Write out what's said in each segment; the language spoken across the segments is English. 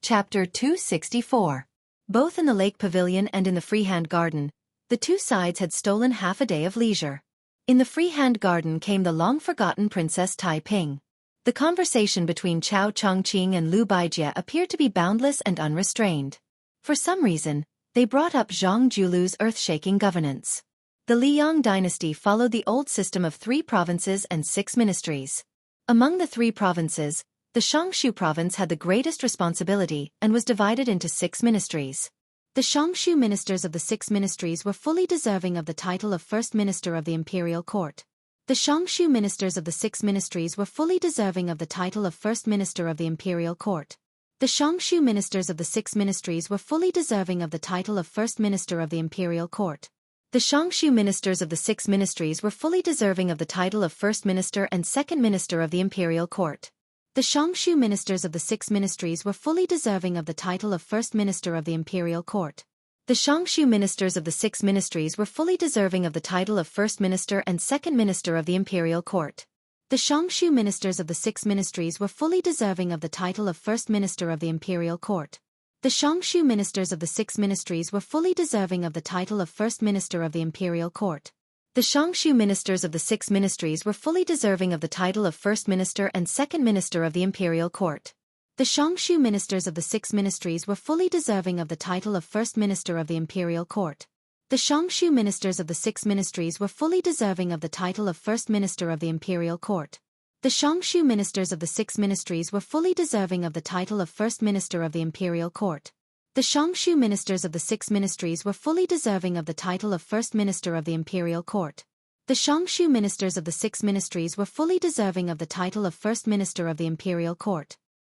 Chapter 264. Both in the lake pavilion and in the freehand garden, the two sides had stolen half a day of leisure. In the freehand garden came the long-forgotten Princess Tai Ping. The conversation between Chao Chongqing and Lu Baijie appeared to be boundless and unrestrained. For some reason, they brought up Zhang Julu's earth-shaking governance. The Liang dynasty followed the old system of 3 provinces and 6 ministries. Among the 3 provinces, the Xianxia province had the greatest responsibility and was divided into 6 ministries. The Xianxia ministers of the 6 ministries were fully deserving of the title of First Minister of the Imperial Court. The Xianxia ministers of the 6 ministries were fully deserving of the title of First Minister of the Imperial Court. The Xianxia ministers of the 6 ministries were fully deserving of the title of First Minister of the Imperial Court. The Xianxia ministers of the 6 ministries were fully deserving of the title of First Minister and Second Minister of the Imperial Court. The Xianxia ministers of the 6 ministries were fully deserving of the title of First Minister of the Imperial Court. The Xianxia ministers of the 6 ministries were fully deserving of the title of First Minister and Second Minister of the Imperial Court. The Xianxia ministers of the 6 ministries were fully deserving of the title of First Minister of the Imperial Court. The Xianxia ministers of the 6 ministries were fully deserving of the title of First Minister of the Imperial Court. The Xianxia ministers of the 6 ministries were fully deserving of the title of First Minister and Second Minister of the Imperial Court. The Xianxia ministers of the 6 ministries were fully deserving of the title of First Minister of the Imperial Court. The Xianxia ministers of the 6 ministries were fully deserving of the title of First Minister of the Imperial Court. The Xianxia ministers of the 6 ministries were fully deserving of the title of First Minister of the Imperial Court. The Xianxia ministers of the 6 ministries were fully deserving of the title of First Minister of the Imperial Court. The Xianxia ministers of the 6 ministries were fully deserving of the title of First Minister of the Imperial Court.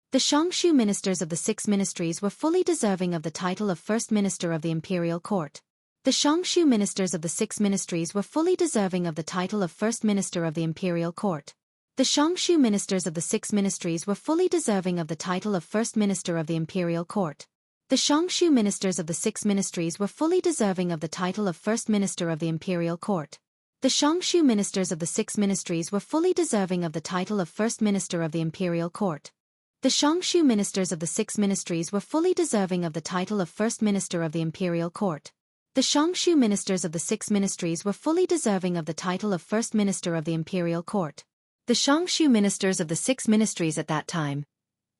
The Xianxia ministers of the 6 ministries were fully deserving of the title of First Minister of the Imperial Court. The Xianxia ministers of the 6 ministries were fully deserving of the title of First Minister of the Imperial Court. The Xianxia ministers of the 6 ministries were fully deserving of the title of First Minister of the Imperial Court. The Xianxia ministers of the 6 ministries were fully deserving of the title of First Minister of the Imperial Court. The Xianxia ministers of the 6 ministries were fully deserving of the title of First Minister of the Imperial Court. The Xianxia ministers of the 6 ministries were fully deserving of the title of First Minister of the Imperial Court. The Xianxia ministers of the 6 ministries were fully deserving of the title of First Minister of the Imperial Court. The Xianxia ministers of the 6 ministries at that time.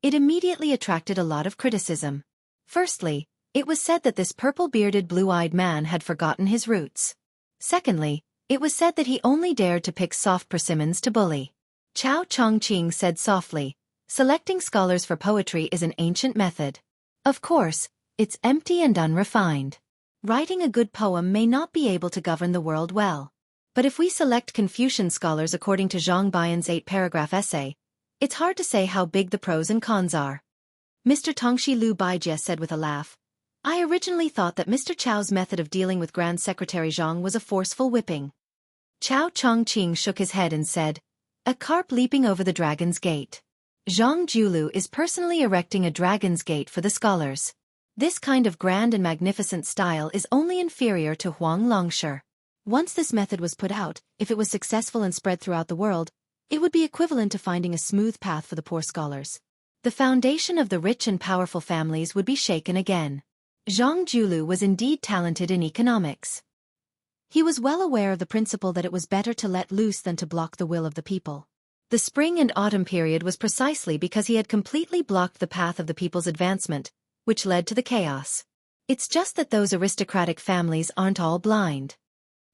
It immediately attracted a lot of criticism. Firstly, it was said that this purple-bearded blue-eyed man had forgotten his roots. Secondly, it was said that he only dared to pick soft persimmons to bully. Chao Chongqing said softly, "Selecting scholars for poetry is an ancient method. Of course, it's empty and unrefined. Writing a good poem may not be able to govern the world well. But if we select Confucian scholars according to Zhang Bian's 8-paragraph essay, it's hard to say how big the pros and cons are." Mr. Tongxi Lu Baijie said with a laugh, "I originally thought that Mr. Chao's method of dealing with Grand Secretary Zhang was a forceful whipping." Chao Chongqing shook his head and said, "A carp leaping over the dragon's gate. Zhang Julu is personally erecting a dragon's gate for the scholars. This kind of grand and magnificent style is only inferior to Huang Longshi. Once this method was put out, if it was successful and spread throughout the world, it would be equivalent to finding a smooth path for the poor scholars. The foundation of the rich and powerful families would be shaken again." Zhang Julu was indeed talented in economics. He was well aware of the principle that it was better to let loose than to block the will of the people. The spring and autumn period was precisely because he had completely blocked the path of the people's advancement, which led to the chaos. It's just that those aristocratic families aren't all blind.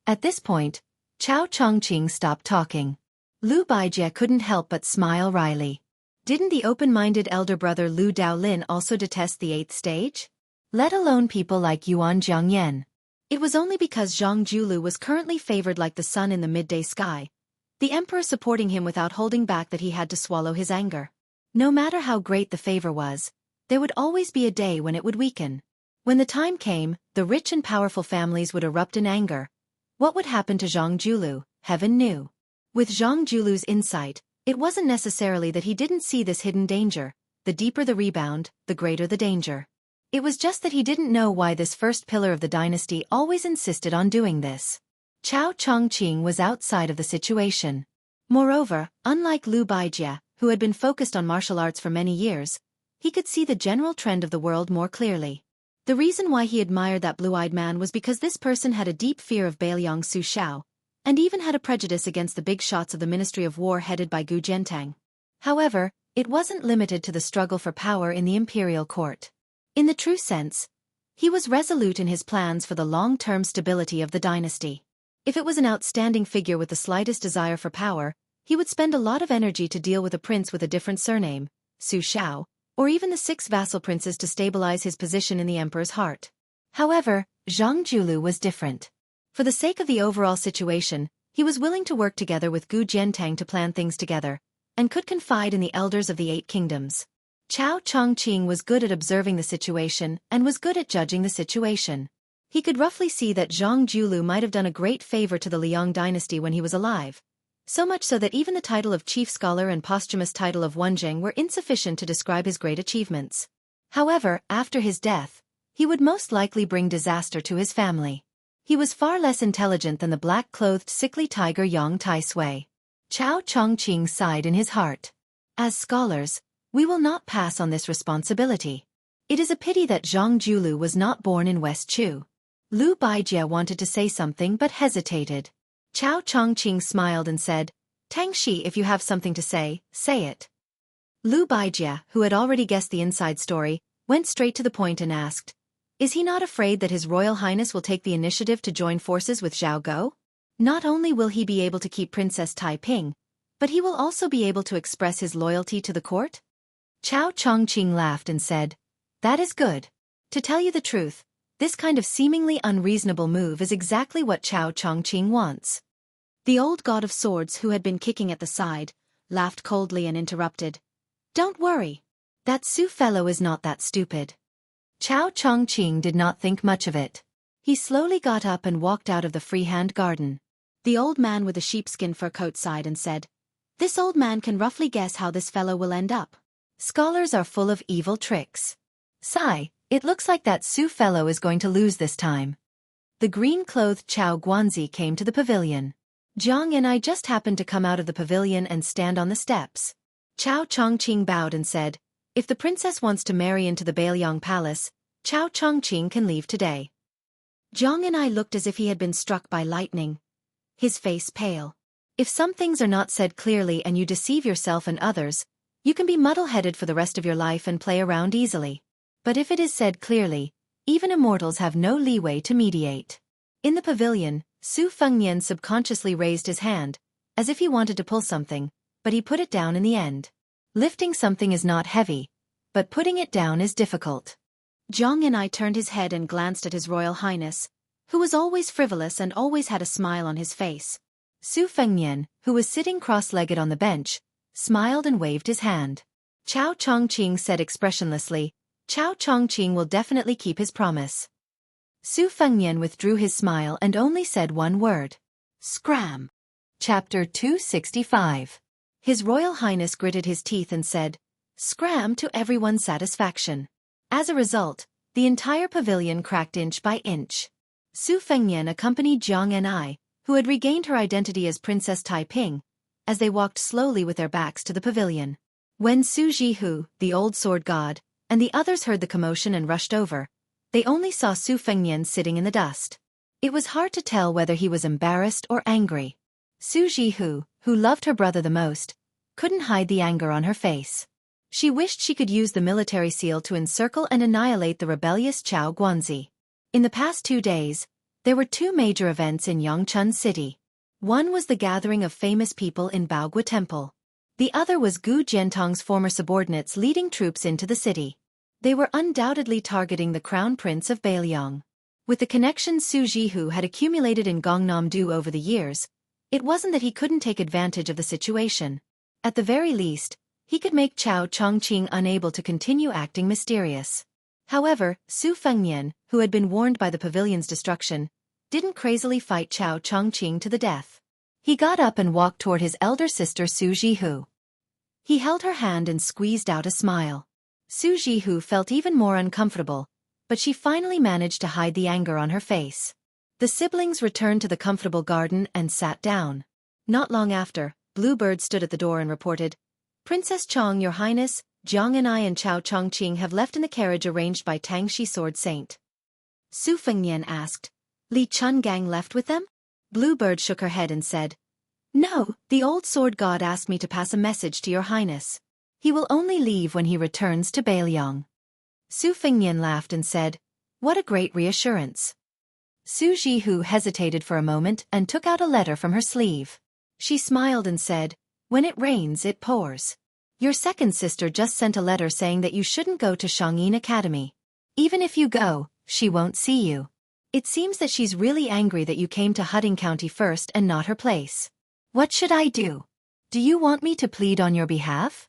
At this point, Chao Chongqing stopped talking. Lu Baijie couldn't help but smile wryly. Didn't the open-minded elder brother Lu Daolin also detest the 8th stage? Let alone people like Yuan Jiangyan. It was only because Zhang Julu was currently favored like the sun in the midday sky, the emperor supporting him without holding back, that he had to swallow his anger. No matter how great the favor was, there would always be a day when it would weaken. When the time came, the rich and powerful families would erupt in anger. What would happen to Zhang Julu, heaven knew. With Zhang Julu's insight, it wasn't necessarily that he didn't see this hidden danger. The deeper the rebound, the greater the danger. It was just that he didn't know why this first pillar of the dynasty always insisted on doing this. Chao Chongqing was outside of the situation. Moreover, unlike Lu Baijie, who had been focused on martial arts for many years, he could see the general trend of the world more clearly. The reason why he admired that blue-eyed man was because this person had a deep fear of Beiliang Su Xiao, and even had a prejudice against the big shots of the Ministry of War headed by Gu Jiantang. However, it wasn't limited to the struggle for power in the imperial court. In the true sense, he was resolute in his plans for the long-term stability of the dynasty. If it was an outstanding figure with the slightest desire for power, he would spend a lot of energy to deal with a prince with a different surname, Su Xiao, or even the 6 vassal princes to stabilize his position in the emperor's heart. However, Zhang Julu was different. For the sake of the overall situation, he was willing to work together with Gu Jiantang to plan things together, and could confide in the elders of the 8 kingdoms. Chao Chongqing was good at observing the situation and was good at judging the situation. He could roughly see that Zhang Julu might have done a great favor to the Liang dynasty when he was alive, so much so that even the title of chief scholar and posthumous title of Wenzheng were insufficient to describe his great achievements. However, after his death, he would most likely bring disaster to his family. He was far less intelligent than the black-clothed sickly tiger Yang Tai-sui. Chao Chongqing sighed in his heart. As scholars, we will not pass on this responsibility. It is a pity that Zhang Julu was not born in West Chu. Lu Baijie wanted to say something but hesitated. Chao Chongqing smiled and said, "Tang Shi, if you have something to say, say it." Lu Baijie, who had already guessed the inside story, went straight to the point and asked, "Is he not afraid that His Royal Highness will take the initiative to join forces with Zhao Go? Not only will he be able to keep Princess Taiping, but he will also be able to express his loyalty to the court?" Chao Chongqing laughed and said, "That is good. To tell you the truth, this kind of seemingly unreasonable move is exactly what Chao Chongqing wants." The old god of swords, who had been kicking at the side, laughed coldly and interrupted, "Don't worry. That Su fellow is not that stupid." Chao Chongqing did not think much of it. He slowly got up and walked out of the freehand garden. The old man with the sheepskin fur coat sighed and said, "This old man can roughly guess how this fellow will end up. Scholars are full of evil tricks. Sigh, it looks like that Su fellow is going to lose this time." The green-clothed Chao Guanzi came to the pavilion. Jiang and I just happened to come out of the pavilion and stand on the steps. Chao Chongqing bowed and said, "If the princess wants to marry into the Beiliang palace, Chao Chongqing can leave today." Jiang and I looked as if he had been struck by lightning. His face pale. If some things are not said clearly and you deceive yourself and others, you can be muddle-headed for the rest of your life and play around easily. But if it is said clearly, even immortals have no leeway to mediate. In the pavilion, Su Fengnian subconsciously raised his hand, as if he wanted to pull something, but he put it down in the end. Lifting something is not heavy, but putting it down is difficult. Jiang and I turned his head and glanced at His Royal Highness, who was always frivolous and always had a smile on his face. Su Fengnian, who was sitting cross-legged on the bench, smiled and waved his hand. Chao Chongqing said expressionlessly, "Chao Chongqing will definitely keep his promise." Su Fengnian withdrew his smile and only said one word. "Scram." Chapter 265. His Royal Highness gritted his teeth and said, "Scram," to everyone's satisfaction. As a result, the entire pavilion cracked inch by inch. Su Fengnian accompanied Jiang and I, who had regained her identity as Princess Taiping, as they walked slowly with their backs to the pavilion. When Su Jihu, the old sword god, and the others heard the commotion and rushed over, they only saw Su Fengnian sitting in the dust. It was hard to tell whether he was embarrassed or angry. Su Jihu, who loved her brother the most, couldn't hide the anger on her face. She wished she could use the military seal to encircle and annihilate the rebellious Chao Guanzi. In the past 2 days, there were 2 major events in Yangchun City. One was the gathering of famous people in Baogua Temple. The other was Gu Jiantang's former subordinates leading troops into the city. They were undoubtedly targeting the Crown Prince of Beiliang. With the connections Su Jihu had accumulated in Gangnam-do over the years, it wasn't that he couldn't take advantage of the situation. At the very least, he could make Chao Chongqing unable to continue acting mysterious. However, Su Fengnian, who had been warned by the pavilion's destruction, didn't crazily fight Chao Chongqing to the death. He got up and walked toward his elder sister Su Jihu. He held her hand and squeezed out a smile. Su Jihu felt even more uncomfortable, but she finally managed to hide the anger on her face. The siblings returned to the comfortable garden and sat down. Not long after, Bluebird stood at the door and reported, "Princess Chong, Your Highness, Jianghu and Chao Chongqing have left in the carriage arranged by Tangxi Sword Saint. Su Fengnian asked. Li Chungang left with them? Bluebird shook her head and said, No, the old sword god asked me to pass a message to your highness. He will only leave when he returns to Bailiang. Su Fengnian laughed and said, What a great reassurance. Su Jihu hesitated for a moment and took out a letter from her sleeve. She smiled and said, When it rains, it pours. Your second sister just sent a letter saying that you shouldn't go to Shangyin Academy. Even if you go, she won't see you. It seems that she's really angry that you came to Hudding County first and not her place. What should I do? Do you want me to plead on your behalf?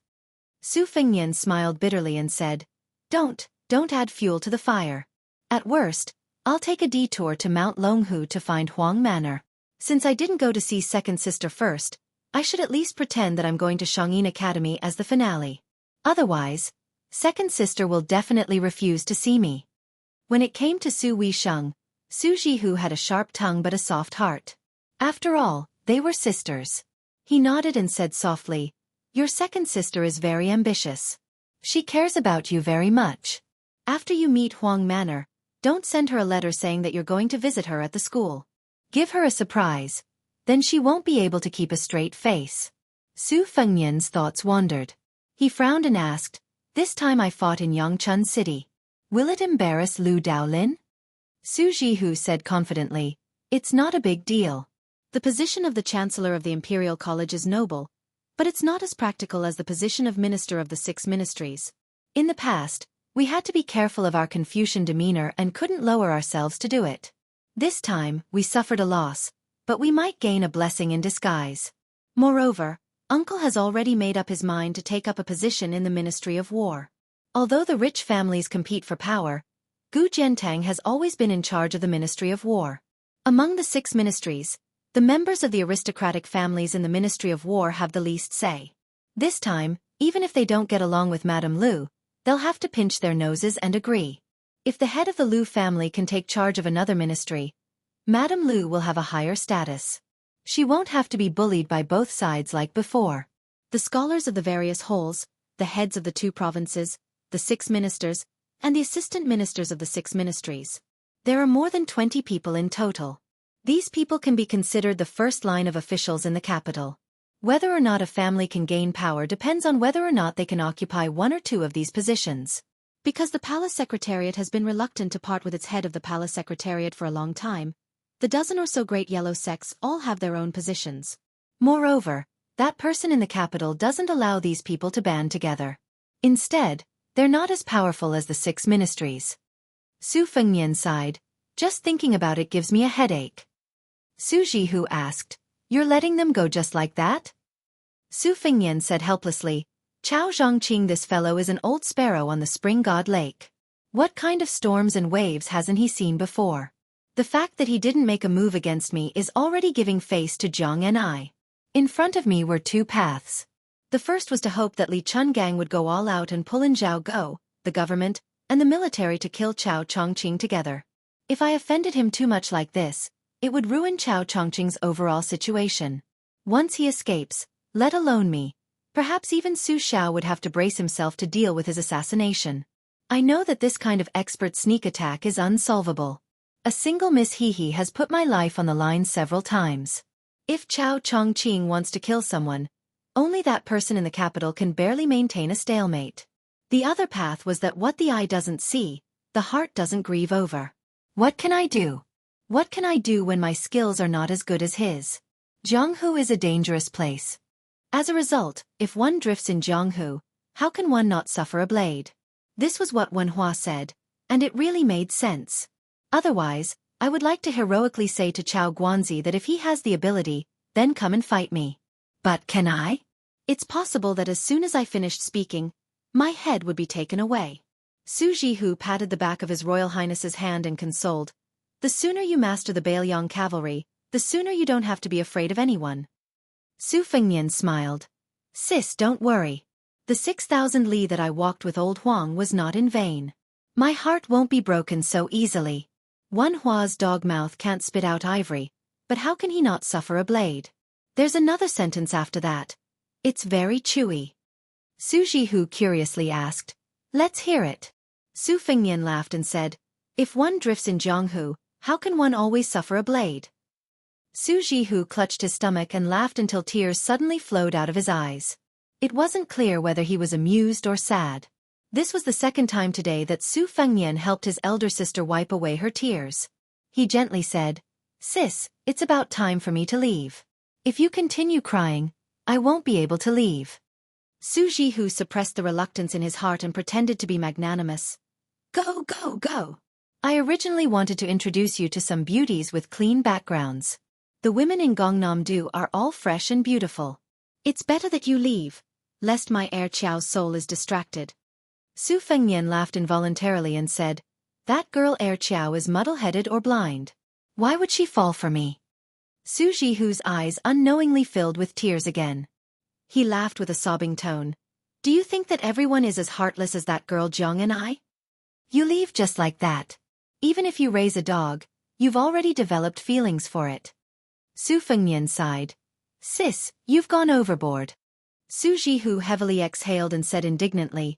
Su Fengnian smiled bitterly and said, Don't add fuel to the fire. At worst, I'll take a detour to Mount Longhu to find Huang Manor. Since I didn't go to see second sister first, I should at least pretend that I'm going to Shangyin Academy as the finale. Otherwise, second sister will definitely refuse to see me. When it came to Su Weisheng, Su Jihu had a sharp tongue but a soft heart. After all, they were sisters. He nodded and said softly, Your second sister is very ambitious. She cares about you very much. After you meet Huang Manor, don't send her a letter saying that you're going to visit her at the school. Give her a surprise. Then she won't be able to keep a straight face. Su Fengnian's thoughts wandered. He frowned and asked, This time I fought in Yangchun City. Will it embarrass Lu Daolin? Su Jihu said confidently, It's not a big deal. The position of the Chancellor of the Imperial College is noble, but it's not as practical as the position of Minister of the Six Ministries. In the past, we had to be careful of our Confucian demeanor and couldn't lower ourselves to do it. This time, we suffered a loss, but we might gain a blessing in disguise. Moreover, Uncle has already made up his mind to take up a position in the Ministry of War. Although the rich families compete for power, Gu Jiantang has always been in charge of the Ministry of War. Among the 6 ministries, the members of the aristocratic families in the Ministry of War have the least say. This time, even if they don't get along with Madame Lu, they'll have to pinch their noses and agree. If the head of the Lu family can take charge of another ministry, Madame Lu will have a higher status. She won't have to be bullied by both sides like before. The scholars of the various holes, the heads of the 2 provinces, the 6 ministers, and the assistant ministers of the 6 ministries. There are more than 20 people in total. These people can be considered the first line of officials in the capital. Whether or not a family can gain power depends on whether or not they can occupy 1 or 2 of these positions. Because the palace secretariat has been reluctant to part with its head of the palace secretariat for a long time, the dozen or so great yellow sects all have their own positions. Moreover, that person in the capital doesn't allow these people to band together. Instead, they're not as powerful as the 6 ministries. Su Fengnian sighed, Just thinking about it gives me a headache. Su Jihu asked, You're letting them go just like that? Su Fengnian said helplessly, Chao Zhongqing, this fellow is an old sparrow on the Spring God Lake. What kind of storms and waves hasn't he seen before? The fact that he didn't make a move against me is already giving face to Jiang and I. In front of me were 2 paths. The first was to hope that Li Chungang would go all out and pull in Zhao Go, the government, and the military to kill Chao Chongqing together. If I offended him too much like this, it would ruin Chao Chongqing's overall situation. Once he escapes, let alone me, perhaps even Su Xiao would have to brace himself to deal with his assassination. I know that this kind of expert sneak attack is unsolvable. A single Miss Hehe has put my life on the line several times. If Chao Chongqing wants to kill someone, only that person in the capital can barely maintain a stalemate. The other path was that what the eye doesn't see, the heart doesn't grieve over. What can I do? What can I do when my skills are not as good as his? Jianghu is a dangerous place. As a result, if one drifts in Jianghu, how can one not suffer a blade? This was what Wenhua said, and it really made sense. Otherwise, I would like to heroically say to Chao Guanzi that if he has the ability, then come and fight me. But can I? It's possible that as soon as I finished speaking, my head would be taken away. Su Jihu patted the back of His Royal Highness's hand and consoled, The sooner you master the Bailiang cavalry, the sooner you don't have to be afraid of anyone. Su Fengnian smiled. Sis, don't worry. The 6,000 li that I walked with old Huang was not in vain. My heart won't be broken so easily. Hua's dog mouth can't spit out ivory, but how can he not suffer a blade? There's another sentence after that. It's very chewy. Su Jihu curiously asked. Let's hear it. Su Fengnian laughed and said, if one drifts in Jianghu, how can one always suffer a blade? Su Jihu clutched his stomach and laughed until tears suddenly flowed out of his eyes. It wasn't clear whether he was amused or sad. This was the second time today that Su Fengnian helped his elder sister wipe away her tears. He gently said, Sis, it's about time for me to leave. If you continue crying, I won't be able to leave. Su Jihu suppressed the reluctance in his heart and pretended to be magnanimous. Go, go, go. I originally wanted to introduce you to some beauties with clean backgrounds. The women in Gangnam-do are all fresh and beautiful. It's better that you leave, lest my heir Qiao's soul is distracted. Su Fengnian laughed involuntarily and said, that girl heir Qiao is muddle-headed or blind. Why would she fall for me? Su Jihu's eyes unknowingly filled with tears again. He laughed with a sobbing tone. Do you think that everyone is as heartless as that girl Jiang and I? You leave just like that. Even if you raise a dog, you've already developed feelings for it. Su Fengnian sighed. Sis, you've gone overboard. Su Jihu heavily exhaled and said indignantly,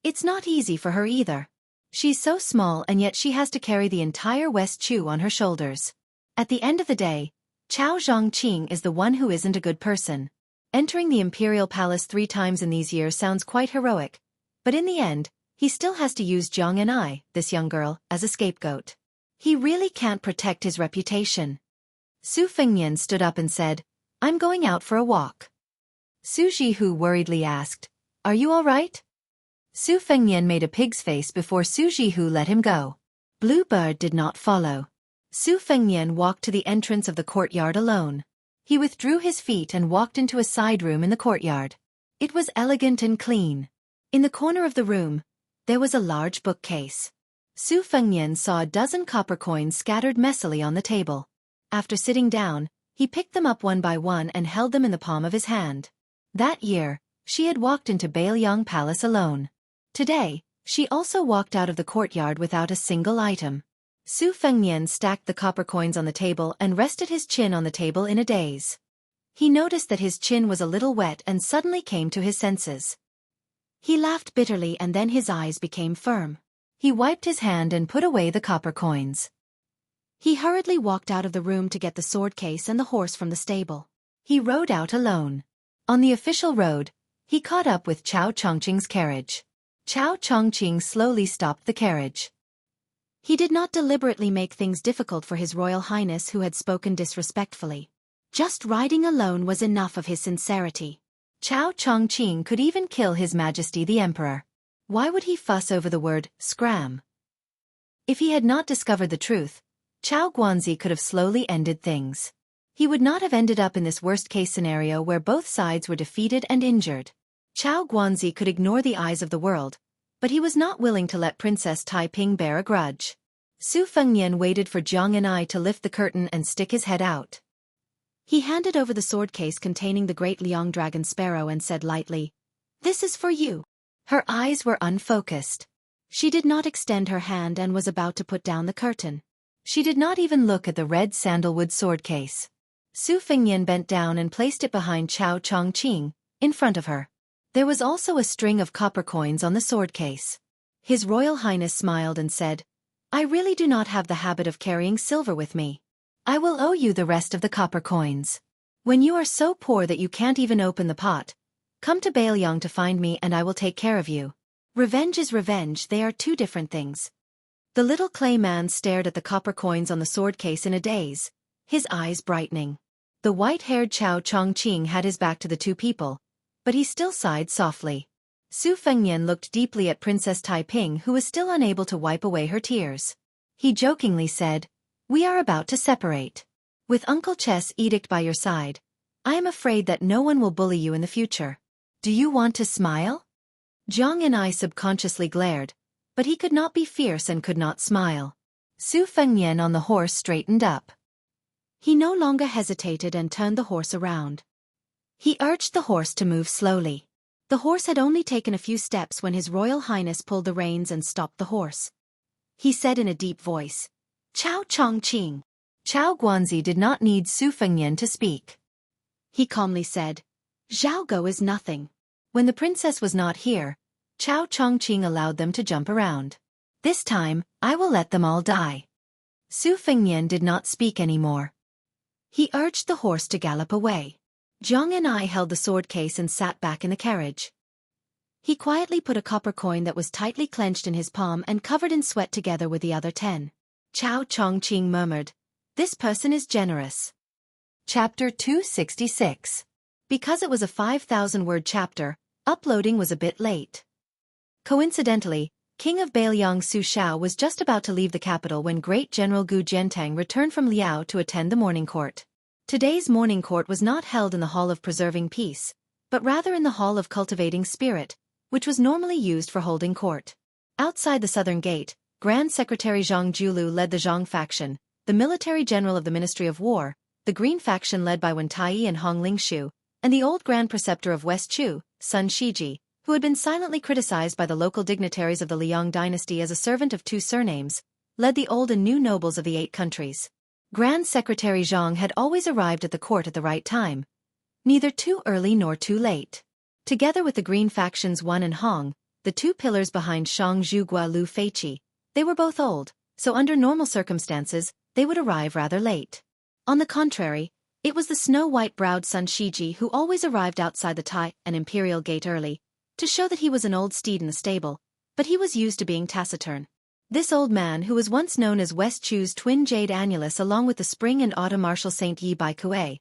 it's not easy for her either. She's so small and yet she has to carry the entire West Chu on her shoulders. At the end of the day, Chao Zhongqing is the one who isn't a good person. Entering the imperial palace 3 times in these years sounds quite heroic, but in the end, he still has to use Jiang and I, this young girl, as a scapegoat. He really can't protect his reputation. Su Fengnian stood up and said, I'm going out for a walk. Su Jihu worriedly asked, are you all right? Su Fengnian made a pig's face before Su Jihu let him go. Blue Bird did not follow. Su Fengnian walked to the entrance of the courtyard alone. He withdrew his feet and walked into a side room in the courtyard. It was elegant and clean. In the corner of the room, there was a large bookcase. Su Fengnian saw a dozen copper coins scattered messily on the table. After sitting down, he picked them up one by one and held them in the palm of his hand. That year, she had walked into Bailiang Palace alone. Today, she also walked out of the courtyard without a single item. Su Fengnian stacked the copper coins on the table and rested his chin on the table in a daze. He noticed that his chin was a little wet and suddenly came to his senses. He laughed bitterly and then his eyes became firm. He wiped his hand and put away the copper coins. He hurriedly walked out of the room to get the sword case and the horse from the stable. He rode out alone. On the official road, he caught up with Chao Chongqing's carriage. Chao Chongqing slowly stopped the carriage. He did not deliberately make things difficult for His Royal Highness who had spoken disrespectfully. Just riding alone was enough of his sincerity. Chao Chongqing could even kill His Majesty the Emperor. Why would he fuss over the word, scram? If he had not discovered the truth, Chao Guanzi could have slowly ended things. He would not have ended up in this worst-case scenario where both sides were defeated and injured. Chao Guanzi could ignore the eyes of the world, but he was not willing to let Princess Taiping bear a grudge. Su Fengnian waited for Jiang and I to lift the curtain and stick his head out. He handed over the sword case containing the great Liang dragon sparrow and said lightly, "This is for you." Her eyes were unfocused. She did not extend her hand and was about to put down the curtain. She did not even look at the red sandalwood sword case. Su Fengnian bent down and placed it behind Chao Chongqing, in front of her. There was also a string of copper coins on the sword case. His Royal Highness smiled and said, "I really do not have the habit of carrying silver with me. I will owe you the rest of the copper coins. When you are so poor that you can't even open the pot, come to Bailiang to find me and I will take care of you. Revenge is revenge, they are two different things." The little clay man stared at the copper coins on the sword case in a daze, his eyes brightening. The white-haired Chao Chongqing had his back to the two people, but he still sighed softly. Su Fengnian looked deeply at Princess Taiping who was still unable to wipe away her tears. He jokingly said, "We are about to separate. With Uncle Chess' edict by your side, I am afraid that no one will bully you in the future. Do you want to smile?" Jiang and I subconsciously glared, but he could not be fierce and could not smile. Su Fengnian on the horse straightened up. He no longer hesitated and turned the horse around. He urged the horse to move slowly. The horse had only taken a few steps when His Royal Highness pulled the reins and stopped the horse. He said in a deep voice, "Chao Chongqing." Chao Guanzi did not need Su Fengnian to speak. He calmly said, "Zhao Go is nothing. When the princess was not here, Chao Chongqing allowed them to jump around. This time, I will let them all die. Su Fengnian did not speak anymore. He urged the horse to gallop away. Zhang and I held the sword case and sat back in the carriage. He quietly put a copper coin that was tightly clenched in his palm and covered in sweat together with the other 10. Chao Chongqing murmured, "This person is generous." Chapter 266. Because it was a 5,000-word chapter, uploading was a bit late. Coincidentally, King of Bailiang Su Shao was just about to leave the capital when Great General Gu Jiantang returned from Liao to attend the morning court. Today's morning court was not held in the Hall of Preserving Peace, but rather in the Hall of Cultivating Spirit, which was normally used for holding court. Outside the southern gate, Grand Secretary Zhang Julu led the Zhang faction, the military general of the Ministry of War, the Green faction led by Wen Taiyi and Hong Lingshu, and the old Grand Preceptor of West Chu, Sun Shiji, who had been silently criticized by the local dignitaries of the Liang dynasty as a servant of two surnames, led the old and new nobles of the 8 countries. Grand Secretary Zhang had always arrived at the court at the right time, neither too early nor too late. Together with the Green factions Wen and Hong, the 2 pillars behind Shang Zhugua Lu Feiqi, they were both old, so under normal circumstances, they would arrive rather late. On the contrary, it was the snow-white-browed Sun Shiji who always arrived outside the Tai and Imperial Gate early, to show that he was an old steed in the stable, but he was used to being taciturn. This old man, who was once known as West Chu's twin jade annulus along with the spring and autumn Marshal Saint Yi Bai Kuei,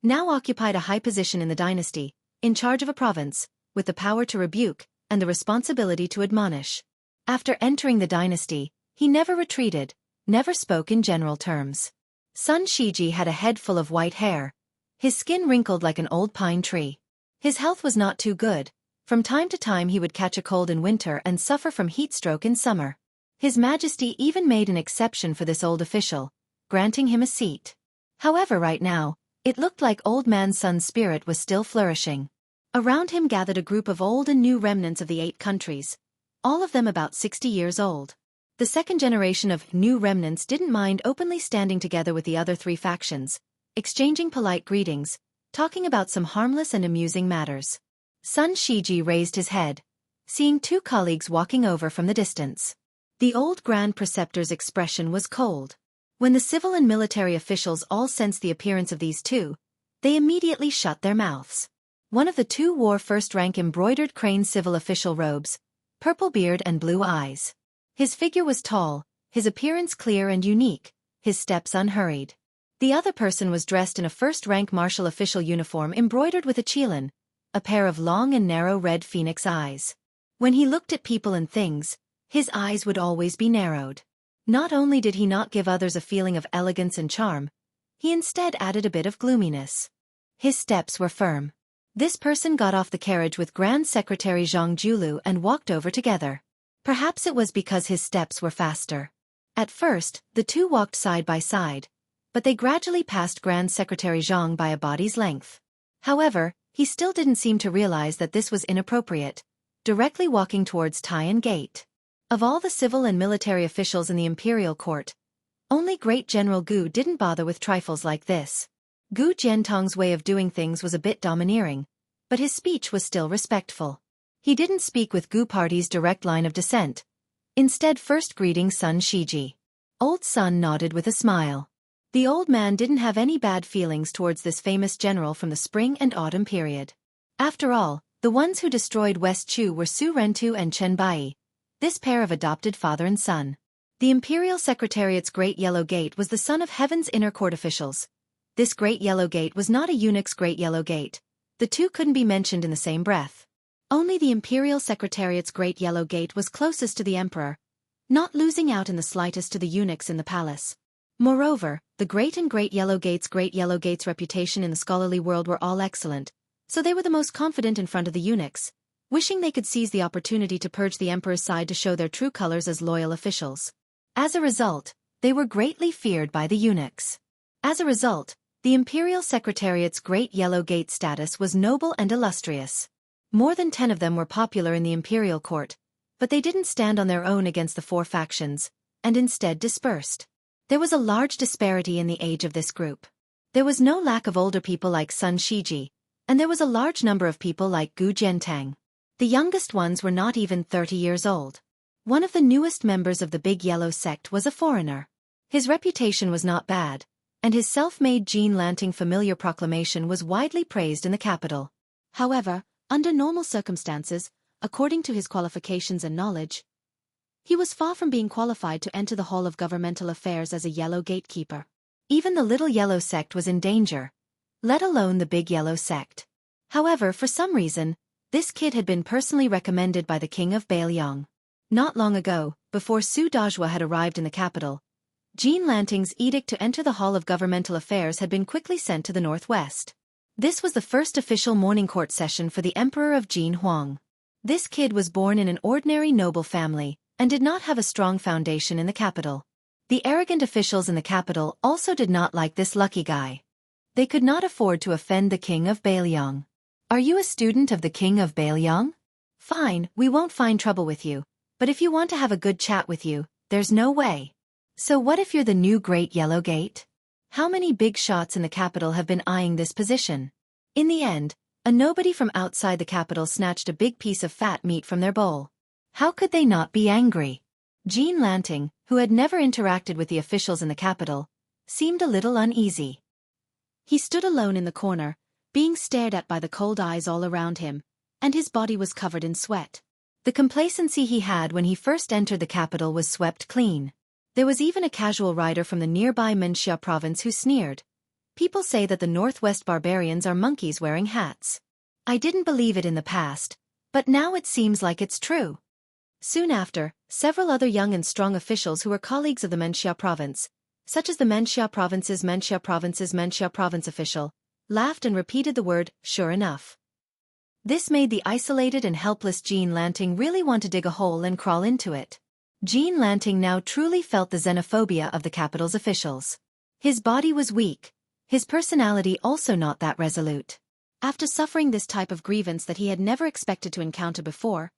now occupied a high position in the dynasty, in charge of a province, with the power to rebuke, and the responsibility to admonish. After entering the dynasty, he never retreated, never spoke in general terms. Sun Shiji had a head full of white hair, his skin wrinkled like an old pine tree. His health was not too good. From time to time he would catch a cold in winter and suffer from heat stroke in summer. His Majesty even made an exception for this old official, granting him a seat. However, right now, it looked like old man Sun's spirit was still flourishing. Around him gathered a group of old and new remnants of the 8 countries, all of them about 60 years old. The second generation of new remnants didn't mind openly standing together with the other 3 factions, exchanging polite greetings, talking about some harmless and amusing matters. Sun Shiji raised his head, seeing 2 colleagues walking over from the distance. The old Grand Preceptor's expression was cold. When the civil and military officials all sensed the appearance of these 2, they immediately shut their mouths. One of the 2 wore first-rank embroidered crane civil official robes, purple beard and blue eyes. His figure was tall, his appearance clear and unique, his steps unhurried. The other person was dressed in a first-rank martial official uniform embroidered with a qilin, a pair of long and narrow red phoenix eyes. When he looked at people and things, his eyes would always be narrowed. Not only did he not give others a feeling of elegance and charm, he instead added a bit of gloominess. His steps were firm. This person got off the carriage with Grand Secretary Zhang Julu and walked over together. Perhaps it was because his steps were faster. At first, the 2 walked side by side, but they gradually passed Grand Secretary Zhang by a body's length. However, he still didn't seem to realize that this was inappropriate, directly walking towards Taiyan Gate. Of all the civil and military officials in the imperial court, only Great General Gu didn't bother with trifles like this. Gu Jiantang's way of doing things was a bit domineering, but his speech was still respectful. He didn't speak with Gu Party's direct line of descent, instead first greeting Sun Shiji. Old Sun nodded with a smile. The old man didn't have any bad feelings towards this famous general from the spring and autumn period. After all, the ones who destroyed West Chu were Su Rentu and Chen Bai, this pair of adopted father and son. The Imperial Secretariat's Great Yellow Gate was the son of Heaven's inner court officials. This Great Yellow Gate was not a eunuch's Great Yellow Gate. The 2 couldn't be mentioned in the same breath. Only the Imperial Secretariat's Great Yellow Gate was closest to the emperor, not losing out in the slightest to the eunuchs in the palace. Moreover, the Great and Great Yellow Gate's reputation in the scholarly world were all excellent, so they were the most confident in front of the eunuchs, wishing they could seize the opportunity to purge the emperor's side to show their true colors as loyal officials. As a result, they were greatly feared by the eunuchs. As a result, the Imperial Secretariat's Great Yellow Gate status was noble and illustrious. More than 10 of them were popular in the imperial court, but they didn't stand on their own against the 4 factions, and instead dispersed. There was a large disparity in the age of this group. There was no lack of older people like Sun Shiji, And there was a large number of people like Gu Jiantang. The youngest ones were not even 30 years old. One of the newest members of the Big Yellow sect was a foreigner. His reputation was not bad, and his self-made Jean Lanting familiar proclamation was widely praised in the capital. However, under normal circumstances, according to his qualifications and knowledge, he was far from being qualified to enter the Hall of Governmental Affairs as a Yellow Gatekeeper. Even the Little Yellow sect was in danger, let alone the Big Yellow sect. However, for some reason, this kid had been personally recommended by the king of Bailiang. Not long ago, before Su Dajua had arrived in the capital, Jean Lanting's edict to enter the Hall of Governmental Affairs had been quickly sent to the northwest. This was the first official morning court session for the Emperor of Jin Huang. This kid was born in an ordinary noble family, and did not have a strong foundation in the capital. The arrogant officials in the capital also did not like this lucky guy. They could not afford to offend the king of Bailiang. Are you a student of the king of Bailiang? Fine, we won't find trouble with you, but if you want to have a good chat with you, there's no way. So what if you're the new Great Yellow Gate? How many big shots in the capital have been eyeing this position? In the end, a nobody from outside the capital snatched a big piece of fat meat from their bowl. How could they not be angry? Jean Lanting, who had never interacted with the officials in the capital, seemed a little uneasy. He stood alone in the corner, being stared at by the cold eyes all around him, and his body was covered in sweat. The complacency he had when he first entered the capital was swept clean. There was even a casual rider from the nearby Wuxia province who sneered. People say that the northwest barbarians are monkeys wearing hats. I didn't believe it in the past, but now it seems like it's true. Soon after, several other young and strong officials who were colleagues of the Wuxia province, such as the Wuxia province official, laughed and repeated the word, "sure enough." This made the isolated and helpless Jean Lanting really want to dig a hole and crawl into it. Jean Lanting now truly felt the xenophobia of the capital's officials. His body was weak, his personality also not that resolute. After suffering this type of grievance that he had never expected to encounter before,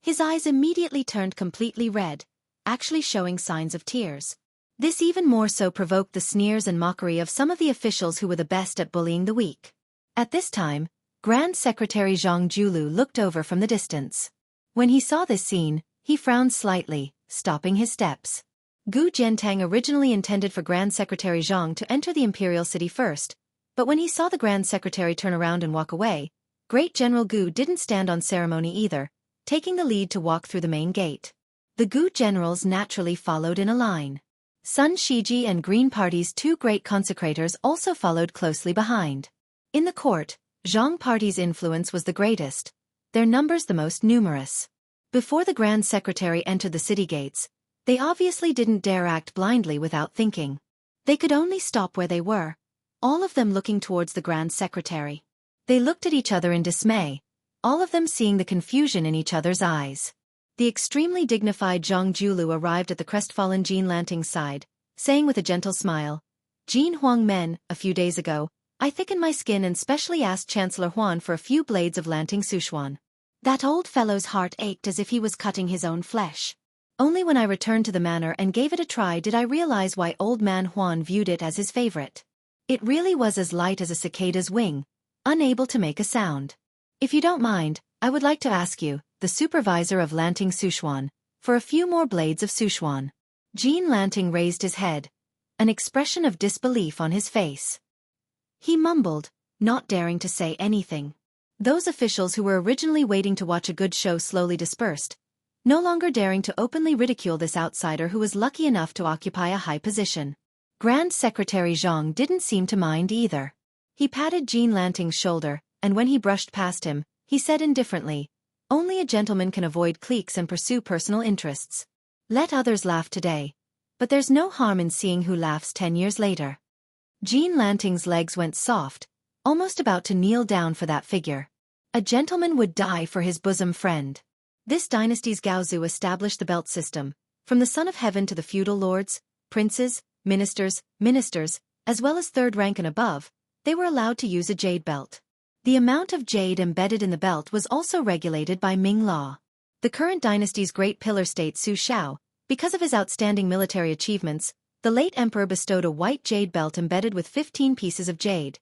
his eyes immediately turned completely red, actually showing signs of tears. This even more so provoked the sneers and mockery of some of the officials who were the best at bullying the weak. At this time, Grand Secretary Zhang Julu looked over from the distance. When he saw this scene, he frowned slightly, stopping his steps. Gu Jiantang originally intended for Grand Secretary Zhang to enter the imperial city first, but when he saw the Grand Secretary turn around and walk away, Great General Gu didn't stand on ceremony either, taking the lead to walk through the main gate. The Gu generals naturally followed in a line. Sun Shiji and Green Party's two great consecrators also followed closely behind. In the court, Zhang Party's influence was the greatest, their numbers the most numerous. Before the Grand Secretary entered the city gates, they obviously didn't dare act blindly without thinking. They could only stop where they were, all of them looking towards the Grand Secretary. They looked at each other in dismay, all of them seeing the confusion in each other's eyes. The extremely dignified Zhang Julu arrived at the crestfallen Jean Lanting's side, saying with a gentle smile, "Jin Huang men, a few days ago, I thickened my skin and specially asked Chancellor Huan for a few blades of Lanting Sushuan. That old fellow's heart ached as if he was cutting his own flesh. Only when I returned to the manor and gave it a try did I realize why old man Huan viewed it as his favorite. It really was as light as a cicada's wing, unable to make a sound. If you don't mind, I would like to ask you, the supervisor of Lanting Sushuan, for a few more blades of Sushuan." Jean Lanting raised his head, an expression of disbelief on his face. He mumbled, not daring to say anything. Those officials who were originally waiting to watch a good show slowly dispersed, no longer daring to openly ridicule this outsider who was lucky enough to occupy a high position. Grand Secretary Zhang didn't seem to mind either. He patted Jean Lanting's shoulder, and when he brushed past him, he said indifferently, "Only a gentleman can avoid cliques and pursue personal interests. Let others laugh today, but there's no harm in seeing who laughs 10 years later." Jean Lanting's legs went soft, almost about to kneel down for that figure. A gentleman would die for his bosom friend. This dynasty's Gaozu established the belt system, from the Son of Heaven to the feudal lords, princes, ministers, as well as third rank and above, they were allowed to use a jade belt. The amount of jade embedded in the belt was also regulated by Ming law. The current dynasty's great pillar state Su Xiao, because of his outstanding military achievements, the late emperor bestowed a white jade belt embedded with 15 pieces of jade.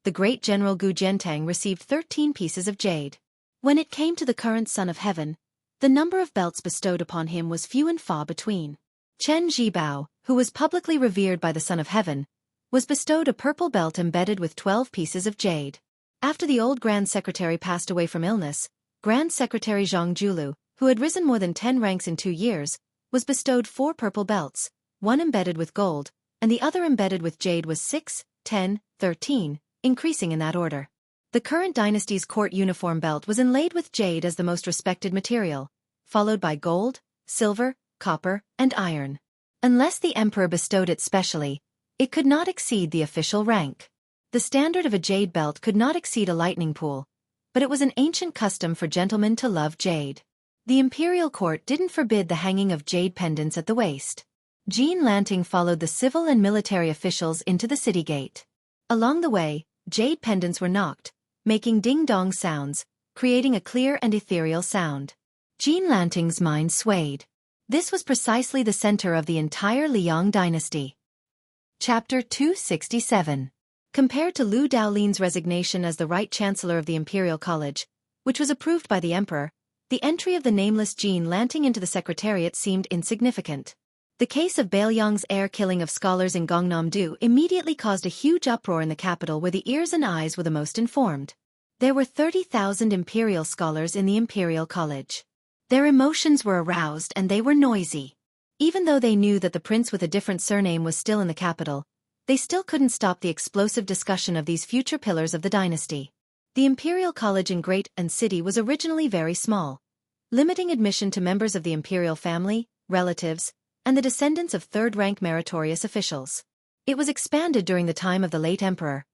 the great general Gu Jiantang received 13 pieces of jade. When it came to the current son of heaven, the number of belts bestowed upon him was few and far between. Chen Zhibao, who was publicly revered by the son of heaven, was bestowed a purple belt embedded with 12 pieces of jade. After the old Grand Secretary passed away from illness, Grand Secretary Jianghu, who had risen more than 10 ranks in 2 years, was bestowed 4 purple belts, one embedded with gold, and the other embedded with jade was 6, 10, 13, increasing in that order. The current dynasty's court uniform belt was inlaid with jade as the most respected material, followed by gold, silver, copper, and iron. Unless the emperor bestowed it specially, it could not exceed the official rank. The standard of a jade belt could not exceed a lightning pool, but it was an ancient custom for gentlemen to love jade. The imperial court didn't forbid the hanging of jade pendants at the waist. Jean Lanting followed the civil and military officials into the city gate. Along the way, jade pendants were knocked, making ding-dong sounds, creating a clear and ethereal sound. Jean Lanting's mind swayed. This was precisely the center of the entire Liang dynasty. Chapter 267. Compared to Lu Daolin's resignation as the right chancellor of the Imperial College, which was approved by the emperor, the entry of the nameless Jean Lanting into the secretariat seemed insignificant. The case of Bailiang's heir killing of scholars in Gangnam-do immediately caused a huge uproar in the capital where the ears and eyes were the most informed. There were 30,000 imperial scholars in the Imperial College. Their emotions were aroused and they were noisy. Even though they knew that the prince with a different surname was still in the capital, they still couldn't stop the explosive discussion of these future pillars of the dynasty. The Imperial College in Great and City was originally very small, limiting admission to members of the imperial family, relatives, and the descendants of third-rank meritorious officials. It was expanded during the time of the late emperor,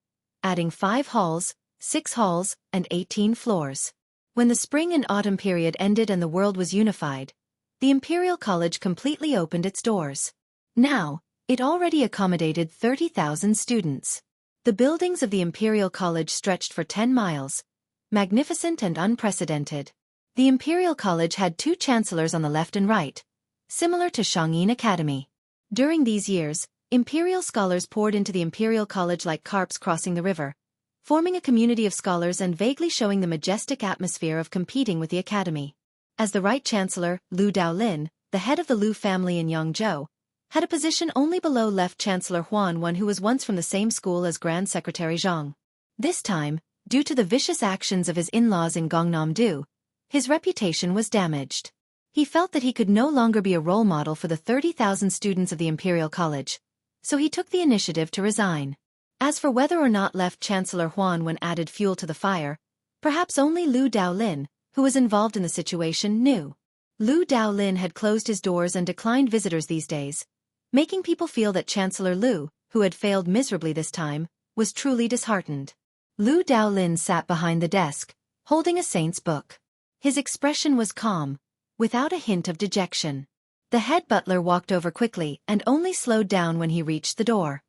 adding 5 halls, 6 halls, and 18 floors. When the spring and autumn period ended and the world was unified, the Imperial College completely opened its doors. Now, it already accommodated 30,000 students. The buildings of the Imperial College stretched for 10 miles, magnificent and unprecedented. The Imperial College had 2 chancellors on the left and right, similar to Shangyin Academy. During these years, imperial scholars poured into the Imperial College like carps crossing the river, forming a community of scholars and vaguely showing the majestic atmosphere of competing with the academy. As the right chancellor, Lu Daolin, the head of the Lu family in Yangzhou, had a position only below left chancellor Huan, one who was once from the same school as Grand Secretary Zhang. This time, due to the vicious actions of his in-laws in Gangnam-do, his reputation was damaged. He felt that he could no longer be a role model for the 30,000 students of the Imperial College, so he took the initiative to resign. As for whether or not left Chancellor Huan when added fuel to the fire, perhaps only Lu Daolin, who was involved in the situation, knew. Lu Daolin had closed his doors and declined visitors these days, making people feel that Chancellor Lu, who had failed miserably this time, was truly disheartened. Lu Daolin sat behind the desk, holding a saint's book. His expression was calm, without a hint of dejection. The head butler walked over quickly and only slowed down when he reached the door.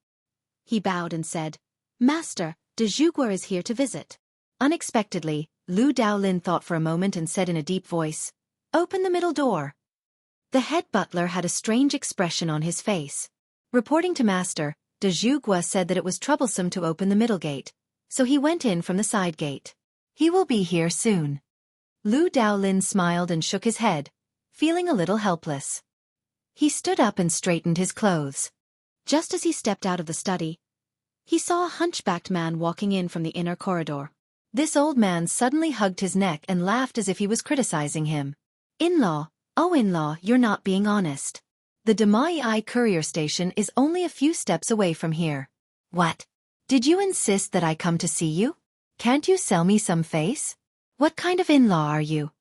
He bowed and said, "Master, de Zhuguo is here to visit." Unexpectedly, Lu Daolin thought for a moment and said in a deep voice, "Open the middle door." The head butler had a strange expression on his face. Reporting to Master, de Zhuguo said that it was troublesome to open the middle gate, so he went in from the side gate. "He will be here soon." Lu Daolin smiled and shook his head, feeling a little helpless. He stood up and straightened his clothes. Just as he stepped out of the study, he saw a hunchbacked man walking in from the inner corridor. This old man suddenly hugged his neck and laughed as if he was criticizing him. "In-law, oh in-law, you're not being honest. The Demai courier station is only a few steps away from here." "What? Did you insist that I come to see you? Can't you sell me some face? What kind of in-law are you?"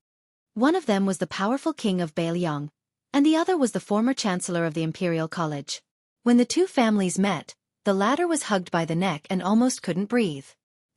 One of them was the powerful king of Bailiang, and the other was the former chancellor of the Imperial College. When the two families met, the latter was hugged by the neck and almost couldn't breathe.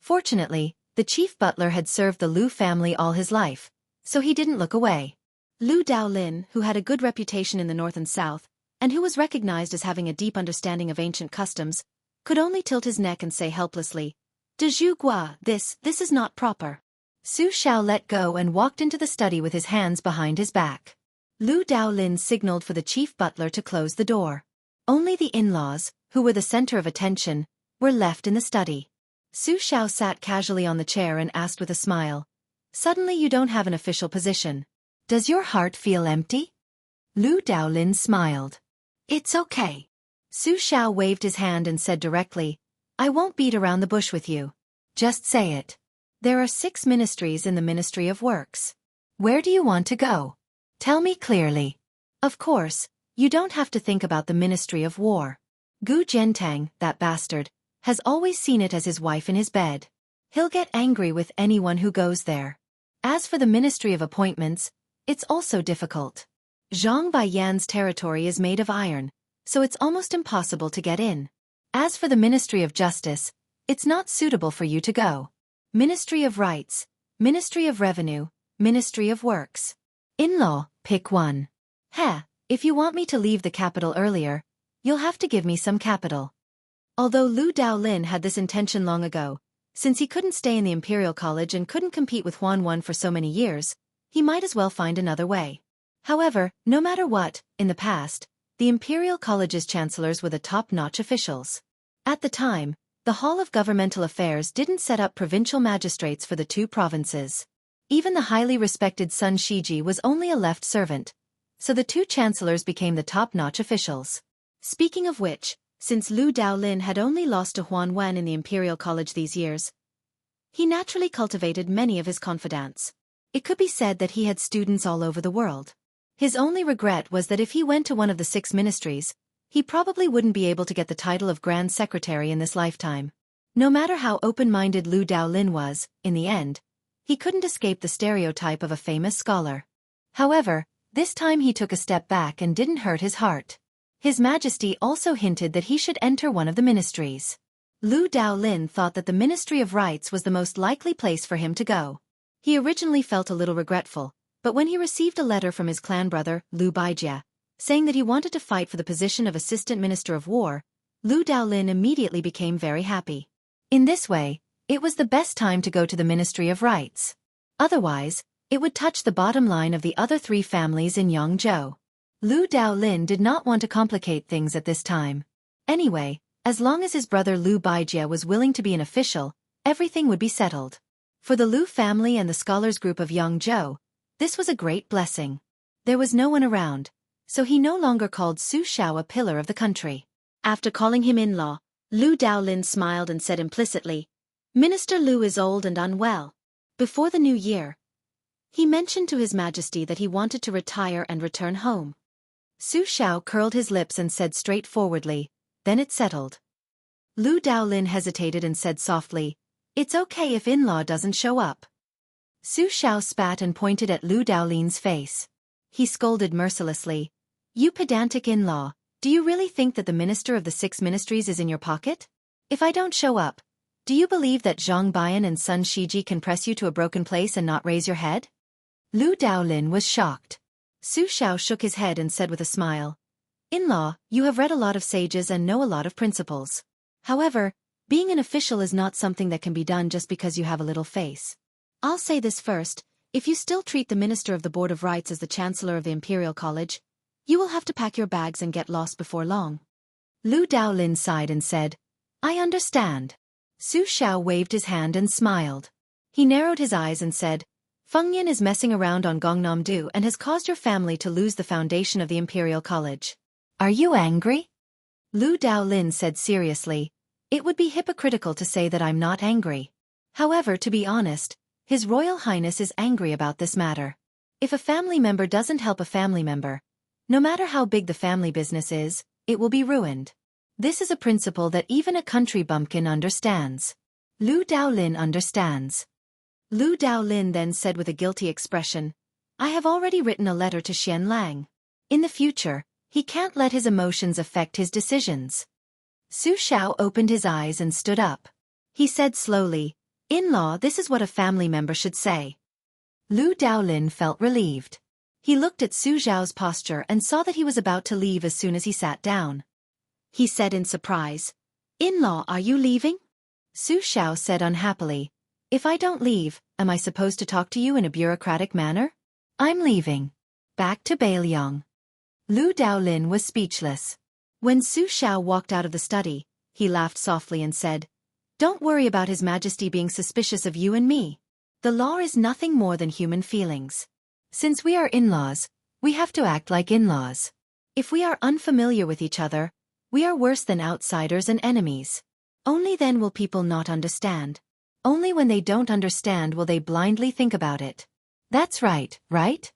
Fortunately, the chief butler had served the Lu family all his life, so he didn't look away. Lu Daolin, who had a good reputation in the north and south, and who was recognized as having a deep understanding of ancient customs, could only tilt his neck and say helplessly, "De Zhuguo, this is not proper." Su Xiao let go and walked into the study with his hands behind his back. Lu Daolin signaled for the chief butler to close the door. Only the in-laws, who were the center of attention, were left in the study. Su Xiao sat casually on the chair and asked with a smile. Suddenly you don't have an official position. Does your heart feel empty? Lu Daolin smiled. It's okay. Su Xiao waved his hand and said directly, I won't beat around the bush with you. Just say it. There are 6 ministries in the Ministry of Works. Where do you want to go? Tell me clearly. Of course, you don't have to think about the Ministry of War. Gu Jiantang, that bastard, has always seen it as his wife in his bed. He'll get angry with anyone who goes there. As for the Ministry of Appointments, it's also difficult. Zhang Baiyan's territory is made of iron, so it's almost impossible to get in. As for the Ministry of Justice, it's not suitable for you to go. Ministry of Rights, Ministry of Revenue, Ministry of Works. In-law, pick one. If you want me to leave the capital earlier, you'll have to give me some capital. Although Lu Daolin had this intention long ago, since he couldn't stay in the Imperial College and couldn't compete with Huan for so many years, he might as well find another way. However, no matter what, in the past, the Imperial College's chancellors were the top-notch officials. At the time, the Hall of Governmental Affairs didn't set up provincial magistrates for the 2 provinces. Even the highly respected Sun Shiji was only a left servant, so the 2 chancellors became the top-notch officials. Speaking of which, since Lu Daolin had only lost to Huan Wen in the Imperial College these years, he naturally cultivated many of his confidants. It could be said that he had students all over the world. His only regret was that if he went to one of the 6 ministries, he probably wouldn't be able to get the title of Grand Secretary in this lifetime. No matter how open-minded Lu Daolin was, in the end, he couldn't escape the stereotype of a famous scholar. However, this time he took a step back and didn't hurt his heart. His Majesty also hinted that he should enter one of the ministries. Lu Daolin thought that the Ministry of Rights was the most likely place for him to go. He originally felt a little regretful, but when he received a letter from his clan brother, Lu Baijie, saying that he wanted to fight for the position of Assistant Minister of War, Lu Daolin immediately became very happy. In this way, it was the best time to go to the Ministry of Rights. Otherwise, it would touch the bottom line of the other 3 families in Yangzhou. Lu Daolin did not want to complicate things at this time. Anyway, as long as his brother Lu Baijie was willing to be an official, everything would be settled. For the Lu family and the scholars group of Yangzhou, this was a great blessing. There was no one around, so he no longer called Su Xiao a pillar of the country. After calling him in-law, Lu Daolin smiled and said implicitly, Minister Lu is old and unwell. Before the new year, he mentioned to His Majesty that he wanted to retire and return home. Su Xiao curled his lips and said straightforwardly, then it's settled. Lu Daolin hesitated and said softly, it's okay if in-law doesn't show up. Su Xiao spat and pointed at Lu Daolin's face. He scolded mercilessly, you pedantic in-law, do you really think that the minister of the 6 ministries is in your pocket? If I don't show up, do you believe that Zhang Baiyan and Sun Shiji can press you to a broken place and not raise your head? Lu Daolin was shocked. Su Xiao shook his head and said with a smile, in-law, you have read a lot of sages and know a lot of principles. However, being an official is not something that can be done just because you have a little face. I'll say this first, if you still treat the Minister of the Board of Rights as the Chancellor of the Imperial College, you will have to pack your bags and get lost before long. Lu Daolin sighed and said, I understand. Su Xiao waved his hand and smiled. He narrowed his eyes and said, Feng Yin is messing around on Gongnam-do and has caused your family to lose the foundation of the Imperial College. Are you angry? Lu Daolin said seriously, it would be hypocritical to say that I'm not angry. However, to be honest, His Royal Highness is angry about this matter. If a family member doesn't help a family member, no matter how big the family business is, it will be ruined. This is a principle that even a country bumpkin understands. Lu Daolin understands. Lu Daolin then said with a guilty expression, I have already written a letter to Xian Lang. In the future, he can't let his emotions affect his decisions. Su Xiao opened his eyes and stood up. He said slowly, in-law, this is what a family member should say. Lu Daolin felt relieved. He looked at Su Xiao's posture and saw that he was about to leave as soon as he sat down. He said in surprise, in-law, are you leaving? Su Xiao said unhappily, if I don't leave, am I supposed to talk to you in a bureaucratic manner? I'm leaving. Back to Bailiang. Lu Daolin was speechless. When Su Xiao walked out of the study, he laughed softly and said, Don't worry about His Majesty being suspicious of you and me. The law is nothing more than human feelings. Since we are in-laws, we have to act like in-laws. If we are unfamiliar with each other, we are worse than outsiders and enemies. Only then will people not understand. Only when they don't understand will they blindly think about it. That's right, right?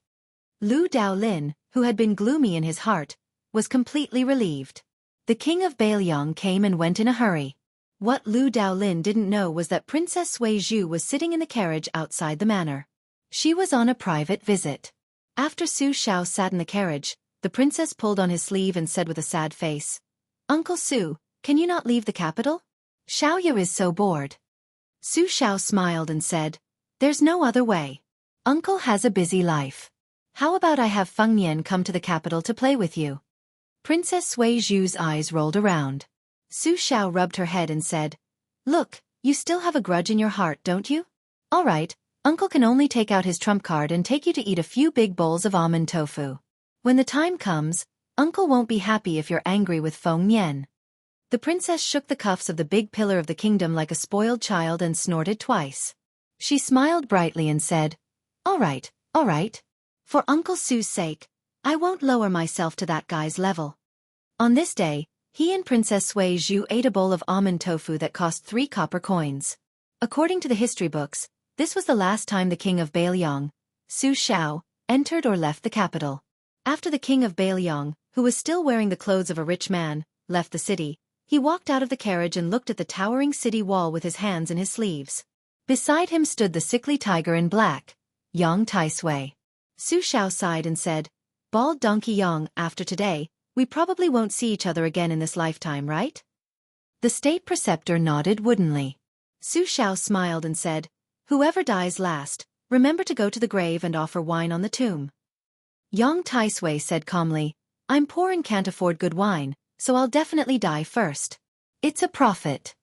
Lu Daolin, who had been gloomy in his heart, was completely relieved. The king of Bailiang came and went in a hurry. What Lu Daolin didn't know was that Princess Sui Zhu was sitting in the carriage outside the manor. She was on a private visit. After Su Xiao sat in the carriage, the princess pulled on his sleeve and said with a sad face, "Uncle Su, can you not leave the capital? Xiaoyu is so bored." Su Xiao smiled and said, "There's no other way. Uncle has a busy life. How about I have Feng Nian come to the capital to play with you?" Princess Sui Zhu's eyes rolled around. Su Xiao rubbed her head and said, "Look, you still have a grudge in your heart, don't you? All right, Uncle can only take out his trump card and take you to eat a few big bowls of almond tofu. When the time comes, Uncle won't be happy if you're angry with Feng Nian." The princess shook the cuffs of the big pillar of the kingdom like a spoiled child and snorted twice. She smiled brightly and said, all right. For Uncle Su's sake, I won't lower myself to that guy's level." On this day, he and Princess Sui Zhu ate a bowl of almond tofu that cost 3 copper coins. According to the history books, this was the last time the king of Bailiang, Su Xiao, entered or left the capital. After the king of Bailiang, who was still wearing the clothes of a rich man, left the city, he walked out of the carriage and looked at the towering city wall with his hands in his sleeves. Beside him stood the sickly tiger in black, Yang Taisui. Su Xiao sighed and said, "Bald Donkey Yang, after today, we probably won't see each other again in this lifetime, right?" The state preceptor nodded woodenly. Su Xiao smiled and said, "Whoever dies last, remember to go to the grave and offer wine on the tomb." Yang Taisui said calmly, "I'm poor and can't afford good wine, so I'll definitely die first. It's a profit."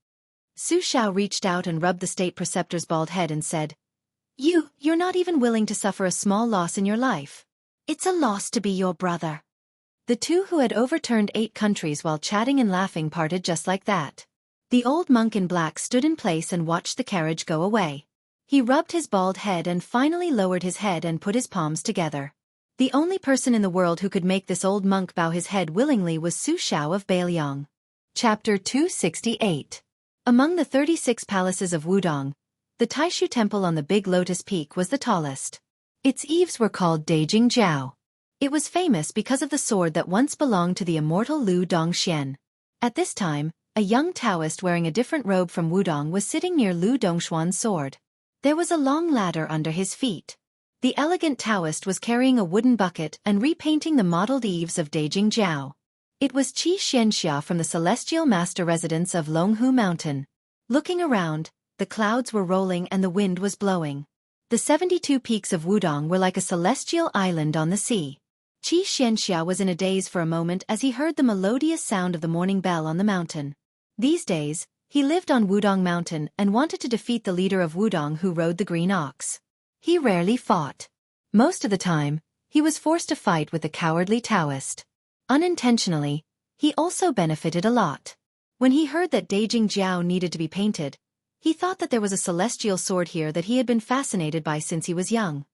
Su Xiao reached out and rubbed the state preceptor's bald head and said, You're not even willing to suffer a small loss in your life. It's a loss to be your brother." The two who had overturned 8 countries while chatting and laughing parted just like that. The old monk in black stood in place and watched the carriage go away. He rubbed his bald head and finally lowered his head and put his palms together. The only person in the world who could make this old monk bow his head willingly was Su Xiao of Bailiang. Chapter 268. Among the 36 palaces of Wudong, the Taishu Temple on the Big Lotus Peak was the tallest. Its eaves were called Jianghu. It was famous because of the sword that once belonged to the immortal Lu Dongxian. At this time, a young Taoist wearing a different robe from Wudong was sitting near Lu Dongshuan's sword. There was a long ladder under his feet. The elegant Taoist was carrying a wooden bucket and repainting the mottled eaves of Jianghu. It was Xianxia from the celestial master residence of Longhu Mountain. Looking around, the clouds were rolling and the wind was blowing. The 72 peaks of Wudong were like a celestial island on the sea. Xianxia was in a daze for a moment as he heard the melodious sound of the morning bell on the mountain. These days, he lived on Wudong Mountain and wanted to defeat the leader of Wudong who rode the green ox. He rarely fought. Most of the time, he was forced to fight with the cowardly Taoist. Unintentionally, he also benefited a lot. When he heard that Jianghu needed to be painted, he thought that there was a celestial sword here that he had been fascinated by since he was young.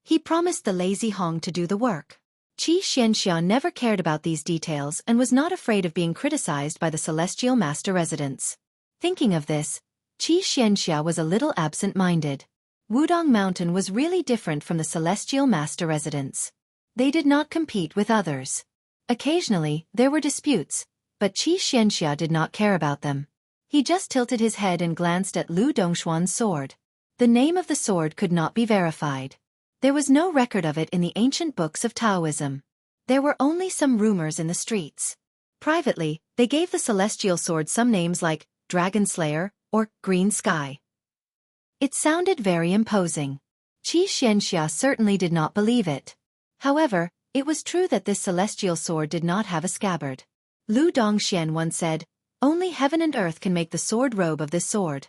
He promised the lazy Hong to do the work. Xianxia never cared about these details and was not afraid of being criticized by the celestial master residents. Thinking of this, Xianxia was a little absent-minded. Wudong Mountain was really different from the celestial master residents. They did not compete with others. Occasionally, there were disputes, but Xianxia did not care about them. He just tilted his head and glanced at Lu Dongshuan's sword. The name of the sword could not be verified. There was no record of it in the ancient books of Taoism. There were only some rumors in the streets. Privately, they gave the celestial sword some names like Dragon Slayer or Green Sky. It sounded very imposing. Xianxia certainly did not believe it. However, it was true that this celestial sword did not have a scabbard. Lu Dongxian once said, "Only heaven and earth can make the sword robe of this sword."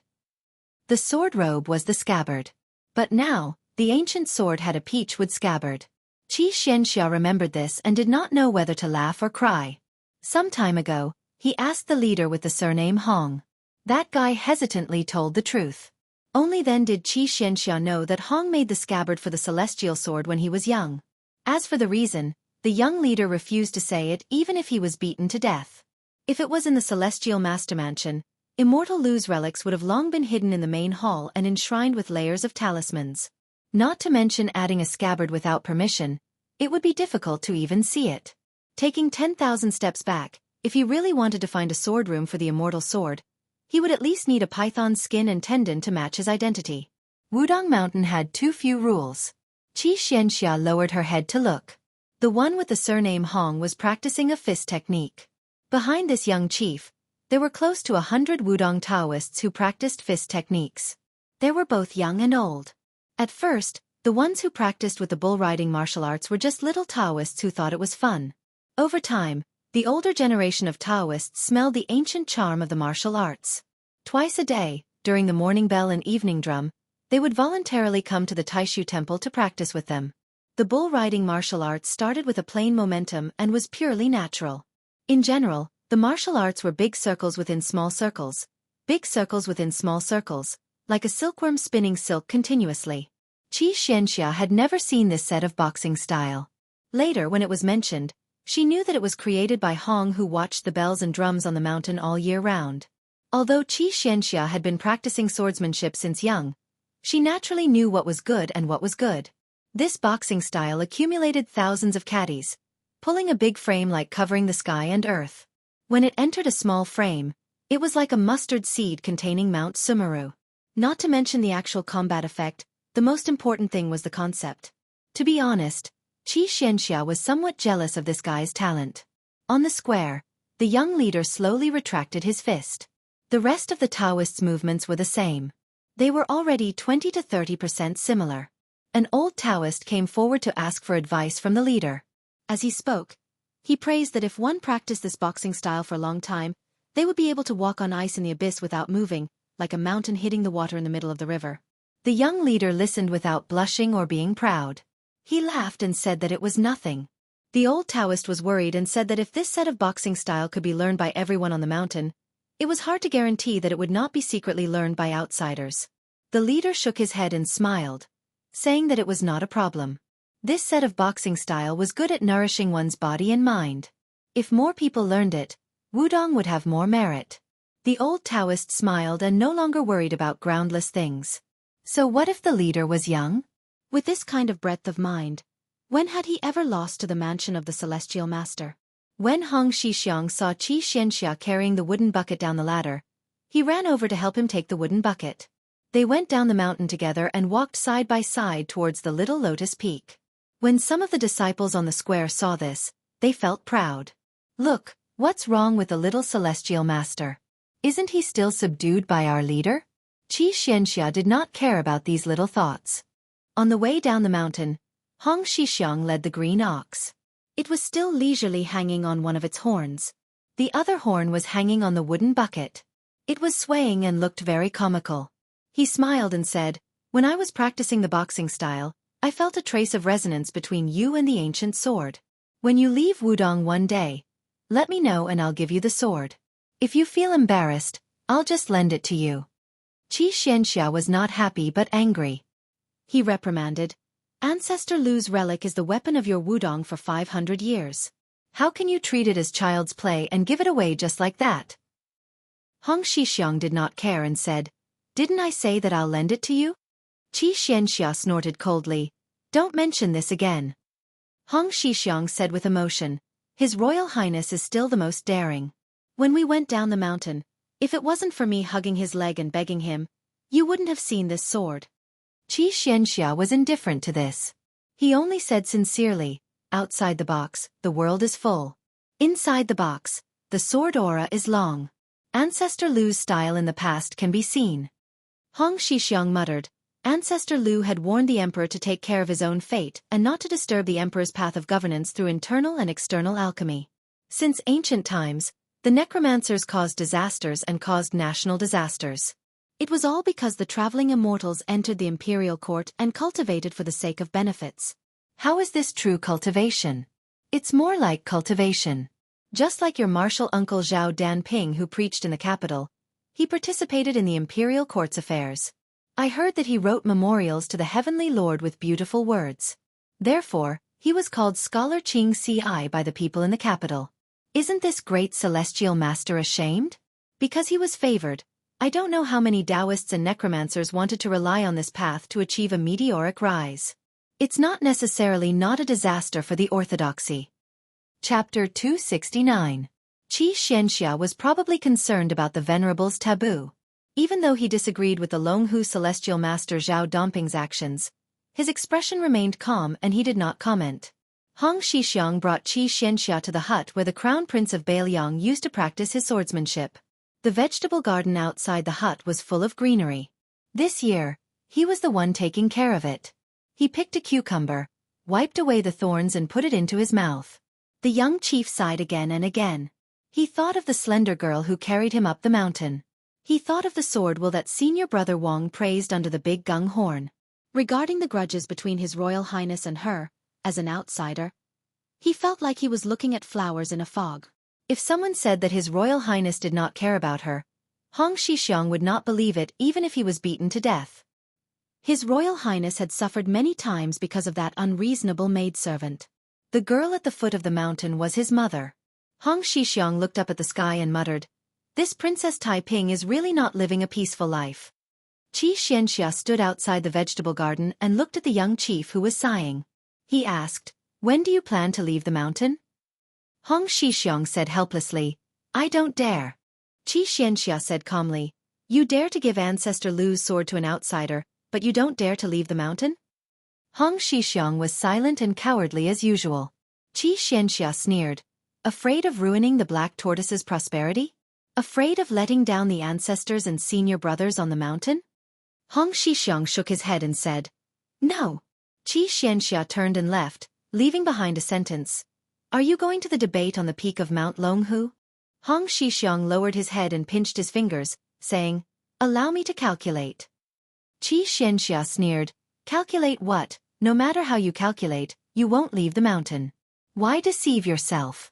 The sword robe was the scabbard. But now, the ancient sword had a peachwood scabbard. Xianxia remembered this and did not know whether to laugh or cry. Some time ago, he asked the leader with the surname Hong, That guy hesitantly told the truth. Only then did Xianxia know that Hong made the scabbard for the celestial sword when he was young. As for the reason, the young leader refused to say it even if he was beaten to death. If it was in the celestial master mansion, immortal Lu's relics would have long been hidden in the main hall and enshrined with layers of talismans. Not to mention adding a scabbard without permission, it would be difficult to even see it. Taking 10,000 steps back, if he really wanted to find a sword room for the immortal sword, he would at least need a python's skin and tendon to match his identity. Wudong Mountain had too few rules. Xianxia lowered her head to look. The one with the surname Hong was practicing a fist technique. Behind this young chief, there were close to 100 Wudong Taoists who practiced fist techniques. They were both young and old. At first, the ones who practiced with the bull-riding martial arts were just little Taoists who thought it was fun. Over time, the older generation of Taoists smelled the ancient charm of the martial arts. Twice a day, during the morning bell and evening drum, they would voluntarily come to the Taishu temple to practice with them. The bull-riding martial arts started with a plain momentum and was purely natural. In general, the martial arts were big circles within small circles, big circles within small circles, like a silkworm spinning silk continuously. Xianxia had never seen this set of boxing style. Later, when it was mentioned, she knew that it was created by Hong, who watched the bells and drums on the mountain all year round. Although Xianxia had been practicing swordsmanship since young, she naturally knew what was good and what was good. This boxing style accumulated thousands of caddies, pulling a big frame like covering the sky and earth. When it entered a small frame, it was like a mustard seed containing Mount Sumeru. Not to mention the actual combat effect, the most important thing was the concept. To be honest, Xianxia was somewhat jealous of this guy's talent. On the square, the young leader slowly retracted his fist. The rest of the Taoists' movements were the same. They were already 20 to 30% similar. An old Taoist came forward to ask for advice from the leader. As he spoke, he praised that if one practiced this boxing style for a long time, they would be able to walk on ice in the abyss without moving, like a mountain hitting the water in the middle of the river. The young leader listened without blushing or being proud. He laughed and said that it was nothing. The old Taoist was worried and said that if this set of boxing style could be learned by everyone on the mountain, it was hard to guarantee that it would not be secretly learned by outsiders. The leader shook his head and smiled, saying that it was not a problem. This set of boxing style was good at nourishing one's body and mind. If more people learned it, Wudong would have more merit. The old Taoist smiled and no longer worried about groundless things. So what if the leader was young? With this kind of breadth of mind, when had he ever lost to the mansion of the celestial master? When Hong Xixiang saw Xianxia carrying the wooden bucket down the ladder, he ran over to help him take the wooden bucket. They went down the mountain together and walked side by side towards the little lotus peak. When some of the disciples on the square saw this, they felt proud. Look, what's wrong with the little celestial master? Isn't he still subdued by our leader? Xianxia did not care about these little thoughts. On the way down the mountain, Hong Xixiang led the green ox. It was still leisurely hanging on one of its horns. The other horn was hanging on the wooden bucket. It was swaying and looked very comical. He smiled and said, "When I was practicing the boxing style, I felt a trace of resonance between you and the ancient sword. When you leave Wudong one day, let me know and I'll give you the sword. If you feel embarrassed, I'll just lend it to you." Xianxia was not happy but angry. He reprimanded, "Ancestor Lu's relic is the weapon of your Wudong for 500 years. How can you treat it as child's play and give it away just like that?" Hong Xixiang did not care and said, "Didn't I say that I'll lend it to you?" Xianxia snorted coldly, "Don't mention this again." Hong Xixiang said with emotion, "His Royal Highness is still the most daring. When we went down the mountain, if it wasn't for me hugging his leg and begging him, you wouldn't have seen this sword." Xianxia was indifferent to this. He only said sincerely, "Outside the box, the world is full. Inside the box, the sword aura is long. Ancestor Lu's style in the past can be seen." Hong Xixiang muttered, Ancestor Lu had warned the emperor to take care of his own fate and not to disturb the emperor's path of governance through internal and external alchemy. Since ancient times, the necromancers caused disasters and caused national disasters. It was all because the traveling immortals entered the imperial court and cultivated for the sake of benefits. How is this true cultivation? It's more like cultivation. Just like your martial uncle Zhao Danping who preached in the capital, He participated in the imperial court's affairs. I heard that he wrote memorials to the heavenly lord with beautiful words. Therefore, he was called Scholar Xianxia by the people in the capital. Isn't this great celestial master ashamed? Because he was favored, I don't know how many Taoists and necromancers wanted to rely on this path to achieve a meteoric rise. It's not necessarily not a disaster for the orthodoxy. Chapter 269. Xianxia was probably concerned about the Venerable's taboo. Even though he disagreed with the Longhu celestial master Zhao Dongping's actions, his expression remained calm and he did not comment. Hong Xixiang brought Xianxia to the hut where the crown prince of Beiliang used to practice his swordsmanship. The vegetable garden outside the hut was full of greenery. This year, he was the one taking care of it. He picked a cucumber, wiped away the thorns and put it into his mouth. The young chief sighed again and again. He thought of the slender girl who carried him up the mountain. He thought of the sword will that senior brother Wang praised under the big gung horn. Regarding the grudges between His Royal Highness and her, as an outsider, he felt like he was looking at flowers in a fog. If someone said that His Royal Highness did not care about her, Hong Xixiang would not believe it even if he was beaten to death. His Royal Highness had suffered many times because of that unreasonable maidservant. The girl at the foot of the mountain was his mother. Hong Xixiang looked up at the sky and muttered, "This Princess Taiping is really not living a peaceful life." Xianxia stood outside the vegetable garden and looked at the young chief who was sighing. He asked, "When do you plan to leave the mountain?" Hong Xixiang said helplessly, "I don't dare." Xianxia said calmly, "You dare to give Ancestor Lu's sword to an outsider, but you don't dare to leave the mountain?" Hong Xixiang was silent and cowardly as usual. Xianxia sneered, "Afraid of ruining the black tortoise's prosperity? Afraid of letting down the ancestors and senior brothers on the mountain?" Hong Xixiang shook his head and said, "No." Xianxia turned and left, leaving behind a sentence. "Are you going to the debate on the peak of Mount Longhu?" Hong Xixiang lowered his head and pinched his fingers, saying, "Allow me to calculate." Xianxia sneered, "Calculate what? No matter how you calculate, you won't leave the mountain. Why deceive yourself?"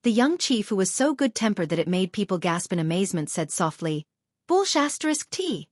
The young chief who was so good-tempered that it made people gasp in amazement said softly, "Bullsh*T."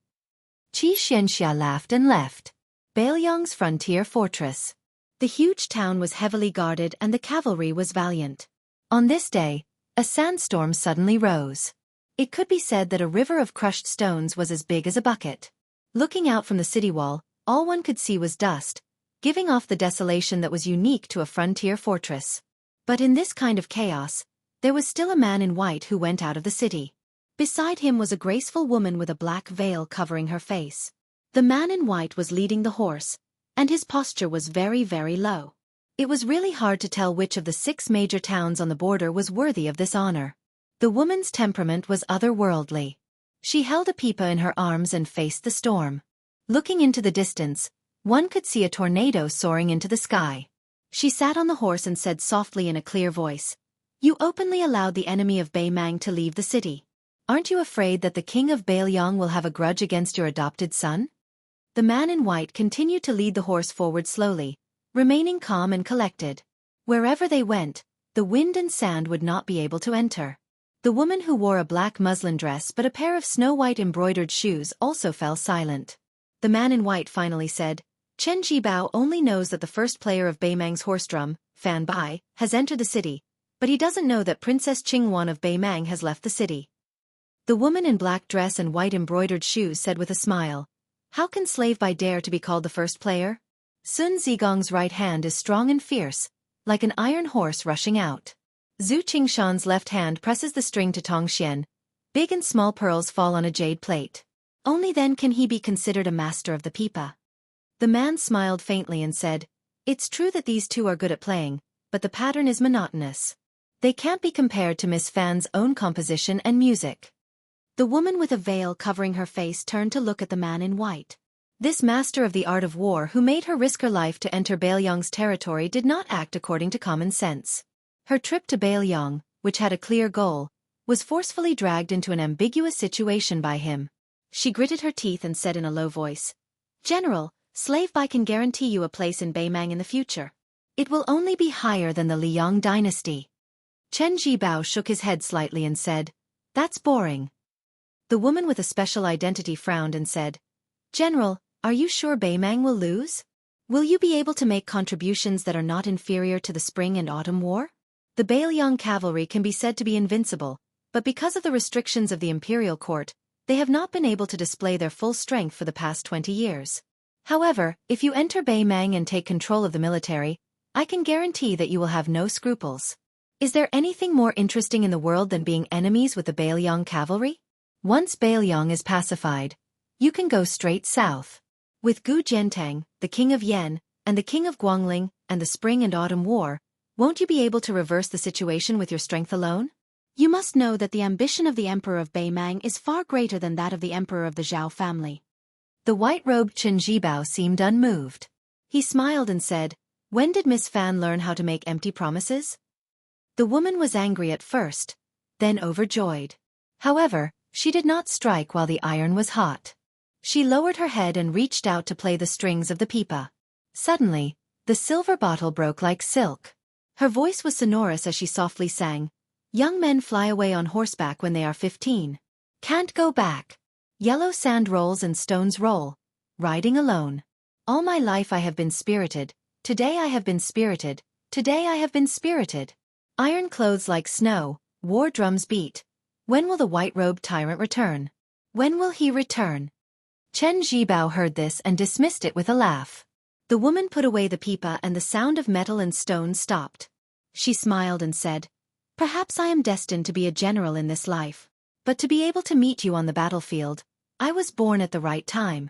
Xianxia laughed and left. Beiliang's frontier fortress. The huge town was heavily guarded and the cavalry was valiant. On this day, a sandstorm suddenly rose. It could be said that a river of crushed stones was as big as a bucket. Looking out from the city wall, all one could see was dust, giving off the desolation that was unique to a frontier fortress. But in this kind of chaos, there was still a man in white who went out of the city. Beside him was a graceful woman with a black veil covering her face. The man in white was leading the horse, and his posture was very, very low. It was really hard to tell which of the 6 major towns on the border was worthy of this honor. The woman's temperament was otherworldly. She held a pipa in her arms and faced the storm. Looking into the distance, one could see a tornado soaring into the sky. She sat on the horse and said softly in a clear voice, "You openly allowed the enemy of Beimang to leave the city. Aren't you afraid that the king of Beiliang will have a grudge against your adopted son?" The man in white continued to lead the horse forward slowly, remaining calm and collected. Wherever they went, the wind and sand would not be able to enter. The woman who wore a black muslin dress but a pair of snow-white embroidered shoes also fell silent. The man in white finally said, "Chen Jibao only knows that the first player of Beimang's horse drum, Fan Bai, has entered the city, but he doesn't know that Princess Qingwan of Beimang has left the city." The woman in black dress and white embroidered shoes said with a smile, "How can Slave Bai dare to be called the first player? Sun Zigong's right hand is strong and fierce, like an iron horse rushing out. Zhu Qingshan's left hand presses the string to Tongxian. Big and small pearls fall on a jade plate. Only then can he be considered a master of the pipa." The man smiled faintly and said, "It's true that these two are good at playing, but the pattern is monotonous. They can't be compared to Miss Fan's own composition and music." The woman with a veil covering her face turned to look at the man in white. This master of the art of war who made her risk her life to enter Beiliang's territory did not act according to common sense. Her trip to Beiliang, which had a clear goal, was forcefully dragged into an ambiguous situation by him. She gritted her teeth and said in a low voice, "General, Slave Bai can guarantee you a place in Beimang in the future. It will only be higher than the Liang dynasty." Chen Jibao shook his head slightly and said, "That's boring." The woman with a special identity frowned and said, "General, are you sure Beimang will lose? Will you be able to make contributions that are not inferior to the Spring and Autumn War? The Beiliang cavalry can be said to be invincible, but because of the restrictions of the imperial court, they have not been able to display their full strength for the past 20 years. However, if you enter Beimang and take control of the military, I can guarantee that you will have no scruples. Is there anything more interesting in the world than being enemies with the Beiliang cavalry? Once Beiliang is pacified, you can go straight south. With Gu Jiantang, the king of Yen, and the king of Guangling, and the Spring and Autumn War, won't you be able to reverse the situation with your strength alone? You must know that the ambition of the emperor of Beimang is far greater than that of the emperor of the Zhao family." The white-robed Chen Zhibao seemed unmoved. He smiled and said, "When did Miss Fan learn how to make empty promises?" The woman was angry at first, then overjoyed. However, she did not strike while the iron was hot. She lowered her head and reached out to play the strings of the pipa. Suddenly, the silver bottle broke like silk. Her voice was sonorous as she softly sang, "Young men fly away on horseback when they are 15. Can't go back. Yellow sand rolls and stones roll. Riding alone. All my life I have been spirited. Today I have been spirited. Today I have been spirited. Iron clothes like snow, war drums beat. When will the white-robed tyrant return? When will he return?" Chen Zhibao heard this and dismissed it with a laugh. The woman put away the pipa and the sound of metal and stone stopped. She smiled and said, "Perhaps I am destined to be a general in this life. But to be able to meet you on the battlefield, I was born at the right time."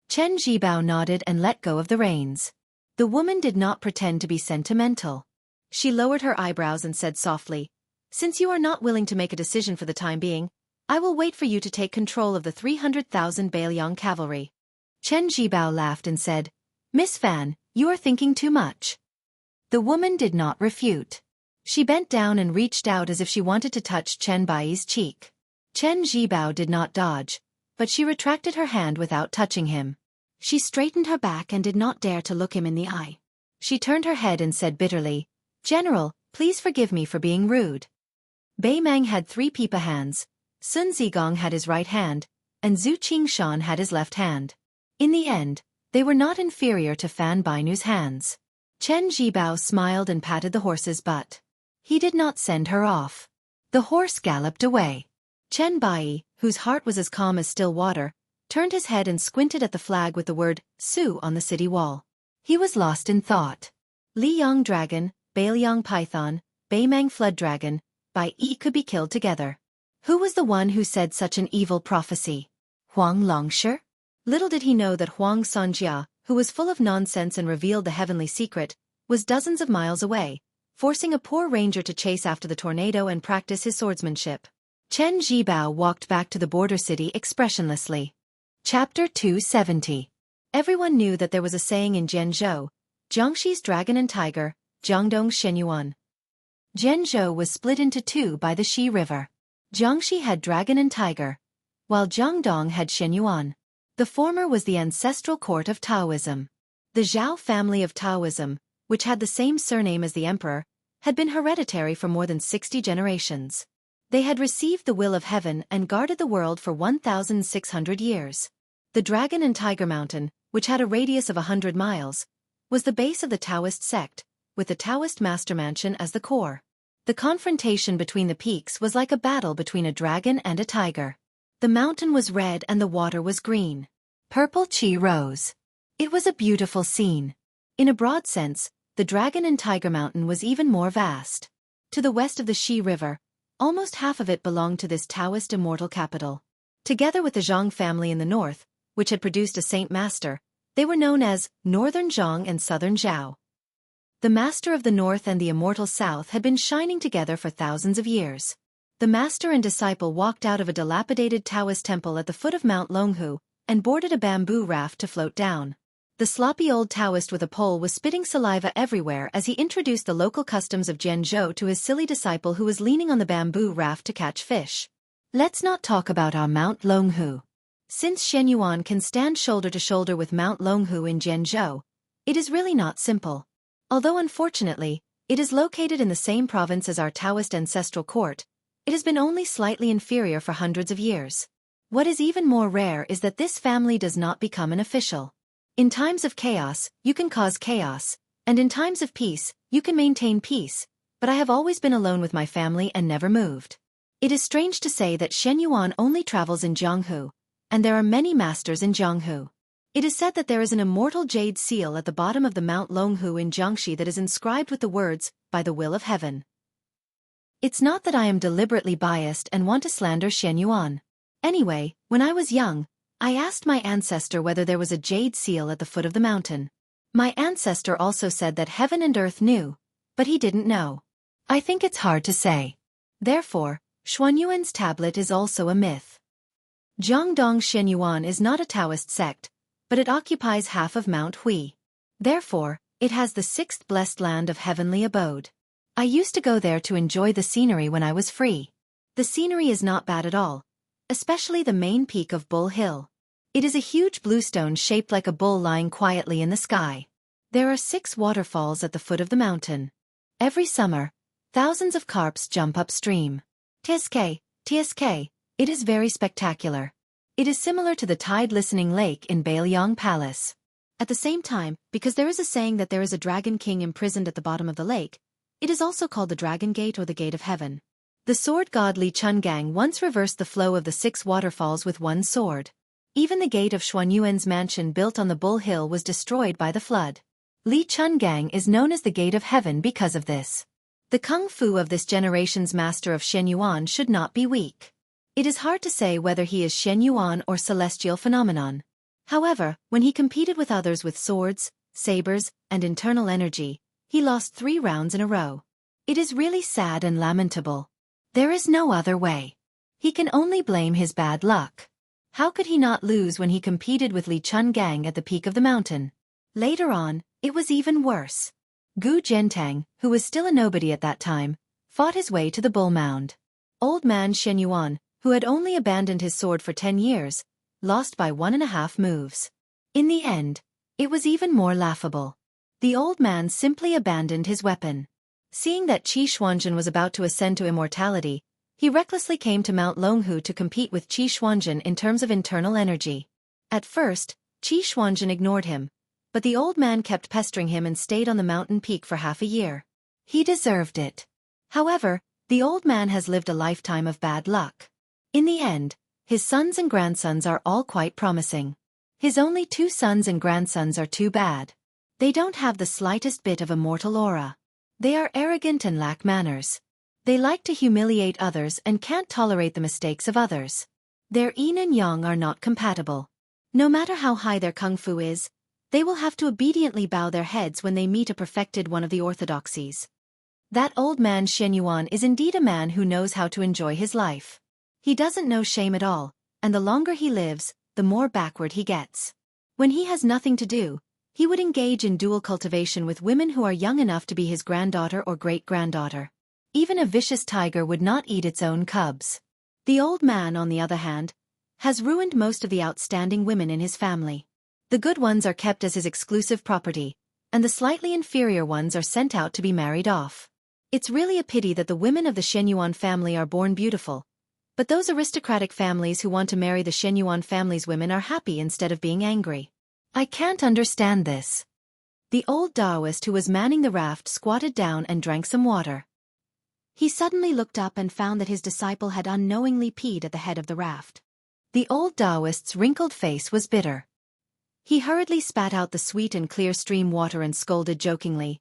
Chen Zhibao nodded and let go of the reins. The woman did not pretend to be sentimental. She lowered her eyebrows and said softly, "Since you are not willing to make a decision for the time being, I will wait for you to take control of the 300,000 Beiliang cavalry." Chen Zhibao laughed and said, "Miss Fan, you are thinking too much." The woman did not refute. She bent down and reached out as if she wanted to touch Chen Bai's cheek. Chen Zhibao did not dodge, but she retracted her hand without touching him. She straightened her back and did not dare to look him in the eye. She turned her head and said bitterly, "General, please forgive me for being rude." Beimang had 3 pipa hands. Sun Zigong had his right hand, and Zhu Qingshan had his left hand. In the end, they were not inferior to Fan Bainu's hands. Chen Zhibao smiled and patted the horse's butt. He did not send her off. The horse galloped away. Chen Bai, whose heart was as calm as still water, turned his head and squinted at the flag with the word "Su" on the city wall. He was lost in thought. Liyang Dragon, Beiliang Python, Beimang Flood Dragon, Bai Yi could be killed together. Who was the one who said such an evil prophecy? Huang Longshi? Little did he know that Huang Sanjia, who was full of nonsense and revealed the heavenly secret, was dozens of miles away, forcing a poor ranger to chase after the tornado and practice his swordsmanship. Chen Zhibao walked back to the border city expressionlessly. Chapter 270. Everyone knew that there was a saying in Jianghu, "Jiangxi's dragon and tiger, Jiangdong's Shenyuan." Jianghu was split into 2 by the Xi River. Jiangxi had dragon and tiger, while Jiangdong had Shenyuan. The former was the ancestral court of Taoism. The Zhao family of Taoism, which had the same surname as the emperor, had been hereditary for more than 60 generations. They had received the will of heaven and guarded the world for 1,600 years. The Dragon and Tiger Mountain, which had a radius of 100 miles, was the base of the Taoist sect, with the Taoist master mansion as the core. The confrontation between the peaks was like a battle between a dragon and a tiger. The mountain was red and the water was green. Purple qi rose. It was a beautiful scene. In a broad sense, the Dragon and Tiger Mountain was even more vast. To the west of the Xi River, almost half of it belonged to this Taoist immortal capital. Together with the Zhang family in the north, which had produced a saint master, they were known as Northern Zhang and Southern Zhao. The master of the north and the immortal south had been shining together for thousands of years. The master and disciple walked out of a dilapidated Taoist temple at the foot of Mount Longhu and boarded a bamboo raft to float down. The sloppy old Taoist with a pole was spitting saliva everywhere as he introduced the local customs of Jianghu to his silly disciple who was leaning on the bamboo raft to catch fish. Let's not talk about our Mount Longhu. Since Shenyuan can stand shoulder to shoulder with Mount Longhu in Jianghu, it is really not simple. Although unfortunately, it is located in the same province as our Taoist ancestral court, it has been only slightly inferior for hundreds of years. What is even more rare is that this family does not become an official. In times of chaos, you can cause chaos, and in times of peace, you can maintain peace, but I have always been alone with my family and never moved. It is strange to say that Shen Yuan only travels in Jianghu, and there are many masters in Jianghu. It is said that there is an immortal jade seal at the bottom of the Mount Longhu in Xianxia that is inscribed with the words, "By the will of heaven." It's not that I am deliberately biased and want to slander Shen Yuan. Anyway, when I was young, I asked my ancestor whether there was a jade seal at the foot of the mountain. My ancestor also said that heaven and earth knew, but he didn't know. I think it's hard to say. Therefore, Xuanyuan's tablet is also a myth. Jiangdong Shen Yuan is not a Taoist sect, but it occupies half of Mount Hui. Therefore, it has the sixth blessed land of heavenly abode. I used to go there to enjoy the scenery when I was free. The scenery is not bad at all, especially the main peak of Bull Hill. It is a huge bluestone shaped like a bull lying quietly in the sky. There are 6 waterfalls at the foot of the mountain. Every summer, thousands of carps jump upstream. TSK, it is very spectacular. It is similar to the tide listening lake in Bailiang Palace. At the same time, because there is a saying that there is a dragon king imprisoned at the bottom of the lake, it is also called the Dragon Gate or the Gate of Heaven. The sword god Li Chungang once reversed the flow of the 6 waterfalls with one sword. Even the gate of Xuanyuan's mansion built on the Bull Hill was destroyed by the flood. Li Chungang is known as the Gate of Heaven because of this. The kung fu of this generation's master of Shen Yuan should not be weak. It is hard to say whether he is Shen Yuan or celestial phenomenon. However, when he competed with others with swords, sabers, and internal energy, he lost 3 rounds in a row. It is really sad and lamentable. There is no other way. He can only blame his bad luck. How could he not lose when he competed with Li Chungang at the peak of the mountain? Later on, it was even worse. Gu Zhentang, who was still a nobody at that time, fought his way to the Bull Mound. Old man Shen Yuan, who had only abandoned his sword for 10 years, lost by 1.5 moves. In the end, it was even more laughable. The old man simply abandoned his weapon. Seeing that Qi Xuanzhen was about to ascend to immortality, he recklessly came to Mount Longhu to compete with Qi Xuanzhen in terms of internal energy. At first, Qi Xuanzhen ignored him, but the old man kept pestering him and stayed on the mountain peak for half a year. He deserved it. However, the old man has lived a lifetime of bad luck. In the end, his sons and grandsons are all quite promising. His only 2 sons and grandsons are too bad. They don't have the slightest bit of immortal aura. They are arrogant and lack manners. They like to humiliate others and can't tolerate the mistakes of others. Their yin and yang are not compatible. No matter how high their kung fu is, they will have to obediently bow their heads when they meet a perfected one of the orthodoxies. That old man Shen Yuan is indeed a man who knows how to enjoy his life. He doesn't know shame at all, and the longer he lives, the more backward he gets. When he has nothing to do, he would engage in dual cultivation with women who are young enough to be his granddaughter or great-granddaughter. Even a vicious tiger would not eat its own cubs. The old man, on the other hand, has ruined most of the outstanding women in his family. The good ones are kept as his exclusive property, and the slightly inferior ones are sent out to be married off. It's really a pity that the women of the Shen Yuan family are born beautiful, but those aristocratic families who want to marry the Shen Yuan family's women are happy instead of being angry. I can't understand this. The old Taoist who was manning the raft squatted down and drank some water. He suddenly looked up and found that his disciple had unknowingly peed at the head of the raft. The old Taoist's wrinkled face was bitter. He hurriedly spat out the sweet and clear stream water and scolded jokingly,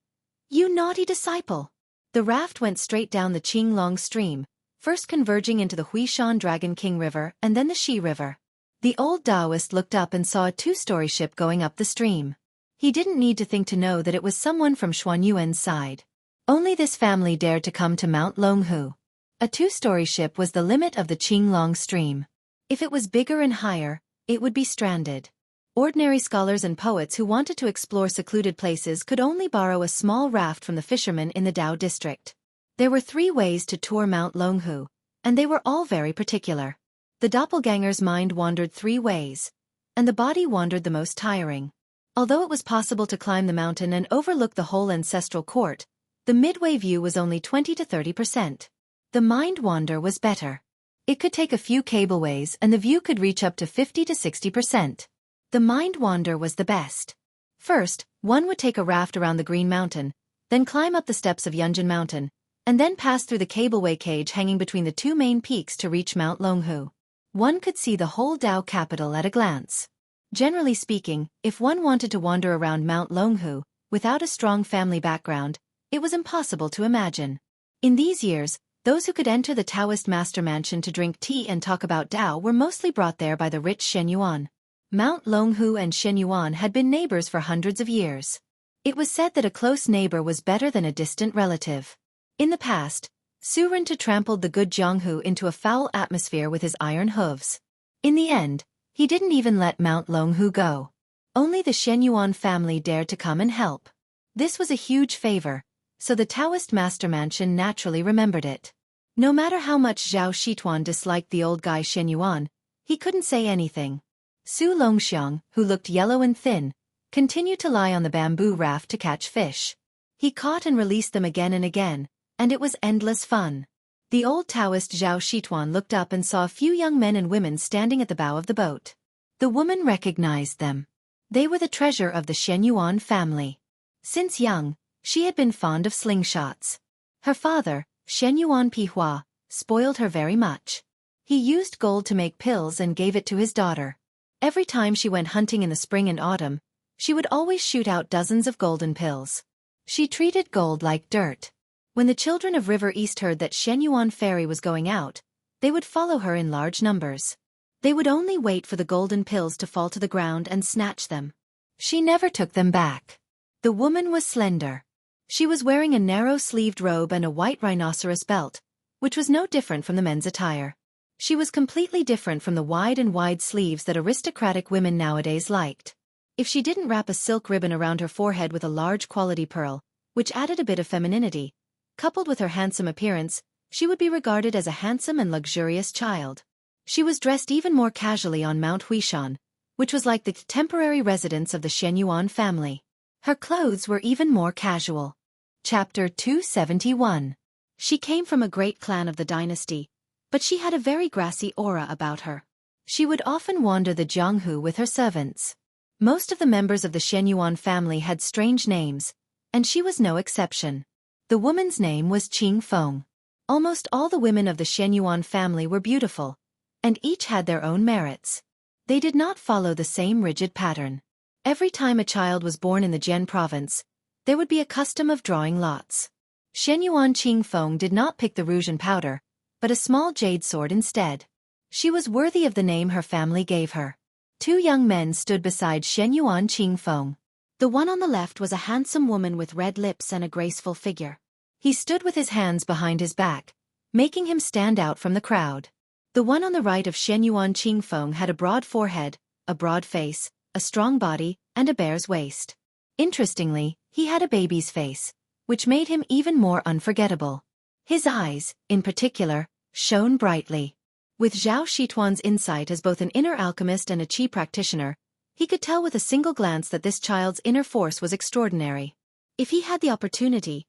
"You naughty disciple!" The raft went straight down the Qinglong stream, first converging into the Huishan Dragon King River and then the Shi River. The old Taoist looked up and saw a 2-story ship going up the stream. He didn't need to think to know that it was someone from Xuanyuan's side. Only this family dared to come to Mount Longhu. A 2-story ship was the limit of the Qinglong stream. If it was bigger and higher, it would be stranded. Ordinary scholars and poets who wanted to explore secluded places could only borrow a small raft from the fishermen in the Dao district. There were 3 ways to tour Mount Longhu, and they were all very particular. The doppelganger's mind wandered 3 ways, and the body wandered the most tiring. Although it was possible to climb the mountain and overlook the whole ancestral court, the midway view was only 20 to 30%. The mind wander was better. It could take a few cableways and the view could reach up to 50 to 60%. The Mind Wander was the best. First, one would take a raft around the Green Mountain, then climb up the steps of Yunjin Mountain, and then pass through the cableway cage hanging between the two main peaks to reach Mount Longhu. One could see the whole Dao capital at a glance. Generally speaking, if one wanted to wander around Mount Longhu, without a strong family background, it was impossible to imagine. In these years, those who could enter the Taoist master mansion to drink tea and talk about Dao were mostly brought there by the rich Shen Yuan. Mount Longhu and Shen Yuan had been neighbors for hundreds of years. It was said that a close neighbor was better than a distant relative. In the past, Su Ren trampled the good Jianghu into a foul atmosphere with his iron hooves. In the end, he didn't even let Mount Longhu go. Only the Shen Yuan family dared to come and help. This was a huge favor, so the Taoist master mansion naturally remembered it. No matter how much Zhao Shituan disliked the old guy Shen Yuan, he couldn't say anything. Su Longxiang, who looked yellow and thin, continued to lie on the bamboo raft to catch fish. He caught and released them again and again, and it was endless fun. The old Taoist Zhao Shituan looked up and saw a few young men and women standing at the bow of the boat. The woman recognized them. They were the treasure of the Shen Yuan family. Since young, she had been fond of slingshots. Her father, Shen Yuan Pihua, spoiled her very much. He used gold to make pills and gave it to his daughter. Every time she went hunting in the spring and autumn, she would always shoot out dozens of golden pills. She treated gold like dirt. When the children of River East heard that Shen Yuan Fairy was going out, they would follow her in large numbers. They would only wait for the golden pills to fall to the ground and snatch them. She never took them back. The woman was slender. She was wearing a narrow-sleeved robe and a white rhinoceros belt, which was no different from the men's attire. She was completely different from the wide sleeves that aristocratic women nowadays liked. If she didn't wrap a silk ribbon around her forehead with a large quality pearl, which added a bit of femininity, coupled with her handsome appearance, she would be regarded as a handsome and luxurious child. She was dressed even more casually on Mount Huishan, which was like the temporary residence of the Shen Yuan family. Her clothes were even more casual. Chapter 271. She came from a great clan of the dynasty, but she had a very grassy aura about her. She would often wander the Jianghu with her servants. Most of the members of the Shen Yuan family had strange names, and she was no exception. The woman's name was Qing Feng. Almost all the women of the Shen Yuan family were beautiful, and each had their own merits. They did not follow the same rigid pattern. Every time a child was born in the Jian province, there would be a custom of drawing lots. Shen Yuan Qing Feng did not pick the rouge and powder, but a small jade sword instead. She was worthy of the name her family gave her. Two young men stood beside Shen Yuan Qing Feng. The one on the left was a handsome woman with red lips and a graceful figure. He stood with his hands behind his back, making him stand out from the crowd. The one on the right of Shen Yuan Qing Feng had a broad forehead, a broad face, a strong body, and a bear's waist. Interestingly, he had a baby's face, which made him even more unforgettable. His eyes, in particular, shone brightly. With Zhao Shituan's insight as both an inner alchemist and a qi practitioner, he could tell with a single glance that this child's inner force was extraordinary. If he had the opportunity,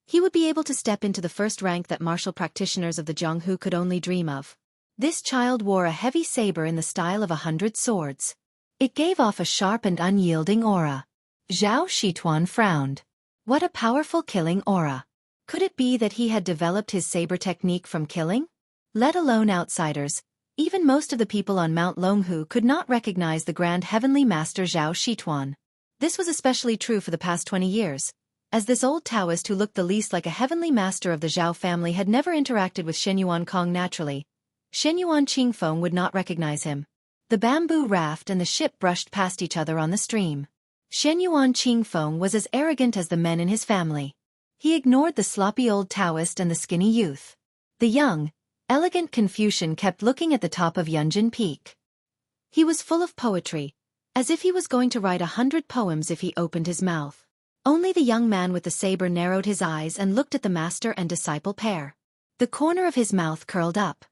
he would be able to step into the first rank that martial practitioners of the Jianghu could only dream of. This child wore a heavy saber in the style of 100 swords. It gave off a sharp and unyielding aura. Zhao Shituan frowned. What a powerful killing aura. Could it be that he had developed his saber technique from killing? Let alone outsiders, even most of the people on Mount Longhu could not recognize the grand heavenly master Zhao Shituan. This was especially true for the past 20 years, as this old Taoist who looked the least like a heavenly master of the Zhao family had never interacted with Shen Yuan Kong naturally. Shen Yuan Qing Feng would not recognize him. The bamboo raft and the ship brushed past each other on the stream. Shen Yuan Qing Feng was as arrogant as the men in his family. He ignored the sloppy old Taoist and the skinny youth. The young, elegant Confucian kept looking at the top of Yunjin Peak. He was full of poetry, as if he was going to write 100 poems if he opened his mouth. Only the young man with the saber narrowed his eyes and looked at the master and disciple pair. The corner of his mouth curled up.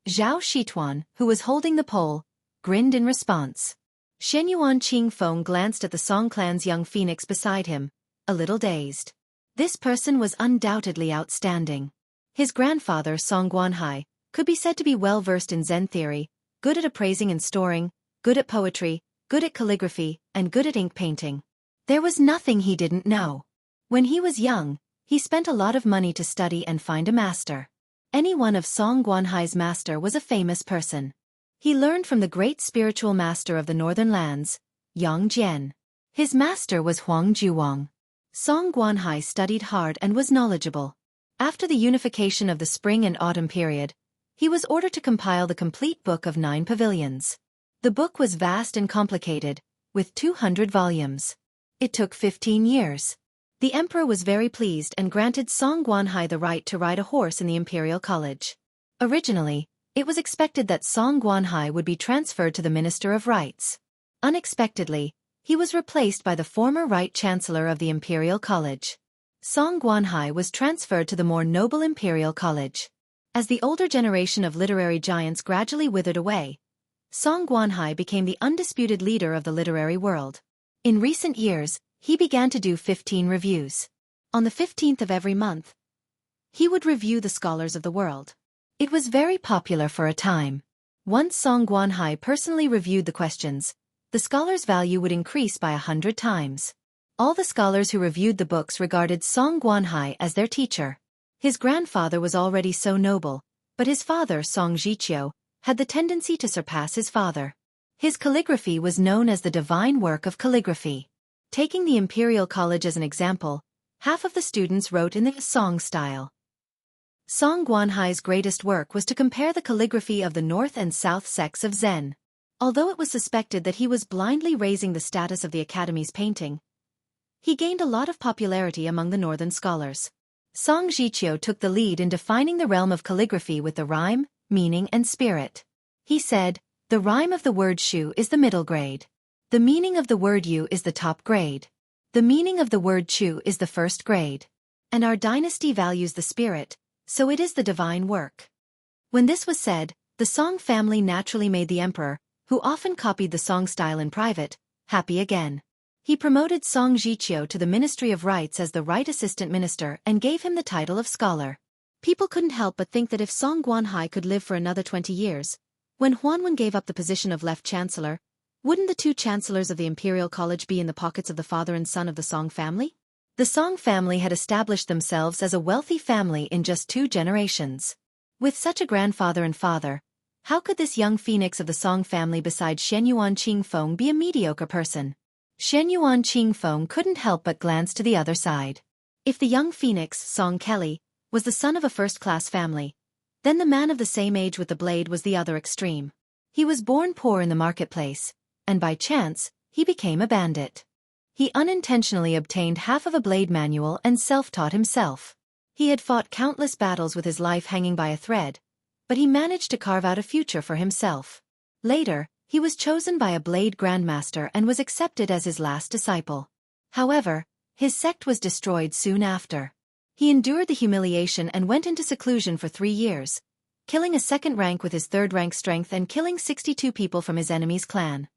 Zhao Shituan, who was holding the pole, grinned in response. Shen Yuan Qing Feng glanced at the Song clan's young phoenix beside him, a little dazed. This person was undoubtedly outstanding. His grandfather Song Guanhai, could be said to be well-versed in Zen theory, good at appraising and storing, good at poetry, good at calligraphy, and good at ink painting. There was nothing he didn't know. When he was young, he spent a lot of money to study and find a master. Any one of Song Guanhai's master was a famous person. He learned from the great spiritual master of the northern lands, Yang Jian. His master was Huang Juwang. Song Guanhai studied hard and was knowledgeable. After the unification of the spring and autumn period, he was ordered to compile the complete book of 9 pavilions. The book was vast and complicated, with 200 volumes. It took 15 years. The emperor was very pleased and granted Song Guanhai the right to ride a horse in the imperial college. Originally, it was expected that Song Guanhai would be transferred to the Minister of Rites. Unexpectedly, he was replaced by the former Right Chancellor of the Imperial College. Song Guanhai was transferred to the more noble Imperial College. As the older generation of literary giants gradually withered away, Song Guanhai became the undisputed leader of the literary world. In recent years, he began to do 15 reviews. On the 15th of every month, he would review the scholars of the world. It was very popular for a time. Once Song Guanhai personally reviewed the questions, the scholar's value would increase by 100 times. All the scholars who reviewed the books regarded Song Guanhai as their teacher. His grandfather was already so noble, but his father, Song Zhiqiu, had the tendency to surpass his father. His calligraphy was known as the divine work of calligraphy. Taking the Imperial College as an example, half of the students wrote in the Song style. Song Guanhai's greatest work was to compare the calligraphy of the North and South sects of Zen. Although it was suspected that he was blindly raising the status of the Academy's painting, he gained a lot of popularity among the northern scholars. Song Zhiqiu took the lead in defining the realm of calligraphy with the rhyme, meaning and spirit. He said, "The rhyme of the word shu is the middle grade. The meaning of the word yu is the top grade. The meaning of the word chu is the first grade. And our dynasty values the spirit, so it is the divine work." When this was said, the Song family naturally made the emperor, who often copied the Song style in private, happy again. He promoted Song Zhiqiu to the Ministry of Rites as the Right Assistant Minister and gave him the title of scholar. People couldn't help but think that if Song Guanhai could live for another 20 years, when Huanwen gave up the position of Left Chancellor, wouldn't the 2 chancellors of the Imperial College be in the pockets of the father and son of the Song family? The Song family had established themselves as a wealthy family in just 2 generations. With such a grandfather and father, how could this young phoenix of the Song family besides Shenyuan Qingfeng be a mediocre person? Shenyuan Qingfeng couldn't help but glance to the other side. If the young phoenix, Song Kelly, was the son of a first-class family, then the man of the same age with the blade was the other extreme. He was born poor in the marketplace, and by chance, he became a bandit. He unintentionally obtained half of a blade manual and self-taught himself. He had fought countless battles with his life hanging by a thread, but he managed to carve out a future for himself. Later, he was chosen by a blade grandmaster and was accepted as his last disciple. However, his sect was destroyed soon after. He endured the humiliation and went into seclusion for 3 years, killing a second rank with his third rank strength and killing 62 people from his enemy's clan.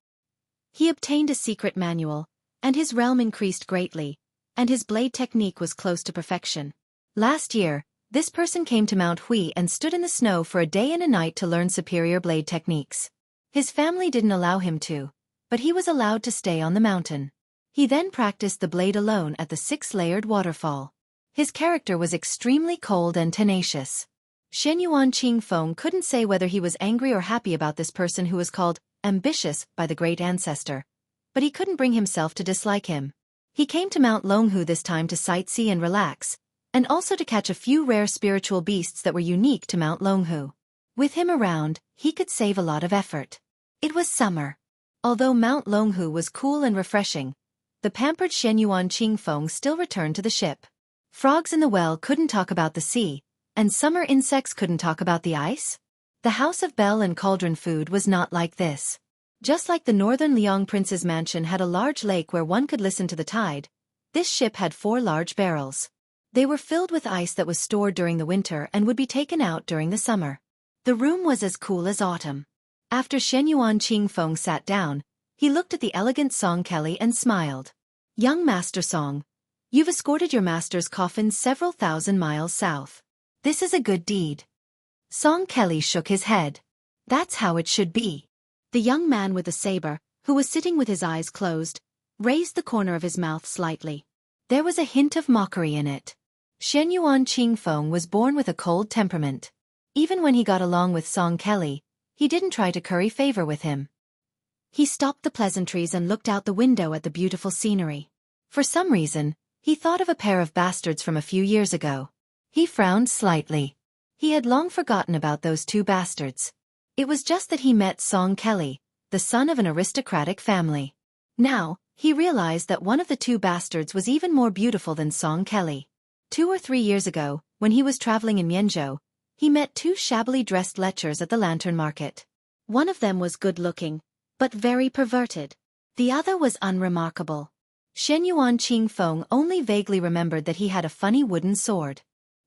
He obtained a secret manual, and his realm increased greatly, and his blade technique was close to perfection. Last year, this person came to Mount Hui and stood in the snow for a day and a night to learn superior blade techniques. His family didn't allow him to, but he was allowed to stay on the mountain. He then practiced the blade alone at the 6-layered waterfall. His character was extremely cold and tenacious. Shenyuan Qingfeng couldn't say whether he was angry or happy about this person who was called ambitious by the great ancestor, but he couldn't bring himself to dislike him. He came to Mount Longhu this time to sightsee and relax, and also to catch a few rare spiritual beasts that were unique to Mount Longhu. With him around, he could save a lot of effort. It was summer. Although Mount Longhu was cool and refreshing, the pampered Shenyuan Qingfeng still returned to the ship. Frogs in the well couldn't talk about the sea, and summer insects couldn't talk about the ice. The House of Bell and Cauldron food was not like this. Just like the northern Liang prince's mansion had a large lake where one could listen to the tide, this ship had 4 large barrels. They were filled with ice that was stored during the winter and would be taken out during the summer. The room was as cool as autumn. After Shenyuan Qingfeng sat down, he looked at the elegant Song Kelly and smiled. "Young Master Song, you've escorted your master's coffin several thousand miles south. This is a good deed." Song Kelly shook his head. That's how it should be. The young man with the saber, who was sitting with his eyes closed, raised the corner of his mouth slightly. There was a hint of mockery in it. Shenyuan Qingfeng was born with a cold temperament. Even when he got along with Song Kelly, he didn't try to curry favor with him. He stopped the pleasantries and looked out the window at the beautiful scenery. For some reason, he thought of a pair of bastards from a few years ago. He frowned slightly. He had long forgotten about those two bastards. It was just that he met Song Kelly, the son of an aristocratic family. Now, he realized that one of the two bastards was even more beautiful than Song Kelly. 2 or 3 years ago, when he was traveling in Mianzhou, he met two shabbily dressed lechers at the lantern market. One of them was good-looking, but very perverted. The other was unremarkable. Shenyuan Qingfeng only vaguely remembered that he had a funny wooden sword.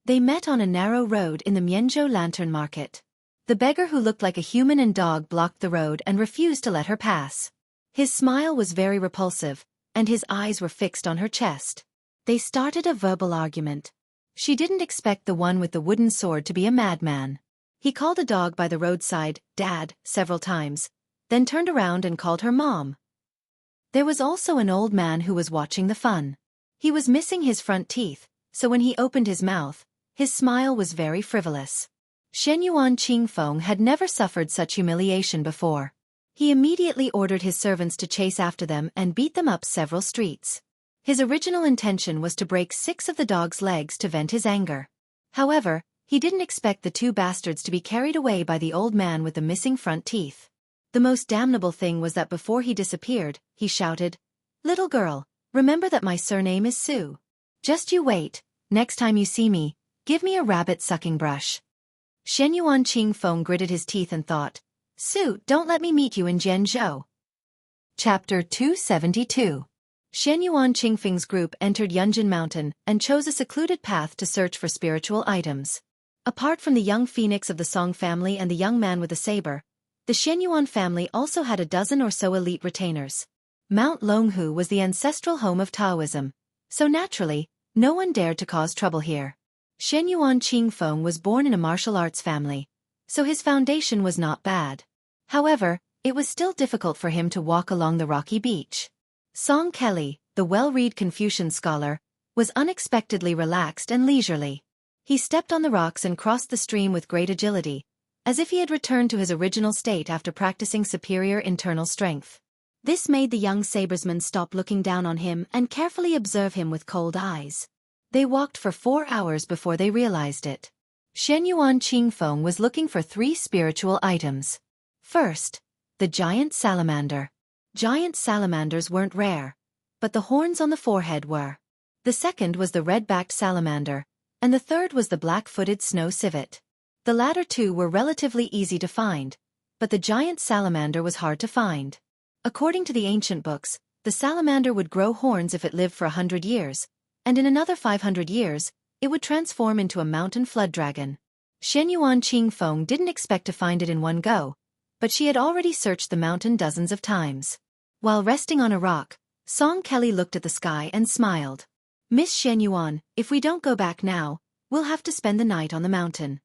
They met on a narrow road in the Mianzhou lantern market. The beggar who looked like a human and dog blocked the road and refused to let her pass. His smile was very repulsive, and his eyes were fixed on her chest. They started a verbal argument. She didn't expect the one with the wooden sword to be a madman. He called a dog by the roadside, "Dad," several times, then turned around and called her Mom. There was also an old man who was watching the fun. He was missing his front teeth, so when he opened his mouth, his smile was very frivolous. Shenyuan Qingfeng had never suffered such humiliation before. He immediately ordered his servants to chase after them and beat them up several streets. His original intention was to break 6 of the dog's legs to vent his anger. However, he didn't expect the two bastards to be carried away by the old man with the missing front teeth. The most damnable thing was that before he disappeared, he shouted, "Little girl, remember that my surname is Su. Just you wait, next time you see me, give me a rabbit-sucking brush." Shenyuan Qingfeng gritted his teeth and thought, "Su, don't let me meet you in Jianghu." Chapter 272. Shenyuan Qingfeng's group entered Yunjin Mountain and chose a secluded path to search for spiritual items. Apart from the young phoenix of the Song family and the young man with the saber, the Shenyuan family also had a dozen or so elite retainers. Mount Longhu was the ancestral home of Taoism, so naturally, no one dared to cause trouble here. Shenyuan Qingfeng was born in a martial arts family, so his foundation was not bad. However, it was still difficult for him to walk along the rocky beach. Song Kelly, the well-read Confucian scholar, was unexpectedly relaxed and leisurely. He stepped on the rocks and crossed the stream with great agility, as if he had returned to his original state after practicing superior internal strength. This made the young sabresman stop looking down on him and carefully observe him with cold eyes. They walked for 4 hours before they realized it. Shenyuan Qingfeng was looking for 3 spiritual items. First, the giant salamander. Giant salamanders weren't rare, but the horns on the forehead were. The second was the red-backed salamander, and the third was the black-footed snow civet. The latter two were relatively easy to find, but the giant salamander was hard to find. According to the ancient books, the salamander would grow horns if it lived for 100 years, and in another 500 years, it would transform into a mountain flood dragon. Shenyuan Qingfeng didn't expect to find it in one go, but she had already searched the mountain dozens of times. While resting on a rock, Song Kelly looked at the sky and smiled. "Miss Shenyuan, if we don't go back now, we'll have to spend the night on the mountain."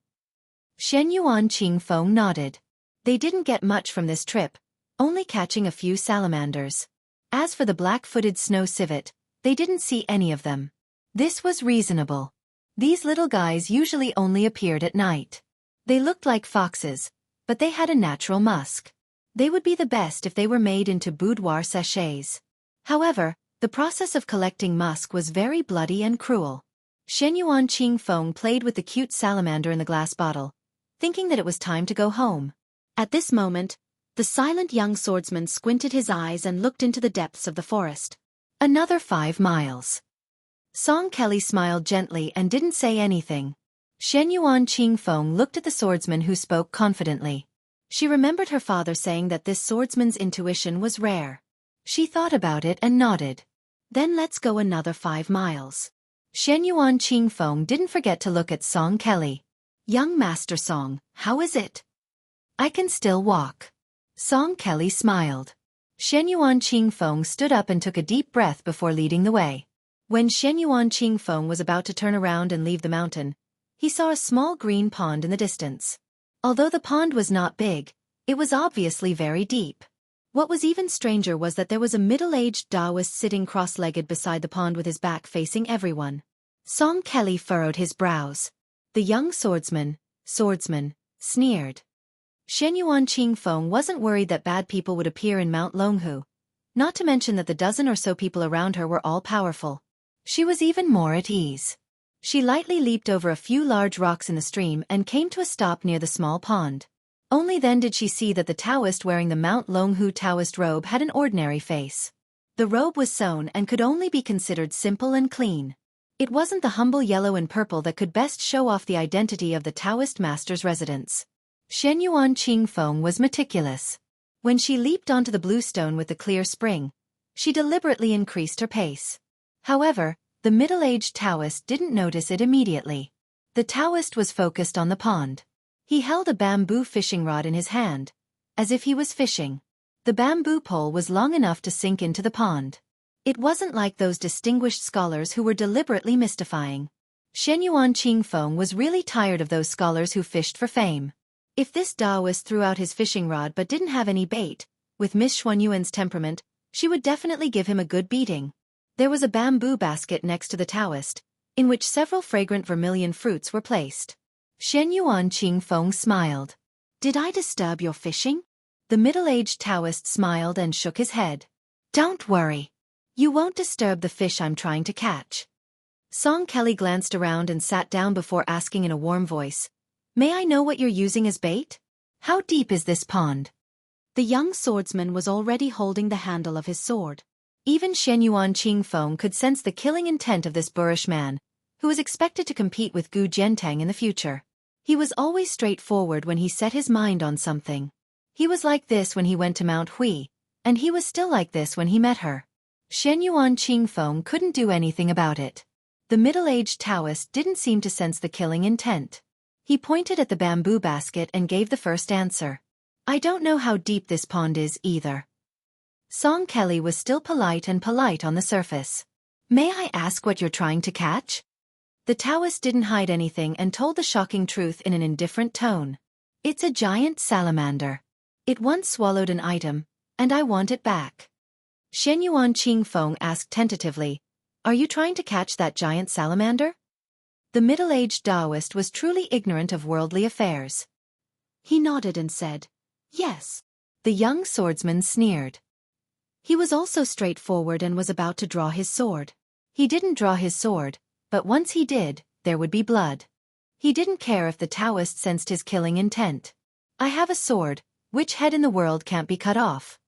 Shenyuan Qingfeng nodded. They didn't get much from this trip, only catching a few salamanders. As for the black-footed snow civet, they didn't see any of them. This was reasonable. These little guys usually only appeared at night. They looked like foxes, but they had a natural musk. They would be the best if they were made into boudoir sachets. However, the process of collecting musk was very bloody and cruel. Shenyuan Qingfeng played with the cute salamander in the glass bottle, thinking that it was time to go home. At this moment, the silent young swordsman squinted his eyes and looked into the depths of the forest. Another 5 miles. Song Kelly smiled gently and didn't say anything. Shenyuan Qingfeng looked at the swordsman who spoke confidently. She remembered her father saying that this swordsman's intuition was rare. She thought about it and nodded. "Then let's go another 5 miles. Shenyuan Qingfeng didn't forget to look at Song Kelly. "Young Master Song, how is it?" "I can still walk." Song Kelly smiled. Shenyuan Qingfeng stood up and took a deep breath before leading the way. When Shenyuan Qingfeng was about to turn around and leave the mountain, he saw a small green pond in the distance. Although the pond was not big, it was obviously very deep. What was even stranger was that there was a middle-aged Taoist sitting cross-legged beside the pond with his back facing everyone. Song Kelly furrowed his brows. The young swordsman, sneered. Shenyuan Qingfeng wasn't worried that bad people would appear in Mount Longhu, not to mention that the dozen or so people around her were all powerful. She was even more at ease. She lightly leaped over a few large rocks in the stream and came to a stop near the small pond. Only then did she see that the Taoist wearing the Mount Longhu Taoist robe had an ordinary face. The robe was sewn and could only be considered simple and clean. It wasn't the humble yellow and purple that could best show off the identity of the Taoist master's residence. Shenyuan Qingfeng was meticulous. When she leaped onto the blue stone with the clear spring, she deliberately increased her pace. However, the middle-aged Taoist didn't notice it immediately. The Taoist was focused on the pond. He held a bamboo fishing rod in his hand, as if he was fishing. The bamboo pole was long enough to sink into the pond. It wasn't like those distinguished scholars who were deliberately mystifying. Shenyuan Qingfeng was really tired of those scholars who fished for fame. If this Taoist threw out his fishing rod but didn't have any bait, with Miss Xuanyuan's temperament, she would definitely give him a good beating. There was a bamboo basket next to the Taoist, in which several fragrant vermilion fruits were placed. Shenyuan Qingfeng smiled. "Did I disturb your fishing?" The middle-aged Taoist smiled and shook his head. "Don't worry. You won't disturb the fish I'm trying to catch." Song Kelly glanced around and sat down before asking in a warm voice, "May I know what you're using as bait? How deep is this pond?" The young swordsman was already holding the handle of his sword. Even Shenyuan Qingfeng could sense the killing intent of this boorish man, who was expected to compete with Gu Jiantang in the future. He was always straightforward when he set his mind on something. He was like this when he went to Mount Hui, and he was still like this when he met her. Shenyuan Qingfeng couldn't do anything about it. The middle-aged Taoist didn't seem to sense the killing intent. He pointed at the bamboo basket and gave the first answer. "I don't know how deep this pond is either." Song Kelly was still polite on the surface. "May I ask what you're trying to catch?" The Taoist didn't hide anything and told the shocking truth in an indifferent tone. "It's a giant salamander. It once swallowed an item, and I want it back." Shenyuan Qingfeng asked tentatively, "Are you trying to catch that giant salamander?" The middle-aged Taoist was truly ignorant of worldly affairs. He nodded and said, "Yes." The young swordsman sneered. He was also straightforward and was about to draw his sword. He didn't draw his sword, but once he did, there would be blood. He didn't care if the Taoist sensed his killing intent. "I have a sword, which head in the world can't be cut off?"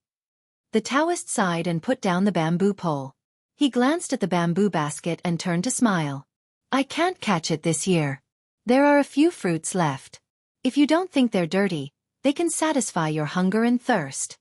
The Taoist sighed and put down the bamboo pole. He glanced at the bamboo basket and turned to smile. "I can't catch it this year. There are a few fruits left. If you don't think they're dirty, they can satisfy your hunger and thirst."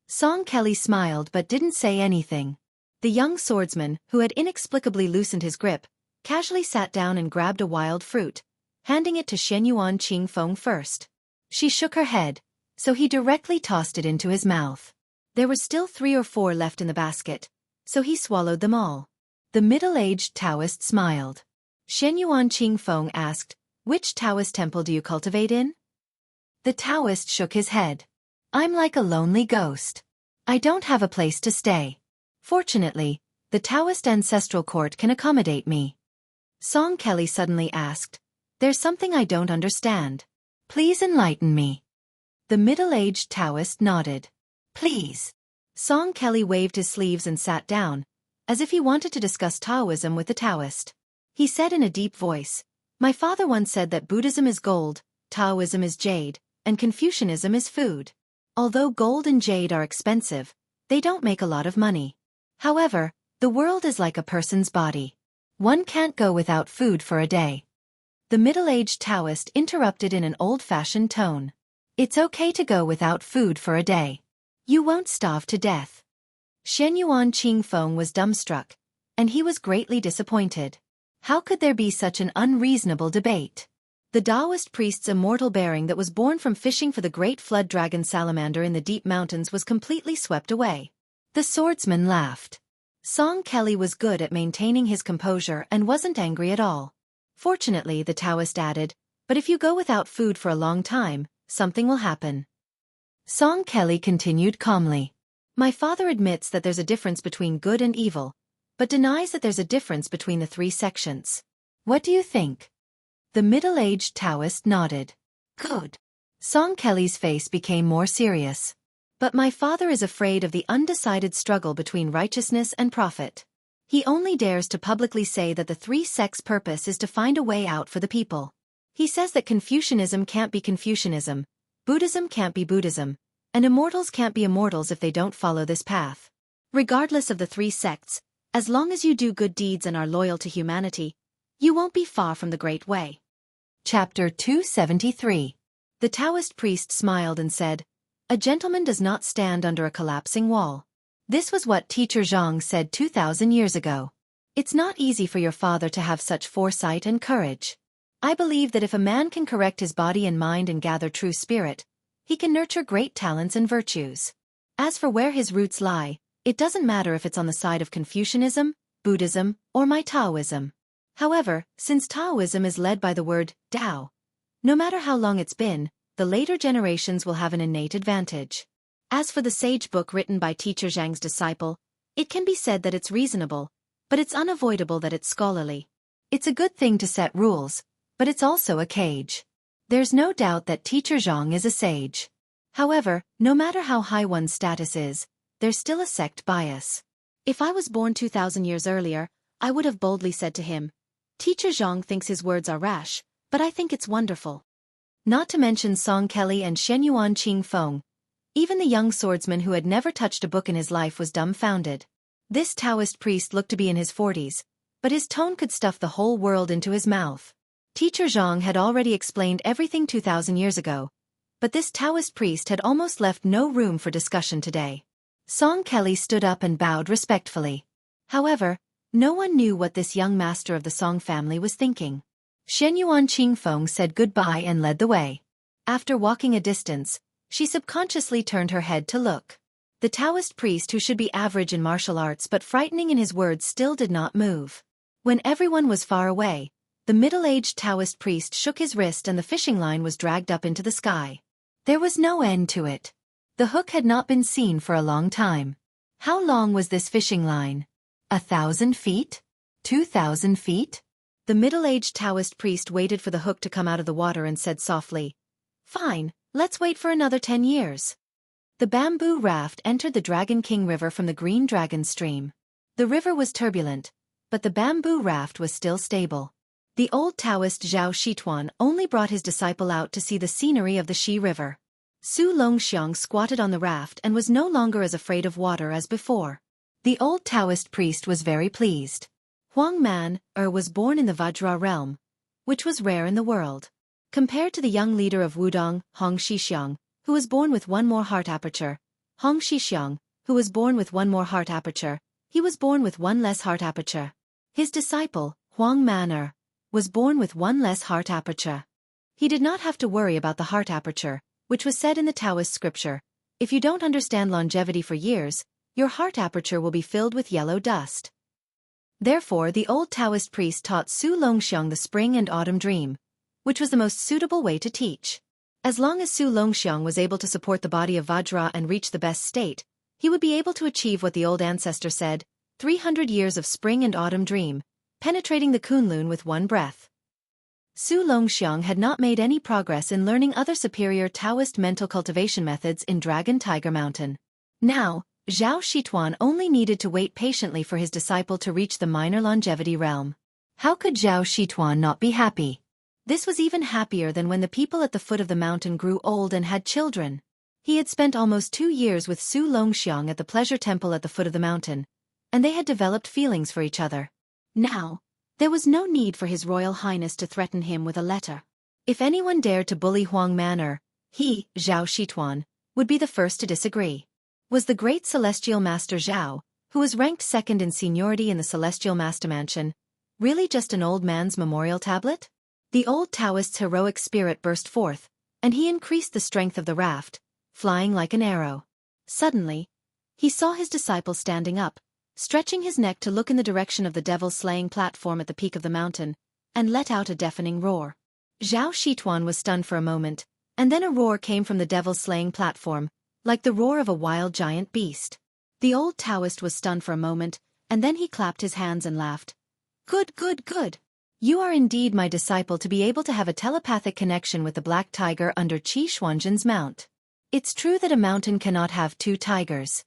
Song Kelly smiled but didn't say anything. The young swordsman, who had inexplicably loosened his grip, casually sat down and grabbed a wild fruit, handing it to Shenyuan Qingfeng first. She shook her head, so he directly tossed it into his mouth. There were still 3 or 4 left in the basket, so he swallowed them all. The middle-aged Taoist smiled. Shenyuan Qingfeng asked, "Which Taoist temple do you cultivate in?" The Taoist shook his head. "I'm like a lonely ghost. I don't have a place to stay. Fortunately, the Taoist ancestral court can accommodate me." Song Kelly suddenly asked, "There's something I don't understand. Please enlighten me." The middle-aged Taoist nodded. "Please." Song Kelly waved his sleeves and sat down, as if he wanted to discuss Taoism with the Taoist. He said in a deep voice, "My father once said that Buddhism is gold, Taoism is jade, and Confucianism is food. Although gold and jade are expensive, they don't make a lot of money. However, the world is like a person's body. One can't go without food for a day." The middle-aged Taoist interrupted in an old-fashioned tone. "It's okay to go without food for a day. You won't starve to death." Shenyuan Qingfeng was dumbstruck, and he was greatly disappointed. How could there be such an unreasonable debate? The Taoist priest's immortal bearing that was born from fishing for the great flood dragon salamander in the deep mountains was completely swept away. The swordsman laughed. Song Kelly was good at maintaining his composure and wasn't angry at all. Fortunately, the Taoist added, But if you go without food for a long time, something will happen. Song Kelly continued calmly. My father admits that there's a difference between good and evil, but denies that there's a difference between the three sections. What do you think? The middle-aged Taoist nodded. Good. Song Kelly's face became more serious. But my father is afraid of the undecided struggle between righteousness and profit. He only dares to publicly say that the three sects' purpose is to find a way out for the people. He says that Confucianism can't be Confucianism, Buddhism can't be Buddhism, and immortals can't be immortals if they don't follow this path. Regardless of the three sects, as long as you do good deeds and are loyal to humanity, you won't be far from the Great Way. Chapter 273. The Taoist priest smiled and said, "A gentleman does not stand under a collapsing wall." This was what Teacher Zhang said 2,000 years ago. It's not easy for your father to have such foresight and courage. I believe that if a man can correct his body and mind and gather true spirit, he can nurture great talents and virtues. As for where his roots lie, it doesn't matter if it's on the side of Confucianism, Buddhism, or my Taoism. However, since Taoism is led by the word Tao, no matter how long it's been, the later generations will have an innate advantage. As for the sage book written by Teacher Zhang's disciple, it can be said that it's reasonable, but it's unavoidable that it's scholarly. It's a good thing to set rules, but it's also a cage. There's no doubt that Teacher Zhang is a sage. However, no matter how high one's status is, there's still a sect bias. If I was born 2,000 years earlier, I would have boldly said to him, "Teacher Zhang thinks his words are rash, but I think it's wonderful." Not to mention Song Kelly and Shenyuan Qing Feng. Even the young swordsman who had never touched a book in his life was dumbfounded. This Taoist priest looked to be in his 40s, but his tone could stuff the whole world into his mouth. Teacher Zhang had already explained everything 2,000 years ago, but this Taoist priest had almost left no room for discussion today. Song Kelly stood up and bowed respectfully. However, no one knew what this young master of the Song family was thinking. Shenyuan Qingfeng said goodbye and led the way. After walking a distance, she subconsciously turned her head to look. The Taoist priest who should be average in martial arts but frightening in his words still did not move. When everyone was far away, the middle-aged Taoist priest shook his wrist and the fishing line was dragged up into the sky. There was no end to it. The hook had not been seen for a long time. How long was this fishing line? 1,000 feet? 2,000 feet? The middle-aged Taoist priest waited for the hook to come out of the water and said softly, "Fine, let's wait for another 10 years. The bamboo raft entered the Dragon King River from the Green Dragon Stream. The river was turbulent, but the bamboo raft was still stable. The old Taoist Zhao Shituan only brought his disciple out to see the scenery of the Shi River. Su Longxiang squatted on the raft and was no longer as afraid of water as before. The old Taoist priest was very pleased. Huang Man was born in the Vajra realm, which was rare in the world. Compared to the young leader of Wudong, Hong Shixiang, who was born with one more heart aperture, Hong Shixiang, who was born with one more heart aperture, he was born with one less heart aperture. His disciple, Huang Man was born with one less heart aperture. He did not have to worry about the heart aperture, which was said in the Taoist scripture, if you don't understand longevity for years, your heart aperture will be filled with yellow dust. Therefore the old Taoist priest taught Su Longxiang the spring and autumn dream, which was the most suitable way to teach. As long as Su Longxiang was able to support the body of Vajra and reach the best state, he would be able to achieve what the old ancestor said, 300 years of spring and autumn dream, penetrating the Kunlun with one breath. Su Longxiang had not made any progress in learning other superior Taoist mental cultivation methods in Dragon Tiger Mountain. Now, Zhao Shituan only needed to wait patiently for his disciple to reach the minor longevity realm. How could Zhao Shituan not be happy? This was even happier than when the people at the foot of the mountain grew old and had children. He had spent almost 2 years with Su Longxiang at the pleasure temple at the foot of the mountain, and they had developed feelings for each other. Now, there was no need for His Royal Highness to threaten him with a letter. If anyone dared to bully Huang Man, he, Zhao Shituan, would be the first to disagree. Was the great Celestial Master Zhao, who was ranked second in seniority in the Celestial Master Mansion, really just an old man's memorial tablet? The old Taoist's heroic spirit burst forth, and he increased the strength of the raft, flying like an arrow. Suddenly, he saw his disciple standing up, stretching his neck to look in the direction of the devil-slaying platform at the peak of the mountain, and let out a deafening roar. Zhao Shituan was stunned for a moment, and then a roar came from the devil-slaying platform, like the roar of a wild giant beast. The old Taoist was stunned for a moment, and then he clapped his hands and laughed. Good, good, good. You are indeed my disciple to be able to have a telepathic connection with the black tiger under Qi Xuanzhen's mount. It's true that a mountain cannot have two tigers.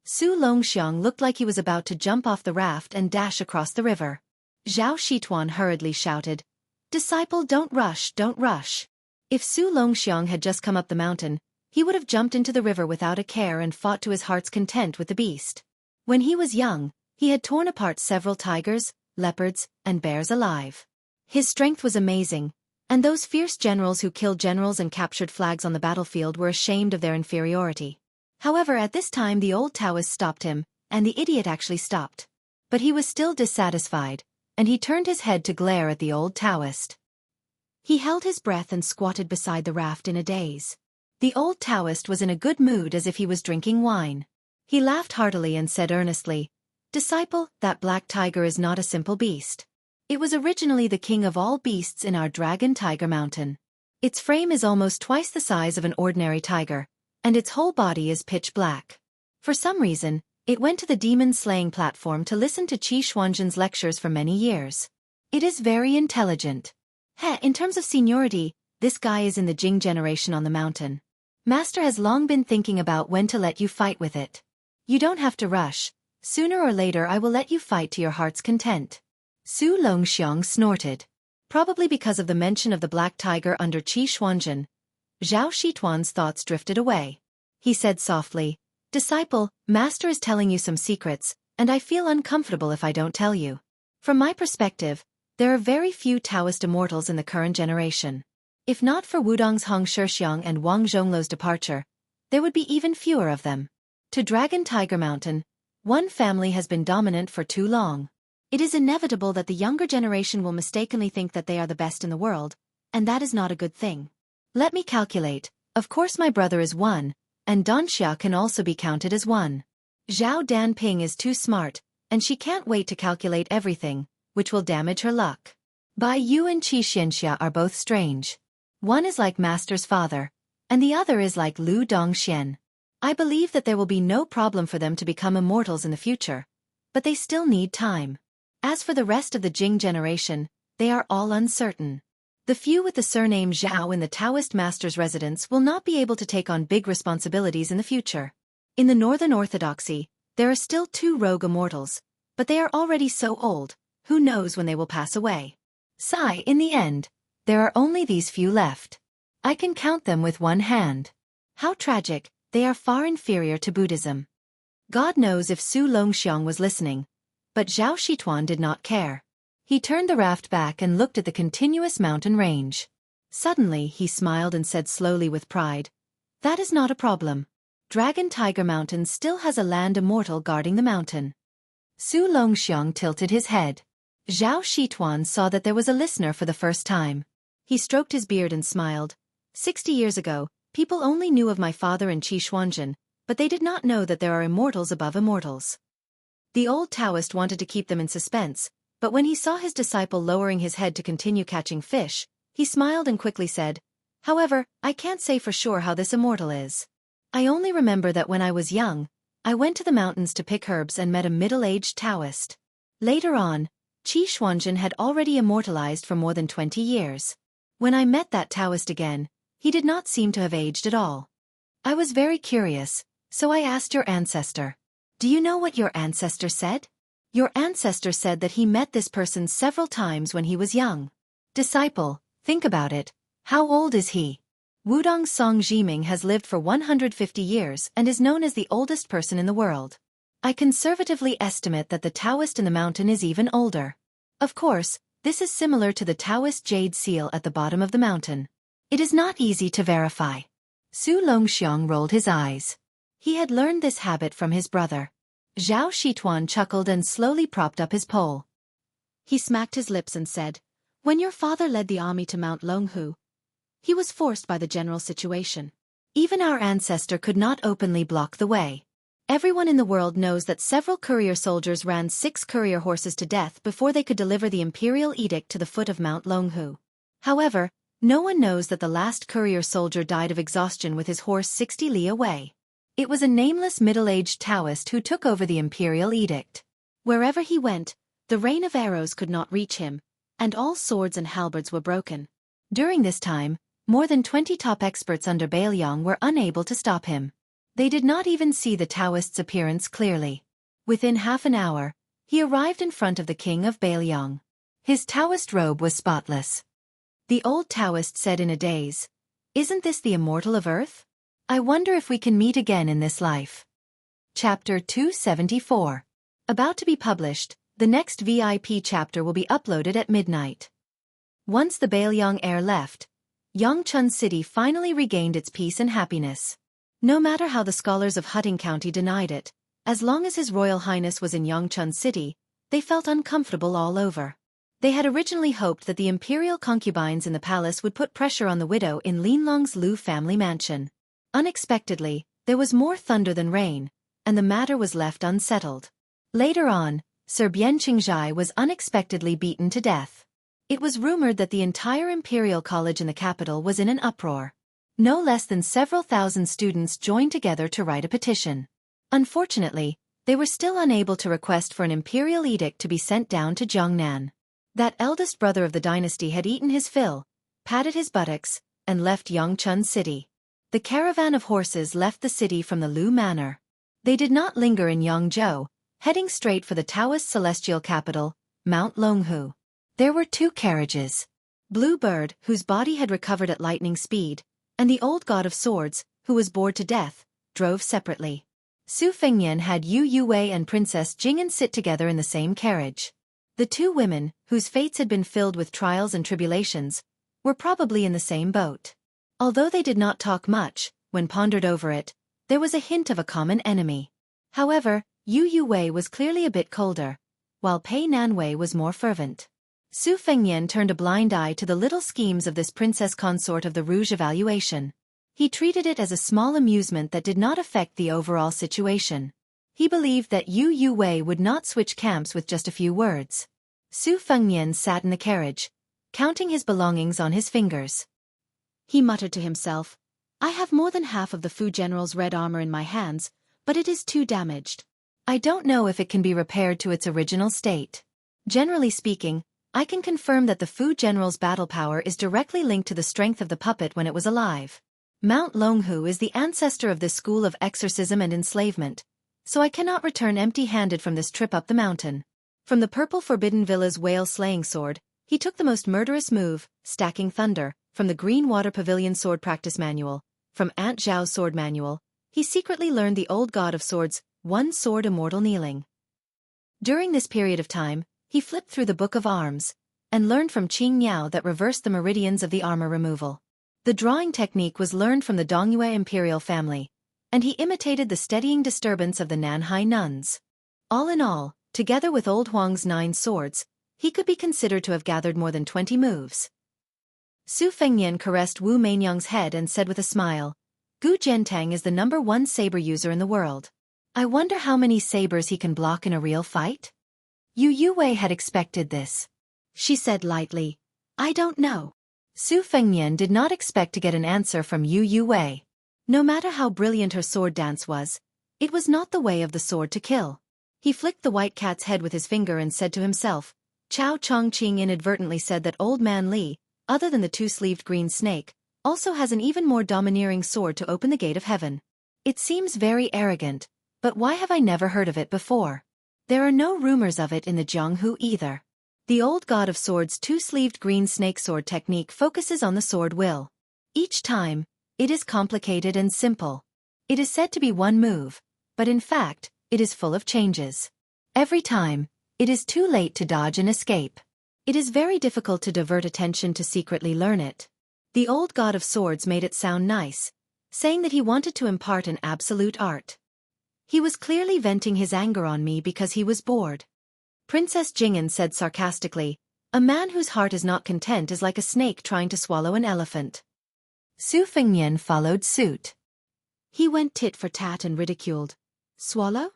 Su Longxiang looked like he was about to jump off the raft and dash across the river. Zhao Shituan hurriedly shouted, Disciple, don't rush, don't rush. If Su Longxiang had just come up the mountain, he would have jumped into the river without a care and fought to his heart's content with the beast. When he was young, he had torn apart several tigers, leopards, and bears alive. His strength was amazing, and those fierce generals who killed generals and captured flags on the battlefield were ashamed of their inferiority. However, at this time the old Taoist stopped him, and the idiot actually stopped. But he was still dissatisfied, and he turned his head to glare at the old Taoist. He held his breath and squatted beside the raft in a daze. The old Taoist was in a good mood as if he was drinking wine. He laughed heartily and said earnestly, Disciple, that black tiger is not a simple beast. It was originally the king of all beasts in our dragon tiger mountain. Its frame is almost twice the size of an ordinary tiger, and its whole body is pitch black. For some reason, it went to the demon-slaying platform to listen to Qi Xuanzhen's lectures for many years. It is very intelligent. In terms of seniority, this guy is in the Jing generation on the mountain. Master has long been thinking about when to let you fight with it. You don't have to rush. Sooner or later I will let you fight to your heart's content. Su Longxiang snorted. Probably because of the mention of the black tiger under Qi Xuanzhen, Zhao Shituan's thoughts drifted away. He said softly, Disciple, Master is telling you some secrets, and I feel uncomfortable if I don't tell you. From my perspective, there are very few Taoist immortals in the current generation. If not for Wudong's Hong Shixiang and Wang Zhongluo's departure, there would be even fewer of them. To Dragon Tiger Mountain, one family has been dominant for too long. It is inevitable that the younger generation will mistakenly think that they are the best in the world, and that is not a good thing. Let me calculate. Of course my brother is one, and Danxia can also be counted as one. Zhao Danping is too smart, and she can't wait to calculate everything, which will damage her luck. Bai Yu and Xianxia are both strange. One is like Master's father, and the other is like Lu Dongxian. I believe that there will be no problem for them to become immortals in the future, but they still need time. As for the rest of the Jing generation, they are all uncertain. The few with the surname Zhao in the Taoist master's residence will not be able to take on big responsibilities in the future. In the Northern Orthodoxy, there are still 2 rogue immortals, but they are already so old, who knows when they will pass away. Sigh, in the end, there are only these few left. I can count them with one hand. How tragic, they are far inferior to Buddhism. God knows if Su Longxiang was listening, but Zhao Shituan did not care. He turned the raft back and looked at the continuous mountain range. Suddenly he smiled and said slowly with pride, That is not a problem. Dragon Tiger Mountain still has a land immortal guarding the mountain. Su Longxiang tilted his head. Zhao Shituan saw that there was a listener for the first time. He stroked his beard and smiled. 60 years ago, people only knew of my father and Qi Xuanzhen, but they did not know that there are immortals above immortals. The old Taoist wanted to keep them in suspense, but when he saw his disciple lowering his head to continue catching fish, he smiled and quickly said, However, I can't say for sure how this immortal is. I only remember that when I was young, I went to the mountains to pick herbs and met a middle-aged Taoist. Later on, Qi Xuanzhen had already immortalized for more than 20 years. When I met that Taoist again, he did not seem to have aged at all. I was very curious, so I asked your ancestor. Do you know what your ancestor said? Your ancestor said that he met this person several times when he was young. Disciple, think about it. How old is he? Wudong Song Jiming has lived for 150 years and is known as the oldest person in the world. I conservatively estimate that the Taoist in the mountain is even older. Of course, this is similar to the Taoist jade seal at the bottom of the mountain. It is not easy to verify. Su Longxiang rolled his eyes. He had learned this habit from his brother. Zhao Shituan chuckled and slowly propped up his pole. He smacked his lips and said, When your father led the army to Mount Longhu, he was forced by the general situation. Even our ancestor could not openly block the way. Everyone in the world knows that several courier soldiers ran 6 courier horses to death before they could deliver the imperial edict to the foot of Mount Longhu. However, No one knows that the last courier soldier died of exhaustion with his horse 60 li away. It was a nameless middle-aged Taoist who took over the imperial edict. Wherever he went, the rain of arrows could not reach him, and all swords and halberds were broken. During this time, more than 20 top experts under Bailiang were unable to stop him. They did not even see the Taoist's appearance clearly. Within half an hour, he arrived in front of the king of Bailiang. His Taoist robe was spotless. The old Taoist said in a daze, "Isn't this the immortal of Earth? I wonder if we can meet again in this life." Chapter 274. About to be published, the next VIP chapter will be uploaded at midnight. Once the Bailiang heir left, Yangchun City finally regained its peace and happiness. No matter how the scholars of Hutting County denied it, as long as His Royal Highness was in Yangchun City, they felt uncomfortable all over. They had originally hoped that the imperial concubines in the palace would put pressure on the widow in Linlong's Lu family mansion. Unexpectedly, there was more thunder than rain, and the matter was left unsettled. Later on, Sir Bian Qingzhai was unexpectedly beaten to death. It was rumored that the entire imperial college in the capital was in an uproar. No less than several thousand students joined together to write a petition. Unfortunately, they were still unable to request for an imperial edict to be sent down to Jiangnan. That eldest brother of the dynasty had eaten his fill, patted his buttocks, and left Yangchun City. The caravan of horses left the city from the Lu Manor. They did not linger in Yangzhou, heading straight for the Taoist celestial capital, Mount Longhu. There were two carriages. Blue Bird, whose body had recovered at lightning speed, and the old god of swords, who was bored to death, drove separately. Su Fengnian had Yu Yuwei and Princess Jing'an sit together in the same carriage. The two women, whose fates had been filled with trials and tribulations, were probably in the same boat. Although they did not talk much, when pondered over it, there was a hint of a common enemy. However, Yu Yuwei was clearly a bit colder, while Pei Nanwei was more fervent. Su Fengnian turned a blind eye to the little schemes of this princess consort of the Rouge evaluation. He treated it as a small amusement that did not affect the overall situation. He believed that Yu Yuwei would not switch camps with just a few words. Su Fengnian sat in the carriage, counting his belongings on his fingers. He muttered to himself, "I have more than half of the Fu General's red armor in my hands, but it is too damaged. I don't know if it can be repaired to its original state. Generally speaking, I can confirm that the Fu General's battle power is directly linked to the strength of the puppet when it was alive. Mount Longhu is the ancestor of this school of exorcism and enslavement, so I cannot return empty-handed from this trip up the mountain." From the Purple Forbidden Villa's whale-slaying sword, he took the most murderous move, Stacking Thunder, from the Green Water Pavilion Sword Practice Manual. From Aunt Zhao's Sword Manual, he secretly learned the old god of swords, One Sword Immortal Kneeling. During this period of time, he flipped through the Book of Arms, and learned from Qing Miao that reversed the meridians of the armor removal. The drawing technique was learned from the Dongyue imperial family, and he imitated the steadying disturbance of the Nanhai nuns. All in all, together with old Huang's 9 swords, he could be considered to have gathered more than 20 moves. Su Fengnian caressed Wu Meinyang's head and said with a smile, "Gu Jiantang is the #1 saber user in the world. I wonder how many sabers he can block in a real fight?" Yu Yuwei had expected this. She said lightly, "I don't know." Su Fengnian did not expect to get an answer from Yu Yuwei. No matter how brilliant her sword dance was, it was not the way of the sword to kill. He flicked the white cat's head with his finger and said to himself, Chao Chongqing inadvertently said that Old Man Li, other than the two-sleeved green snake, also has an even more domineering sword to open the gate of heaven. It seems very arrogant, but why have I never heard of it before? There are no rumors of it in the Jianghu either. The old god of swords' two-sleeved green snake sword technique focuses on the sword will. Each time, it is complicated and simple. It is said to be one move, but in fact, it is full of changes. Every time, it is too late to dodge and escape. It is very difficult to divert attention to secretly learn it. The old god of swords made it sound nice, saying that he wanted to impart an absolute art. He was clearly venting his anger on me because he was bored. Princess Jing'an said sarcastically, "A man whose heart is not content is like a snake trying to swallow an elephant." Su Fengnian followed suit. He went tit for tat and ridiculed, "Swallow?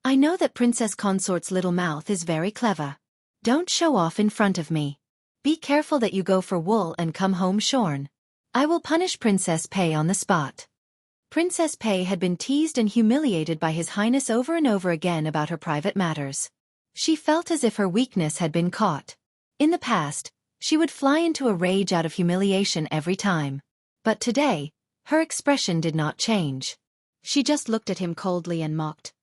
I know that Princess Consort's little mouth is very clever. Don't show off in front of me." Be careful that you go for wool and come home shorn. I will punish Princess Pei on the spot. Princess Pei had been teased and humiliated by His Highness over and over again about her private matters. She felt as if her weakness had been caught. In the past, she would fly into a rage out of humiliation every time. But today, her expression did not change. She just looked at him coldly and mocked.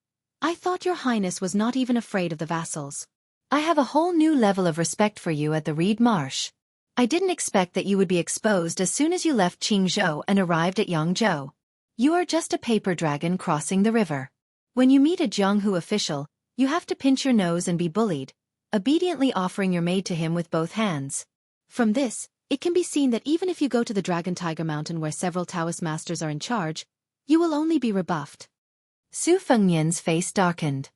I thought your highness was not even afraid of the vassals. I have a whole new level of respect for you at the Reed Marsh. I didn't expect that you would be exposed as soon as you left Qingzhou and arrived at Yangzhou. You are just a paper dragon crossing the river. When you meet a Jianghu official, you have to pinch your nose and be bullied, obediently offering your maid to him with both hands. From this, it can be seen that even if you go to the Dragon Tiger Mountain where several Taoist masters are in charge, you will only be rebuffed. Su Fengnian's face darkened.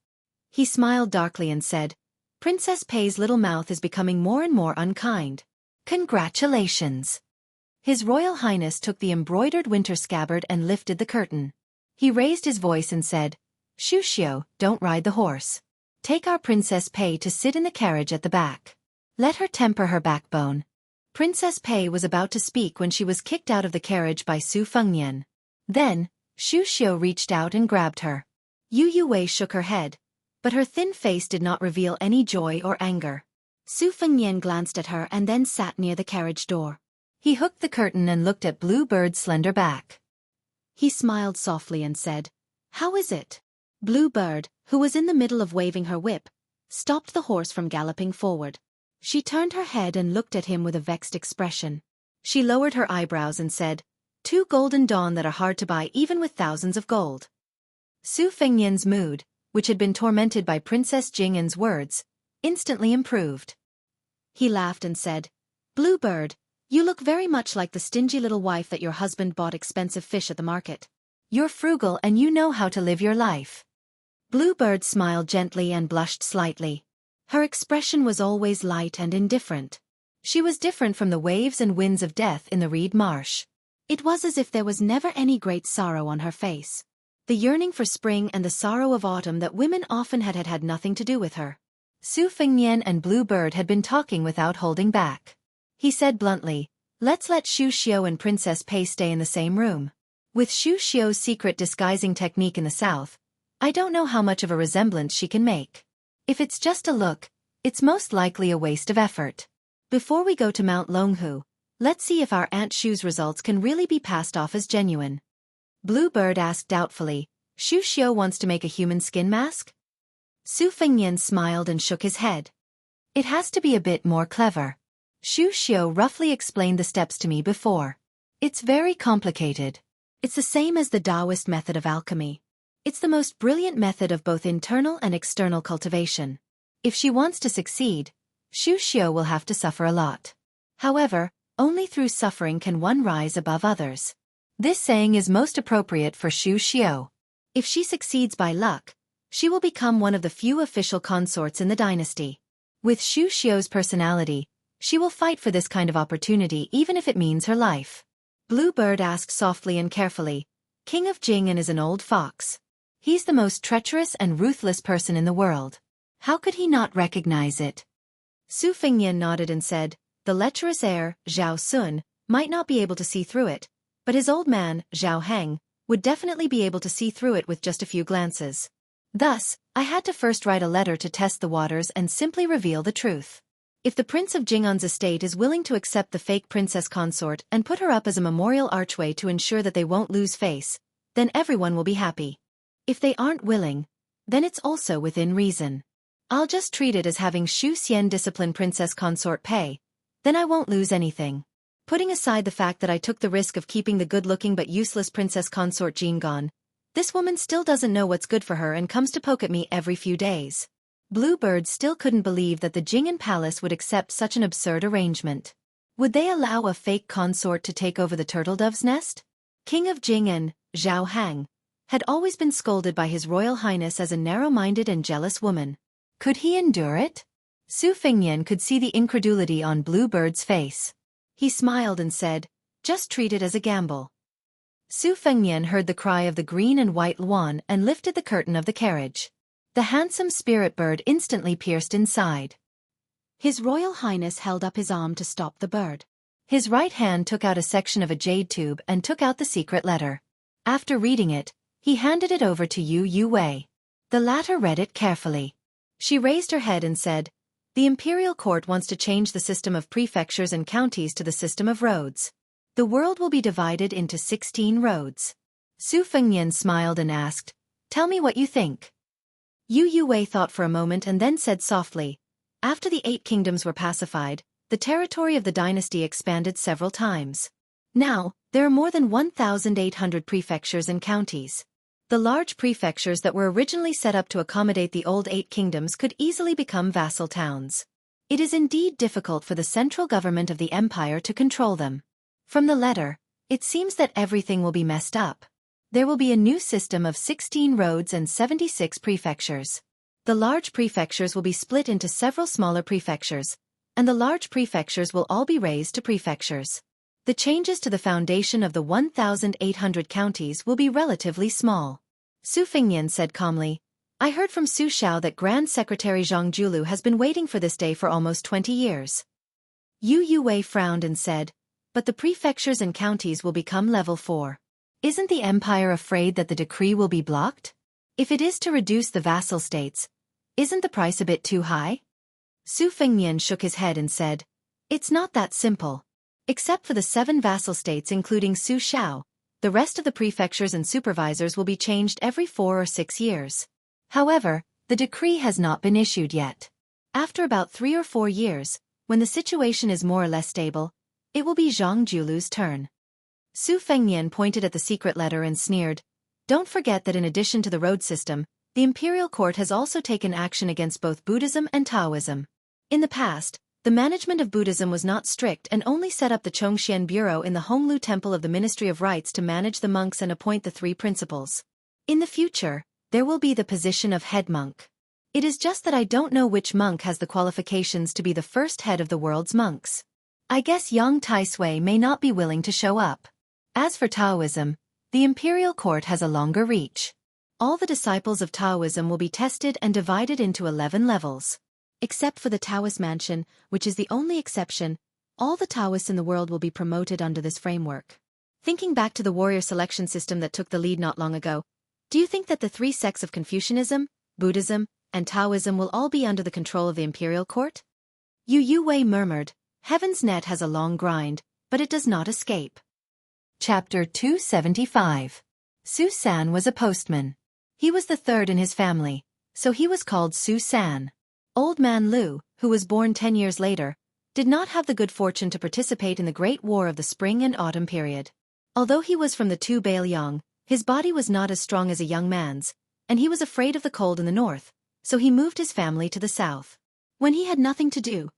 He smiled darkly and said, Princess Pei's little mouth is becoming more and more unkind. Congratulations. His Royal Highness took the embroidered winter scabbard and lifted the curtain. He raised his voice and said, Shuxiu, don't ride the horse. Take our Princess Pei to sit in the carriage at the back. Let her temper her backbone. Princess Pei was about to speak when she was kicked out of the carriage by Su Fengnian. Then, Shuxiu reached out and grabbed her. Yu Wei shook her head, but her thin face did not reveal any joy or anger. Su Fengnian glanced at her and then sat near the carriage door. He hooked the curtain and looked at Blue Bird's slender back. He smiled softly and said, How is it? Blue Bird, who was in the middle of waving her whip, stopped the horse from galloping forward. She turned her head and looked at him with a vexed expression. She lowered her eyebrows and said, 2 golden dawn that are hard to buy even with thousands of gold. Su Fengnian's mood, which had been tormented by Princess Jing'an's words, instantly improved. He laughed and said, Blue Bird, you look very much like the stingy little wife that your husband bought expensive fish at the market. You're frugal and you know how to live your life. Blue Bird smiled gently and blushed slightly. Her expression was always light and indifferent. She was different from the waves and winds of death in the Reed Marsh. It was as if there was never any great sorrow on her face. The yearning for spring and the sorrow of autumn that women often had nothing to do with her. Su Fengnian and Blue Bird had been talking without holding back. He said bluntly, Let's let Shuxiu and Princess Pei stay in the same room. With Shuxiu's secret disguising technique in the south, I don't know how much of a resemblance she can make. If it's just a look, it's most likely a waste of effort. Before we go to Mount Longhu, let's see if our Aunt Shu's results can really be passed off as genuine. Blue Bird asked doubtfully, Shuxiu wants to make a human skin mask? Su Fengnian smiled and shook his head. It has to be a bit more clever. Shuxiu roughly explained the steps to me before. It's very complicated. It's the same as the Taoist method of alchemy. It's the most brilliant method of both internal and external cultivation. If she wants to succeed, Shuxiu will have to suffer a lot. However, only through suffering can one rise above others. This saying is most appropriate for Shuxiu. If she succeeds by luck, she will become one of the few official consorts in the dynasty. With Shuxiu's personality, she will fight for this kind of opportunity even if it means her life. Blue Bird asked softly and carefully, King of Jing'an is an old fox. He's the most treacherous and ruthless person in the world. How could he not recognize it? Su Fengnian nodded and said, The lecherous heir, Zhao Sun, might not be able to see through it, but his old man, Zhao Heng, would definitely be able to see through it with just a few glances. Thus, I had to first write a letter to test the waters and simply reveal the truth. If the Prince of Jing'an's estate is willing to accept the fake princess consort and put her up as a memorial archway to ensure that they won't lose face, then everyone will be happy. If they aren't willing, then it's also within reason. I'll just treat it as having Shu Xian discipline princess consort Pei, then I won't lose anything. Putting aside the fact that I took the risk of keeping the good-looking but useless princess consort Jing'an, this woman still doesn't know what's good for her and comes to poke at me every few days. Blue Bird still couldn't believe that the Jing'an palace would accept such an absurd arrangement. Would they allow a fake consort to take over the turtle dove's nest? King of Jing'an, Zhao Heng, had always been scolded by His Royal Highness as a narrow-minded and jealous woman. Could he endure it? Su Fengnian could see the incredulity on Blue Bird's face. He smiled and said, Just treat it as a gamble. Su Fengnian heard the cry of the green and white Luan and lifted the curtain of the carriage. The handsome spirit bird instantly pierced inside. His Royal Highness held up his arm to stop the bird. His right hand took out a section of a jade tube and took out the secret letter. After reading it, he handed it over to Yu Wei. The latter read it carefully. She raised her head and said, "The imperial court wants to change the system of prefectures and counties to the system of roads. The world will be divided into 16 roads." Su Fengnian smiled and asked, "Tell me what you think." Yu Wei thought for a moment and then said softly, "After the 8 kingdoms were pacified, the territory of the dynasty expanded several times. Now, there are more than 1,800 prefectures and counties. The large prefectures that were originally set up to accommodate the old 8 kingdoms could easily become vassal towns. It is indeed difficult for the central government of the empire to control them. From the letter, it seems that everything will be messed up. There will be a new system of 16 roads and 76 prefectures. The large prefectures will be split into several smaller prefectures, and the large prefectures will all be raised to prefectures. The changes to the foundation of the 1,800 counties will be relatively small." Su Fengnian said calmly, "I heard from Su Xiao that Grand Secretary Jianghu has been waiting for this day for almost 20 years. Yu Wei frowned and said, "But the prefectures and counties will become level 4. Isn't the empire afraid that the decree will be blocked? If it is to reduce the vassal states, isn't the price a bit too high?" Su Fengnian shook his head and said, "It's not that simple. Except for the 7 vassal states including Su Xiao, the rest of the prefectures and supervisors will be changed every 4 or 6 years. However, the decree has not been issued yet. After about 3 or 4 years, when the situation is more or less stable, it will be Zhang Julu's turn." Su Fengnian pointed at the secret letter and sneered, "Don't forget that in addition to the road system, the imperial court has also taken action against both Buddhism and Taoism. In the past, the management of Buddhism was not strict and only set up the Chongxian Bureau in the Honglu Temple of the Ministry of Rites to manage the monks and appoint the 3 principals. In the future, there will be the position of head monk. It is just that I don't know which monk has the qualifications to be the first head of the world's monks. I guess Yang Taisui may not be willing to show up. As for Taoism, the imperial court has a longer reach. All the disciples of Taoism will be tested and divided into 11 levels. Except for the Taoist mansion, which is the only exception, all the Taoists in the world will be promoted under this framework. Thinking back to the warrior selection system that took the lead not long ago, do you think that the 3 sects of Confucianism, Buddhism, and Taoism will all be under the control of the imperial court?" Yu Wei murmured, "Heaven's net has a long grind, but it does not escape." Chapter 275. Su San was a postman. He was the 3rd in his family, so he was called Su San. Old Man Lu, who was born 10 years later, did not have the good fortune to participate in the Great War of the spring and autumn period. Although he was from the 2 Bailiang, his body was not as strong as a young man's, and he was afraid of the cold in the north, so he moved his family to the south. When he had nothing to do,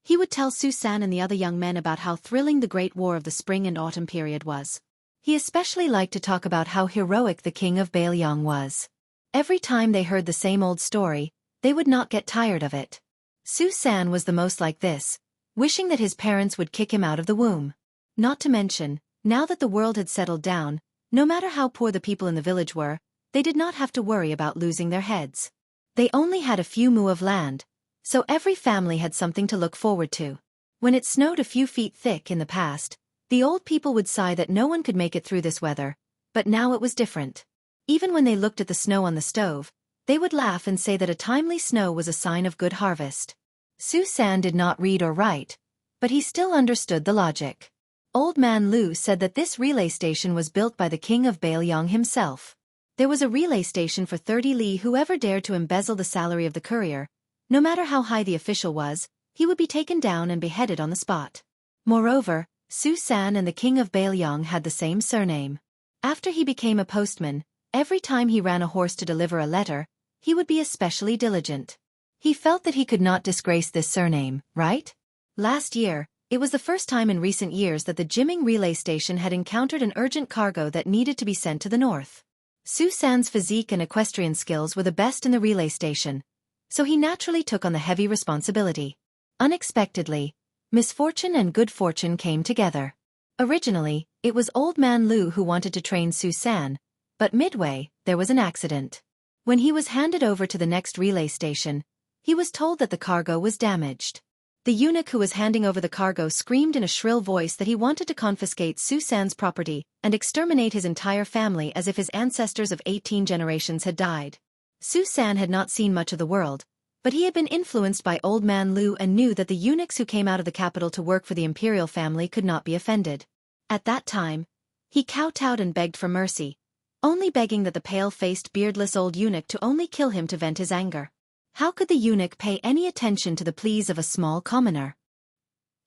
he would tell Su San and the other young men about how thrilling the Great War of the spring and autumn period was. He especially liked to talk about how heroic the king of Bailiang was. Every time they heard the same old story, they would not get tired of it. Su San was the most like this, wishing that his parents would kick him out of the womb. Not to mention, now that the world had settled down, no matter how poor the people in the village were, they did not have to worry about losing their heads. They only had a few mu of land, so every family had something to look forward to. When it snowed a few feet thick in the past, the old people would sigh that no one could make it through this weather, but now it was different. Even when they looked at the snow on the stove, they would laugh and say that a timely snow was a sign of good harvest. Su San did not read or write, but he still understood the logic. Old Man Lu said that this relay station was built by the king of Bailiang himself. There was a relay station for 30 li. Whoever dared to embezzle the salary of the courier, no matter how high the official was, he would be taken down and beheaded on the spot. Moreover, Su San and the king of Bailiang had the same surname. After he became a postman, every time he ran a horse to deliver a letter, he would be especially diligent. He felt that he could not disgrace this surname, right? Last year, it was the first time in recent years that the Jiming relay station had encountered an urgent cargo that needed to be sent to the north. Su San's physique and equestrian skills were the best in the relay station, so he naturally took on the heavy responsibility. Unexpectedly, misfortune and good fortune came together. Originally, it was Old Man Lu who wanted to train Su San, but midway, there was an accident. When he was handed over to the next relay station, He was told that the cargo was damaged. The eunuch who was handing over the cargo screamed in a shrill voice that he wanted to confiscate Su San's property and exterminate his entire family as if his ancestors of 18 generations had died. Su San had not seen much of the world, but he had been influenced by Old Man Lu and knew that the eunuchs who came out of the capital to work for the imperial family could not be offended. At that time, he kowtowed and begged for mercy, only begging that the pale-faced beardless old eunuch to only kill him to vent his anger. How could the eunuch pay any attention to the pleas of a small commoner?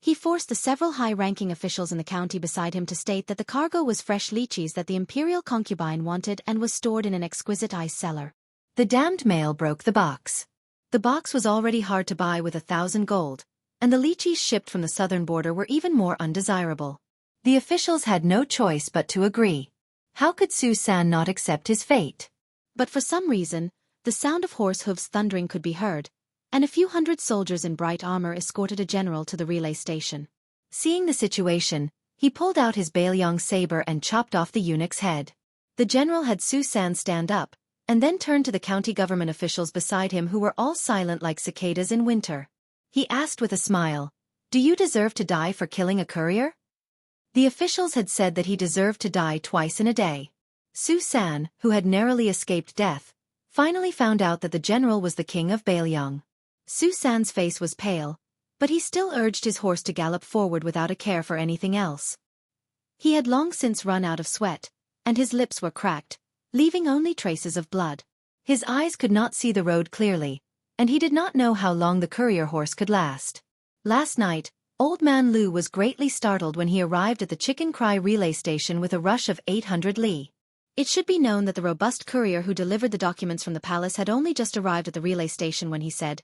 He forced the several high-ranking officials in the county beside him to state that the cargo was fresh lychees that the imperial concubine wanted and was stored in an exquisite ice cellar. The damned male broke the box. The box was already hard to buy with 1,000 gold, and the lychees shipped from the southern border were even more undesirable. The officials had no choice but to agree. How could Su San not accept his fate? But for some reason, the sound of horse hooves thundering could be heard, and a few hundred soldiers in bright armor escorted a general to the relay station. Seeing the situation, he pulled out his Bailiang saber and chopped off the eunuch's head. The general had Su San stand up, and then turned to the county government officials beside him who were all silent like cicadas in winter. He asked with a smile, "Do you deserve to die for killing a courier?" The officials had said that he deserved to die twice in a day. Su San, who had narrowly escaped death, finally found out that the general was the king of Bailiang. Su San's face was pale, but he still urged his horse to gallop forward without a care for anything else. He had long since run out of sweat, and his lips were cracked, leaving only traces of blood. His eyes could not see the road clearly, and he did not know how long the courier horse could last. Last night, Old Man Lu was greatly startled when he arrived at the Chicken Cry relay station with a rush of 800 li. It should be known that the robust courier who delivered the documents from the palace had only just arrived at the relay station when he said,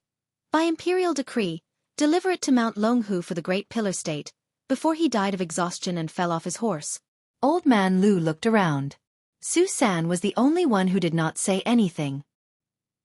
"By imperial decree, deliver it to Mount Longhu for the Great Pillar State," before he died of exhaustion and fell off his horse. Old Man Lu looked around. Su San was the only one who did not say anything.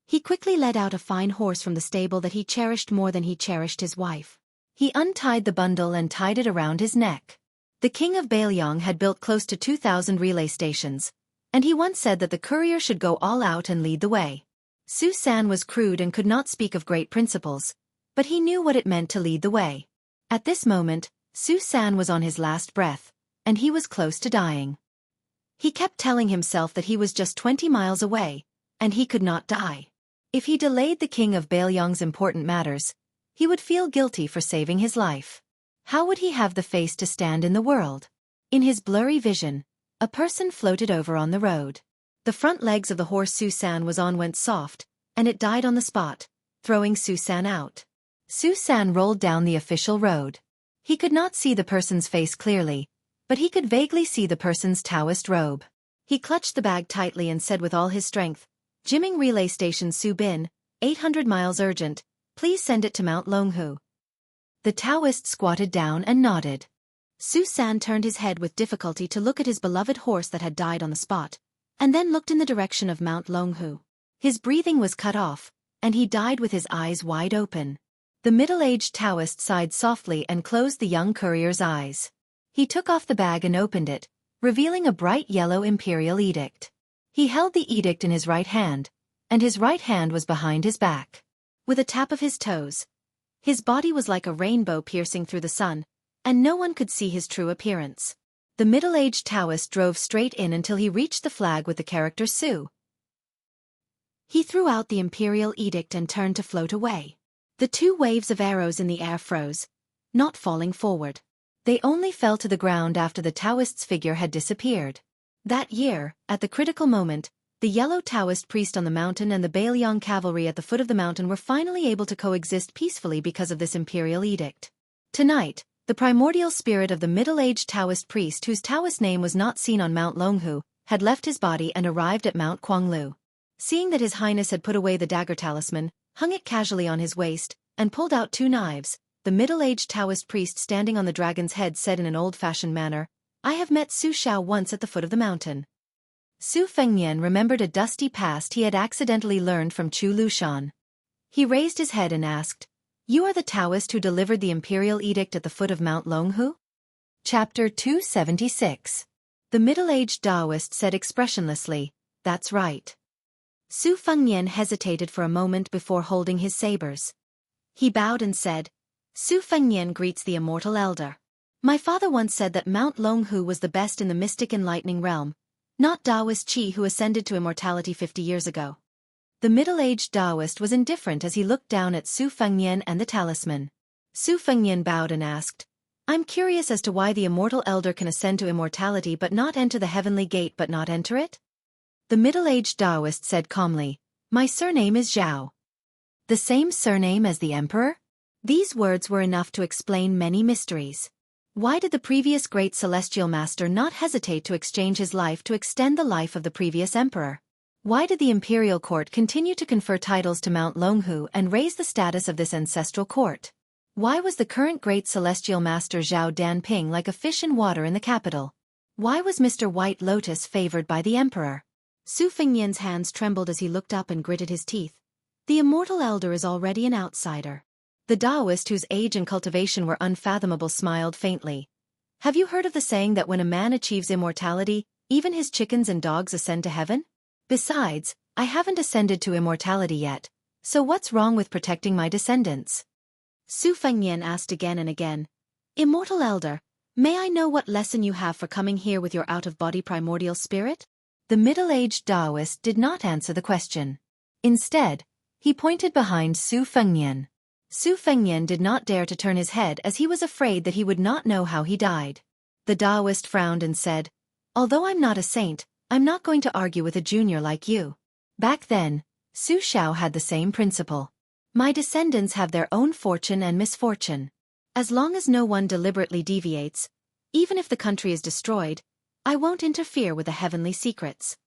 He quickly led out a fine horse from the stable that he cherished more than he cherished his wife. He untied the bundle and tied it around his neck. The king of Bailiang had built close to 2,000 relay stations, and he once said that the courier should go all out and lead the way. Su San was crude and could not speak of great principles, but he knew what it meant to lead the way. At this moment, Su San was on his last breath, and he was close to dying. He kept telling himself that he was just 20 miles away, and he could not die. If he delayed the king of Bailiang's important matters, he would feel guilty for saving his life. How would he have the face to stand in the world? In his blurry vision, a person floated over on the road. The front legs of the horse Su San was on went soft, and it died on the spot, throwing Su San out. Su San rolled down the official road. He could not see the person's face clearly, but he could vaguely see the person's Taoist robe. He clutched the bag tightly and said with all his strength, "Jiming Relay Station Su Bin, 800 miles urgent, please send it to Mount Longhu." The Taoist squatted down and nodded. Su San turned his head with difficulty to look at his beloved horse that had died on the spot, and then looked in the direction of Mount Longhu. His breathing was cut off, and he died with his eyes wide open. The middle-aged Taoist sighed softly and closed the young courier's eyes. He took off the bag and opened it, revealing a bright yellow imperial edict. He held the edict in his right hand, and his right hand was behind his back. With a tap of his toes, his body was like a rainbow piercing through the sun, and no one could see his true appearance. The middle-aged Taoist drove straight in until he reached the flag with the character Su. He threw out the imperial edict and turned to float away. The two waves of arrows in the air froze, not falling forward. They only fell to the ground after the Taoist's figure had disappeared. That year, at the critical moment, the yellow Taoist priest on the mountain and the Bailiang cavalry at the foot of the mountain were finally able to coexist peacefully because of this imperial edict. Tonight, the primordial spirit of the middle-aged Taoist priest whose Taoist name was not seen on Mount Longhu, had left his body and arrived at Mount Quanglu. Seeing that His Highness had put away the dagger talisman, hung it casually on his waist, and pulled out two knives, the middle-aged Taoist priest standing on the dragon's head said in an old-fashioned manner, "I have met Su Shao once at the foot of the mountain." Su Fengnian remembered a dusty past he had accidentally learned from Chu Lushan. He raised his head and asked, "You are the Taoist who delivered the imperial edict at the foot of Mount Longhu?" Chapter 276. The middle-aged Taoist said expressionlessly, "That's right." Su Fengnian hesitated for a moment before holding his sabers. He bowed and said, Su Fengnian greets the immortal elder. My father once said that Mount Longhu was the best in the mystic enlightening realm, not Taoist Qi who ascended to immortality 50 years ago. The middle-aged Taoist was indifferent as he looked down at Su Fengnian and the talisman. Su Fengnian bowed and asked, I'm curious as to why the immortal elder can ascend to immortality but not enter the heavenly gate but not enter it? The middle-aged Taoist said calmly, My surname is Zhao. The same surname as the emperor? These words were enough to explain many mysteries. Why did the previous great celestial master not hesitate to exchange his life to extend the life of the previous emperor? Why did the imperial court continue to confer titles to Mount Longhu and raise the status of this ancestral court? Why was the current great celestial master Zhao Danping like a fish in water in the capital? Why was Mr. White Lotus favored by the emperor? Su Fengnian's hands trembled as he looked up and gritted his teeth. The immortal elder is already an outsider. The Taoist whose age and cultivation were unfathomable smiled faintly. Have you heard of the saying that when a man achieves immortality, even his chickens and dogs ascend to heaven? Besides, I haven't ascended to immortality yet, so what's wrong with protecting my descendants? Su Fengnian asked again and again. Immortal elder, may I know what lesson you have for coming here with your out-of-body primordial spirit? The middle-aged Taoist did not answer the question. Instead, he pointed behind Su Fengnian. Su Fengnian did not dare to turn his head as he was afraid that he would not know how he died. The Taoist frowned and said, Although I'm not a saint, I'm not going to argue with a junior like you. Back then, Su Xiao had the same principle. My descendants have their own fortune and misfortune. As long as no one deliberately deviates, even if the country is destroyed, I won't interfere with the heavenly secrets.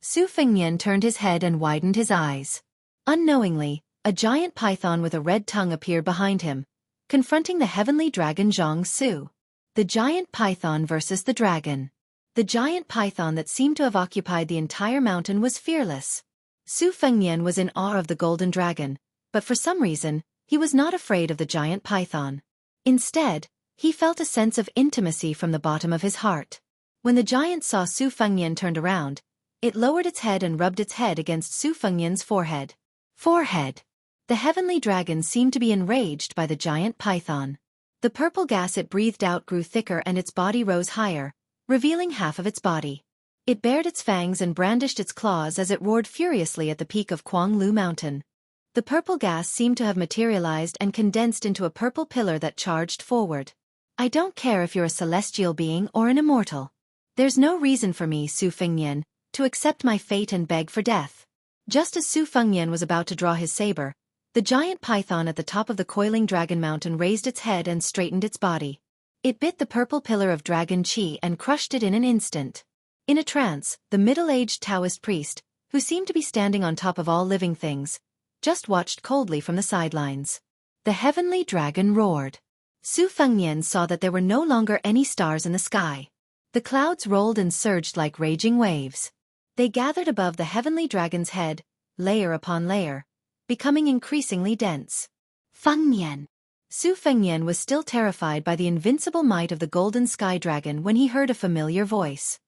Su Fengnian turned his head and widened his eyes. Unknowingly, a giant python with a red tongue appeared behind him, confronting the heavenly dragon Jianghu. The giant python versus the dragon. The giant python that seemed to have occupied the entire mountain was fearless. Su Fengnian was in awe of the golden dragon, but for some reason, he was not afraid of the giant python. Instead, he felt a sense of intimacy from the bottom of his heart. When the giant saw Su Fengnian turned around, it lowered its head and rubbed its head against Su Fengnian's forehead. The heavenly dragon seemed to be enraged by the giant python. The purple gas it breathed out grew thicker and its body rose higher, revealing half of its body. It bared its fangs and brandished its claws as it roared furiously at the peak of Guanglu Mountain. The purple gas seemed to have materialized and condensed into a purple pillar that charged forward. I don't care if you're a celestial being or an immortal. There's no reason for me, Su Fengnian, to accept my fate and beg for death. Just as Su Fengnian was about to draw his saber, the giant python at the top of the coiling dragon mountain raised its head and straightened its body. It bit the purple pillar of dragon qi and crushed it in an instant. In a trance, the middle-aged Taoist priest, who seemed to be standing on top of all living things, just watched coldly from the sidelines. The heavenly dragon roared. Su Fengnian saw that there were no longer any stars in the sky. The clouds rolled and surged like raging waves. They gathered above the heavenly dragon's head, layer upon layer, becoming increasingly dense. Fengnian. Su Fengnian was still terrified by the invincible might of the golden sky dragon when he heard a familiar voice.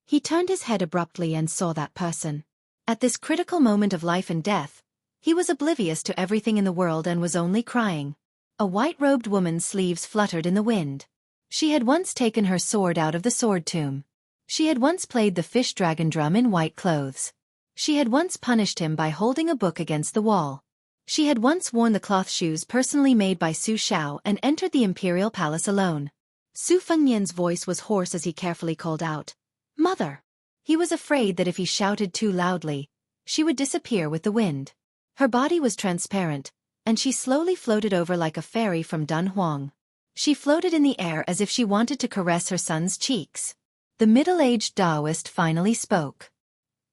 He turned his head abruptly and saw that person. At this critical moment of life and death, he was oblivious to everything in the world and was only crying. A white-robed woman's sleeves fluttered in the wind. She had once taken her sword out of the sword tomb. She had once played the fish dragon drum in white clothes. She had once punished him by holding a book against the wall. She had once worn the cloth shoes personally made by Su Xiao and entered the imperial palace alone. Su Fengnian's voice was hoarse as he carefully called out, "Mother!" He was afraid that if he shouted too loudly, she would disappear with the wind. Her body was transparent, and she slowly floated over like a fairy from Dunhuang. She floated in the air as if she wanted to caress her son's cheeks. The middle-aged Taoist finally spoke.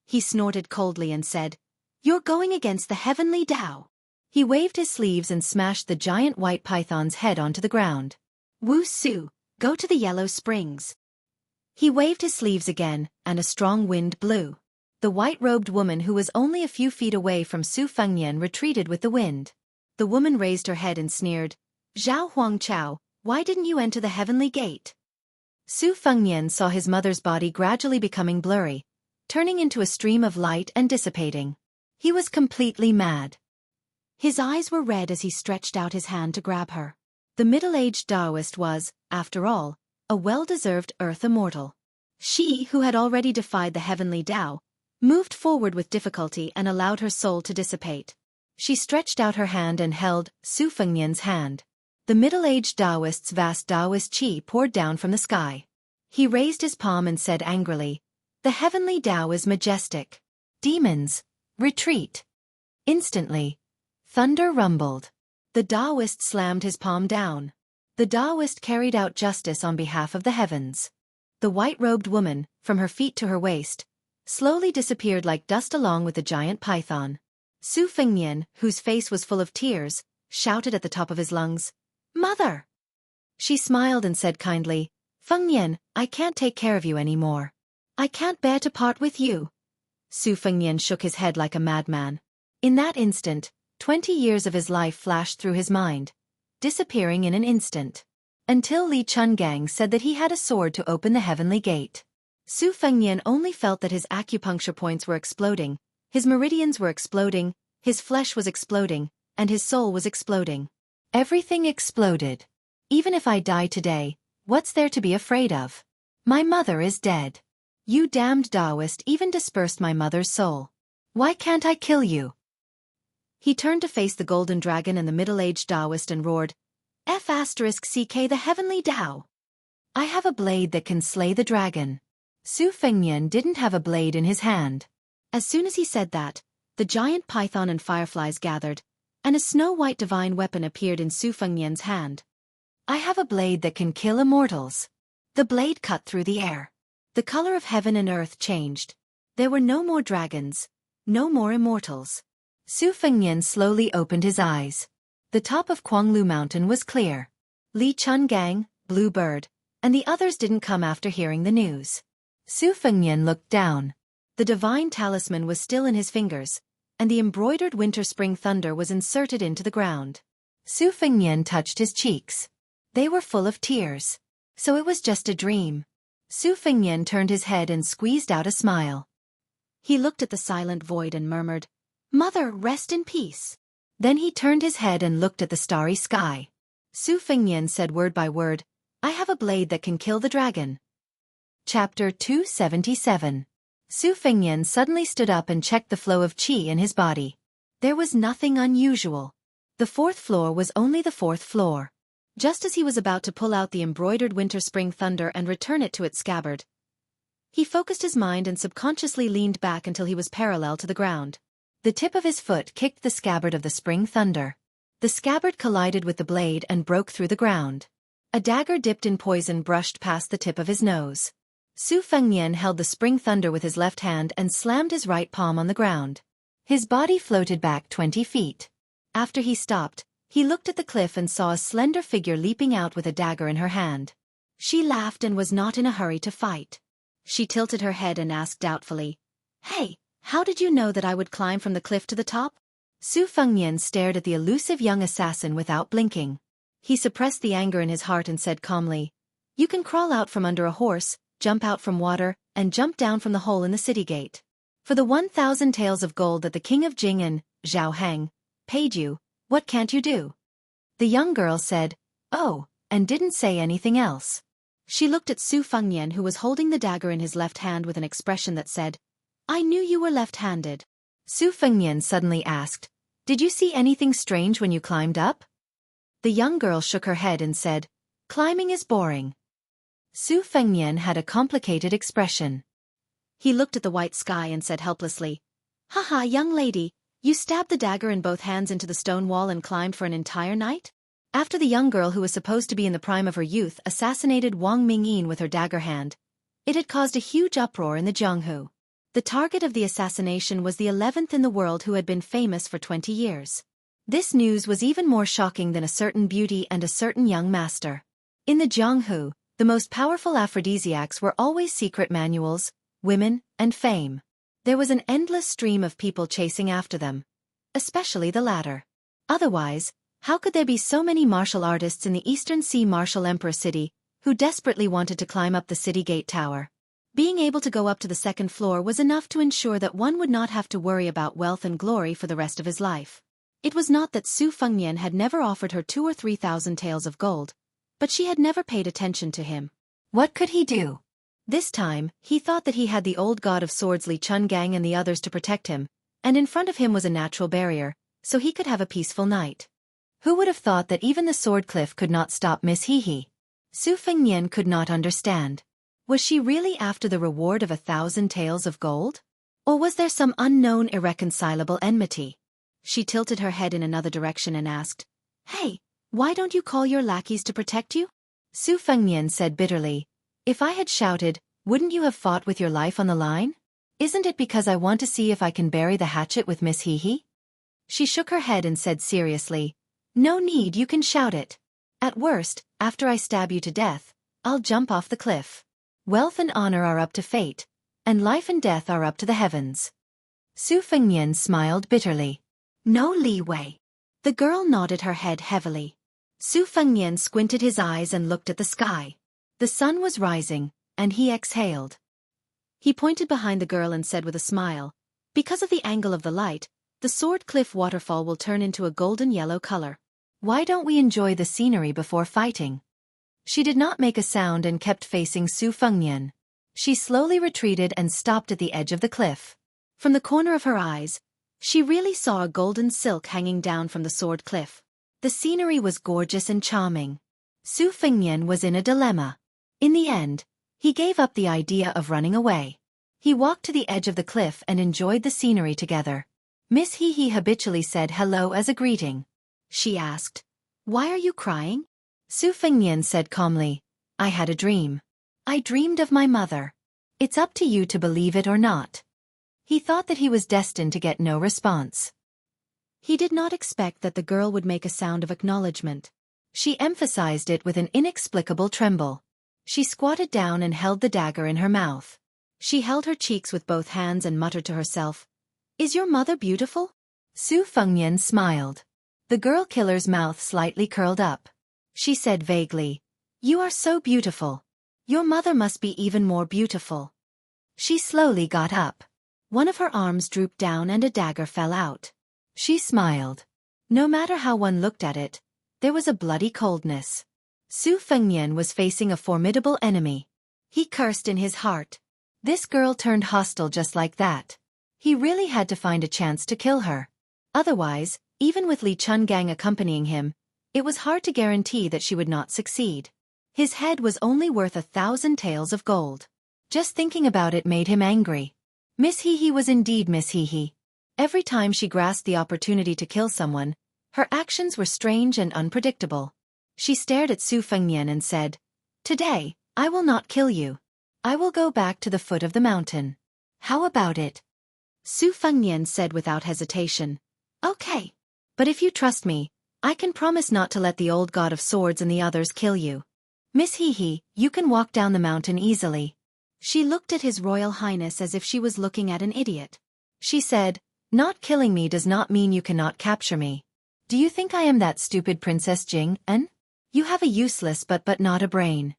He snorted coldly and said, "You're going against the heavenly Tao." He waved his sleeves and smashed the giant white python's head onto the ground. "Wu Su, go to the Yellow Springs." He waved his sleeves again, and a strong wind blew. The white-robed woman who was only a few feet away from Su Fengnian retreated with the wind. The woman raised her head and sneered, "Zhao Huangchao, why didn't you enter the heavenly gate?" Su Fengnian saw his mother's body gradually becoming blurry, turning into a stream of light and dissipating. He was completely mad. His eyes were red as he stretched out his hand to grab her. The middle-aged Taoist was, after all, a well-deserved earth immortal. She, who had already defied the heavenly Tao, moved forward with difficulty and allowed her soul to dissipate. She stretched out her hand and held Su Fengnian's hand. The middle-aged Taoist's vast Taoist chi poured down from the sky. He raised his palm and said angrily, "The heavenly Tao is majestic. Demons, retreat." Instantly, thunder rumbled. The Taoist slammed his palm down. The Taoist carried out justice on behalf of the heavens. The white-robed woman, from her feet to her waist, slowly disappeared like dust along with the giant python. Su Fengnian, whose face was full of tears, shouted at the top of his lungs, "Mother!" She smiled and said kindly, "Fengnian, I can't take care of you anymore. I can't bear to part with you." Su Fengnian shook his head like a madman. In that instant, 20 years of his life flashed through his mind, disappearing in an instant. Until Li Chungang said that he had a sword to open the heavenly gate. Su Fengnian only felt that his acupuncture points were exploding, his meridians were exploding, his flesh was exploding, and his soul was exploding. Everything exploded. Even if I die today, what's there to be afraid of? My mother is dead. You damned Taoist even dispersed my mother's soul. Why can't I kill you? He turned to face the golden dragon and the middle-aged Taoist and roared, F***CK the heavenly Tao. I have a blade that can slay the dragon. Su Fengnian didn't have a blade in his hand. As soon as he said that, the giant python and fireflies gathered, and a snow-white divine weapon appeared in Su Fengnian's hand. I have a blade that can kill immortals. The blade cut through the air. The color of heaven and earth changed. There were no more dragons, no more immortals. Su Fengnian slowly opened his eyes. The top of Kuanglu Mountain was clear. Li Chungang, Blue Bird, and the others didn't come after hearing the news. Su Fengnian looked down. The divine talisman was still in his fingers, and the embroidered winter-spring thunder was inserted into the ground. Su Fengnian touched his cheeks. They were full of tears. So it was just a dream. Su Fengnian turned his head and squeezed out a smile. He looked at the silent void and murmured, "Mother, rest in peace." Then he turned his head and looked at the starry sky. Su Fengnian said word by word, "I have a blade that can kill the dragon." Chapter 277. Su Fengnian suddenly stood up and checked the flow of qi in his body. There was nothing unusual. The fourth floor was only the fourth floor. Just as he was about to pull out the embroidered winter-spring thunder and return it to its scabbard, he focused his mind and subconsciously leaned back until he was parallel to the ground. The tip of his foot kicked the scabbard of the spring thunder. The scabbard collided with the blade and broke through the ground. A dagger dipped in poison brushed past the tip of his nose. Su Fengnian held the spring thunder with his left hand and slammed his right palm on the ground. His body floated back 20 feet. After he stopped, he looked at the cliff and saw a slender figure leaping out with a dagger in her hand. She laughed and was not in a hurry to fight. She tilted her head and asked doubtfully, "Hey, how did you know that I would climb from the cliff to the top?" Su Fengnian stared at the elusive young assassin without blinking. He suppressed the anger in his heart and said calmly, "You can crawl out from under a horse, jump out from water, and jump down from the hole in the city gate. For the 1,000 taels of gold that the king of Jing and Zhao Heng paid you, what can't you do?" The young girl said, "Oh," and didn't say anything else. She looked at Su Fengnian, who was holding the dagger in his left hand with an expression that said, "I knew you were left-handed." Su Fengnian suddenly asked, "Did you see anything strange when you climbed up?" The young girl shook her head and said, "Climbing is boring." Su Fengnian had a complicated expression. He looked at the white sky and said helplessly, "Haha, young lady, you stabbed the dagger in both hands into the stone wall and climbed for an entire night?" After the young girl who was supposed to be in the prime of her youth assassinated Wang Mingyin with her dagger hand, it had caused a huge uproar in the Jianghu. The target of the assassination was the 11th in the world who had been famous for 20 years. This news was even more shocking than a certain beauty and a certain young master. In the Jianghu, the most powerful aphrodisiacs were always secret manuals, women, and fame. There was an endless stream of people chasing after them, especially the latter. Otherwise, how could there be so many martial artists in the Eastern Sea martial emperor city who desperately wanted to climb up the city gate tower? Being able to go up to the second floor was enough to ensure that one would not have to worry about wealth and glory for the rest of his life. It was not that Su Fengnian had never offered her 2,000 or 3,000 taels of gold, but she had never paid attention to him. What could he do? This time, he thought that he had the old god of swords Li Chungang and the others to protect him, and in front of him was a natural barrier, so he could have a peaceful night. Who would have thought that even the sword cliff could not stop Miss He? Su Fengnian could not understand. Was she really after the reward of 1,000 taels of gold? Or was there some unknown irreconcilable enmity? She tilted her head in another direction and asked, "Hey, why don't you call your lackeys to protect you?" Su Fengnian said bitterly, "If I had shouted, wouldn't you have fought with your life on the line? Isn't it because I want to see if I can bury the hatchet with Miss He? She shook her head and said seriously, "No need, you can shout it. At worst, after I stab you to death, I'll jump off the cliff. Wealth and honor are up to fate, and life and death are up to the heavens." Su Fengnian smiled bitterly. "No leeway." The girl nodded her head heavily. Su Fengnian squinted his eyes and looked at the sky. The sun was rising, and he exhaled. He pointed behind the girl and said with a smile, "Because of the angle of the light, the sword cliff waterfall will turn into a golden yellow color. Why don't we enjoy the scenery before fighting?" She did not make a sound and kept facing Su Fengnian. She slowly retreated and stopped at the edge of the cliff. From the corner of her eyes, she really saw a golden silk hanging down from the sword cliff. The scenery was gorgeous and charming. Su Fengnian was in a dilemma. In the end, he gave up the idea of running away. He walked to the edge of the cliff and enjoyed the scenery together. Miss He habitually said hello as a greeting. She asked, "Why are you crying?" Su Fengnian said calmly, "I had a dream. I dreamed of my mother. It's up to you to believe it or not." He thought that he was destined to get no response. He did not expect that the girl would make a sound of acknowledgement. She emphasized it with an inexplicable tremble. She squatted down and held the dagger in her mouth. She held her cheeks with both hands and muttered to herself, "Is your mother beautiful?" Su Fengnian smiled. The girl killer's mouth slightly curled up. She said vaguely, "You are so beautiful. Your mother must be even more beautiful." She slowly got up. One of her arms drooped down and a dagger fell out. She smiled. No matter how one looked at it, there was a bloody coldness. Su Fengnian was facing a formidable enemy. He cursed in his heart. This girl turned hostile just like that. He really had to find a chance to kill her. Otherwise, even with Li Chungang accompanying him, it was hard to guarantee that she would not succeed. His head was only worth 1,000 taels of gold. Just thinking about it made him angry. Miss He was indeed Miss He. Every time she grasped the opportunity to kill someone, her actions were strange and unpredictable. She stared at Su Fengnian and said, "Today, I will not kill you. I will go back to the foot of the mountain. How about it?" Su Fengnian said without hesitation, "Okay. But if you trust me, I can promise not to let the old god of swords and the others kill you. Miss He, you can walk down the mountain easily." She looked at His Royal Highness as if she was looking at an idiot. She said, "Not killing me does not mean you cannot capture me. Do you think I am that stupid Princess Jianghu? You have a useless but not a brain."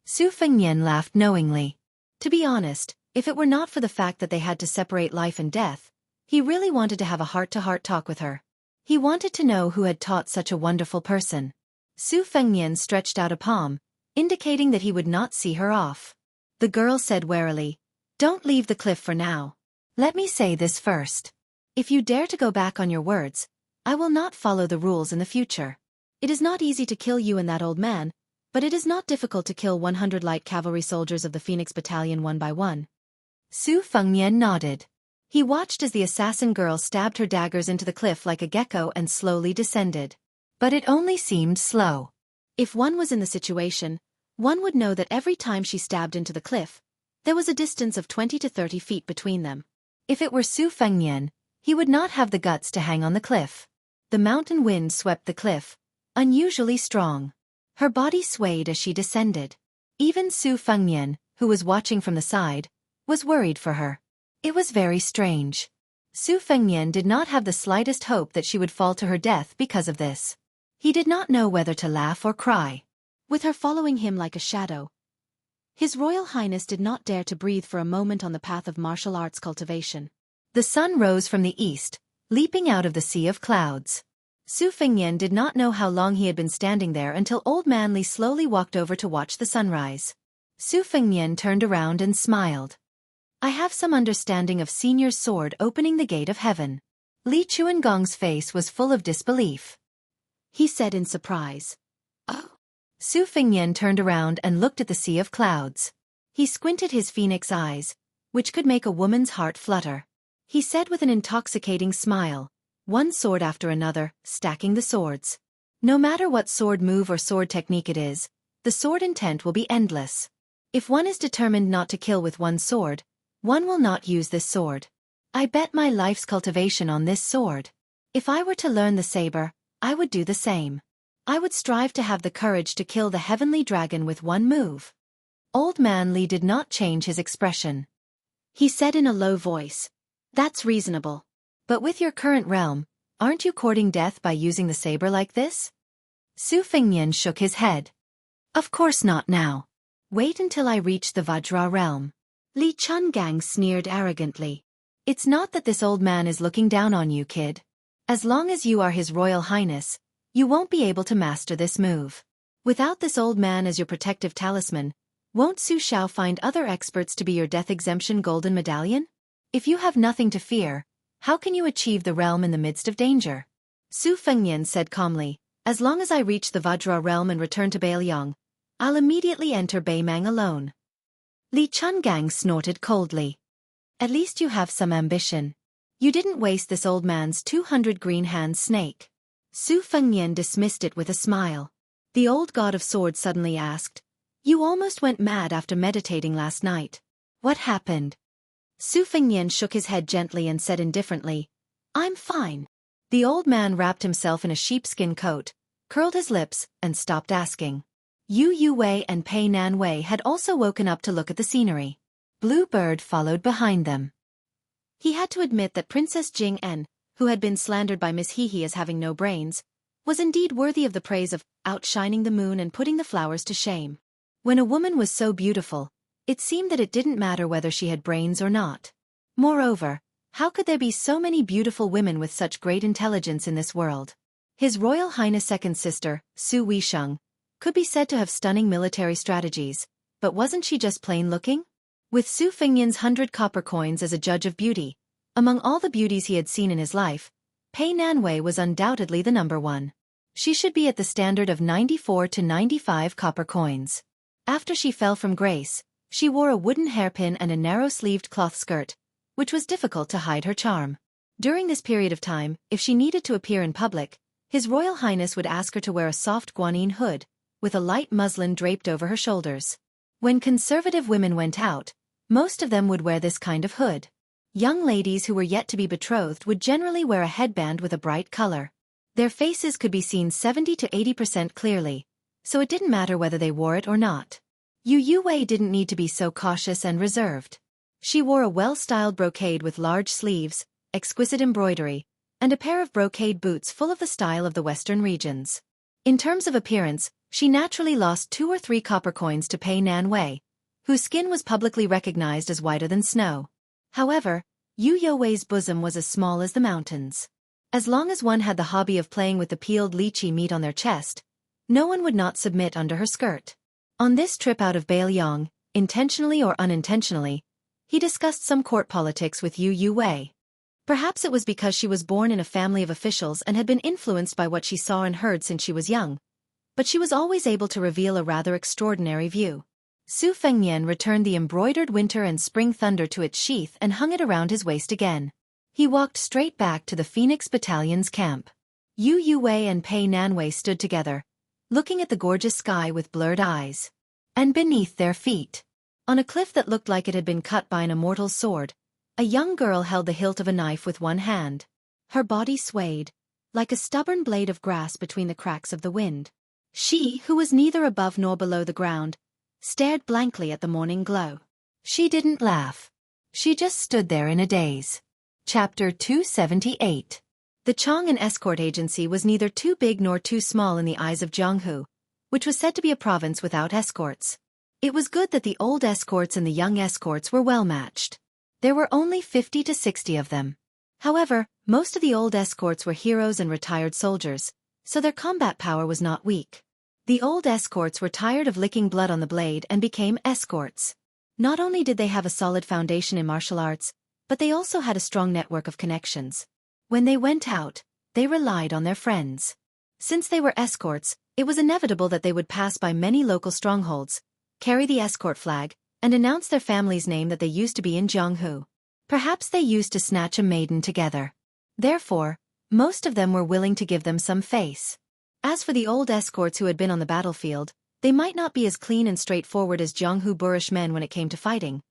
Su Fengnian laughed knowingly. To be honest, if it were not for the fact that they had to separate life and death, he really wanted to have a heart-to-heart talk with her. He wanted to know who had taught such a wonderful person. Su Fengnian stretched out a palm, indicating that he would not see her off. The girl said warily, "Don't leave the cliff for now. Let me say this first. If you dare to go back on your words, I will not follow the rules in the future. It is not easy to kill you and that old man, but it is not difficult to kill 100 light cavalry soldiers of the Phoenix Battalion one by one." Su Fengnian nodded. He watched as the assassin girl stabbed her daggers into the cliff like a gecko and slowly descended. But it only seemed slow. If one was in the situation, one would know that every time she stabbed into the cliff, there was a distance of 20 to 30 feet between them. If it were Su Fengnian, he would not have the guts to hang on the cliff. The mountain wind swept the cliff, unusually strong. Her body swayed as she descended. Even Su Fengnian, who was watching from the side, was worried for her. It was very strange. Su Fengnian did not have the slightest hope that she would fall to her death because of this. He did not know whether to laugh or cry. With her following him like a shadow, His Royal Highness did not dare to breathe for a moment on the path of martial arts cultivation. The sun rose from the east, leaping out of the sea of clouds. Su Fengnian did not know how long he had been standing there until Old Man Li slowly walked over to watch the sunrise. Su Fengnian turned around and smiled. I have some understanding of Senior's sword opening the gate of heaven. Li Chuangong's face was full of disbelief. He said in surprise. Oh. Su Fengnian turned around and looked at the sea of clouds. He squinted his phoenix eyes, which could make a woman's heart flutter. He said with an intoxicating smile, one sword after another, stacking the swords. No matter what sword move or sword technique it is, the sword intent will be endless. If one is determined not to kill with one sword, one will not use this sword. I bet my life's cultivation on this sword. If I were to learn the saber, I would do the same. I would strive to have the courage to kill the heavenly dragon with one move. Old Man Li did not change his expression. He said in a low voice, That's reasonable. But with your current realm, aren't you courting death by using the saber like this? Su Fengnian shook his head. Of course not now. Wait until I reach the Vajra realm. Li Chungang sneered arrogantly. It's not that this old man is looking down on you, kid. As long as you are His Royal Highness, you won't be able to master this move. Without this old man as your protective talisman, won't Su Xiao find other experts to be your death exemption golden medallion? If you have nothing to fear, how can you achieve the realm in the midst of danger? Su Fengnian said calmly, As long as I reach the Vajra realm and return to Beiliang, I'll immediately enter Beimang alone. Li Chungang snorted coldly. At least you have some ambition. You didn't waste this old man's 200 green hand snake. Su Fengnian dismissed it with a smile. The old god of swords suddenly asked, You almost went mad after meditating last night. What happened? Su Fengnian shook his head gently and said indifferently, I'm fine. The old man wrapped himself in a sheepskin coat, curled his lips, and stopped asking. Yu Wei and Pei Nan Wei had also woken up to look at the scenery. Blue Bird followed behind them. He had to admit that Princess Jing En, who had been slandered by Miss Hehe as having no brains, was indeed worthy of the praise of outshining the moon and putting the flowers to shame. When a woman was so beautiful, it seemed that it didn't matter whether she had brains or not. Moreover, how could there be so many beautiful women with such great intelligence in this world? His Royal Highness' second sister, Su Weisheng, could be said to have stunning military strategies, but wasn't she just plain looking? With Su Fengnian's 100 copper coins as a judge of beauty, among all the beauties he had seen in his life, Pei Nan Wei was undoubtedly the number one. She should be at the standard of 94 to 95 copper coins. After she fell from grace, she wore a wooden hairpin and a narrow-sleeved cloth skirt, which was difficult to hide her charm. During this period of time, if she needed to appear in public, His Royal Highness would ask her to wear a soft guanine hood, with a light muslin draped over her shoulders. When conservative women went out, most of them would wear this kind of hood. Young ladies who were yet to be betrothed would generally wear a headband with a bright color. Their faces could be seen 70 to 80% clearly, so it didn't matter whether they wore it or not. Yu Wei didn't need to be so cautious and reserved. She wore a well-styled brocade with large sleeves, exquisite embroidery, and a pair of brocade boots full of the style of the western regions. In terms of appearance, she naturally lost 2 or 3 copper coins to Pei Nan Wei, whose skin was publicly recognized as whiter than snow. However, Yu Wei's bosom was as small as the mountains. As long as one had the hobby of playing with the peeled lychee meat on their chest, no one would not submit under her skirt. On this trip out of Beiliang, intentionally or unintentionally, he discussed some court politics with Yu Wei. Perhaps it was because she was born in a family of officials and had been influenced by what she saw and heard since she was young, but she was always able to reveal a rather extraordinary view. Su Fengnian returned the embroidered winter and spring thunder to its sheath and hung it around his waist again. He walked straight back to the Phoenix Battalion's camp. Yu Wei and Pei Nan Wei stood together, looking at the gorgeous sky with blurred eyes. And beneath their feet, on a cliff that looked like it had been cut by an immortal sword, a young girl held the hilt of a knife with one hand. Her body swayed, like a stubborn blade of grass between the cracks of the wind. She, who was neither above nor below the ground, stared blankly at the morning glow. She didn't laugh. She just stood there in a daze. Chapter 278. The Chang'an escort agency was neither too big nor too small in the eyes of Jianghu, which was said to be a province without escorts. It was good that the old escorts and the young escorts were well matched. There were only 50 to 60 of them. However, most of the old escorts were heroes and retired soldiers, so their combat power was not weak. The old escorts were tired of licking blood on the blade and became escorts. Not only did they have a solid foundation in martial arts, but they also had a strong network of connections. When they went out, they relied on their friends. Since they were escorts, it was inevitable that they would pass by many local strongholds, carry the escort flag, and announce their family's name that they used to be in Jianghu. Perhaps they used to snatch a maiden together. Therefore, most of them were willing to give them some face. As for the old escorts who had been on the battlefield, they might not be as clean and straightforward as Jianghu boorish men when it came to fighting.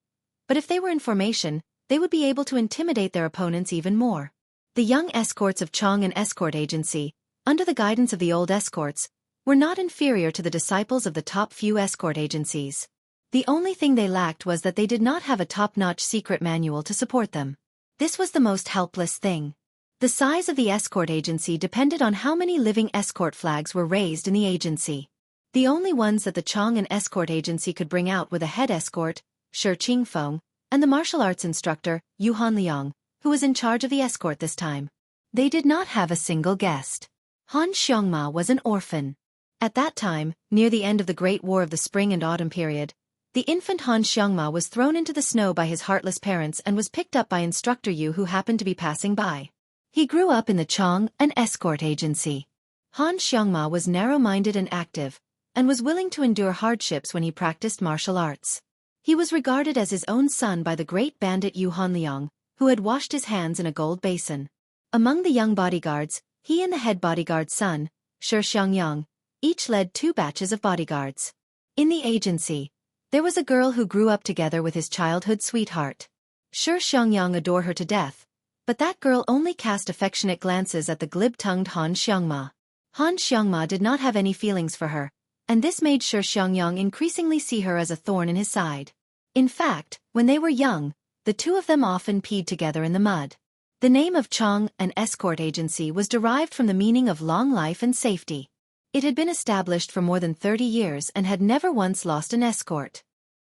But if they were in formation, they would be able to intimidate their opponents even more. The young escorts of Chong and Escort Agency, under the guidance of the old escorts, were not inferior to the disciples of the top few escort agencies. The only thing they lacked was that they did not have a top-notch secret manual to support them. This was the most helpless thing. The size of the escort agency depended on how many living escort flags were raised in the agency. The only ones that the Chong and Escort Agency could bring out were the head escort, Shi Qingfeng, and the martial arts instructor, Yu Hanliang, who was in charge of the escort this time. They did not have a single guest. Han Xiangma was an orphan. At that time, near the end of the Great War of the Spring and Autumn period, the infant Han Xiangma was thrown into the snow by his heartless parents and was picked up by instructor Yu, who happened to be passing by. He grew up in the Chong and Escort Agency. Han Xiangma was narrow-minded and active, and was willing to endure hardships when he practiced martial arts. He was regarded as his own son by the great bandit Yu Hanliang, who had washed his hands in a gold basin. Among the young bodyguards, he and the head bodyguard's son, Shi Xianxia, each led 2 batches of bodyguards. In the agency, there was a girl who grew up together with his childhood sweetheart. Shi Xianxia adored her to death, but that girl only cast affectionate glances at the glib-tongued Han Xiangma. Han Xiangma did not have any feelings for her, and this made Shi Xianxia increasingly see her as a thorn in his side. In fact, when they were young, the two of them often peed together in the mud. The name of Chong, an escort agency, was derived from the meaning of long life and safety. It had been established for more than 30 years and had never once lost an escort.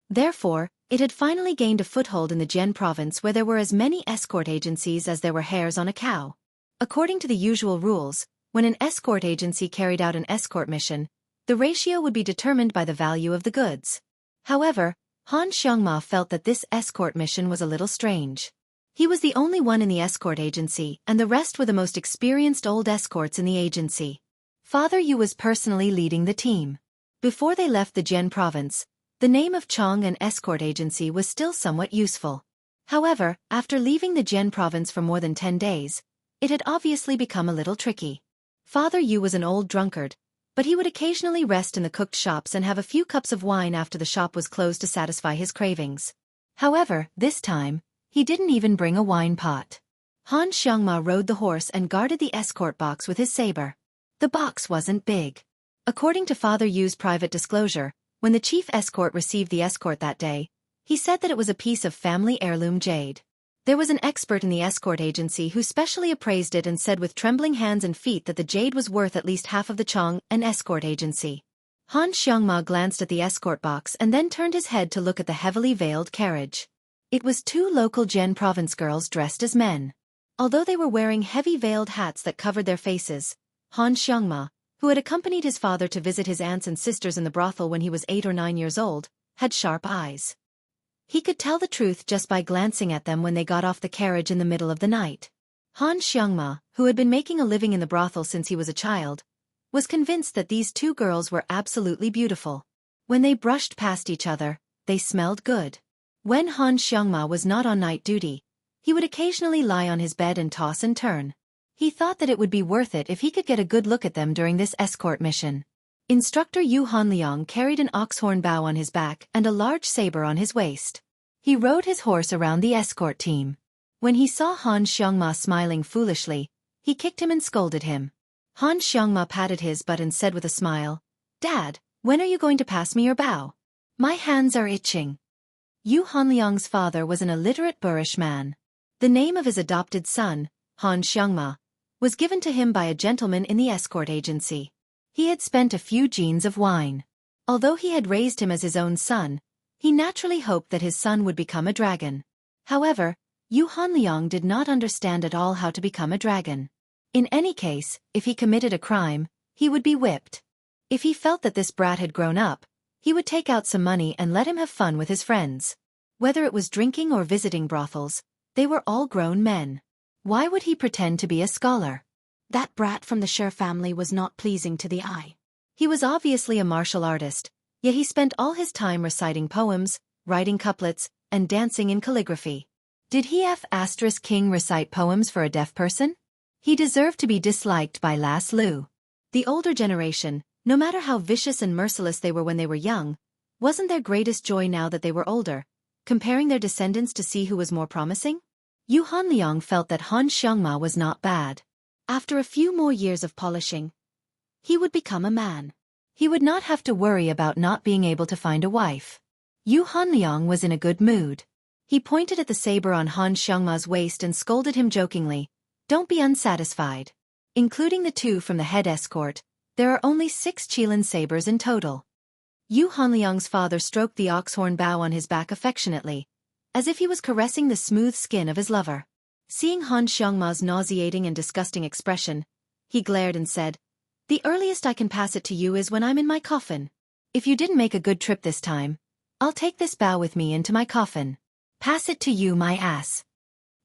Therefore, it had finally gained a foothold in the Jian province, where there were as many escort agencies as there were hairs on a cow. According to the usual rules, when an escort agency carried out an escort mission, the ratio would be determined by the value of the goods. However, Han Xiangma felt that this escort mission was a little strange. He was the only one in the escort agency, and the rest were the most experienced old escorts in the agency. Father Yu was personally leading the team. Before they left the Jian province, the name of Chong and Escort Agency was still somewhat useful. However, after leaving the Jian province for more than 10 days, it had obviously become a little tricky. Father Yu was an old drunkard, but he would occasionally rest in the cooked shops and have a few cups of wine after the shop was closed to satisfy his cravings. However, this time, he didn't even bring a wine pot. Han Xiangma rode the horse and guarded the escort box with his saber. The box wasn't big. According to Father Yu's private disclosure, when the chief escort received the escort that day, he said that it was a piece of family heirloom jade. There was an expert in the escort agency who specially appraised it and said with trembling hands and feet that the jade was worth at least half of the Chong and Escort Agency. Han Xiangma glanced at the escort box and then turned his head to look at the heavily veiled carriage. It was 2 local Jian province girls dressed as men. Although they were wearing heavy veiled hats that covered their faces, Han Xiangma, who had accompanied his father to visit his aunts and sisters in the brothel when he was 8 or 9 years old, had sharp eyes. He could tell the truth just by glancing at them when they got off the carriage in the middle of the night. Han Xiangma, who had been making a living in the brothel since he was a child, was convinced that these 2 girls were absolutely beautiful. When they brushed past each other, they smelled good. When Han Xiangma was not on night duty, he would occasionally lie on his bed and toss and turn. He thought that it would be worth it if he could get a good look at them during this escort mission. Instructor Yu Hanliang carried an oxhorn bow on his back and a large saber on his waist. He rode his horse around the escort team. When he saw Han Xiangma smiling foolishly, he kicked him and scolded him. Han Xiangma patted his butt and said with a smile, "Dad, when are you going to pass me your bow? My hands are itching." Yu Hanliang's father was an illiterate boorish man. The name of his adopted son, Han Xiangma, was given to him by a gentleman in the escort agency. He had spent a few jeans of wine. Although he had raised him as his own son, he naturally hoped that his son would become a dragon. However, Yu Hanliang did not understand at all how to become a dragon. In any case, if he committed a crime, he would be whipped. If he felt that this brat had grown up, he would take out some money and let him have fun with his friends. Whether it was drinking or visiting brothels, they were all grown men. Why would he pretend to be a scholar? That brat from the Sher family was not pleasing to the eye. He was obviously a martial artist, yet he spent all his time reciting poems, writing couplets, and dancing in calligraphy. Did he King recite poems for a deaf person? He deserved to be disliked by Las Lu. The older generation, no matter how vicious and merciless they were when they were young, wasn't their greatest joy now that they were older, comparing their descendants to see who was more promising? Yu Hanliang felt that Han Xiangma was not bad. After a few more years of polishing, he would become a man. He would not have to worry about not being able to find a wife. Yu Hanliang was in a good mood. He pointed at the saber on Han Xiangma's waist and scolded him jokingly, "Don't be unsatisfied. Including the 2 from the head escort, there are only 6 Qilin sabers in total." Yu Hanliang's father stroked the oxhorn bow on his back affectionately, as if he was caressing the smooth skin of his lover. Seeing Han Xiangma's nauseating and disgusting expression, he glared and said, "The earliest I can pass it to you is when I'm in my coffin. If you didn't make a good trip this time, I'll take this bow with me into my coffin. Pass it to you, my ass."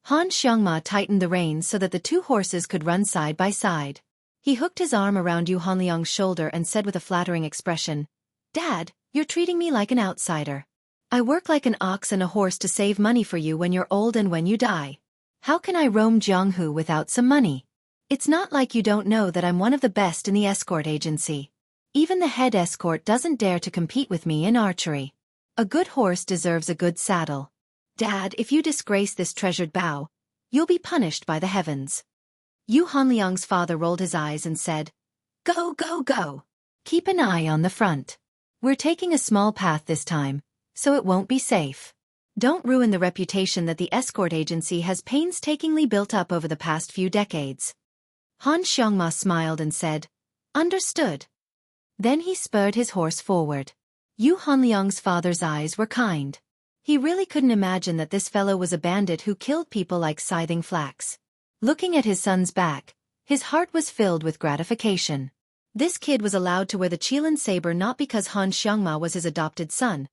Han Xiangma tightened the reins so that the 2 horses could run side by side. He hooked his arm around Yu Hanliang's shoulder and said with a flattering expression, "Dad, you're treating me like an outsider. I work like an ox and a horse to save money for you when you're old and when you die. How can I roam Jianghu without some money? It's not like you don't know that I'm one of the best in the escort agency. Even the head escort doesn't dare to compete with me in archery. A good horse deserves a good saddle. Dad, if you disgrace this treasured bow, you'll be punished by the heavens." Yu Hanliang's father rolled his eyes and said, "Go, go, go. Keep an eye on the front. We're taking a small path this time, so it won't be safe. Don't ruin the reputation that the escort agency has painstakingly built up over the past few decades." Han Xiangma smiled and said, "Understood." Then he spurred his horse forward. Yu Hanliang's father's eyes were kind. He really couldn't imagine that this fellow was a bandit who killed people like scything flax. Looking at his son's back, his heart was filled with gratification. This kid was allowed to wear the Qilin saber not because Han Xiangma was his adopted son,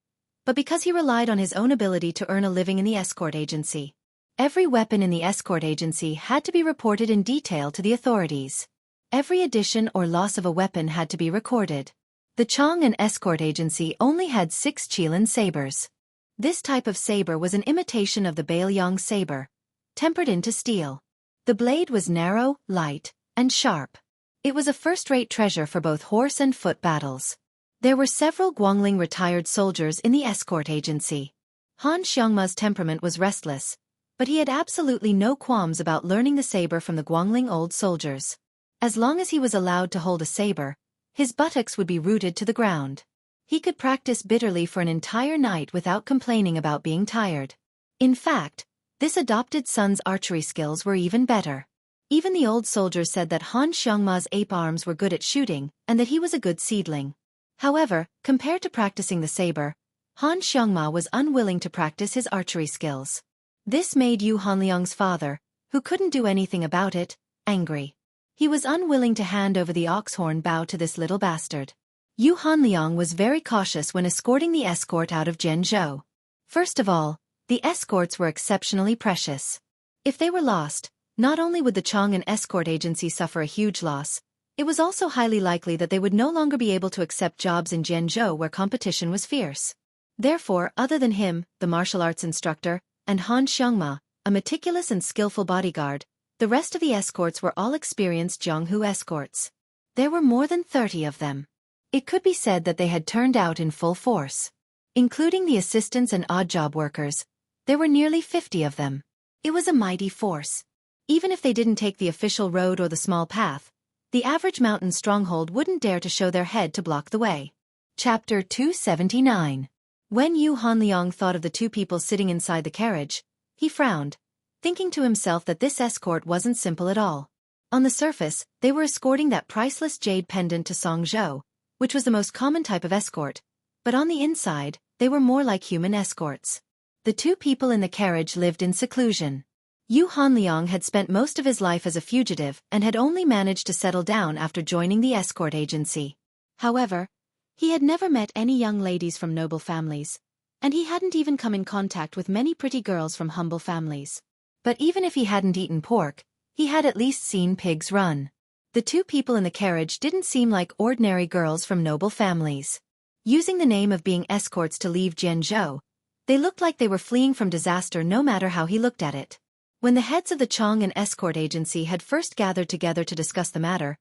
but because he relied on his own ability to earn a living in the escort agency. Every weapon in the escort agency had to be reported in detail to the authorities. Every addition or loss of a weapon had to be recorded. The Chang'an escort agency only had 6 Qilin sabers. This type of saber was an imitation of the Bailiang saber, tempered into steel. The blade was narrow, light, and sharp. It was a first-rate treasure for both horse and foot battles. There were several Guangling retired soldiers in the escort agency. Han Xiangma's temperament was restless, but he had absolutely no qualms about learning the saber from the Guangling old soldiers. As long as he was allowed to hold a saber, his buttocks would be rooted to the ground. He could practice bitterly for an entire night without complaining about being tired. In fact, this adopted son's archery skills were even better. Even the old soldiers said that Han Xiangma's ape arms were good at shooting and that he was a good seedling. However, compared to practicing the saber, Han Xiangma was unwilling to practice his archery skills. This made Yu Hanliang's father, who couldn't do anything about it, angry. He was unwilling to hand over the oxhorn bow to this little bastard. Yu Hanliang was very cautious when escorting the escort out of Jianghu. First of all, the escorts were exceptionally precious. If they were lost, not only would the Chang'an escort agency suffer a huge loss, it was also highly likely that they would no longer be able to accept jobs in Jianghu where competition was fierce. Therefore, other than him, the martial arts instructor, and Han Xiangma, a meticulous and skillful bodyguard, the rest of the escorts were all experienced Jianghu escorts. There were more than 30 of them. It could be said that they had turned out in full force. Including the assistants and odd job workers, there were nearly 50 of them. It was a mighty force. Even if they didn't take the official road or the small path, the average mountain stronghold wouldn't dare to show their head to block the way. Chapter 279. When Yu Hanliang thought of the 2 people sitting inside the carriage, he frowned, thinking to himself that this escort wasn't simple at all. On the surface, they were escorting that priceless jade pendant to Songzhou, which was the most common type of escort, but on the inside, they were more like human escorts. The two people in the carriage lived in seclusion. Yu Hanliang had spent most of his life as a fugitive and had only managed to settle down after joining the escort agency. However, he had never met any young ladies from noble families, and he hadn't even come in contact with many pretty girls from humble families. But even if he hadn't eaten pork, he had at least seen pigs run. The two people in the carriage didn't seem like ordinary girls from noble families. Using the name of being escorts to leave Jianghu, they looked like they were fleeing from disaster no matter how he looked at it. When the heads of the Chong and escort agency had first gathered together to discuss the matter,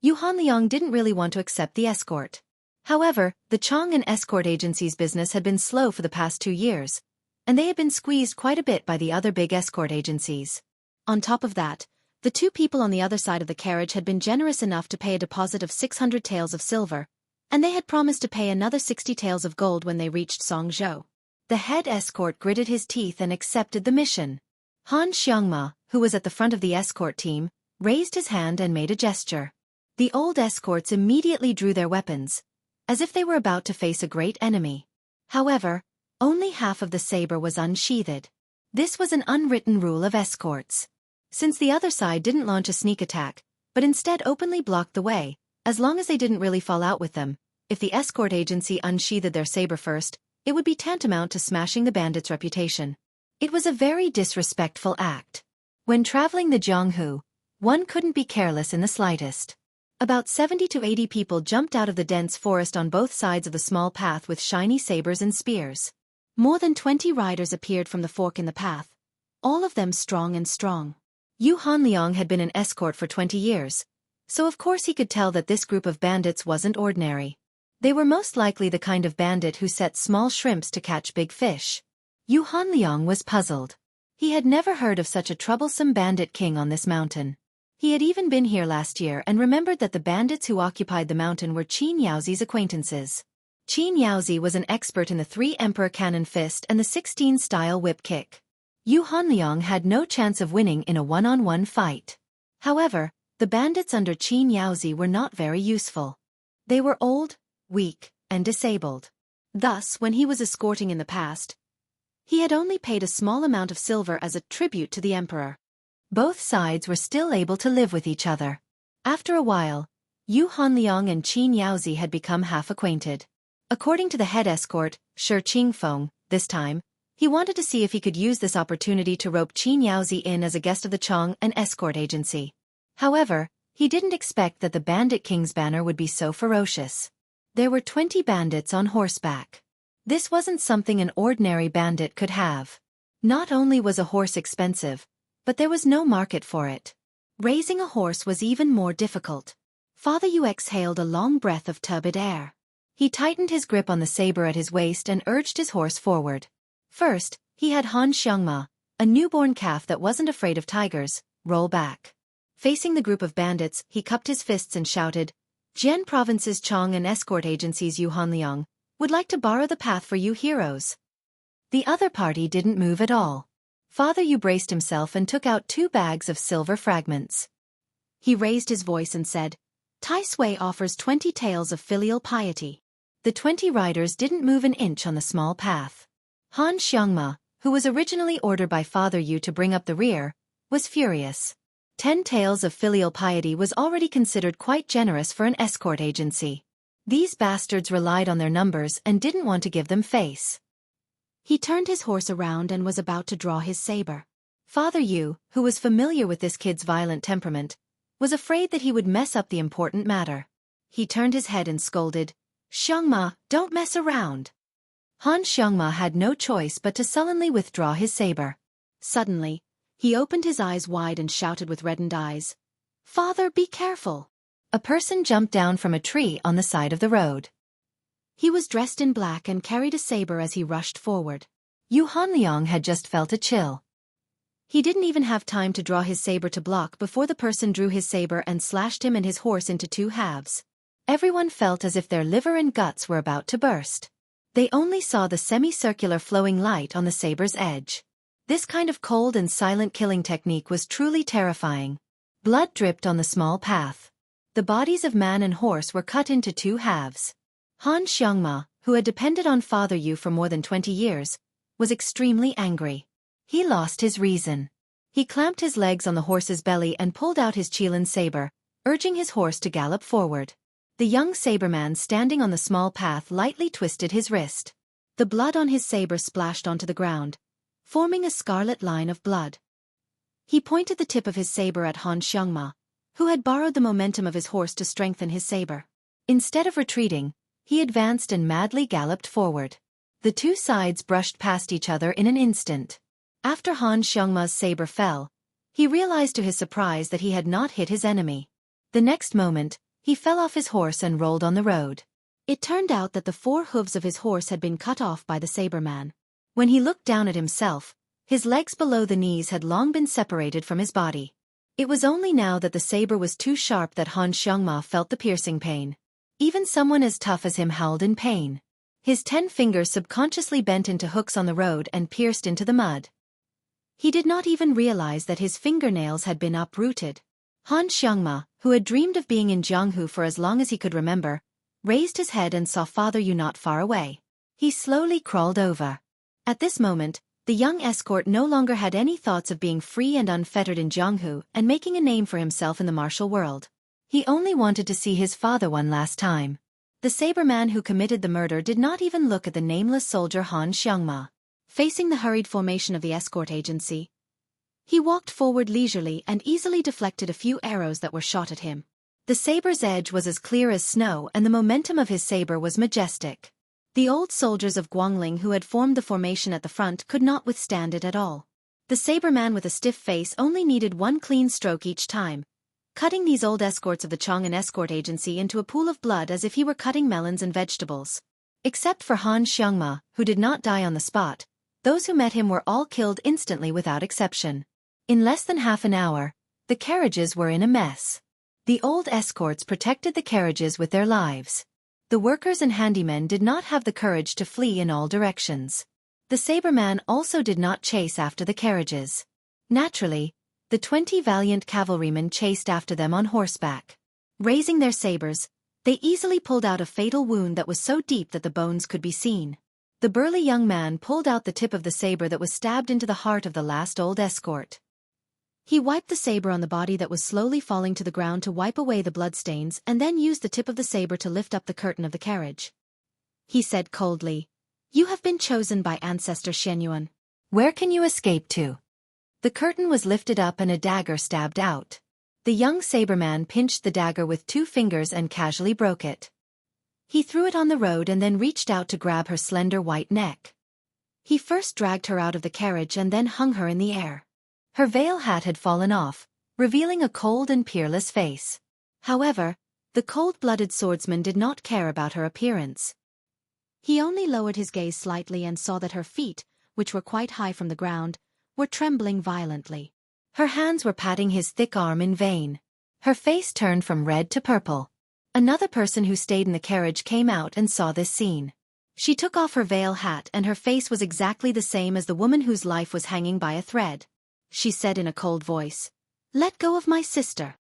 Yu Hanliang didn't really want to accept the escort. However, the Chong and escort agency's business had been slow for the past 2 years, and they had been squeezed quite a bit by the other big escort agencies. On top of that, the two people on the other side of the carriage had been generous enough to pay a deposit of 600 taels of silver, and they had promised to pay another 60 taels of gold when they reached Songzhou. The head escort gritted his teeth and accepted the mission. Han Xiangma, who was at the front of the escort team, raised his hand and made a gesture. The old escorts immediately drew their weapons, as if they were about to face a great enemy. However, only half of the saber was unsheathed. This was an unwritten rule of escorts. Since the other side didn't launch a sneak attack, but instead openly blocked the way, as long as they didn't really fall out with them, if the escort agency unsheathed their saber first, it would be tantamount to smashing the bandits' reputation. It was a very disrespectful act. When traveling the Jianghu, one couldn't be careless in the slightest. About 70 to 80 people jumped out of the dense forest on both sides of the small path with shiny sabers and spears. More than 20 riders appeared from the fork in the path, all of them strong and strong. Yu Hanliang had been an escort for 20 years, so of course he could tell that this group of bandits wasn't ordinary. They were most likely the kind of bandit who set small shrimps to catch big fish. Yu Hanliang was puzzled. He had never heard of such a troublesome bandit king on this mountain. He had even been here last year and remembered that the bandits who occupied the mountain were Qin Yaozi's acquaintances. Qin Yaozi was an expert in the 3-emperor cannon fist and the 16-style whip kick. Yu Hanliang had no chance of winning in a one-on-one fight. However, the bandits under Qin Yaozi were not very useful. They were old, weak, and disabled. Thus, when he was escorting in the past, he had only paid a small amount of silver as a tribute to the emperor. Both sides were still able to live with each other. After a while, Yu Hanliang and Qin Yaozi had become half acquainted. According to the head escort, Shi Qingfeng, this time, he wanted to see if he could use this opportunity to rope Qin Yaozi in as a guest of the Chong and escort agency. However, he didn't expect that the Bandit King's banner would be so ferocious. There were 20 bandits on horseback. This wasn't something an ordinary bandit could have. Not only was a horse expensive, but there was no market for it. Raising a horse was even more difficult. Father Yu exhaled a long breath of turbid air. He tightened his grip on the saber at his waist and urged his horse forward. First, he had Han Xiangma, a newborn calf that wasn't afraid of tigers, roll back. Facing the group of bandits, he cupped his fists and shouted, "Jian Province's Chong and escort agencies Yu Hanliang would like to borrow the path for you heroes." The other party didn't move at all. Father Yu braced himself and took out 2 bags of silver fragments. He raised his voice and said, "Tai Sui offers 20 tales of filial piety." The 20 riders didn't move an inch on the small path. Han Xiangma, who was originally ordered by Father Yu to bring up the rear, was furious. 10 tales of filial piety was already considered quite generous for an escort agency. These bastards relied on their numbers and didn't want to give them face. He turned his horse around and was about to draw his saber. Father Yu, who was familiar with this kid's violent temperament, was afraid that he would mess up the important matter. He turned his head and scolded, "Xiangma, don't mess around." Han Xiangma had no choice but to sullenly withdraw his saber. Suddenly, he opened his eyes wide and shouted with reddened eyes, "Father, be careful!" A person jumped down from a tree on the side of the road. He was dressed in black and carried a saber as he rushed forward. Yu Hanliang had just felt a chill. He didn't even have time to draw his saber to block before the person drew his saber and slashed him and his horse into 2 halves. Everyone felt as if their liver and guts were about to burst. They only saw the semicircular flowing light on the saber's edge. This kind of cold and silent killing technique was truly terrifying. Blood dripped on the small path. the bodies of man and horse were cut into two halves. Han Xiangma, who had depended on Father Yu for more than 20 years, was extremely angry. He lost his reason. He clamped his legs on the horse's belly and pulled out his Qilin saber, urging his horse to gallop forward. The young saberman standing on the small path lightly twisted his wrist. The blood on his saber splashed onto the ground, forming a scarlet line of blood. He pointed the tip of his saber at Han Xiangma, who had borrowed the momentum of his horse to strengthen his saber. Instead of retreating, he advanced and madly galloped forward. The two sides brushed past each other in an instant. After Han Xiangma's saber fell, he realized to his surprise that he had not hit his enemy. The next moment, he fell off his horse and rolled on the road. It turned out that the 4 hooves of his horse had been cut off by the saberman. When he looked down at himself, his legs below the knees had long been separated from his body. It was only now that the saber was too sharp that Han Xiangma felt the piercing pain. Even someone as tough as him howled in pain. His 10 fingers subconsciously bent into hooks on the road and pierced into the mud. He did not even realize that his fingernails had been uprooted. Han Xiangma, who had dreamed of being in Jianghu for as long as he could remember, raised his head and saw Father Yu not far away. He slowly crawled over. At this moment, the young escort no longer had any thoughts of being free and unfettered in Jianghu and making a name for himself in the martial world. He only wanted to see his father one last time. The saberman who committed the murder did not even look at the nameless soldier Han Xiangma. Facing the hurried formation of the escort agency, he walked forward leisurely and easily deflected a few arrows that were shot at him. The saber's edge was as clear as snow and the momentum of his saber was majestic. The old soldiers of Guangling who had formed the formation at the front could not withstand it at all. The saberman with a stiff face only needed one clean stroke each time, cutting these old escorts of the Chang'an escort agency into a pool of blood as if he were cutting melons and vegetables. Except for Han Xiangma, who did not die on the spot, those who met him were all killed instantly without exception. In less than half an hour, the carriages were in a mess. The old escorts protected the carriages with their lives. The workers and handymen did not have the courage to flee in all directions. The saberman also did not chase after the carriages. Naturally, the 20 valiant cavalrymen chased after them on horseback. Raising their sabers, they easily pulled out a fatal wound that was so deep that the bones could be seen. The burly young man pulled out the tip of the saber that was stabbed into the heart of the last old escort. He wiped the saber on the body that was slowly falling to the ground to wipe away the bloodstains and then used the tip of the saber to lift up the curtain of the carriage. He said coldly, "You have been chosen by Ancestor Xianyuan. Where can you escape to?" The curtain was lifted up and a dagger stabbed out. The young saberman pinched the dagger with 2 fingers and casually broke it. He threw it on the road and then reached out to grab her slender white neck. He first dragged her out of the carriage and then hung her in the air. Her veil hat had fallen off, revealing a cold and peerless face. However, the cold-blooded swordsman did not care about her appearance. He only lowered his gaze slightly and saw that her feet, which were quite high from the ground, were trembling violently. Her hands were patting his thick arm in vain. Her face turned from red to purple. Another person who stayed in the carriage came out and saw this scene. She took off her veil hat and her face was exactly the same as the woman whose life was hanging by a thread. She said in a cold voice, "Let go of my sister."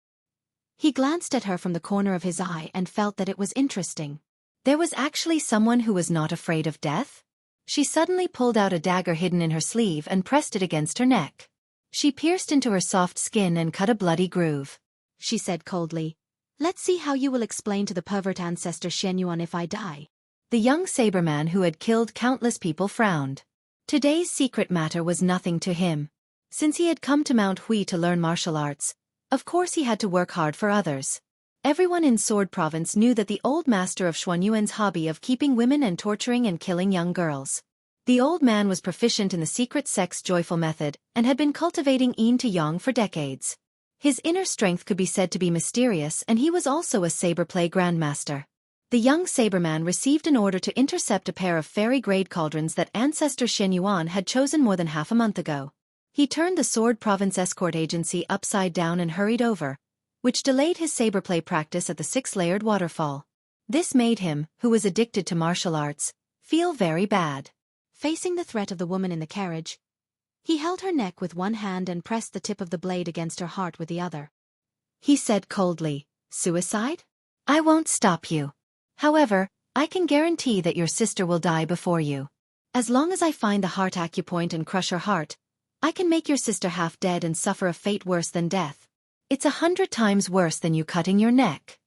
He glanced at her from the corner of his eye and felt that it was interesting. There was actually someone who was not afraid of death? She suddenly pulled out a dagger hidden in her sleeve and pressed it against her neck. She pierced into her soft skin and cut a bloody groove. She said coldly, "Let's see how you will explain to the pervert Ancestor Xianyuan if I die." The young saberman who had killed countless people frowned. Today's secret matter was nothing to him. Since he had come to Mount Hui to learn martial arts, of course he had to work hard for others. Everyone in Sword Province knew that the old master of Xuanyuan's hobby of keeping women and torturing and killing young girls. The old man was proficient in the secret sex joyful method and had been cultivating yin to yang for decades. His inner strength could be said to be mysterious and he was also a saber play grandmaster. The young saberman received an order to intercept a pair of fairy-grade cauldrons that Ancestor Xianyuan had chosen more than half a month ago. He turned the Sword Province escort agency upside down and hurried over, which delayed his saberplay practice at the 6-layered waterfall. This made him, who was addicted to martial arts, feel very bad. Facing the threat of the woman in the carriage, he held her neck with one hand and pressed the tip of the blade against her heart with the other. He said coldly, Suicide? I won't stop you. However, I can guarantee that your sister will die before you. As long as I find the heart acupoint and crush her heart, I can make your sister half dead and suffer a fate worse than death. It's 100 times worse than you cutting your neck.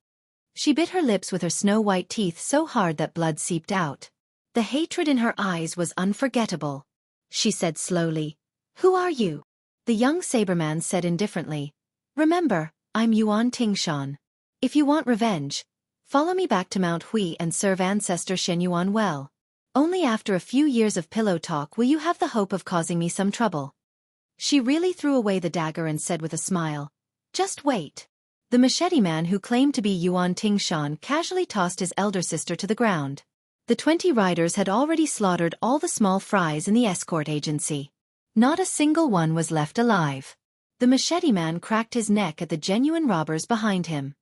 She bit her lips with her snow-white teeth so hard that blood seeped out. The hatred in her eyes was unforgettable. She said slowly, "Who are you?" The young saberman said indifferently, "Remember, I'm Yuan Tingshan. If you want revenge, follow me back to Mount Hui and serve ancestor Shen Yuan well. Only after a few years of pillow talk will you have the hope of causing me some trouble." She really threw away the dagger and said with a smile, "Just wait." The machete man who claimed to be Yuan Tingshan casually tossed his elder sister to the ground. The 20 riders had already slaughtered all the small fries in the escort agency. Not a single one was left alive. The machete man cracked his neck at the genuine robbers behind him.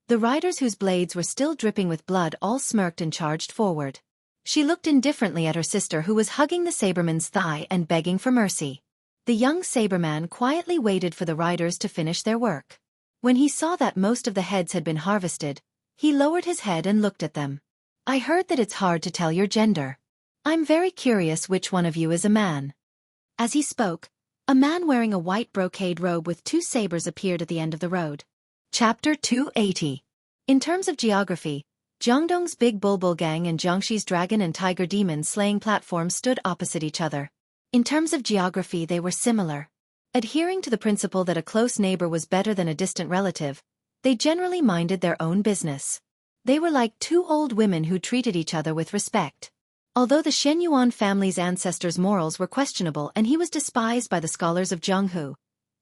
The riders whose blades were still dripping with blood all smirked and charged forward. She looked indifferently at her sister who was hugging the saberman's thigh and begging for mercy. The young saberman quietly waited for the riders to finish their work. When he saw that most of the heads had been harvested, he lowered his head and looked at them. "I heard that it's hard to tell your gender. I'm very curious which one of you is a man." As he spoke, a man wearing a white brocade robe with 2 sabers appeared at the end of the road. Chapter 280. In terms of geography, Jiangdong's Big Bulbul Gang and Jiangxi's Dragon and Tiger Demon slaying platforms stood opposite each other. In terms of geography they were similar. Adhering to the principle that a close neighbor was better than a distant relative, they generally minded their own business. They were like 2 old women who treated each other with respect. Although the Shen Yuan family's ancestors' morals were questionable and he was despised by the scholars of Jianghu,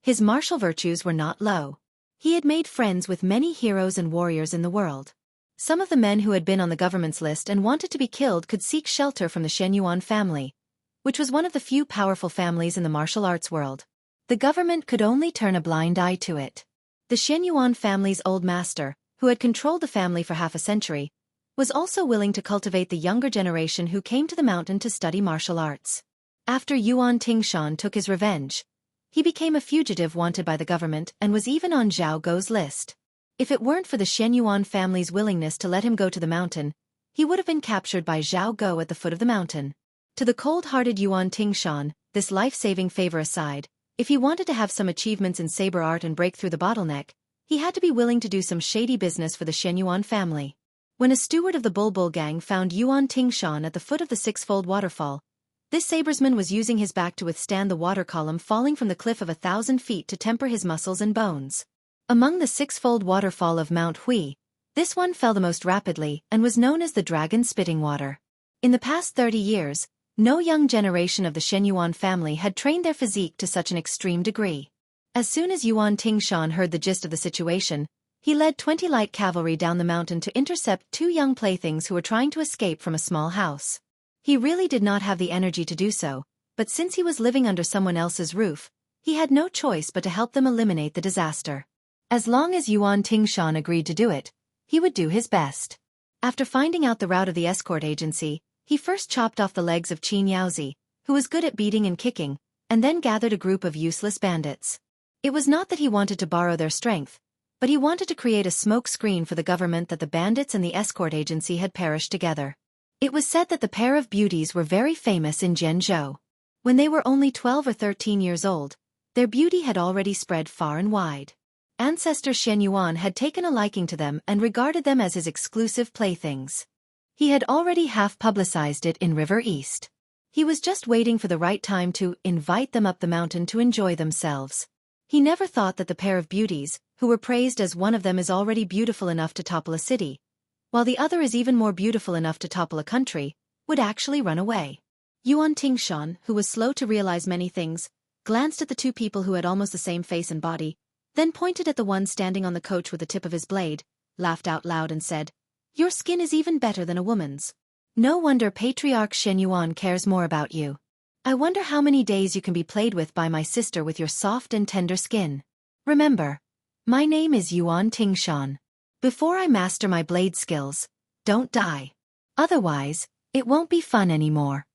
his martial virtues were not low. He had made friends with many heroes and warriors in the world. Some of the men who had been on the government's list and wanted to be killed could seek shelter from the Shen Yuan family, which was one of the few powerful families in the martial arts world. The government could only turn a blind eye to it. The Shen Yuan family's old master, who had controlled the family for half a century, was also willing to cultivate the younger generation who came to the mountain to study martial arts. After Yuan Tingshan took his revenge, he became a fugitive wanted by the government and was even on Zhao Gou's list. If it weren't for the Shen Yuan family's willingness to let him go to the mountain, he would have been captured by Zhao Gou at the foot of the mountain. To the cold-hearted Yuan Tingshan, this life-saving favor aside, if he wanted to have some achievements in saber art and break through the bottleneck, he had to be willing to do some shady business for the Shen Yuan family. When a steward of the Bulbul Gang found Yuan Tingshan at the foot of the 6-fold waterfall, this sabersman was using his back to withstand the water column falling from the cliff of 1,000 feet to temper his muscles and bones. Among the 6-fold waterfall of Mount Hui, this one fell the most rapidly and was known as the Dragon Spitting Water. In the past 30 years, no young generation of the Shen Yuan family had trained their physique to such an extreme degree. As soon as Yuan Tingshan heard the gist of the situation, he led 20 light cavalry down the mountain to intercept 2 young playthings who were trying to escape from a small house. He really did not have the energy to do so, but since he was living under someone else's roof, he had no choice but to help them eliminate the disaster. As long as Yuan Tingshan agreed to do it, he would do his best. After finding out the route of the escort agency, he first chopped off the legs of Xianxia, who was good at beating and kicking, and then gathered a group of useless bandits. It was not that he wanted to borrow their strength, but he wanted to create a smoke screen for the government that the bandits and the escort agency had perished together. It was said that the pair of beauties were very famous in Jianghu. When they were only 12 or 13 years old, their beauty had already spread far and wide. Ancestor Shen Yuan had taken a liking to them and regarded them as his exclusive playthings. He had already half-publicized it in River East. He was just waiting for the right time to invite them up the mountain to enjoy themselves. He never thought that the pair of beauties, who were praised as one of them is already beautiful enough to topple a city, while the other is even more beautiful enough to topple a country, would actually run away. Yuan Tingshan, who was slow to realize many things, glanced at the 2 people who had almost the same face and body, then pointed at the one standing on the coach with the tip of his blade, laughed out loud and said, "Your skin is even better than a woman's. No wonder Patriarch Shen Yuan cares more about you. I wonder how many days you can be played with by my sister with your soft and tender skin. Remember, my name is Yuan Tingshan. Before I master my blade skills, don't die. Otherwise, it won't be fun anymore."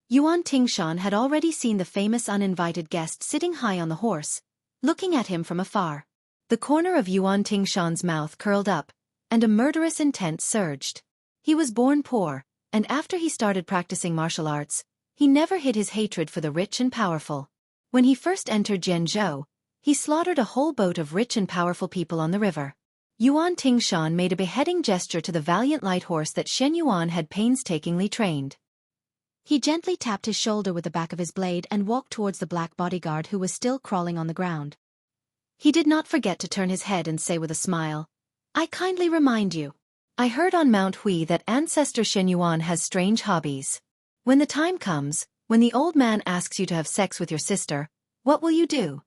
Yuan Tingshan had already seen the famous uninvited guest sitting high on the horse, looking at him from afar. The corner of Yuan Tingshan's mouth curled up, and a murderous intent surged. He was born poor, and after he started practicing martial arts, he never hid his hatred for the rich and powerful. When he first entered Jianghu, he slaughtered a whole boat of rich and powerful people on the river. Yuan Tingshan made a beheading gesture to the valiant light horse that Shen Yuan had painstakingly trained. He gently tapped his shoulder with the back of his blade and walked towards the black bodyguard who was still crawling on the ground. He did not forget to turn his head and say with a smile, "I kindly remind you. I heard on Mount Hui that ancestor Shen Yuan has strange hobbies. When the time comes, when the old man asks you to have sex with your sister, what will you do?"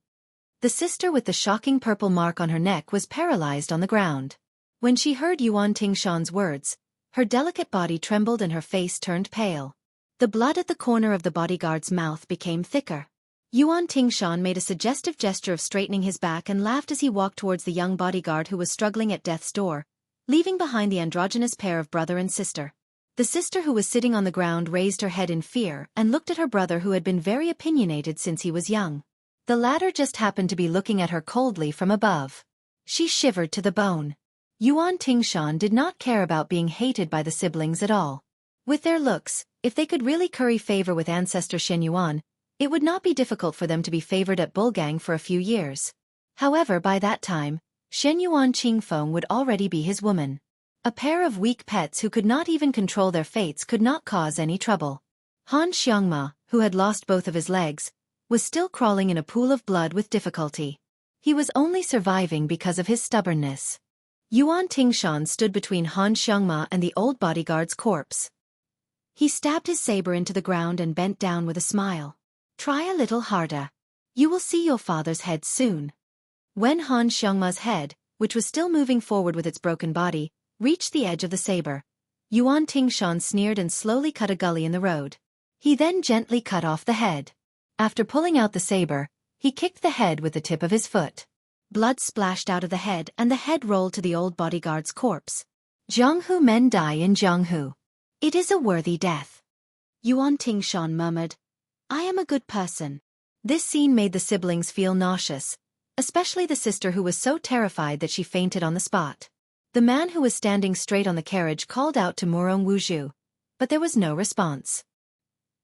The sister with the shocking purple mark on her neck was paralyzed on the ground. When she heard Yuan Tingshan's words, her delicate body trembled and her face turned pale. The blood at the corner of the bodyguard's mouth became thicker. Yuan Tingshan made a suggestive gesture of straightening his back and laughed as he walked towards the young bodyguard who was struggling at death's door, leaving behind the androgynous pair of brother and sister. The sister who was sitting on the ground raised her head in fear and looked at her brother who had been very opinionated since he was young. The latter just happened to be looking at her coldly from above. She shivered to the bone. Yuan Tingshan did not care about being hated by the siblings at all. With their looks, if they could really curry favor with ancestor Shen Yuan, it would not be difficult for them to be favored at Bulgang for a few years. However, by that time, Shen Yuan Qingfeng would already be his woman. A pair of weak pets who could not even control their fates could not cause any trouble. Han Xiangma, who had lost both of his legs, was still crawling in a pool of blood with difficulty. He was only surviving because of his stubbornness. Yuan Tingshan stood between Han Xiangma and the old bodyguard's corpse. He stabbed his saber into the ground and bent down with a smile. "Try a little harder. You will see your father's head soon." When Han Xiangma's head, which was still moving forward with its broken body, reached the edge of the saber, Yuan Tingshan sneered and slowly cut a gully in the road. He then gently cut off the head. After pulling out the saber, he kicked the head with the tip of his foot. Blood splashed out of the head and the head rolled to the old bodyguard's corpse. Jianghu men die in Jianghu. It is a worthy death. Yuan Tingshan murmured, "I am a good person." This scene made the siblings feel nauseous, especially the sister who was so terrified that she fainted on the spot. The man who was standing straight on the carriage called out to Murong Wuju, but there was no response.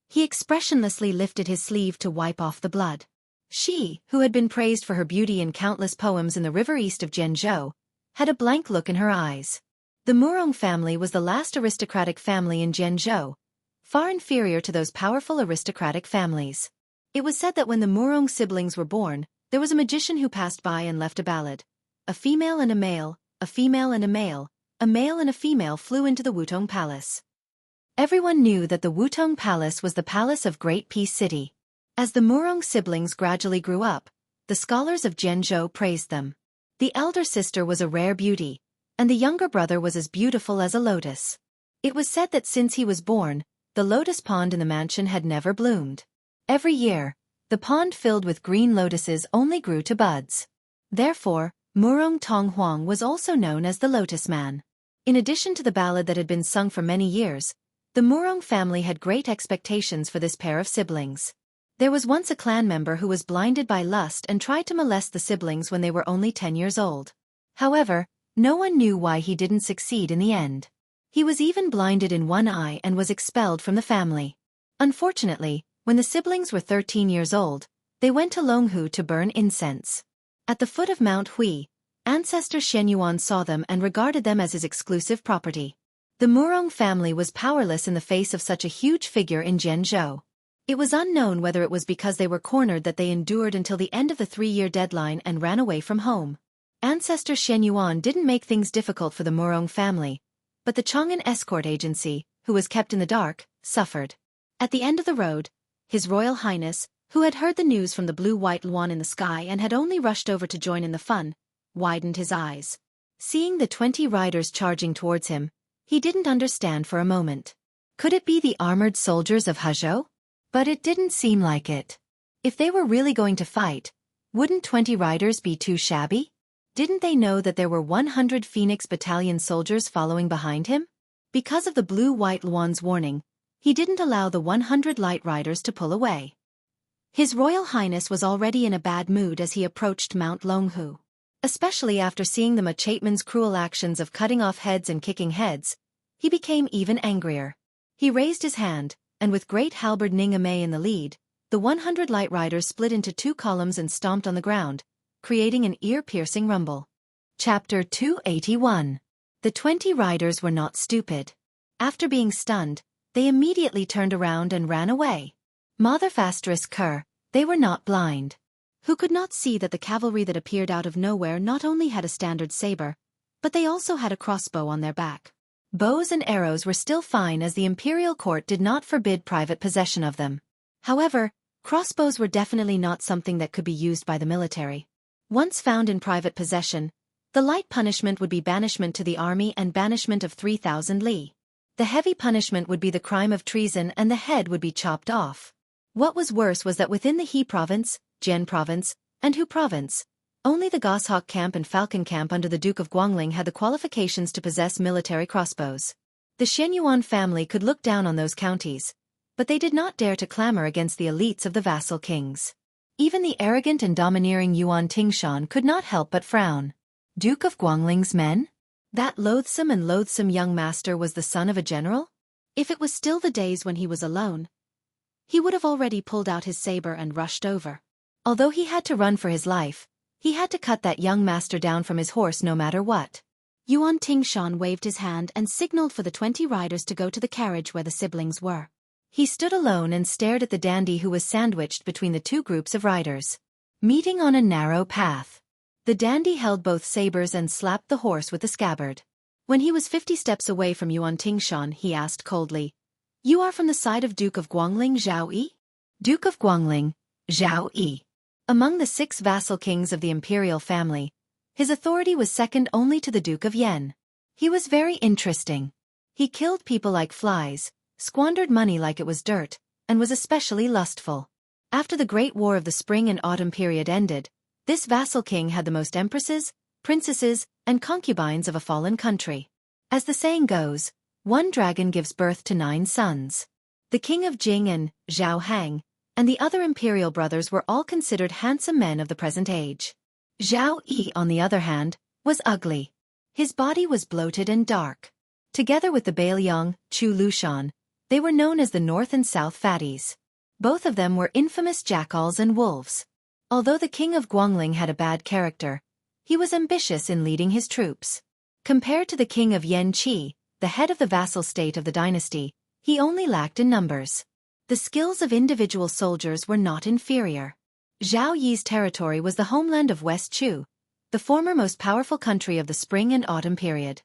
He expressionlessly lifted his sleeve to wipe off the blood. She, who had been praised for her beauty in countless poems in the river east of Jianghu, had a blank look in her eyes. The Murong family was the last aristocratic family in Jianghu, far inferior to those powerful aristocratic families. It was said that when the Murong siblings were born, there was a magician who passed by and left a ballad. A female and a male, a female and a male and a female flew into the Wutong Palace. Everyone knew that the Wutong Palace was the palace of Great Peace City. As the Murong siblings gradually grew up, the scholars of Jianghu praised them. The elder sister was a rare beauty, and the younger brother was as beautiful as a lotus. It was said that since he was born, the lotus pond in the mansion had never bloomed. Every year, the pond filled with green lotuses only grew to buds. Therefore, Murong Tonghuang was also known as the Lotus Man. In addition to the ballad that had been sung for many years, the Murong family had great expectations for this pair of siblings. There was once a clan member who was blinded by lust and tried to molest the siblings when they were only 10 years old. However, no one knew why he didn't succeed in the end. He was even blinded in one eye and was expelled from the family. Unfortunately, when the siblings were 13 years old, they went to Longhu to burn incense. At the foot of Mount Hui, ancestor Shen Yuan saw them and regarded them as his exclusive property. The Murong family was powerless in the face of such a huge figure in Jianghu. It was unknown whether it was because they were cornered that they endured until the end of the 3-year deadline and ran away from home. Ancestor Shen Yuan didn't make things difficult for the Murong family, but the Chang'an escort agency, who was kept in the dark, suffered. At the end of the road, His Royal Highness, who had heard the news from the blue-white luan in the sky and had only rushed over to join in the fun, widened his eyes. Seeing the 20 riders charging towards him, he didn't understand for a moment. Could it be the armored soldiers of Hezhou? But it didn't seem like it. If they were really going to fight, wouldn't 20 riders be too shabby? Didn't they know that there were 100 Phoenix Battalion soldiers following behind him? Because of the blue-white luan's warning, he didn't allow the 100 light riders to pull away. His Royal Highness was already in a bad mood as he approached Mount Longhu. Especially after seeing the Machateman's cruel actions of cutting off heads and kicking heads, he became even angrier. He raised his hand, and with great halberd Ningame in the lead, the 100 light riders split into 2 columns and stomped on the ground, creating an ear-piercing rumble. Chapter 281. The 20 riders were not stupid. After being stunned, they immediately turned around and ran away. Motherfasterus they were not blind. Who could not see that the cavalry that appeared out of nowhere not only had a standard saber, but they also had a crossbow on their back. Bows and arrows were still fine as the imperial court did not forbid private possession of them. However, crossbows were definitely not something that could be used by the military. Once found in private possession, the light punishment would be banishment to the army and banishment of 3,000 li. The heavy punishment would be the crime of treason and the head would be chopped off. What was worse was that within the He province, Jian province, and Hu province, only the Goshawk camp and Falcon camp under the Duke of Guangling had the qualifications to possess military crossbows. The Xianyuan family could look down on those counties, but they did not dare to clamor against the elites of the vassal kings. Even the arrogant and domineering Yuan Tingshan could not help but frown. Duke of Guangling's men? That loathsome young master was the son of a general? If it was still the days when he was alone, he would have already pulled out his saber and rushed over. Although he had to run for his life, he had to cut that young master down from his horse no matter what. Yuan Tingshan waved his hand and signaled for the 20 riders to go to the carriage where the siblings were. He stood alone and stared at the dandy who was sandwiched between the 2 groups of riders. Meeting on a narrow path. The dandy held both sabers and slapped the horse with the scabbard. When he was 50 steps away from Yuan Tingshan, he asked coldly, "You are from the side of Duke of Guangling Zhao Yi?" Duke of Guangling, Zhao Yi. Among the 6 vassal kings of the imperial family, his authority was second only to the Duke of Yen. He was very interesting. He killed people like flies, squandered money like it was dirt, and was especially lustful. After the Great War of the Spring and Autumn period ended, this vassal king had the most empresses, princesses, and concubines of a fallen country. As the saying goes, 1 dragon gives birth to 9 sons. The king of Jing and Zhao Hang, and the other imperial brothers were all considered handsome men of the present age. Zhao Yi, on the other hand, was ugly. His body was bloated and dark. Together with the Bailiang, Chu Lushan, they were known as the North and South Fatties. Both of them were infamous jackals and wolves. Although the king of Guangling had a bad character, he was ambitious in leading his troops. Compared to the king of Yanqi, the head of the vassal state of the dynasty, he only lacked in numbers. The skills of individual soldiers were not inferior. Zhao Yi's territory was the homeland of West Chu, the former most powerful country of the Spring and Autumn period.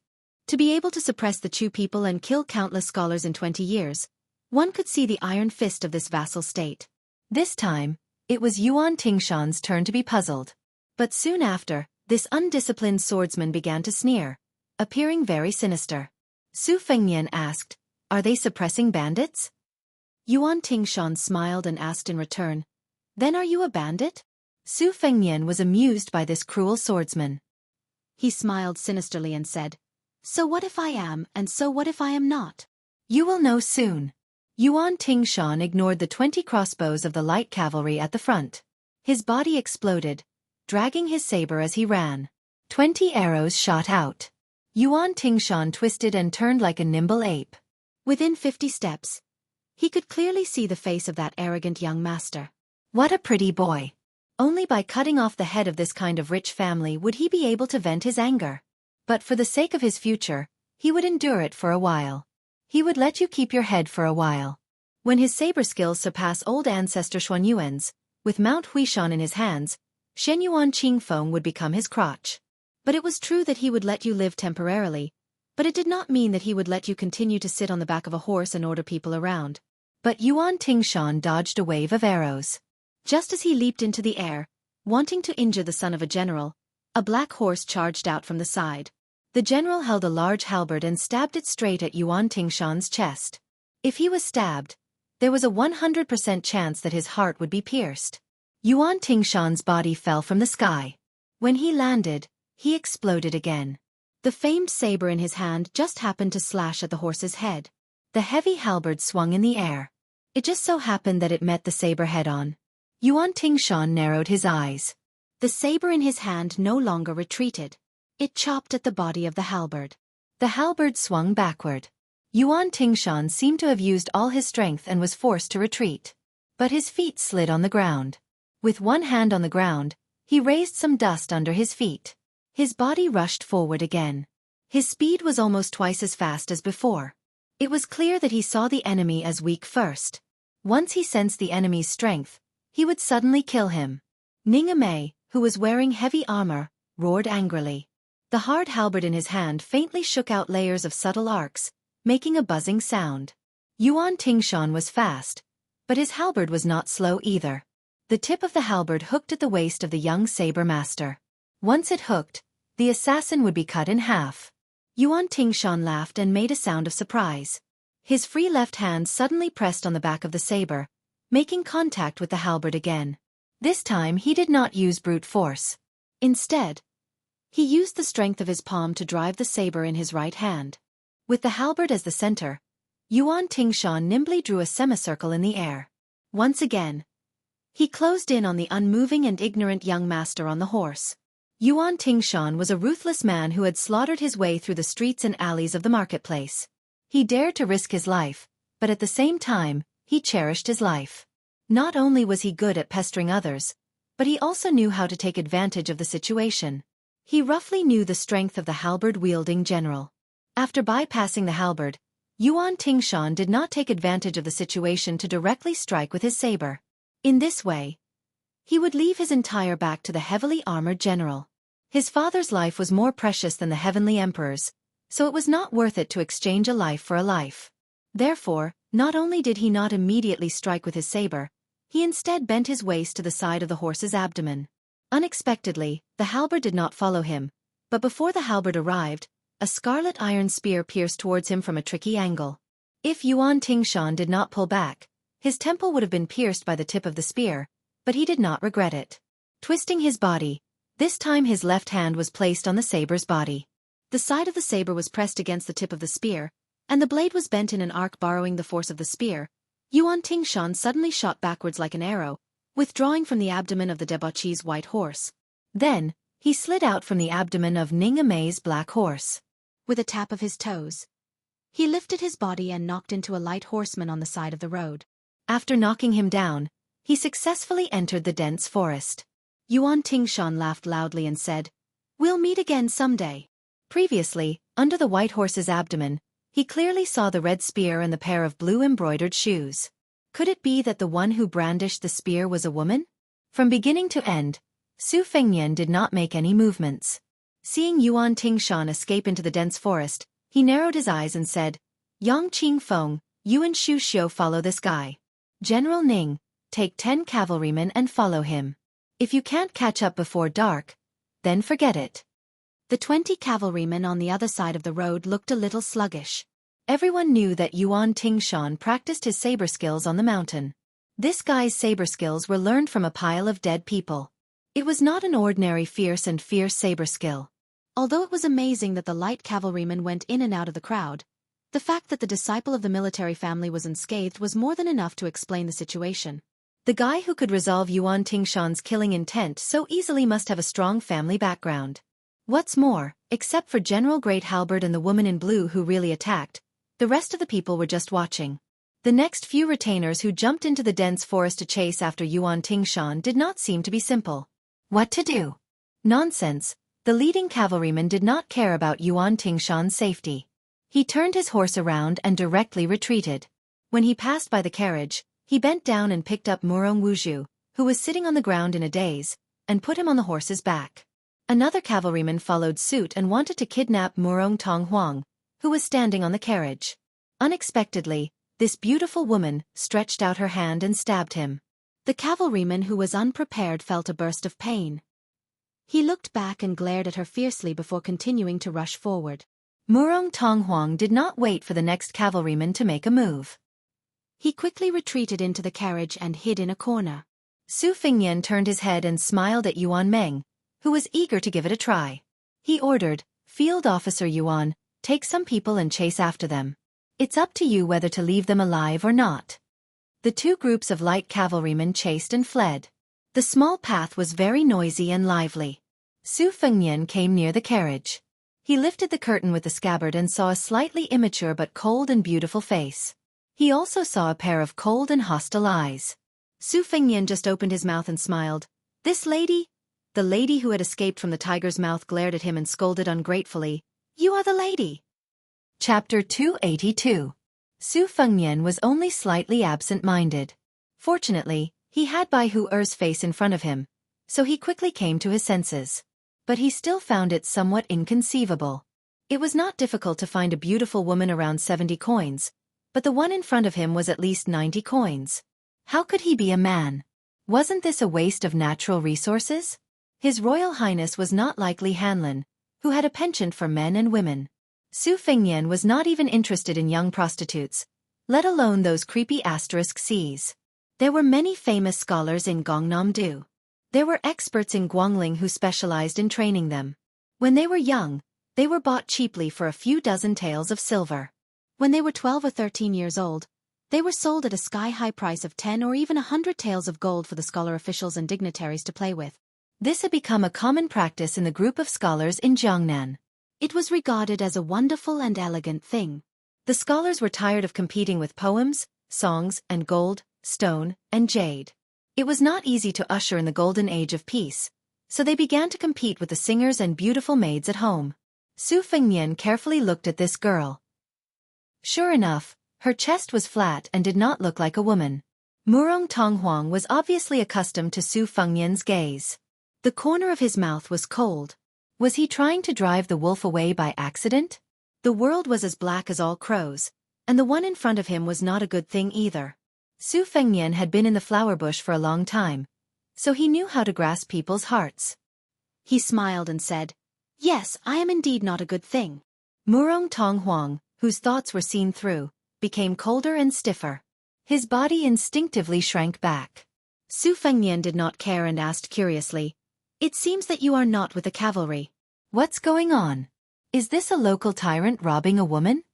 To be able to suppress the Chu people and kill countless scholars in 20 years, one could see the iron fist of this vassal state. This time, it was Yuan Tingshan's turn to be puzzled. But soon after, this undisciplined swordsman began to sneer, appearing very sinister. Su Fengnian asked, "Are they suppressing bandits?" Yuan Tingshan smiled and asked in return, "Then are you a bandit?" Su Fengnian was amused by this cruel swordsman. He smiled sinisterly and said, "So what if I am, and so what if I am not? You will know soon." Yuan Tingshan ignored the 20 crossbows of the light cavalry at the front. His body exploded, dragging his saber as he ran. 20 arrows shot out. Yuan Tingshan twisted and turned like a nimble ape. Within 50 steps, he could clearly see the face of that arrogant young master. What a pretty boy. Only by cutting off the head of this kind of rich family would he be able to vent his anger. But for the sake of his future, he would endure it for a while. He would let you keep your head for a while. When his saber skills surpass old ancestor Xuanyuan's, with Mount Huishan in his hands, Shenyuan Qingfeng would become his crotch. But it was true that he would let you live temporarily, but it did not mean that he would let you continue to sit on the back of a horse and order people around. But Yuan Tingshan dodged a wave of arrows. Just as he leaped into the air, wanting to injure the son of a general, a black horse charged out from the side. The general held a large halberd and stabbed it straight at Yuan Tingshan's chest. If he was stabbed, there was a 100% chance that his heart would be pierced. Yuan Tingshan's body fell from the sky. When he landed, he exploded again. The famed saber in his hand just happened to slash at the horse's head. The heavy halberd swung in the air. It just so happened that it met the saber head-on. Yuan Tingshan narrowed his eyes. The saber in his hand no longer retreated. It chopped at the body of the halberd. The halberd swung backward. Yuan Tingshan seemed to have used all his strength and was forced to retreat. But his feet slid on the ground. With one hand on the ground, he raised some dust under his feet. His body rushed forward again. His speed was almost twice as fast as before. It was clear that he saw the enemy as weak first. Once he sensed the enemy's strength, he would suddenly kill him. Ning, who was wearing heavy armor, roared angrily. The hard halberd in his hand faintly shook out layers of subtle arcs, making a buzzing sound. Yuan Tingshan was fast, but his halberd was not slow either. The tip of the halberd hooked at the waist of the young saber master. Once it hooked, the assassin would be cut in half. Yuan Tingshan laughed and made a sound of surprise. His free left hand suddenly pressed on the back of the saber, making contact with the halberd again. This time he did not use brute force. Instead, he used the strength of his palm to drive the saber in his right hand. With the halberd as the center, Yuan Tingshan nimbly drew a semicircle in the air. Once again, he closed in on the unmoving and ignorant young master on the horse. Yuan Tingshan was a ruthless man who had slaughtered his way through the streets and alleys of the marketplace. He dared to risk his life, but at the same time, he cherished his life. Not only was he good at pestering others, but he also knew how to take advantage of the situation. He roughly knew the strength of the halberd-wielding general. After bypassing the halberd, Yuan Tingshan did not take advantage of the situation to directly strike with his saber. In this way, he would leave his entire back to the heavily armored general. His father's life was more precious than the heavenly emperor's, so it was not worth it to exchange a life for a life. Therefore, not only did he not immediately strike with his saber, he instead bent his waist to the side of the horse's abdomen. Unexpectedly, the halberd did not follow him, but before the halberd arrived, a scarlet iron spear pierced towards him from a tricky angle. If Yuan Tingshan did not pull back, his temple would have been pierced by the tip of the spear, but he did not regret it. Twisting his body, this time his left hand was placed on the saber's body. The side of the saber was pressed against the tip of the spear, and the blade was bent in an arc borrowing the force of the spear. Yuan Tingshan suddenly shot backwards like an arrow, withdrawing from the abdomen of the debauchee's white horse. Then, he slid out from the abdomen of Ning black horse. With a tap of his toes, he lifted his body and knocked into a light horseman on the side of the road. After knocking him down, he successfully entered the dense forest. Yuan Tingshan laughed loudly and said, "We'll meet again someday." Previously, under the white horse's abdomen, he clearly saw the red spear and the pair of blue embroidered shoes. Could it be that the one who brandished the spear was a woman? From beginning to end, Su Fengnian did not make any movements. Seeing Yuan Tingshan escape into the dense forest, he narrowed his eyes and said, "Yang Qingfeng, you and Xu Xiu follow this guy. General Ning, take 10 cavalrymen and follow him. If you can't catch up before dark, then forget it." The 20 cavalrymen on the other side of the road looked a little sluggish. Everyone knew that Yuan Tingshan practiced his saber skills on the mountain. This guy's saber skills were learned from a pile of dead people. It was not an ordinary fierce saber skill. Although it was amazing that the light cavalrymen went in and out of the crowd, the fact that the disciple of the military family was unscathed was more than enough to explain the situation. The guy who could resolve Yuan Tingshan's killing intent so easily must have a strong family background. What's more, except for General Great Halberd and the woman in blue who really attacked, the rest of the people were just watching. The next few retainers who jumped into the dense forest to chase after Yuan Tingshan did not seem to be simple. What to do? Nonsense, the leading cavalryman did not care about Yuan Tingshan's safety. He turned his horse around and directly retreated. When he passed by the carriage, he bent down and picked up Murong Wuju, who was sitting on the ground in a daze, and put him on the horse's back. Another cavalryman followed suit and wanted to kidnap Murong Tonghuang, who was standing on the carriage. Unexpectedly, this beautiful woman stretched out her hand and stabbed him. The cavalryman who was unprepared felt a burst of pain. He looked back and glared at her fiercely before continuing to rush forward. Murong Tonghuang did not wait for the next cavalryman to make a move. He quickly retreated into the carriage and hid in a corner. Su Fengnian turned his head and smiled at Yuan Meng, who was eager to give it a try. He ordered, "Field Officer Yuan, take some people and chase after them. It's up to you whether to leave them alive or not." The two groups of light cavalrymen chased and fled. The small path was very noisy and lively. Su Fengnian came near the carriage. He lifted the curtain with the scabbard and saw a slightly immature but cold and beautiful face. He also saw a pair of cold and hostile eyes. Su Fengnian just opened his mouth and smiled. This lady? The lady who had escaped from the tiger's mouth glared at him and scolded ungratefully. You are the lady. Chapter 282. Su Fengnian was only slightly absent-minded. Fortunately, he had Bai Hu-er's face in front of him, so he quickly came to his senses. But he still found it somewhat inconceivable. It was not difficult to find a beautiful woman around 70 coins, but the one in front of him was at least 90 coins. How could he be a man? Wasn't this a waste of natural resources? His Royal Highness was not like Li Hanlin, who had a penchant for men and women. Su Fengnian was not even interested in young prostitutes, let alone those creepy Cs. There were many famous scholars in Gangnam-do. There were experts in Guangling who specialized in training them. When they were young, they were bought cheaply for a few dozen taels of silver. When they were 12 or 13 years old, they were sold at a sky-high price of 10 or even 100 taels of gold for the scholar officials and dignitaries to play with. This had become a common practice in the group of scholars in Jiangnan. It was regarded as a wonderful and elegant thing. The scholars were tired of competing with poems, songs, and gold, stone, and jade. It was not easy to usher in the golden age of peace, so they began to compete with the singers and beautiful maids at home. Su Fengnian carefully looked at this girl. Sure enough, her chest was flat and did not look like a woman. Murong Tonghuang was obviously accustomed to Su Fengnian's gaze. The corner of his mouth was cold. Was he trying to drive the wolf away by accident? The world was as black as all crows, and the one in front of him was not a good thing either. Su Fengnian had been in the flower bush for a long time, so he knew how to grasp people's hearts. He smiled and said, Yes, I am indeed not a good thing. Murong Tonghuang, whose thoughts were seen through, became colder and stiffer. His body instinctively shrank back. Su Fengnian did not care and asked curiously, It seems that you are not with the cavalry. What's going on? Is this a local tyrant robbing a woman?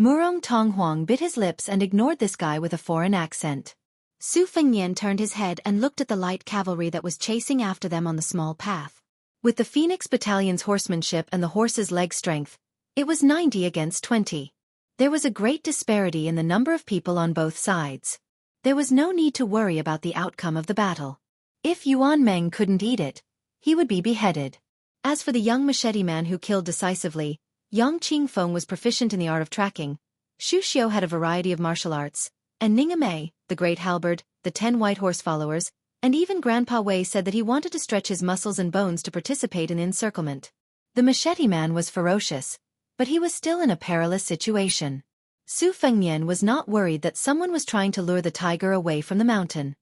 Murong Tonghuang bit his lips and ignored this guy with a foreign accent. Su Fengnian turned his head and looked at the light cavalry that was chasing after them on the small path. With the Phoenix Battalion's horsemanship and the horse's leg strength, it was 90 against 20. There was a great disparity in the number of people on both sides. There was no need to worry about the outcome of the battle. If Yuan Meng couldn't eat it, he would be beheaded. As for the young machete man who killed decisively, Yang Qingfeng was proficient in the art of tracking, Xu Xiu had a variety of martial arts, and Ning Amei, the great halberd, the 10 white horse followers, and even Grandpa Wei said that he wanted to stretch his muscles and bones to participate in the encirclement. The machete man was ferocious, but he was still in a perilous situation. Su Fengnian was not worried that someone was trying to lure the tiger away from the mountain.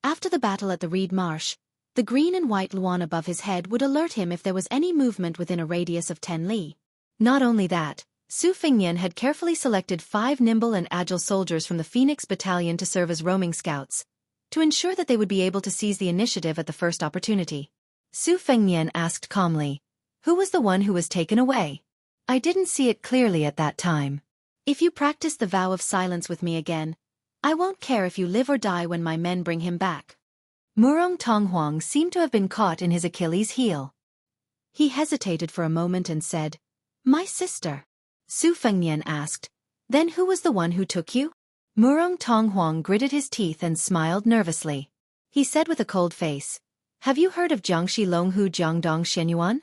After the battle at the Reed Marsh, the green and white luan above his head would alert him if there was any movement within a radius of 10 li. Not only that, Su Fengnian had carefully selected 5 nimble and agile soldiers from the Phoenix Battalion to serve as roaming scouts, to ensure that they would be able to seize the initiative at the first opportunity. Su Fengnian asked calmly, Who was the one who was taken away? I didn't see it clearly at that time. If you practice the vow of silence with me again, I won't care if you live or die when my men bring him back. Murong Tonghuang seemed to have been caught in his Achilles' heel. He hesitated for a moment and said, My sister. Su Fengnian asked, Then who was the one who took you? Murong Tonghuang gritted his teeth and smiled nervously. He said with a cold face, Have you heard of Jiangxi Longhu Jiangdong Shenyuan?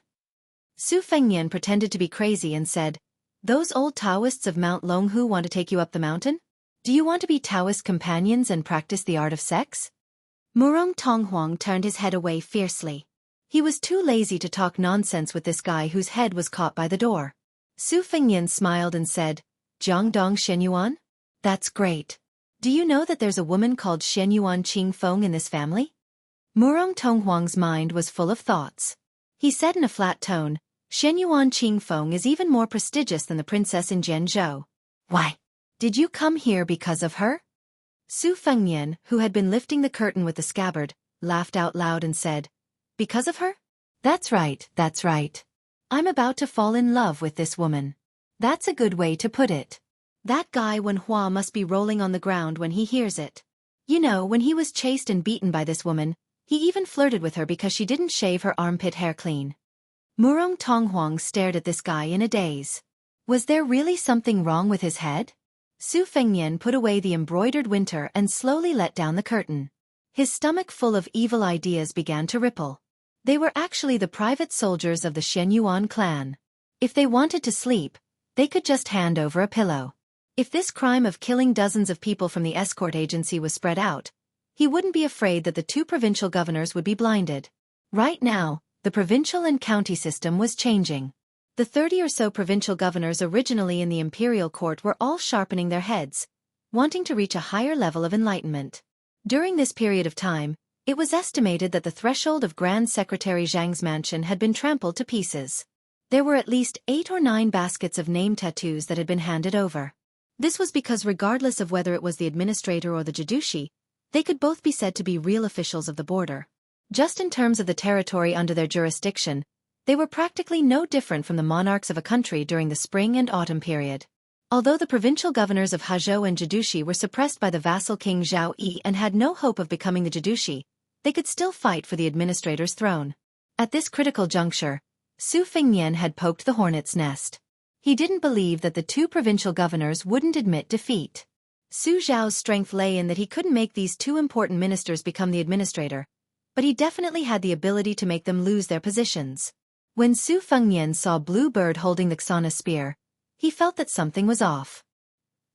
Su Fengnian pretended to be crazy and said, Those old Taoists of Mount Longhu want to take you up the mountain? Do you want to be Taoist companions and practice the art of sex? Murong Tonghuang turned his head away fiercely. He was too lazy to talk nonsense with this guy whose head was caught by the door. Su Fengnian smiled and said, Jiangdong Shenyuan? That's great. Do you know that there's a woman called Shenyuan Qingfeng in this family? Murong Tonghuang's mind was full of thoughts. He said in a flat tone, Shenyuan Qingfeng is even more prestigious than the princess in Jianghu. Why? Did you come here because of her? Su Fengnian, who had been lifting the curtain with the scabbard, laughed out loud and said, Because of her? That's right, that's right. I'm about to fall in love with this woman. That's a good way to put it. That guy Wen Hua must be rolling on the ground when he hears it. You know, when he was chased and beaten by this woman, He even flirted with her because she didn't shave her armpit hair clean. Murong Tonghuang stared at this guy in a daze. Was there really something wrong with his head? Su Fengnian put away the embroidered winter and slowly let down the curtain. His stomach full of evil ideas began to ripple. They were actually the private soldiers of the Shenyuan clan. If they wanted to sleep, they could just hand over a pillow. If this crime of killing dozens of people from the escort agency was spread out, he wouldn't be afraid that the two provincial governors would be blinded. Right now, the provincial and county system was changing. The 30 or so provincial governors originally in the imperial court were all sharpening their heads, wanting to reach a higher level of enlightenment. During this period of time, it was estimated that the threshold of Grand Secretary Zhang's mansion had been trampled to pieces. There were at least 8 or 9 baskets of name tattoos that had been handed over. This was because regardless of whether it was the administrator or the Jidushi, they could both be said to be real officials of the border. Just in terms of the territory under their jurisdiction, they were practically no different from the monarchs of a country during the spring and autumn period. Although the provincial governors of Huzhou and Jidushi were suppressed by the vassal king Zhao Yi and had no hope of becoming the Jidushi, they could still fight for the administrator's throne. At this critical juncture, Su Fengnian had poked the hornet's nest. He didn't believe that the two provincial governors wouldn't admit defeat. Su Zhao's strength lay in that he couldn't make these two important ministers become the administrator, but he definitely had the ability to make them lose their positions. When Su Fengnian saw Blue Bird holding the Xana spear, he felt that something was off.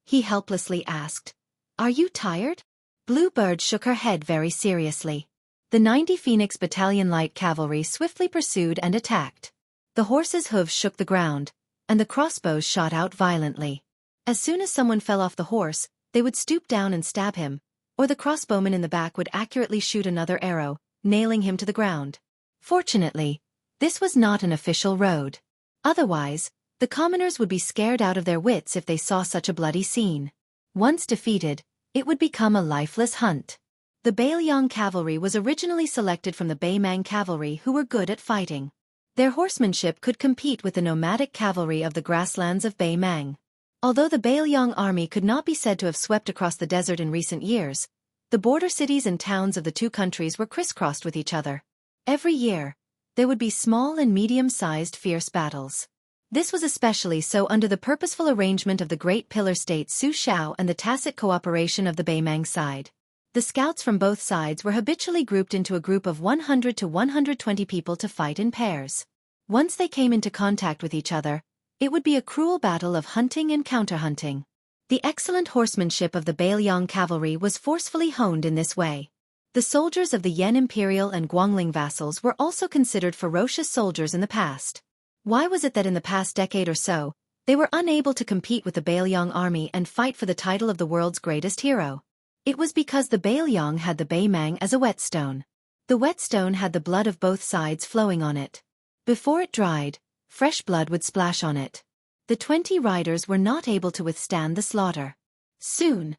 He helplessly asked, "Are you tired?" Blue Bird shook her head very seriously. The 90 Phoenix Battalion Light Cavalry swiftly pursued and attacked. The horses' hooves shook the ground, and the crossbows shot out violently. As soon as someone fell off the horse, they would stoop down and stab him, or the crossbowman in the back would accurately shoot another arrow, nailing him to the ground. Fortunately, this was not an official road. Otherwise, the commoners would be scared out of their wits if they saw such a bloody scene. Once defeated, it would become a lifeless hunt. The Bailiang cavalry was originally selected from the Baimang cavalry who were good at fighting. Their horsemanship could compete with the nomadic cavalry of the grasslands of Baimang. Although the Bailiang army could not be said to have swept across the desert in recent years, the border cities and towns of the two countries were crisscrossed with each other. Every year, there would be small and medium-sized fierce battles. This was especially so under the purposeful arrangement of the Great Pillar State Su Shao and the tacit cooperation of the Baimang side. The scouts from both sides were habitually grouped into a group of 100 to 120 people to fight in pairs. Once they came into contact with each other, it would be a cruel battle of hunting and counter-hunting. The excellent horsemanship of the Bailiang cavalry was forcefully honed in this way. The soldiers of the Yan Imperial and Guangling vassals were also considered ferocious soldiers in the past. Why was it that in the past decade or so, they were unable to compete with the Bailiang army and fight for the title of the world's greatest hero? It was because the Bailiang had the Baimang as a whetstone. The whetstone had the blood of both sides flowing on it. Before it dried, fresh blood would splash on it. The 20 riders were not able to withstand the slaughter. Soon,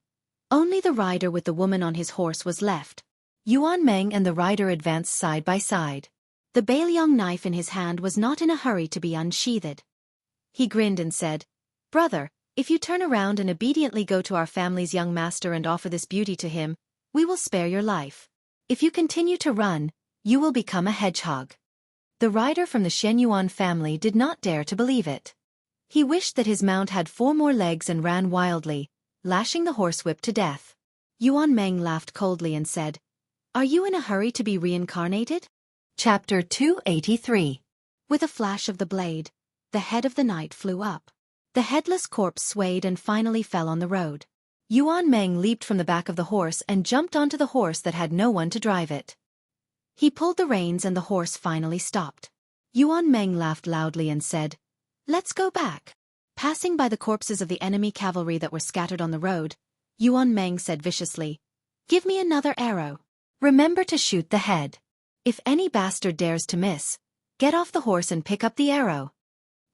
only the rider with the woman on his horse was left. Yuan Meng and the rider advanced side by side. The Bailiang knife in his hand was not in a hurry to be unsheathed. He grinned and said, "Brother, if you turn around and obediently go to our family's young master and offer this beauty to him, we will spare your life. If you continue to run, you will become a hedgehog." The rider from the Shenyuan family did not dare to believe it. He wished that his mount had 4 more legs and ran wildly, lashing the horsewhip to death. Yuan Meng laughed coldly and said, "Are you in a hurry to be reincarnated?" Chapter 283. With a flash of the blade, the head of the knight flew up. The headless corpse swayed and finally fell on the road. Yuan Meng leaped from the back of the horse and jumped onto the horse that had no one to drive it. He pulled the reins and the horse finally stopped. Yuan Meng laughed loudly and said, "Let's go back." Passing by the corpses of the enemy cavalry that were scattered on the road, Yuan Meng said viciously, "Give me another arrow. Remember to shoot the head. If any bastard dares to miss, get off the horse and pick up the arrow."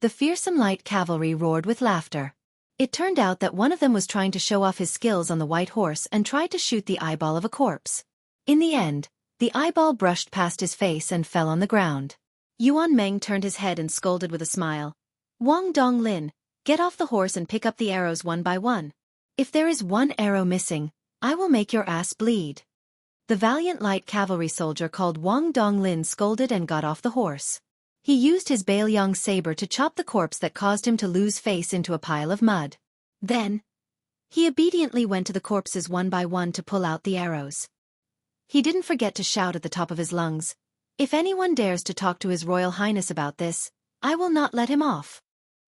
The fearsome light cavalry roared with laughter. It turned out that one of them was trying to show off his skills on the white horse and tried to shoot the eyeball of a corpse. In the end, the eyeball brushed past his face and fell on the ground. Yuan Meng turned his head and scolded with a smile, "Wang Donglin, get off the horse and pick up the arrows one by one. If there is one arrow missing, I will make your ass bleed." the valiant light cavalry soldier called Wang Donglin scolded and got off the horse. He used his Bailiang saber to chop the corpse that caused him to lose face into a pile of mud. Then, he obediently went to the corpses one by one to pull out the arrows. He didn't forget to shout at the top of his lungs, "If anyone dares to talk to His Royal Highness about this, I will not let him off."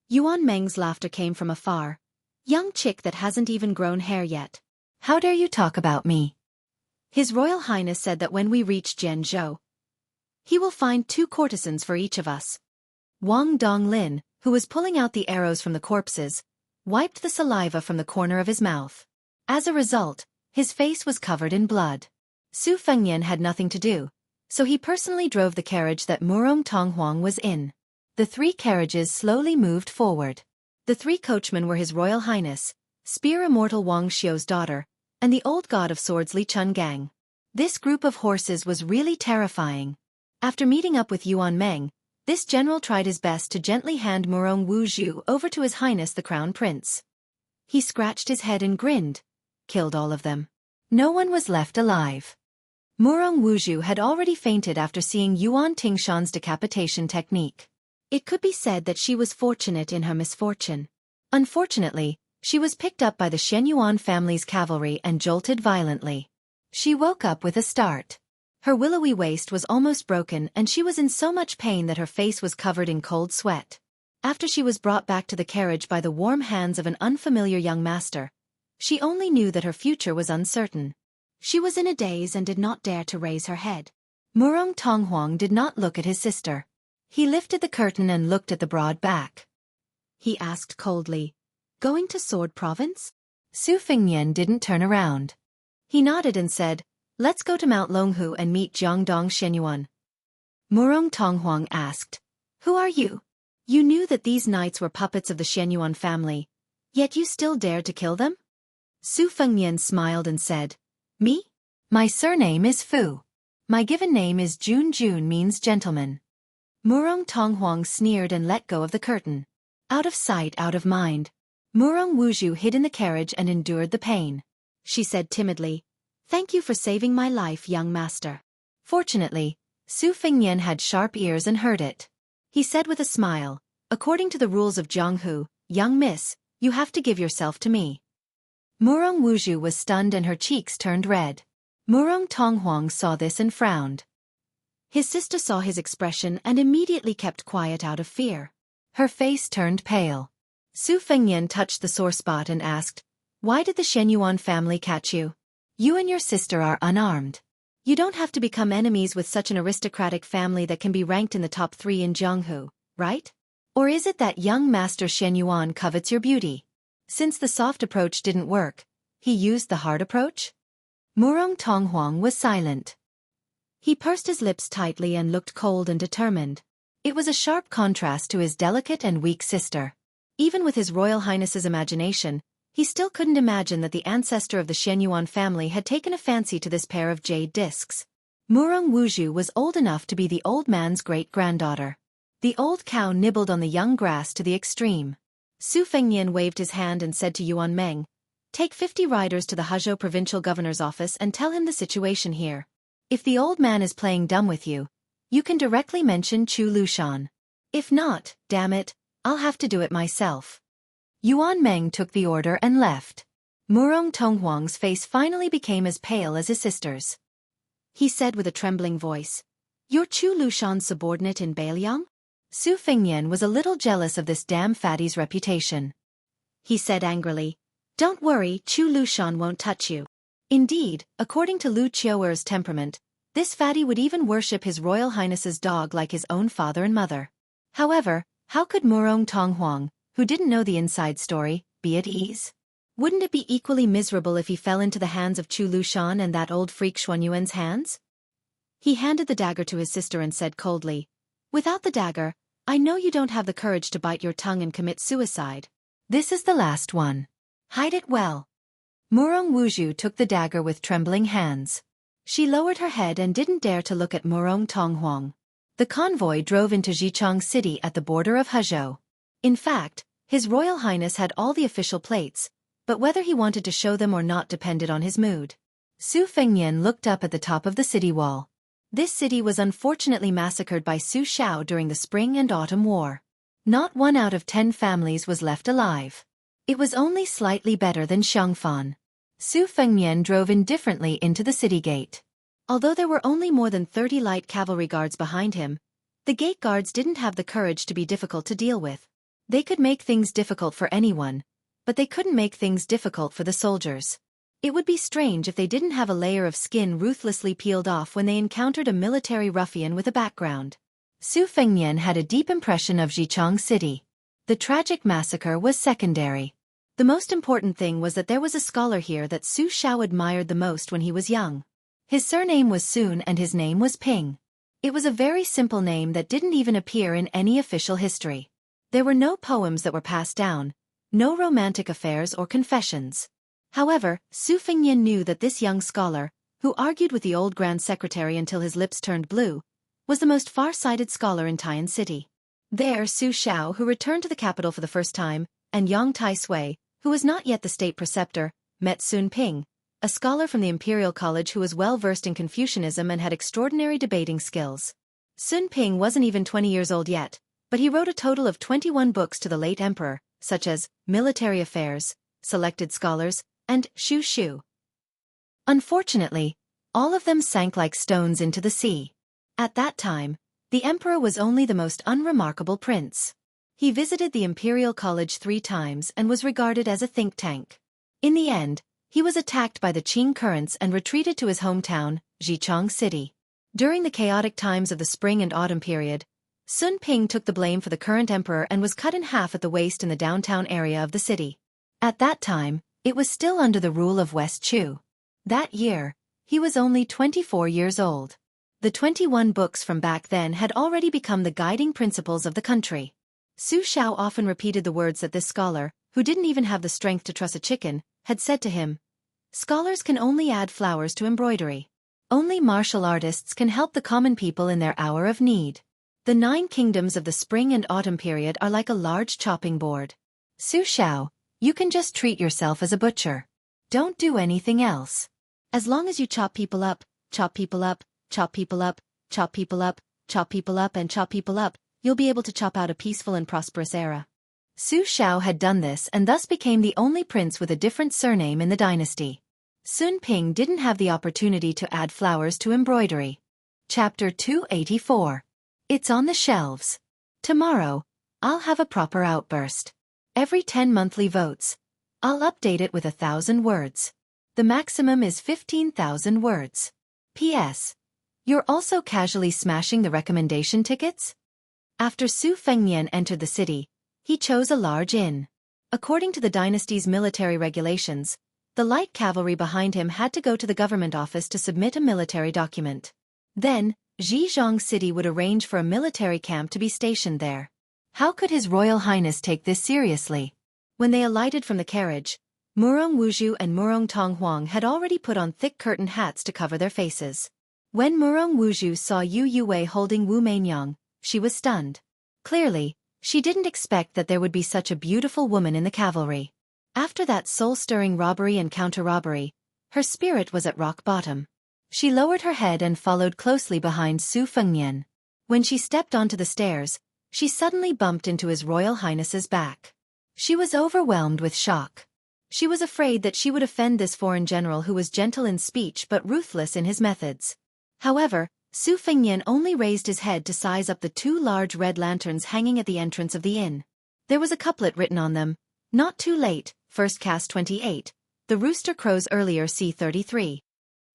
Yuan Meng's laughter came from afar. "Young chick that hasn't even grown hair yet. How dare you talk about me?" His Royal Highness said that when we reach Jianghu, he will find 2 courtesans for each of us. Wang Donglin, who was pulling out the arrows from the corpses, wiped the saliva from the corner of his mouth. As a result, his face was covered in blood. Su Fengnian had nothing to do, so he personally drove the carriage that Murong Tonghuang was in. The 3 carriages slowly moved forward. The 3 coachmen were His Royal Highness, Spear Immortal Wang Xiu's daughter, and the old god of swords Li Chungang. This group of horses was really terrifying. After meeting up with Yuan Meng, this general tried his best to gently hand Murong Wuzhu over to His Highness the Crown Prince. He scratched his head and grinned. Killed all of them. No one was left alive. Murong Wuzhu had already fainted after seeing Yuan Tingshan's decapitation technique. It could be said that she was fortunate in her misfortune. Unfortunately, she was picked up by the Shenyuan family's cavalry and jolted violently. She woke up with a start. Her willowy waist was almost broken and she was in so much pain that her face was covered in cold sweat. After she was brought back to the carriage by the warm hands of an unfamiliar young master, she only knew that her future was uncertain. She was in a daze and did not dare to raise her head. Murong Tonghuang did not look at his sister. He lifted the curtain and looked at the broad back. He asked coldly, "Going to Sword Province?" Su Fengnian didn't turn around. He nodded and said, "Let's go to Mount Longhu and meet Jiangdong Shenyuan." Murong Tonghuang asked, "Who are you? You knew that these knights were puppets of the Shenyuan family, yet you still dared to kill them?" Su Fengnian smiled and said, "Me? My surname is Fu. My given name is Jun. Jun means gentleman." Murong Tonghuang sneered and let go of the curtain. Out of sight, out of mind. Murong Wuzhu hid in the carriage and endured the pain. She said timidly, "Thank you for saving my life, young master." Fortunately, Su Fengnian had sharp ears and heard it. He said with a smile, "According to the rules of Jianghu, young miss, you have to give yourself to me." Murong Wuzhu was stunned and her cheeks turned red. Murong Tonghuang saw this and frowned. His sister saw his expression and immediately kept quiet out of fear. Her face turned pale. Su Fengnian touched the sore spot and asked, "Why did the Shenyuan family catch you? You and your sister are unarmed. You don't have to become enemies with such an aristocratic family that can be ranked in the top 3 in Jianghu, right? Or is it that young Master Shenyuan covets your beauty?" Since the soft approach didn't work, he used the hard approach? Murong Tonghuang was silent. He pursed his lips tightly and looked cold and determined. It was a sharp contrast to his delicate and weak sister. Even with His Royal Highness's imagination, he still couldn't imagine that the ancestor of the Shenyuan family had taken a fancy to this pair of jade discs. Murong Wuzhu was old enough to be the old man's great-granddaughter. The old cow nibbled on the young grass to the extreme. Su Fengnian waved his hand and said to Yuan Meng, "Take 50 riders to the Hezhou provincial governor's office and tell him the situation here. If the old man is playing dumb with you, you can directly mention Chu Lushan. If not, damn it, I'll have to do it myself." Yuan Meng took the order and left. Murong Tonghuang's face finally became as pale as his sister's. He said with a trembling voice, "You're Chu Lushan's subordinate in Bailiang?" Su Fengnian was a little jealous of this damn fatty's reputation. He said angrily, "Don't worry, Chu Lushan won't touch you." Indeed, according to Lu Qiuer's temperament, this fatty would even worship His Royal Highness's dog like his own father and mother. However, how could Murong Tonghuang, who didn't know the inside story, be at ease? Wouldn't it be equally miserable if he fell into the hands of Chu Lushan and that old freak Xuanyuan's hands? He handed the dagger to his sister and said coldly, "Without the dagger, I know you don't have the courage to bite your tongue and commit suicide. This is the last one. Hide it well." Murong Wuzhu took the dagger with trembling hands. She lowered her head and didn't dare to look at Murong Tonghuang. The convoy drove into Xichang City at the border of Hezhou. In fact, His Royal Highness had all the official plates, but whether he wanted to show them or not depended on his mood. Su Fengnian looked up at the top of the city wall. This city was unfortunately massacred by Su Xiao during the Spring and Autumn War. Not 1 out of 10 families was left alive. It was only slightly better than Xiangfan. Su Fengnian drove indifferently into the city gate. Although there were only more than 30 light cavalry guards behind him, the gate guards didn't have the courage to be difficult to deal with. They could make things difficult for anyone, but they couldn't make things difficult for the soldiers. It would be strange if they didn't have a layer of skin ruthlessly peeled off when they encountered a military ruffian with a background. Su Fengnian had a deep impression of Jianghu City. The tragic massacre was secondary. The most important thing was that there was a scholar here that Su Xiao admired the most when he was young. His surname was Sun and his name was Ping. It was a very simple name that didn't even appear in any official history. There were no poems that were passed down, no romantic affairs or confessions. However, Su Fengnian knew that this young scholar, who argued with the old Grand Secretary until his lips turned blue, was the most far-sighted scholar in Taiyan City. There Su Xiao, who returned to the capital for the first time, and Yang Tai Sui, who was not yet the state preceptor, met Sun Ping, a scholar from the Imperial College who was well-versed in Confucianism and had extraordinary debating skills. Sun Ping wasn't even 20 years old yet, but he wrote a total of 21 books to the late emperor, such as Military Affairs, Selected Scholars, and Shu Shu. Unfortunately, all of them sank like stones into the sea. At that time, the emperor was only the most unremarkable prince. He visited the Imperial College 3 times and was regarded as a think tank. In the end, he was attacked by the Qing currents and retreated to his hometown, Jianghu City. During the chaotic times of the spring and autumn period, Sun Ping took the blame for the current emperor and was cut in half at the waist in the downtown area of the city. At that time, it was still under the rule of West Chu. That year, he was only 24 years old. The 21 books from back then had already become the guiding principles of the country. Su Xiao often repeated the words that this scholar, who didn't even have the strength to truss a chicken, had said to him. Scholars can only add flowers to embroidery. Only martial artists can help the common people in their hour of need. The 9 kingdoms of the spring and autumn period are like a large chopping board. Su Xiao, you can just treat yourself as a butcher. Don't do anything else. As long as you chop people up, chop people up, chop people up, chop people up, chop people up and chop people up, you'll be able to chop out a peaceful and prosperous era. Su Xiao had done this and thus became the only prince with a different surname in the dynasty. Sun Ping didn't have the opportunity to add flowers to embroidery. Chapter 284. It's on the shelves. Tomorrow, I'll have a proper outburst. Every 10 monthly votes. I'll update it with 1,000 words. The maximum is 15,000 words. P.S. You're also casually smashing the recommendation tickets? After Su Fengnian entered the city, he chose a large inn. According to the dynasty's military regulations, the light cavalry behind him had to go to the government office to submit a military document. Then, Jianghu City would arrange for a military camp to be stationed there. How could His Royal Highness take this seriously? When they alighted from the carriage, Murong Wuzhu and Murong Tonghuang had already put on thick curtain hats to cover their faces. When Murong Wuzhu saw Yu Yuwei holding Wu Mainyang, she was stunned. Clearly, she didn't expect that there would be such a beautiful woman in the cavalry. After that soul-stirring robbery and counter-robbery, her spirit was at rock bottom. She lowered her head and followed closely behind Su Fengnian. When she stepped onto the stairs, she suddenly bumped into His Royal Highness's back. She was overwhelmed with shock. She was afraid that she would offend this foreign general who was gentle in speech but ruthless in his methods. However, Su Fengnian only raised his head to size up the 2 large red lanterns hanging at the entrance of the inn. There was a couplet written on them. Not too late, first cast 28, the rooster crows earlier C33.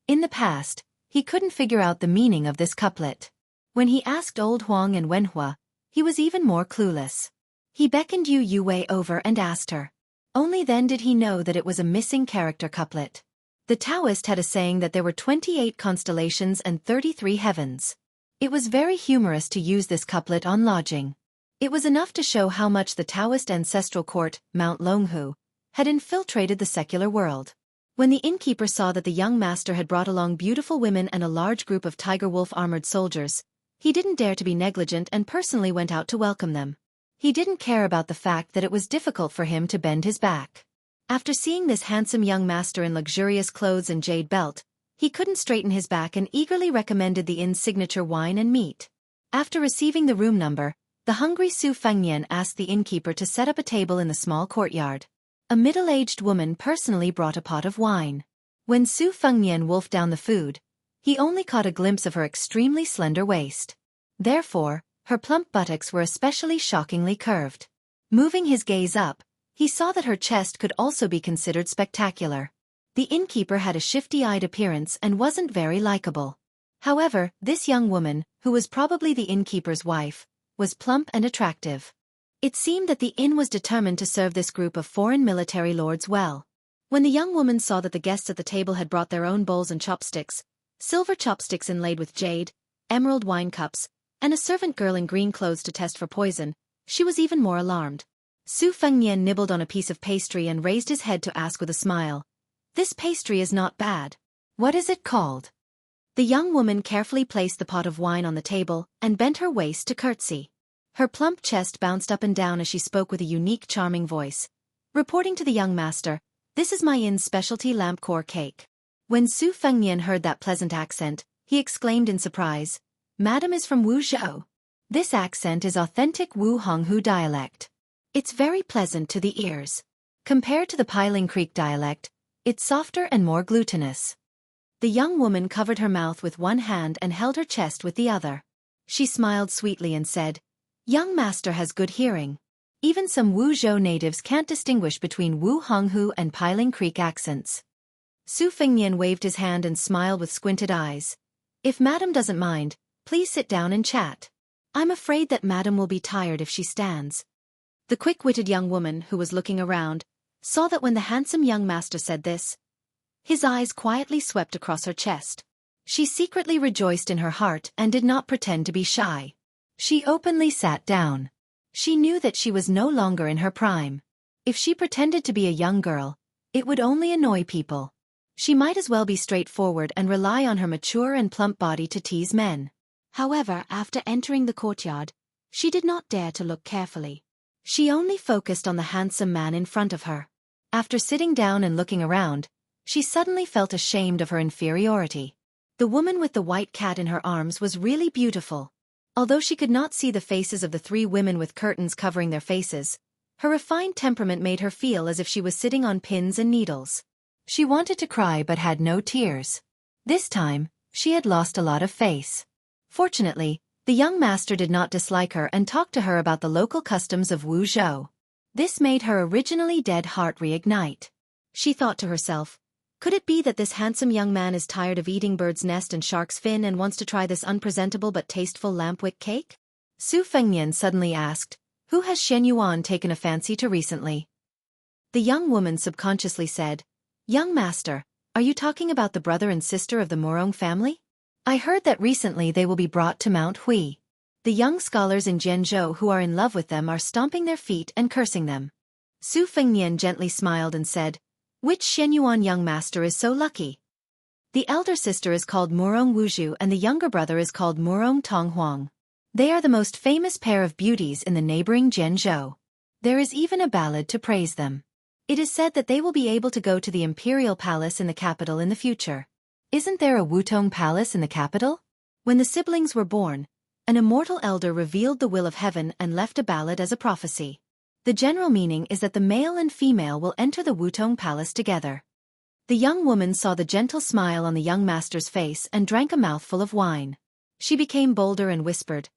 In the past, he couldn't figure out the meaning of this couplet. When he asked old Huang and Wenhua, he was even more clueless. He beckoned Yu Yuwei over and asked her. Only then did he know that it was a missing character couplet. The Taoist had a saying that there were 28 constellations and 33 heavens. It was very humorous to use this couplet on lodging. It was enough to show how much the Taoist ancestral court, Mount Longhu, had infiltrated the secular world. When the innkeeper saw that the young master had brought along beautiful women and a large group of tiger-wolf armored soldiers, he didn't dare to be negligent and personally went out to welcome them. He didn't care about the fact that it was difficult for him to bend his back. After seeing this handsome young master in luxurious clothes and jade belt, He couldn't straighten his back and eagerly recommended the inn's signature wine and meat. After receiving the room number, the hungry Su Fengnian asked the innkeeper to set up a table in the small courtyard. A middle-aged woman personally brought a pot of wine. When Su Fengnian wolfed down the food, he only caught a glimpse of her extremely slender waist. Therefore, her plump buttocks were especially shockingly curved. Moving his gaze up, he saw that her chest could also be considered spectacular. The innkeeper had a shifty-eyed appearance and wasn't very likable. However, this young woman, who was probably the innkeeper's wife, was plump and attractive. It seemed that the inn was determined to serve this group of foreign military lords well. When the young woman saw that the guests at the table had brought their own bowls and chopsticks, silver chopsticks inlaid with jade, emerald wine cups, and a servant girl in green clothes to test for poison, she was even more alarmed. Su Fengnian nibbled on a piece of pastry and raised his head to ask with a smile, "This pastry is not bad. What is it called?" The young woman carefully placed the pot of wine on the table and bent her waist to curtsy. Her plump chest bounced up and down as she spoke with a unique charming voice. Reporting to the young master, "This is my inn's specialty lamp core cake." When Su Fengnian heard that pleasant accent, he exclaimed in surprise, "Madam is from Wuxia. This accent is authentic Wu Honghu dialect. It's very pleasant to the ears. Compared to the Piling Creek dialect, it's softer and more glutinous." The young woman covered her mouth with one hand and held her chest with the other. She smiled sweetly and said, "Young master has good hearing. Even some Wuzhou natives can't distinguish between Wu Honghu and Piling Creek accents." Su Fengnian waved his hand and smiled with squinted eyes. "If madam doesn't mind, please sit down and chat. I'm afraid that madam will be tired if she stands." The quick-witted young woman, who was looking around, saw that when the handsome young master said this, his eyes quietly swept across her chest. She secretly rejoiced in her heart and did not pretend to be shy. She openly sat down. She knew that she was no longer in her prime. If she pretended to be a young girl, it would only annoy people. She might as well be straightforward and rely on her mature and plump body to tease men. However, after entering the courtyard, she did not dare to look carefully. She only focused on the handsome man in front of her. After sitting down and looking around, she suddenly felt ashamed of her inferiority. The woman with the white cat in her arms was really beautiful. Although she could not see the faces of the three women with curtains covering their faces, her refined temperament made her feel as if she was sitting on pins and needles. She wanted to cry but had no tears. This time, she had lost a lot of face. Fortunately, the young master did not dislike her and talked to her about the local customs of Wuzhou. This made her originally dead heart reignite. She thought to herself, could it be that this handsome young man is tired of eating bird's nest and shark's fin and wants to try this unpresentable but tasteful lampwick cake? Su Fengnian suddenly asked, "Who has Shen Yuan taken a fancy to recently?" The young woman subconsciously said, "Young master, are you talking about the brother and sister of the Morong family? I heard that recently they will be brought to Mount Hui. The young scholars in Jianghu who are in love with them are stomping their feet and cursing them." Su Fengnian gently smiled and said, "Which Shenyuan young master is so lucky?" "The elder sister is called Murong Wuzhu and the younger brother is called Murong Tonghuang. They are the most famous pair of beauties in the neighboring Jianghu. There is even a ballad to praise them. It is said that they will be able to go to the imperial palace in the capital in the future. Isn't there a Wutong palace in the capital?" When the siblings were born, an immortal elder revealed the will of heaven and left a ballad as a prophecy. The general meaning is that the male and female will enter the Wutong palace together. The young woman saw the gentle smile on the young master's face and drank a mouthful of wine. She became bolder and whispered,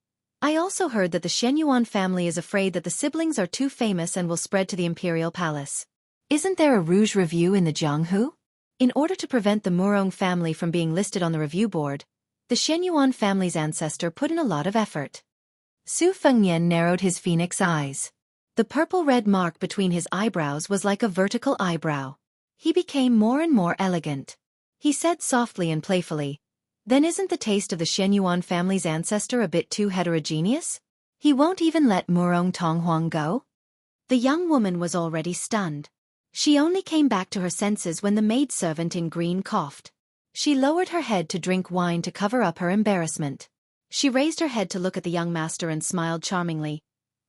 "I also heard that the Shenyuan family is afraid that the siblings are too famous and will spread to the imperial palace. Isn't there a Rouge review in the Jianghu? In order to prevent the Murong family from being listed on the review board, the Shenyuan family's ancestor put in a lot of effort." Su Fengnian narrowed his phoenix eyes. The purple-red mark between his eyebrows was like a vertical eyebrow. He became more and more elegant. He said softly and playfully, "Then isn't the taste of the Shenyuan family's ancestor a bit too heterogeneous? He won't even let Murong Tonghuang go?" The young woman was already stunned. She only came back to her senses when the maidservant in green coughed. She lowered her head to drink wine to cover up her embarrassment. She raised her head to look at the young master and smiled charmingly.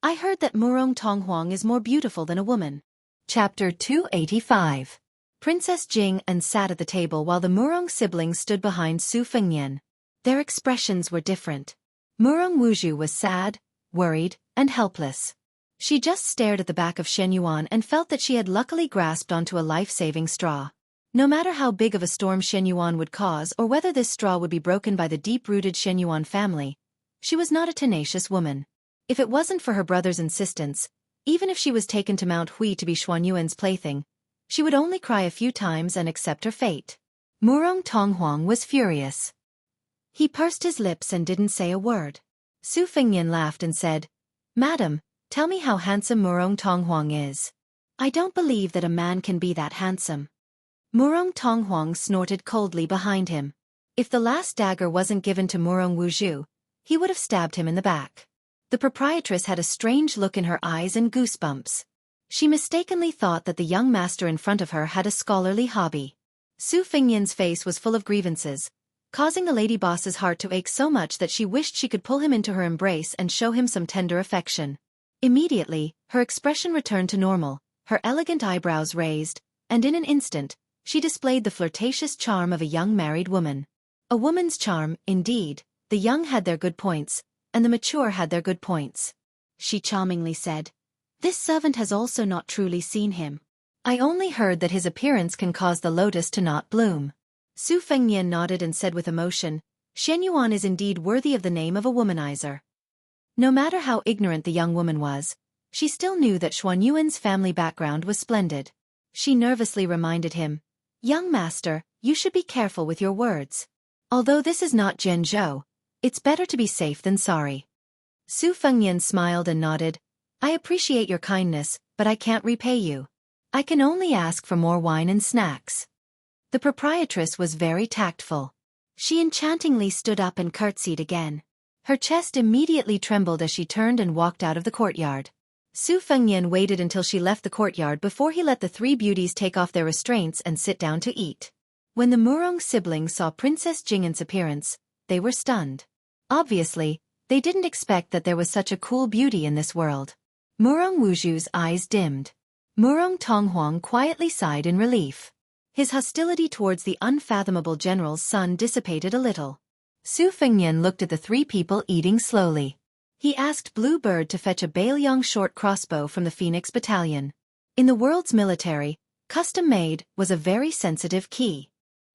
"I heard that Murong Tonghuang is more beautiful than a woman." Chapter 285. Princess Jing and sat at the table while the Murong siblings stood behind Su Fengnian. Their expressions were different. Murong Wuzhu was sad, worried, and helpless. She just stared at the back of Shen Yuan and felt that she had luckily grasped onto a life-saving straw. No matter how big of a storm Shen Yuan would cause or whether this straw would be broken by the deep-rooted Shen Yuan family, she was not a tenacious woman. If it wasn't for her brother's insistence, even if she was taken to Mount Hui to be Xuanyuan's plaything, she would only cry a few times and accept her fate. Murong Tonghuang was furious. He pursed his lips and didn't say a word. Su Fengnian laughed and said, "Madam, tell me how handsome Murong Tonghuang is." "I don't believe that a man can be that handsome." Murong Tonghuang snorted coldly behind him. If the last dagger wasn't given to Murong Wuzhu, he would have stabbed him in the back. The proprietress had a strange look in her eyes and goosebumps. She mistakenly thought that the young master in front of her had a scholarly hobby. Su Fengnian's face was full of grievances, causing the lady boss's heart to ache so much that she wished she could pull him into her embrace and show him some tender affection. Immediately, her expression returned to normal, her elegant eyebrows raised, and in an instant, she displayed the flirtatious charm of a young married woman. A woman's charm, indeed. The young had their good points, and the mature had their good points. She charmingly said, "This servant has also not truly seen him. I only heard that his appearance can cause the lotus to not bloom." Su Fengnian nodded and said with emotion, "Shen Yuan is indeed worthy of the name of a womanizer." No matter how ignorant the young woman was, she still knew that Xuanyuan's family background was splendid. She nervously reminded him, "Young master, you should be careful with your words. Although this is not Jianghu, it's better to be safe than sorry." Su Fengnian smiled and nodded, "I appreciate your kindness, but I can't repay you. I can only ask for more wine and snacks." The proprietress was very tactful. She enchantingly stood up and curtsied again. Her chest immediately trembled as she turned and walked out of the courtyard. Su Fengnian waited until she left the courtyard before he let the three beauties take off their restraints and sit down to eat. When the Murong siblings saw Princess Jing'an's appearance, they were stunned. Obviously, they didn't expect that there was such a cool beauty in this world. Murong Wuzhu's eyes dimmed. Murong Tonghuang quietly sighed in relief. His hostility towards the unfathomable general's son dissipated a little. Su Fengnian looked at the three people eating slowly. He asked Blue Bird to fetch a Bailiang short crossbow from the Phoenix Battalion. In the world's military, custom-made was a very sensitive key.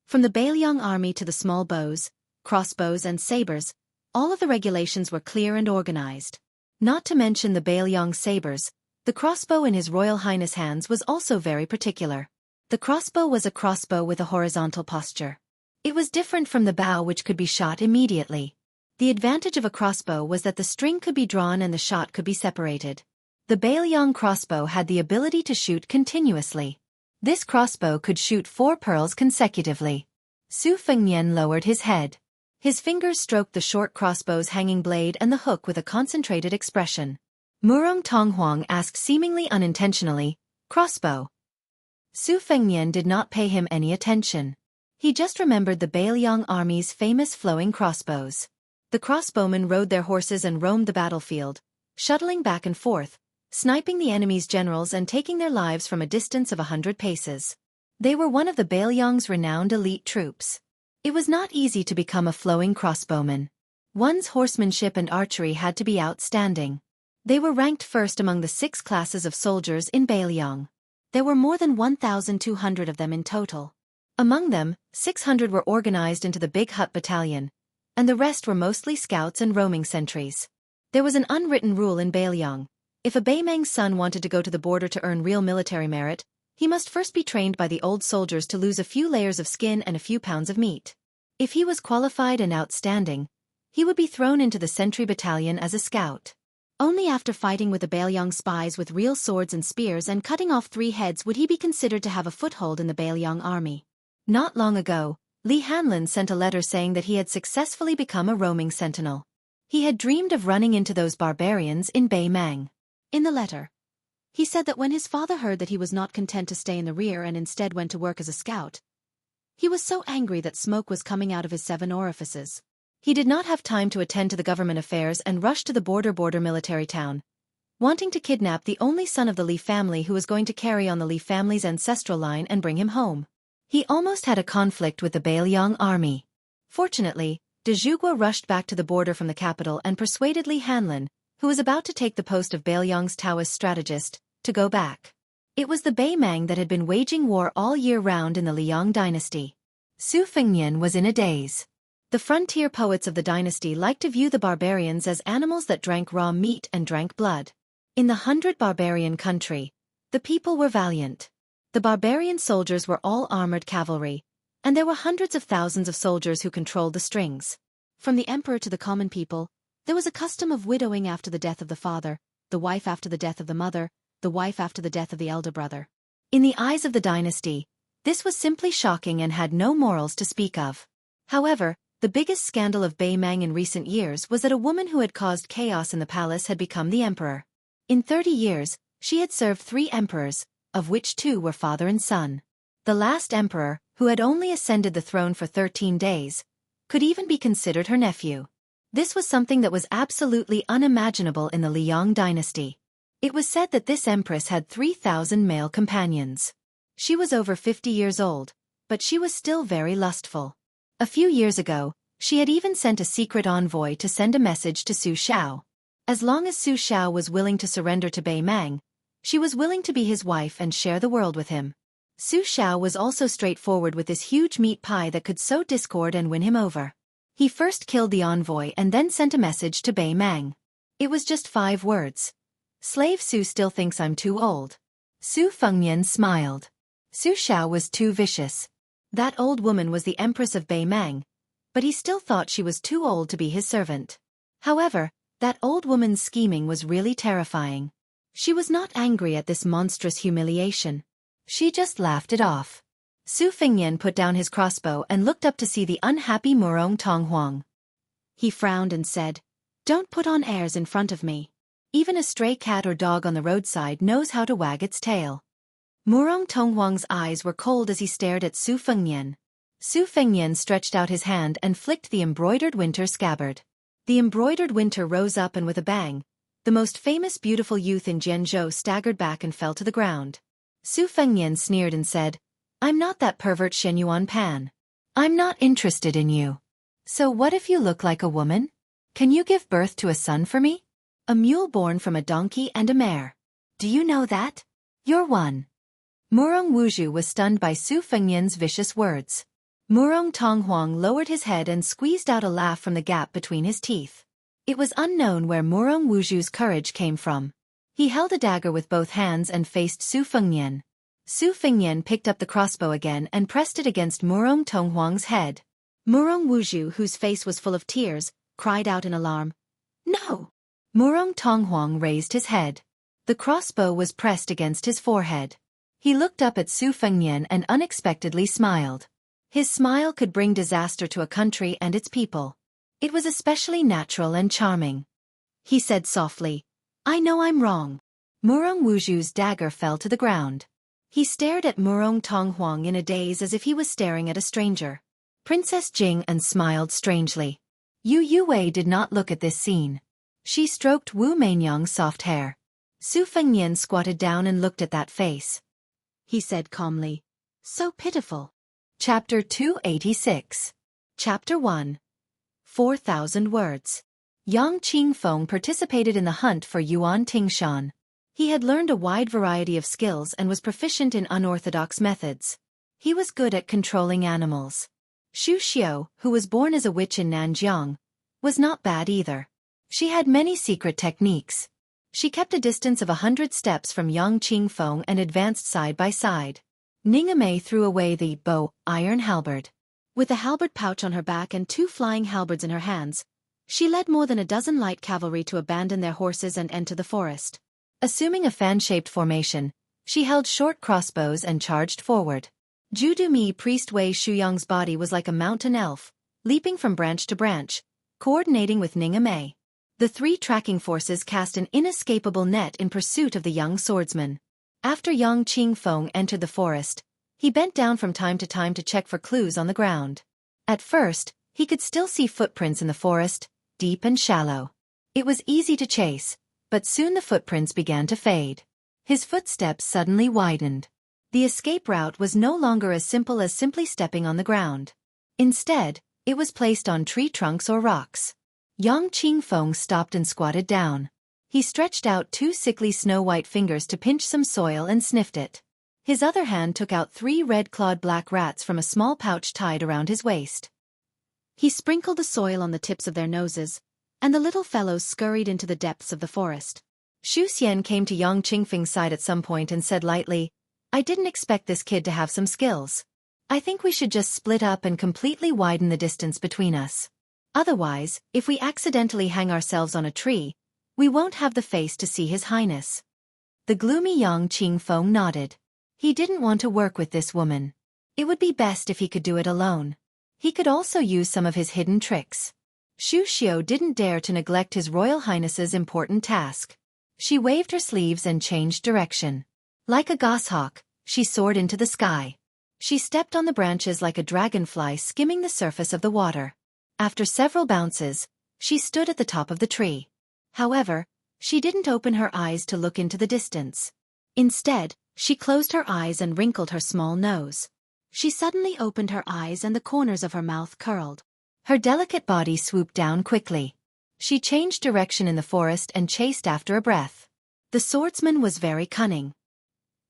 From the Bailiang army to the small bows, crossbows and sabers, all of the regulations were clear and organized. Not to mention the Bailiang sabers, the crossbow in His Royal Highness' hands was also very particular. The crossbow was a crossbow with a horizontal posture. It was different from the bow, which could be shot immediately. The advantage of a crossbow was that the string could be drawn and the shot could be separated. The Bailiang crossbow had the ability to shoot continuously. This crossbow could shoot 4 pearls consecutively. Su Fengnian lowered his head. His fingers stroked the short crossbow's hanging blade and the hook with a concentrated expression. Murong Tonghuang asked seemingly unintentionally, "Crossbow?" Su Fengnian did not pay him any attention. He just remembered the Bailiang army's famous flowing crossbows. The crossbowmen rode their horses and roamed the battlefield, shuttling back and forth, sniping the enemy's generals and taking their lives from a distance of 100 paces. They were one of the Bailiang's renowned elite troops. It was not easy to become a flowing crossbowman. One's horsemanship and archery had to be outstanding. They were ranked first among the 6 classes of soldiers in Bailiang. There were more than 1,200 of them in total. Among them, 600 were organized into the Big Hut Battalion, and the rest were mostly scouts and roaming sentries. There was an unwritten rule in Bailiang. If a Baimang's son wanted to go to the border to earn real military merit, he must first be trained by the old soldiers to lose a few layers of skin and a few pounds of meat. If he was qualified and outstanding, he would be thrown into the sentry battalion as a scout. Only after fighting with the Bailiang spies with real swords and spears and cutting off 3 heads would he be considered to have a foothold in the Bailiang army. Not long ago, Li Hanlin sent a letter saying that he had successfully become a roaming sentinel. He had dreamed of running into those barbarians in Baimang. In the letter, he said that when his father heard that he was not content to stay in the rear and instead went to work as a scout, he was so angry that smoke was coming out of his 7 orifices. He did not have time to attend to the government affairs and rushed to the border military town, wanting to kidnap the only son of the Li family who was going to carry on the Li family's ancestral line and bring him home. He almost had a conflict with the Bailiang army. Fortunately, de Zhuge rushed back to the border from the capital and persuaded Li Hanlin, who was about to take the post of Bailiang's Taoist strategist, to go back. It was the Baimang that had been waging war all year round in the Liang dynasty. Su Fengnian was in a daze. The frontier poets of the dynasty liked to view the barbarians as animals that drank raw meat and drank blood. In the 100 barbarian country, the people were valiant. The barbarian soldiers were all armored cavalry, and there were hundreds of thousands of soldiers who controlled the strings. From the emperor to the common people, there was a custom of widowing after the death of the father, the wife after the death of the mother, the wife after the death of the elder brother. In the eyes of the dynasty, this was simply shocking and had no morals to speak of. However, the biggest scandal of Baimang in recent years was that a woman who had caused chaos in the palace had become the emperor. In 30 years, she had served 3 emperors, of which 2 were father and son. The last emperor, who had only ascended the throne for 13 days, could even be considered her nephew. This was something that was absolutely unimaginable in the Liang dynasty. It was said that this empress had 3,000 male companions. She was over 50 years old, but she was still very lustful. A few years ago, she had even sent a secret envoy to send a message to Su Xiao. As long as Su Xiao was willing to surrender to Baimang, she was willing to be his wife and share the world with him. Su Xiao was also straightforward with this huge meat pie that could sow discord and win him over. He first killed the envoy and then sent a message to Baimang. It was just 5 words. Slave Su still thinks I'm too old. Su Fengnian smiled. Su Xiao was too vicious. That old woman was the empress of Baimang, but he still thought she was too old to be his servant. However, that old woman's scheming was really terrifying. She was not angry at this monstrous humiliation. She just laughed it off. Su Fengnian put down his crossbow and looked up to see the unhappy Murong Tonghuang. He frowned and said, "Don't put on airs in front of me. Even a stray cat or dog on the roadside knows how to wag its tail." Murong Tonghuang's eyes were cold as he stared at Su Fengnian. Su Fengnian stretched out his hand and flicked the embroidered winter scabbard. The embroidered winter rose up and with a bang, the most famous beautiful youth in Jianghu staggered back and fell to the ground. Su Fengnian sneered and said, "I'm not that pervert Shenyuan Pan. I'm not interested in you. So what if you look like a woman? Can you give birth to a son for me? A mule born from a donkey and a mare. Do you know that? You're one." Murong Wuzhu was stunned by Su Fengnian's vicious words. Murong Tonghuang lowered his head and squeezed out a laugh from the gap between his teeth. It was unknown where Murong Wuzhu's courage came from. He held a dagger with both hands and faced Su Fengnian. Su Fengnian picked up the crossbow again and pressed it against Murong Tonghuang's head. Murong Wuzhu, whose face was full of tears, cried out in alarm, "No!" Murong Tonghuang raised his head. The crossbow was pressed against his forehead. He looked up at Su Fengnian and unexpectedly smiled. His smile could bring disaster to a country and its people. It was especially natural and charming. He said softly, "I know I'm wrong." Murong Wuzhu's dagger fell to the ground. He stared at Murong Tonghuang in a daze as if he was staring at a stranger. Princess Jing smiled strangely. Yu Yue did not look at this scene. She stroked Wu Mainyang's soft hair. Su Fengnian squatted down and looked at that face. He said calmly, "So pitiful." Chapter 286. Chapter 1. 4,000 Words. Yang Qingfeng participated in the hunt for Yuan Tingshan. He had learned a wide variety of skills and was proficient in unorthodox methods. He was good at controlling animals. Xu Xiu, who was born as a witch in Nanjiang, was not bad either. She had many secret techniques. She kept a distance of 100 steps from Yang Qingfeng and advanced side by side. Ningame threw away the bow, iron halberd. With a halberd pouch on her back and 2 flying halberds in her hands, she led more than a dozen light cavalry to abandon their horses and enter the forest. Assuming a fan-shaped formation, she held short crossbows and charged forward. Judumi priest Wei Shuyang's body was like a mountain elf, leaping from branch to branch, coordinating with Ningame. The 3 tracking forces cast an inescapable net in pursuit of the young swordsman. After Yang Qingfeng entered the forest, he bent down from time to time to check for clues on the ground. At first, he could still see footprints in the forest, deep and shallow. It was easy to chase, but soon the footprints began to fade. His footsteps suddenly widened. The escape route was no longer as simple as simply stepping on the ground. Instead, it was placed on tree trunks or rocks. Yang Qingfeng stopped and squatted down. He stretched out 2 sickly snow-white fingers to pinch some soil and sniffed it. His other hand took out 3 red-clawed black rats from a small pouch tied around his waist. He sprinkled the soil on the tips of their noses, and the little fellows scurried into the depths of the forest. Xu Xian came to Yang Qingfeng's side at some point and said lightly, "I didn't expect this kid to have some skills. I think we should just split up and completely widen the distance between us. Otherwise, if we accidentally hang ourselves on a tree, we won't have the face to see His Highness." The gloomy Yang Qingfeng nodded. He didn't want to work with this woman. It would be best if he could do it alone. He could also use some of his hidden tricks. Xu Xiao didn't dare to neglect His Royal Highness's important task. She waved her sleeves and changed direction. Like a goshawk, she soared into the sky. She stepped on the branches like a dragonfly skimming the surface of the water. After several bounces, she stood at the top of the tree. However, she didn't open her eyes to look into the distance. Instead, she closed her eyes and wrinkled her small nose. She suddenly opened her eyes and the corners of her mouth curled. Her delicate body swooped down quickly. She changed direction in the forest and chased after a breath. The swordsman was very cunning.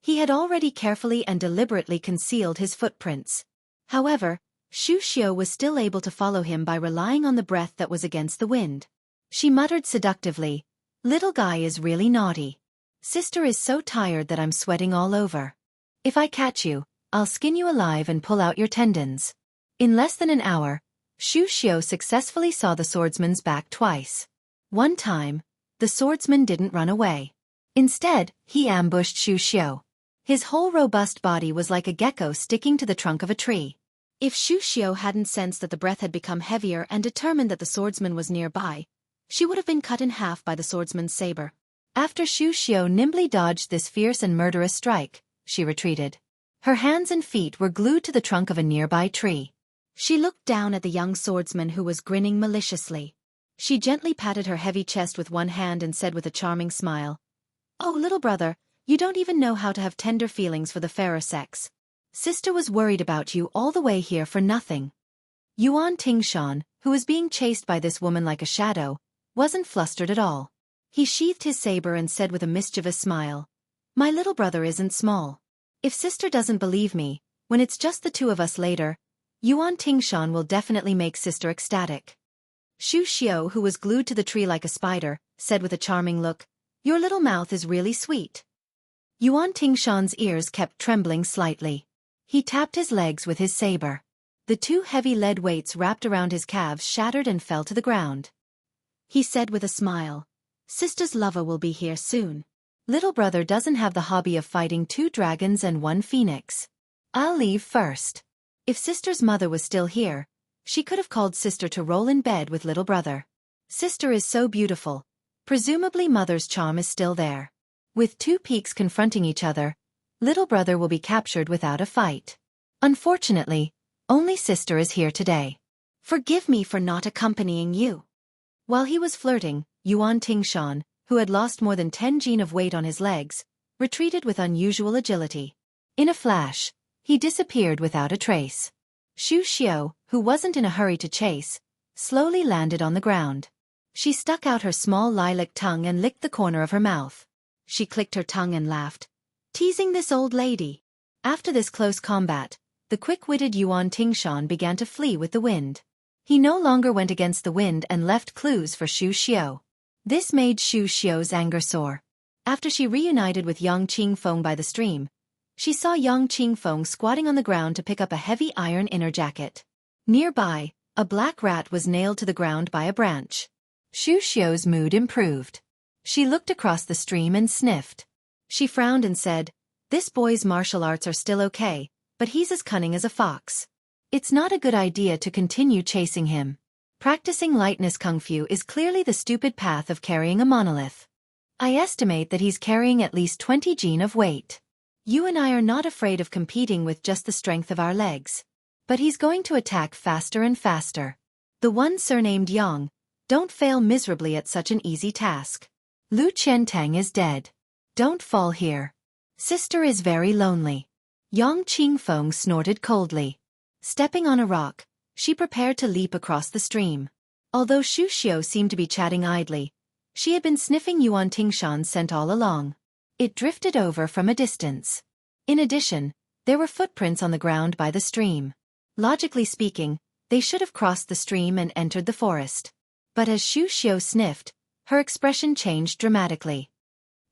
He had already carefully and deliberately concealed his footprints. However, Xu Xiao was still able to follow him by relying on the breath that was against the wind. She muttered seductively, "Little guy is really naughty. Sister is so tired that I'm sweating all over. If I catch you, I'll skin you alive and pull out your tendons." In less than an hour, Xu Xiao successfully saw the swordsman's back twice. One time, the swordsman didn't run away. Instead, he ambushed Xu Xiao. His whole robust body was like a gecko sticking to the trunk of a tree. If Xu Xiao hadn't sensed that the breath had become heavier and determined that the swordsman was nearby, she would have been cut in half by the swordsman's saber. After Xu Xiao nimbly dodged this fierce and murderous strike, she retreated. Her hands and feet were glued to the trunk of a nearby tree. She looked down at the young swordsman who was grinning maliciously. She gently patted her heavy chest with one hand and said with a charming smile, "Oh, little brother, you don't even know how to have tender feelings for the fairer sex. Sister was worried about you all the way here for nothing." Yuan Tingshan, who was being chased by this woman like a shadow, wasn't flustered at all. He sheathed his saber and said with a mischievous smile, "My little brother isn't small. If sister doesn't believe me, when it's just the 2 of us later, Yuan Tingshan will definitely make sister ecstatic." Xu Xiao, who was glued to the tree like a spider, said with a charming look, "Your little mouth is really sweet." Yuan Tingshan's ears kept trembling slightly. He tapped his legs with his saber. The 2 heavy lead weights wrapped around his calves shattered and fell to the ground. He said with a smile, "Sister's lover will be here soon. Little brother doesn't have the hobby of fighting 2 dragons and 1 phoenix. I'll leave first." If sister's mother was still here, she could have called sister to roll in bed with little brother. Sister is so beautiful. Presumably mother's charm is still there. With 2 peaks confronting each other, little brother will be captured without a fight. Unfortunately, only sister is here today. Forgive me for not accompanying you." While he was flirting, Yuan Tingshan, who had lost more than 10 jin of weight on his legs, retreated with unusual agility. In a flash, he disappeared without a trace. Xu Xiao, who wasn't in a hurry to chase, slowly landed on the ground. She stuck out her small lilac tongue and licked the corner of her mouth. She clicked her tongue and laughed, teasing this old lady. After this close combat, the quick-witted Yuan Tingshan began to flee with the wind. He no longer went against the wind and left clues for Xu Xiao. This made Xu Xiao's anger soar. After she reunited with Yang Qingfeng by the stream, she saw Yang Qingfeng squatting on the ground to pick up a heavy iron inner jacket. Nearby, a black rat was nailed to the ground by a branch. Xu Xiao's mood improved. She looked across the stream and sniffed. She frowned and said, "This boy's martial arts are still okay, but he's as cunning as a fox. It's not a good idea to continue chasing him. Practicing lightness kung fu is clearly the stupid path of carrying a monolith. I estimate that he's carrying at least 20 jin of weight. You and I are not afraid of competing with just the strength of our legs. But he's going to attack faster and faster. The one surnamed Yang, don't fail miserably at such an easy task." Lu Qiantang is dead. Don't fall here. Sister is very lonely. Yang Qingfeng snorted coldly. Stepping on a rock, she prepared to leap across the stream. Although Xu Xiu seemed to be chatting idly, she had been sniffing Yuan Tingshan's scent all along. It drifted over from a distance. In addition, there were footprints on the ground by the stream. Logically speaking, they should have crossed the stream and entered the forest. But as Xu Xiu sniffed, her expression changed dramatically.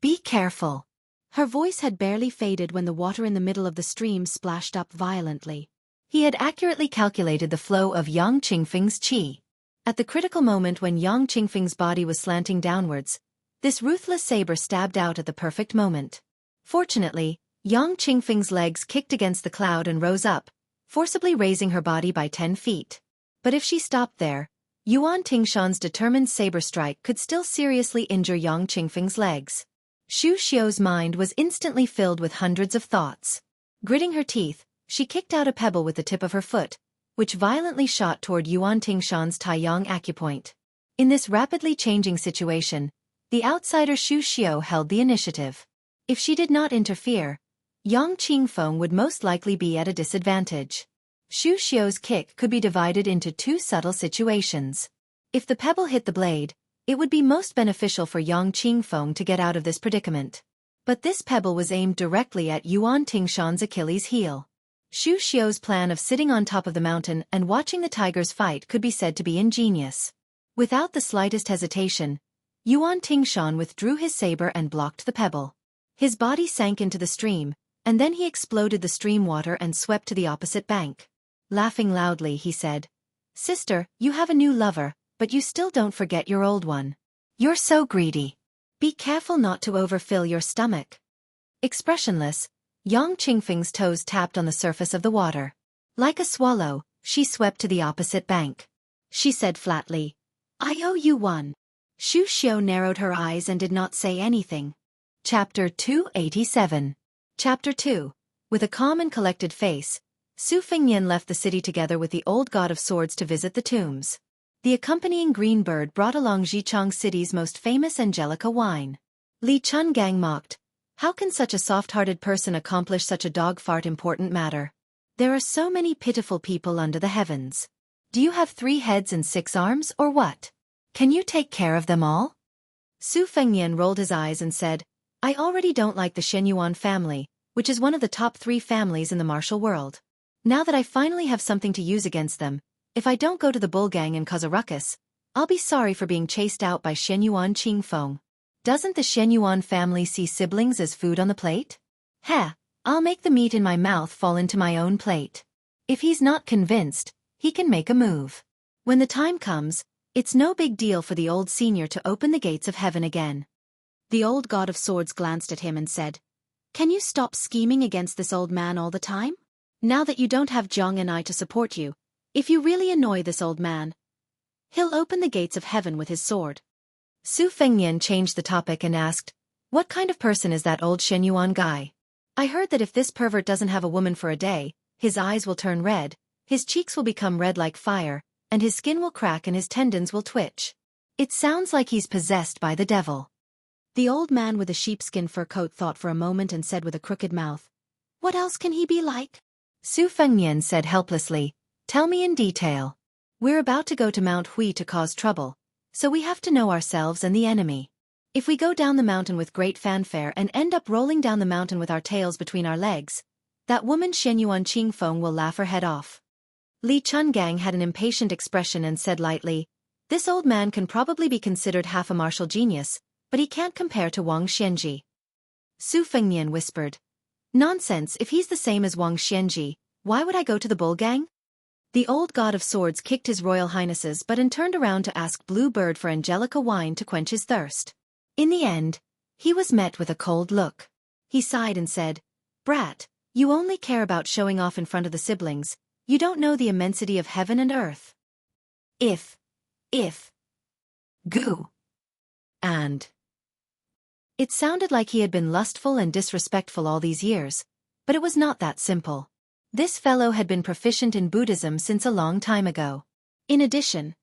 Be careful. Her voice had barely faded when the water in the middle of the stream splashed up violently. He had accurately calculated the flow of Yang Qingfeng's qi. At the critical moment when Yang Qingfeng's body was slanting downwards, this ruthless saber stabbed out at the perfect moment. Fortunately, Yang Qingfeng's legs kicked against the cloud and rose up, forcibly raising her body by 10 feet. But if she stopped there, Yuan Tingshan's determined saber strike could still seriously injure Yang Qingfeng's legs. Xu Xiu's mind was instantly filled with hundreds of thoughts. Gritting her teeth, she kicked out a pebble with the tip of her foot, which violently shot toward Yuan Tingshan's Taiyang acupoint. In this rapidly changing situation, the outsider Xu Xiu held the initiative. If she did not interfere, Yang Qingfeng would most likely be at a disadvantage. Xu Xiu's kick could be divided into two subtle situations. If the pebble hit the blade, it would be most beneficial for Yang Qingfeng to get out of this predicament. But this pebble was aimed directly at Yuan Tingshan's Achilles heel. Xu Xiu's plan of sitting on top of the mountain and watching the tigers fight could be said to be ingenious. Without the slightest hesitation, Yuan Tingshan withdrew his saber and blocked the pebble. His body sank into the stream, and then he exploded the stream water and swept to the opposite bank. Laughing loudly, he said, "Sister, you have a new lover, but you still don't forget your old one. You're so greedy. Be careful not to overfill your stomach." Expressionless, Yang Qingfeng's toes tapped on the surface of the water. Like a swallow, she swept to the opposite bank. She said flatly, "I owe you one." Xu Xiu narrowed her eyes and did not say anything. Chapter 287. Chapter 2. With a calm and collected face, Su Fengnian left the city together with the old god of swords to visit the tombs. The accompanying green bird brought along Xichang City's most famous Angelica wine. Li Chungang mocked, "How can such a soft-hearted person accomplish such a dog-fart important matter? There are so many pitiful people under the heavens. Do you have 3 heads and 6 arms, or what? Can you take care of them all?" Su Fengnian rolled his eyes and said, "I already don't like the Shenyuan family, which is one of the top 3 families in the martial world. Now that I finally have something to use against them, if I don't go to the bull gang and cause a ruckus, I'll be sorry for being chased out by Shenyuan Qingfeng. Doesn't the Shenyuan family see siblings as food on the plate? Heh, I'll make the meat in my mouth fall into my own plate. If he's not convinced, he can make a move. When the time comes, it's no big deal for the old senior to open the gates of heaven again." The old god of swords glanced at him and said, "Can you stop scheming against this old man all the time? Now that you don't have Jiang and I to support you, if you really annoy this old man, he'll open the gates of heaven with his sword." Su Fengnian changed the topic and asked, "What kind of person is that old Shenyuan guy? I heard that if this pervert doesn't have a woman for a day, his eyes will turn red, his cheeks will become red like fire, and his skin will crack and his tendons will twitch. It sounds like he's possessed by the devil." The old man with the sheepskin fur coat thought for a moment and said with a crooked mouth, "What else can he be like?" Su Fengnian said helplessly, "Tell me in detail. We're about to go to Mount Hui to cause trouble, so we have to know ourselves and the enemy. If we go down the mountain with great fanfare and end up rolling down the mountain with our tails between our legs, that woman Shenyuan Qingfeng will laugh her head off." Li Chungang had an impatient expression and said lightly, "This old man can probably be considered half a martial genius, but he can't compare to Wang Xianji." Su Fengnian whispered, "Nonsense, if he's the same as Wang Xianji, why would I go to the bull gang?" The old god of swords kicked his royal highnesses but turned around to ask Blue Bird for Angelica wine to quench his thirst. In the end, he was met with a cold look. He sighed and said, "Brat, you only care about showing off in front of the siblings, you don't know the immensity of heaven and earth. If, goo, and." It sounded like he had been lustful and disrespectful all these years, but it was not that simple. This fellow had been proficient in Buddhism since a long time ago. In addition,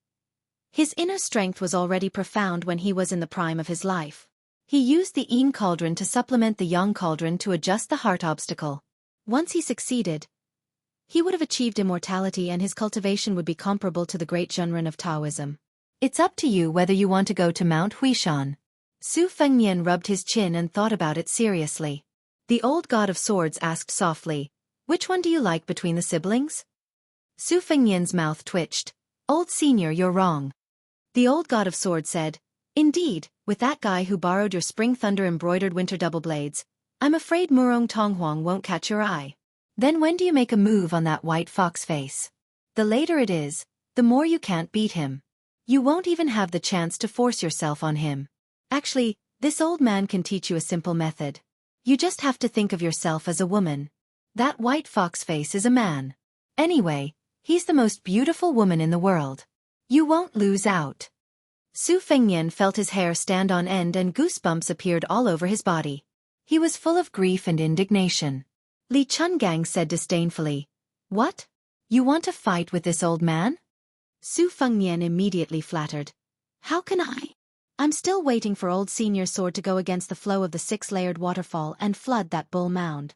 his inner strength was already profound when he was in the prime of his life. He used the yin cauldron to supplement the yang cauldron to adjust the heart obstacle. Once he succeeded, he would have achieved immortality and his cultivation would be comparable to the great Zhenren of Taoism. It's up to you whether you want to go to Mount Huishan. Su Fengnian rubbed his chin and thought about it seriously. The old god of swords asked softly, "Which one do you like between the siblings?" Su Fengnian's mouth twitched. "Old senior, you're wrong." The old god of swords said, "Indeed, with that guy who borrowed your spring thunder embroidered winter double blades, I'm afraid Murong Tonghuang won't catch your eye. Then when do you make a move on that white fox face? The later it is, the more you can't beat him. You won't even have the chance to force yourself on him. Actually, this old man can teach you a simple method. You just have to think of yourself as a woman. That white fox face is a man. Anyway, he's the most beautiful woman in the world. You won't lose out." Su Fengnian felt his hair stand on end and goosebumps appeared all over his body. He was full of grief and indignation. Li Chungang said disdainfully, "What? You want to fight with this old man?" Su Fengnian immediately flattered. "How can I? I'm still waiting for old senior's sword to go against the flow of the six-layered waterfall and flood that bull mound."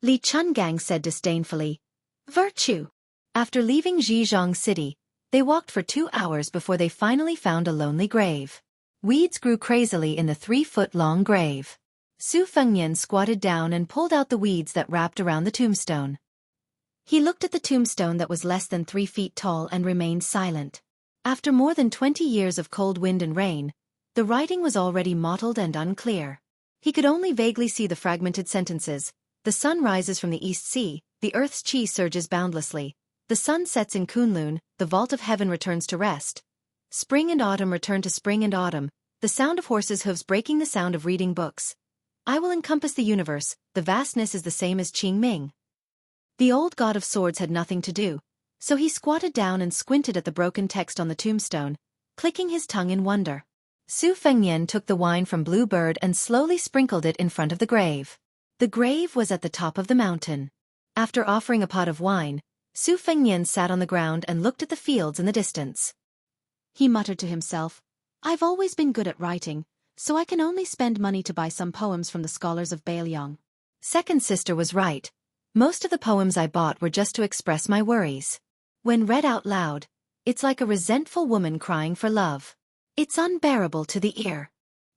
Li Chungang said disdainfully, "Virtue." After leaving Zhejiang City, they walked for 2 hours before they finally found a lonely grave. Weeds grew crazily in the 3-foot-long grave. Su Fengnian squatted down and pulled out the weeds that wrapped around the tombstone. He looked at the tombstone that was less than 3 feet tall and remained silent. After more than 20 years of cold wind and rain, the writing was already mottled and unclear. He could only vaguely see the fragmented sentences. The sun rises from the East Sea, the earth's chi surges boundlessly. The sun sets in Kunlun, the vault of heaven returns to rest. Spring and autumn return to spring and autumn, the sound of horses' hooves breaking the sound of reading books. I will encompass the universe, the vastness is the same as Qing Ming. The old god of swords had nothing to do, so he squatted down and squinted at the broken text on the tombstone, clicking his tongue in wonder. Su Fengnian took the wine from Blue Bird and slowly sprinkled it in front of the grave. The grave was at the top of the mountain. After offering a pot of wine, Su Fengnian sat on the ground and looked at the fields in the distance. He muttered to himself, "I've always been good at writing, so I can only spend money to buy some poems from the scholars of Beiliang. Second sister was right. Most of the poems I bought were just to express my worries. When read out loud, it's like a resentful woman crying for love. It's unbearable to the ear.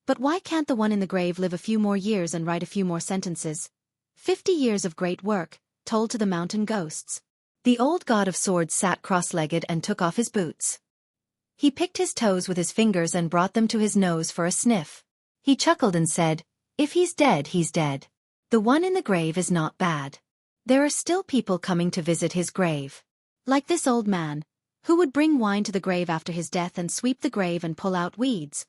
But why can't the one in the grave live a few more years and write a few more sentences? 50 years of great work, told to the mountain ghosts." The old god of swords sat cross-legged and took off his boots. He picked his toes with his fingers and brought them to his nose for a sniff. He chuckled and said, "If he's dead, he's dead. The one in the grave is not bad. There are still people coming to visit his grave. Like this old man, who would bring wine to the grave after his death and sweep the grave and pull out weeds."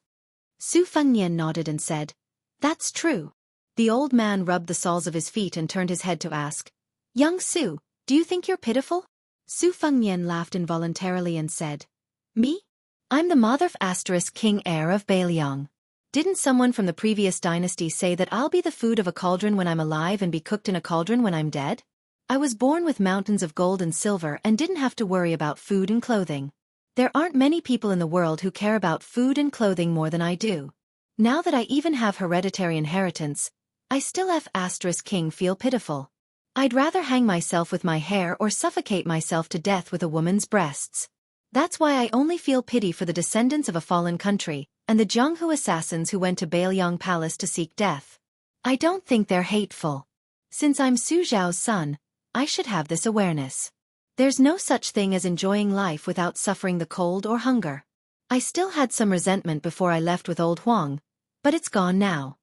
Su Fengnian nodded and said, "That's true." The old man rubbed the soles of his feet and turned his head to ask, "Young Su, do you think you're pitiful?" Su Fengnian laughed involuntarily and said, "Me? I'm the Motherf * king heir of Beiliang. Didn't someone from the previous dynasty say that I'll be the food of a cauldron when I'm alive and be cooked in a cauldron when I'm dead? I was born with mountains of gold and silver and didn't have to worry about food and clothing. There aren't many people in the world who care about food and clothing more than I do. Now that I even have hereditary inheritance, I still have * king feel pitiful. I'd rather hang myself with my hair or suffocate myself to death with a woman's breasts. That's why I only feel pity for the descendants of a fallen country, and the Jianghu assassins who went to Beiliang Palace to seek death. I don't think they're hateful. Since I'm Su Zhao's son, I should have this awareness. There's no such thing as enjoying life without suffering the cold or hunger. I still had some resentment before I left with old Huang, but it's gone now."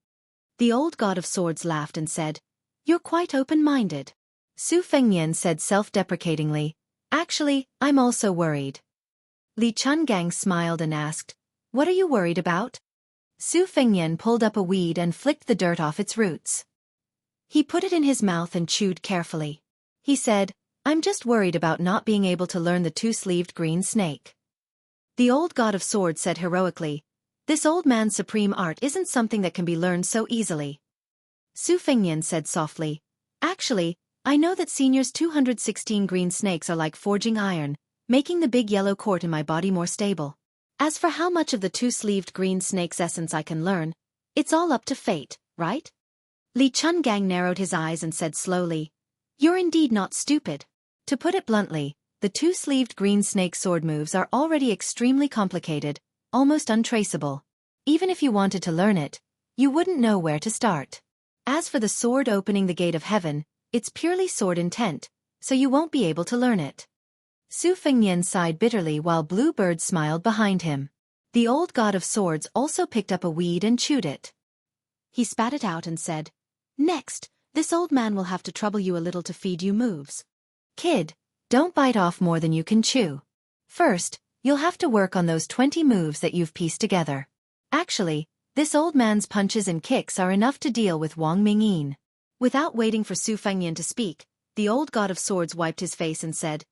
The old god of swords laughed and said, "You're quite open-minded." Su Fengnian said self-deprecatingly, "Actually, I'm also worried." Li Chungang smiled and asked, "What are you worried about?" Su Fengnian pulled up a weed and flicked the dirt off its roots. He put it in his mouth and chewed carefully. He said, "I'm just worried about not being able to learn the two-sleeved green snake." The old god of swords said heroically, "This old man's supreme art isn't something that can be learned so easily." Su Fengnian said softly, "Actually, I know that Senior's 216 green snakes are like forging iron, making the big yellow court in my body more stable. As for how much of the two-sleeved green snake's essence I can learn, It's all up to fate, right? Li Chungang narrowed his eyes and said slowly, "You're indeed not stupid." To put it bluntly, the two-sleeved green snake sword moves are already extremely complicated, almost untraceable. Even if you wanted to learn it, you wouldn't know where to start. As for the sword opening the gate of heaven, it's purely sword intent, so you won't be able to learn it. Su Fengnian sighed bitterly while Bluebird smiled behind him. The old god of swords also picked up a weed and chewed it. He spat it out and said, "Next, this old man will have to trouble you a little to feed you moves. Kid, don't bite off more than you can chew. First, you'll have to work on those 20 moves that you've pieced together. Actually, this old man's punches and kicks are enough to deal with Wang Mingyin." Without waiting for Su Fengnian to speak, the old god of swords wiped his face and said,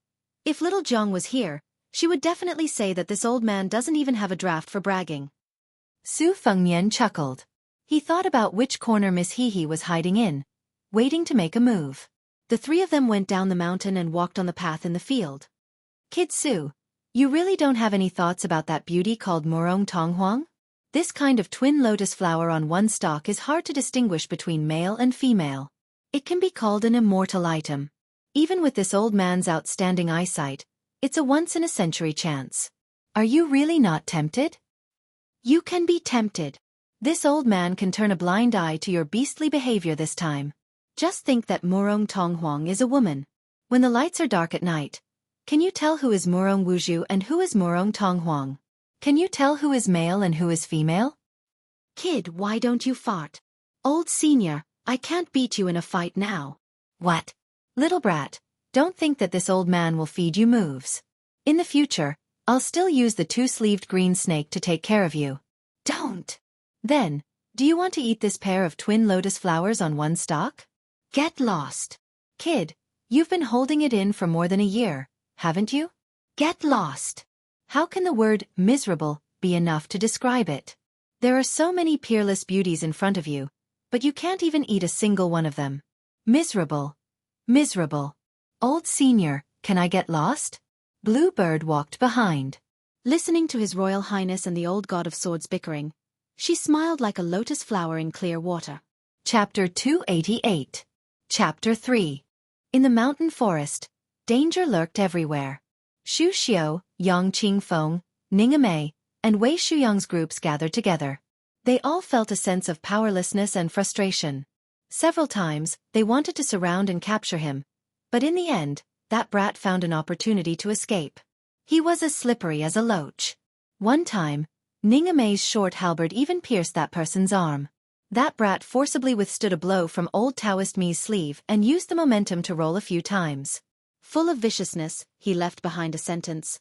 "If little Jiang was here, she would definitely say that this old man doesn't even have a draft for bragging." Su Fengnian chuckled. He thought about which corner Miss Hehe was hiding in, waiting to make a move. The three of them went down the mountain and walked on the path in the field. "Kid Su, you really don't have any thoughts about that beauty called Murong Tonghuang? This kind of twin lotus flower on one stalk is hard to distinguish between male and female. It can be called an immortal item. Even with this old man's outstanding eyesight, it's a once-in-a-century chance. Are you really not tempted?" "You can be tempted. This old man can turn a blind eye to your beastly behavior this time. Just think that Murong Tonghuang is a woman. When the lights are dark at night, can you tell who is Murong Wuzhu and who is Murong Tonghuang? Can you tell who is male and who is female?" "Kid, why don't you fart? Old senior, I can't beat you in a fight now." "What? Little brat, don't think that this old man will feed you moves. In the future, I'll still use the two-sleeved green snake to take care of you." "Don't." "Then, do you want to eat this pair of twin lotus flowers on one stalk? Get lost. Kid, you've been holding it in for more than a year, haven't you? Get lost." How can the word miserable be enough to describe it? There are so many peerless beauties in front of you, but you can't even eat a single one of them. Miserable. Miserable. Old senior, can I get lost? Bluebird walked behind. Listening to His Royal Highness and the old god of swords bickering, she smiled like a lotus flower in clear water. Chapter 288. Chapter 3. In the mountain forest, danger lurked everywhere. Xu Xiu, Yang Qingfeng, Ning Mei, and Wei Shuyang's groups gathered together. They all felt a sense of powerlessness and frustration. Several times, they wanted to surround and capture him, but in the end, that brat found an opportunity to escape. He was as slippery as a loach. One time, Ning Mei's short halberd even pierced that person's arm. That brat forcibly withstood a blow from old Taoist Mi's sleeve and used the momentum to roll a few times. Full of viciousness, he left behind a sentence.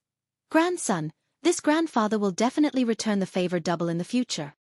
"Grandson, this grandfather will definitely return the favor double in the future."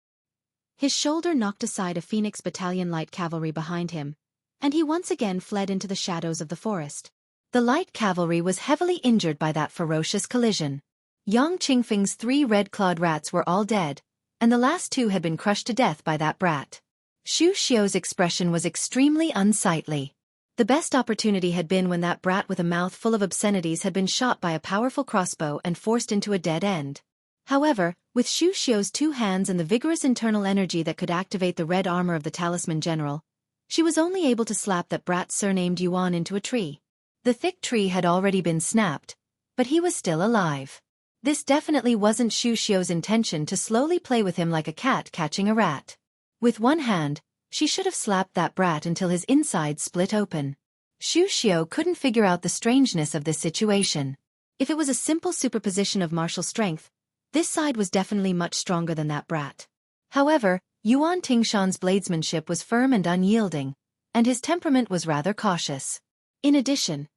His shoulder knocked aside a Phoenix Battalion light cavalry behind him, and he once again fled into the shadows of the forest. The light cavalry was heavily injured by that ferocious collision. Yang Qingfeng's 3 red-clawed rats were all dead, and the last 2 had been crushed to death by that brat. Xu Xiu's expression was extremely unsightly. The best opportunity had been when that brat with a mouth full of obscenities had been shot by a powerful crossbow and forced into a dead end. However, with Xu Xiu's 2 hands and the vigorous internal energy that could activate the red armor of the Talisman General, she was only able to slap that brat surnamed Yuan into a tree. The thick tree had already been snapped, but he was still alive. This definitely wasn't Xu Xiu's intention to slowly play with him like a cat catching a rat. With one hand, she should have slapped that brat until his insides split open. Xu Xiu couldn't figure out the strangeness of this situation. If it was a simple superposition of martial strength, this side was definitely much stronger than that brat. However, Yuan Tingshan's bladesmanship was firm and unyielding, and his temperament was rather cautious. In addition,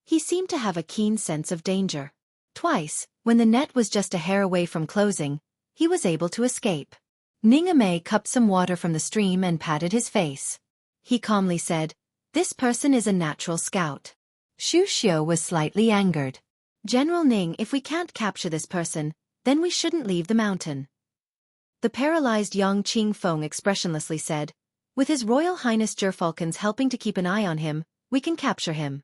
he seemed to have a keen sense of danger. Twice, when the net was just a hair away from closing, he was able to escape. Ning Mei cupped some water from the stream and patted his face. He calmly said, "This person is a natural scout." Xu Xiu was slightly angered. "General Ning, if we can't capture this person, then we shouldn't leave the mountain." The paralyzed Yang Qingfeng expressionlessly said, "With His Royal Highness Gerfalcons helping to keep an eye on him, we can capture him."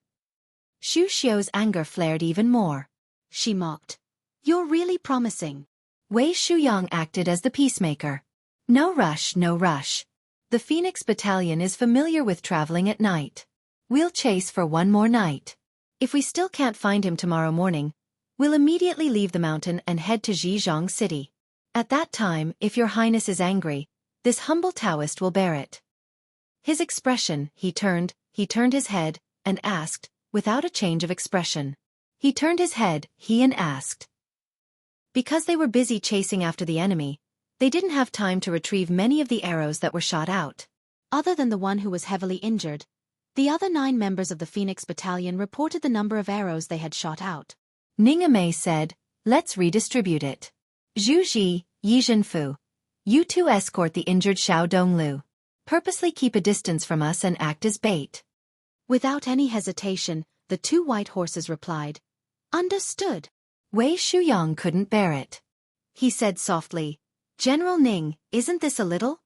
Xu Xiu's anger flared even more. She mocked, "You're really promising." Wei Shuyang acted as the peacemaker. No rush, no rush. The Phoenix Battalion is familiar with traveling at night. We'll chase for one more night. If we still can't find him tomorrow morning, we'll immediately leave the mountain and head to Zhejiang City. At that time, if your highness is angry, this humble Taoist will bear it. His expression, he turned his head, and asked, without a change of expression. He turned his head, and asked. Because they were busy chasing after the enemy, they didn't have time to retrieve many of the arrows that were shot out. Other than the one who was heavily injured, the other 9 members of the Phoenix Battalion reported the number of arrows they had shot out. Ningame said, let's redistribute it. Zhu Ji, Yi Zhenfu. You two escort the injured Xiao Donglu. Purposely keep a distance from us and act as bait. Without any hesitation, the 2 white horses replied, Understood. Wei Shuyang couldn't bear it. He said softly, General Ning, isn't this a little?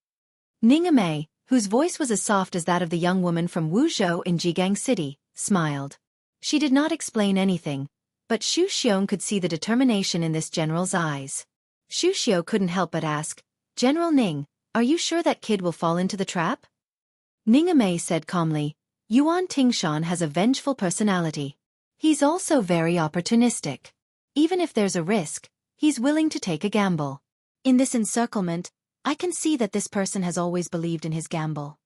Ningame, whose voice was as soft as that of the young woman from Wuzhou in Jianghu City, smiled. She did not explain anything, but Xu Xiong could see the determination in this general's eyes. Xu Xiu couldn't help but ask, General Ning, are you sure that kid will fall into the trap? Ningame said calmly, Yuan Tingshan has a vengeful personality. He's also very opportunistic. Even if there's a risk, he's willing to take a gamble. In this encirclement, I can see that this person has always believed in his gamble.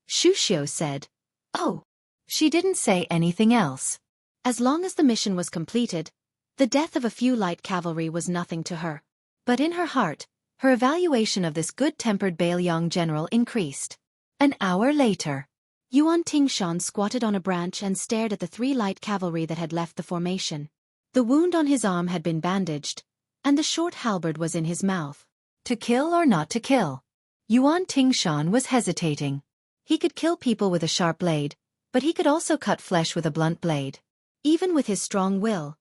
Xu Xiu said. Oh. She didn't say anything else. As long as the mission was completed, the death of a few light cavalry was nothing to her. But in her heart, her evaluation of this good-tempered Bailiang general increased. An hour later, Yuan Tingshan squatted on a branch and stared at the 3 light cavalry that had left the formation. The wound on his arm had been bandaged, and the short halberd was in his mouth. To kill or not to kill? Yuan Tingshan was hesitating. He could kill people with a sharp blade, but he could also cut flesh with a blunt blade. Even with his strong will,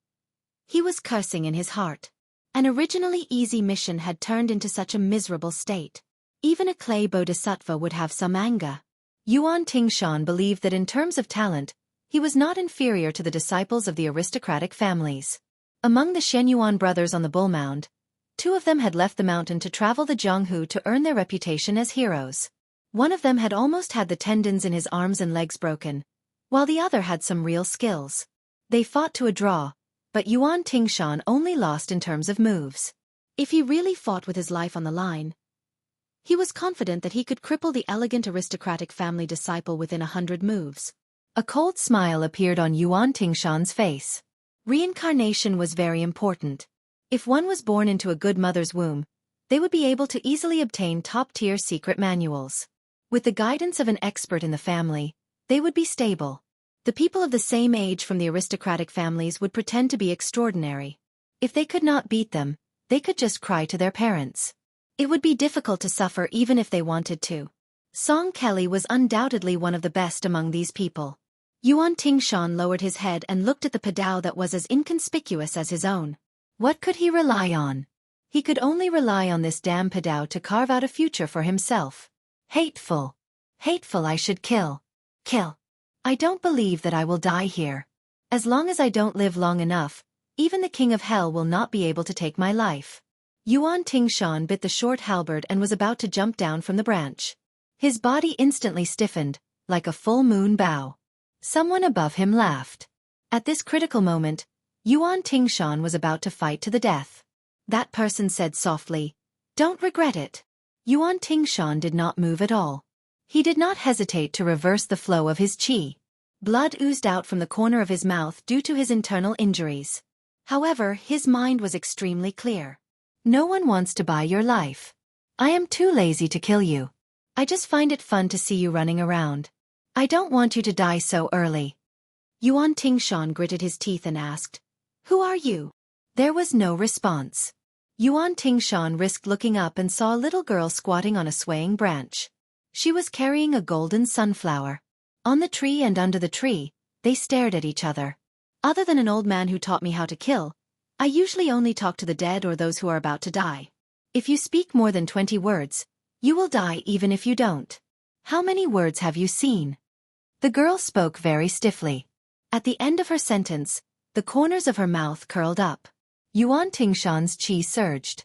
he was cursing in his heart. An originally easy mission had turned into such a miserable state. Even a clay bodhisattva would have some anger. Yuan Tingshan believed that in terms of talent, he was not inferior to the disciples of the aristocratic families. Among the Shenyuan brothers on the Bull Mound, 2 of them had left the mountain to travel the Jianghu to earn their reputation as heroes. One of them had almost had the tendons in his arms and legs broken, while the other had some real skills. They fought to a draw, but Yuan Tingshan only lost in terms of moves. If he really fought with his life on the line, he was confident that he could cripple the elegant aristocratic family disciple within 100 moves. A cold smile appeared on Yuan Tingshan's face. Reincarnation was very important. If one was born into a good mother's womb, they would be able to easily obtain top-tier secret manuals. With the guidance of an expert in the family, they would be stable. The people of the same age from the aristocratic families would pretend to be extraordinary. If they could not beat them, they could just cry to their parents. It would be difficult to suffer even if they wanted to. Song Kelly was undoubtedly one of the best among these people. Yuan Tingshan lowered his head and looked at the padao that was as inconspicuous as his own. What could he rely on? He could only rely on this damn padao to carve out a future for himself. Hateful. Hateful I should kill. Kill. I don't believe that I will die here. As long as I don't live long enough, even the king of hell will not be able to take my life. Yuan Tingshan bit the short halberd and was about to jump down from the branch. His body instantly stiffened, like a full moon bow. Someone above him laughed. At this critical moment, Yuan Tingshan was about to fight to the death. That person said softly, "Don't regret it." Yuan Tingshan did not move at all. He did not hesitate to reverse the flow of his qi. Blood oozed out from the corner of his mouth due to his internal injuries. However, his mind was extremely clear. No one wants to buy your life. I am too lazy to kill you. I just find it fun to see you running around. I don't want you to die so early. Yuan Tingshan gritted his teeth and asked, "Who are you?" There was no response. Yuan Tingshan risked looking up and saw a little girl squatting on a swaying branch. She was carrying a golden sunflower. On the tree and under the tree, they stared at each other. Other than an old man who taught me how to kill, I usually only talk to the dead or those who are about to die. If you speak more than 20 words, you will die even if you don't. How many words have you seen? The girl spoke very stiffly. At the end of her sentence, the corners of her mouth curled up. Yuan Tingshan's qi surged.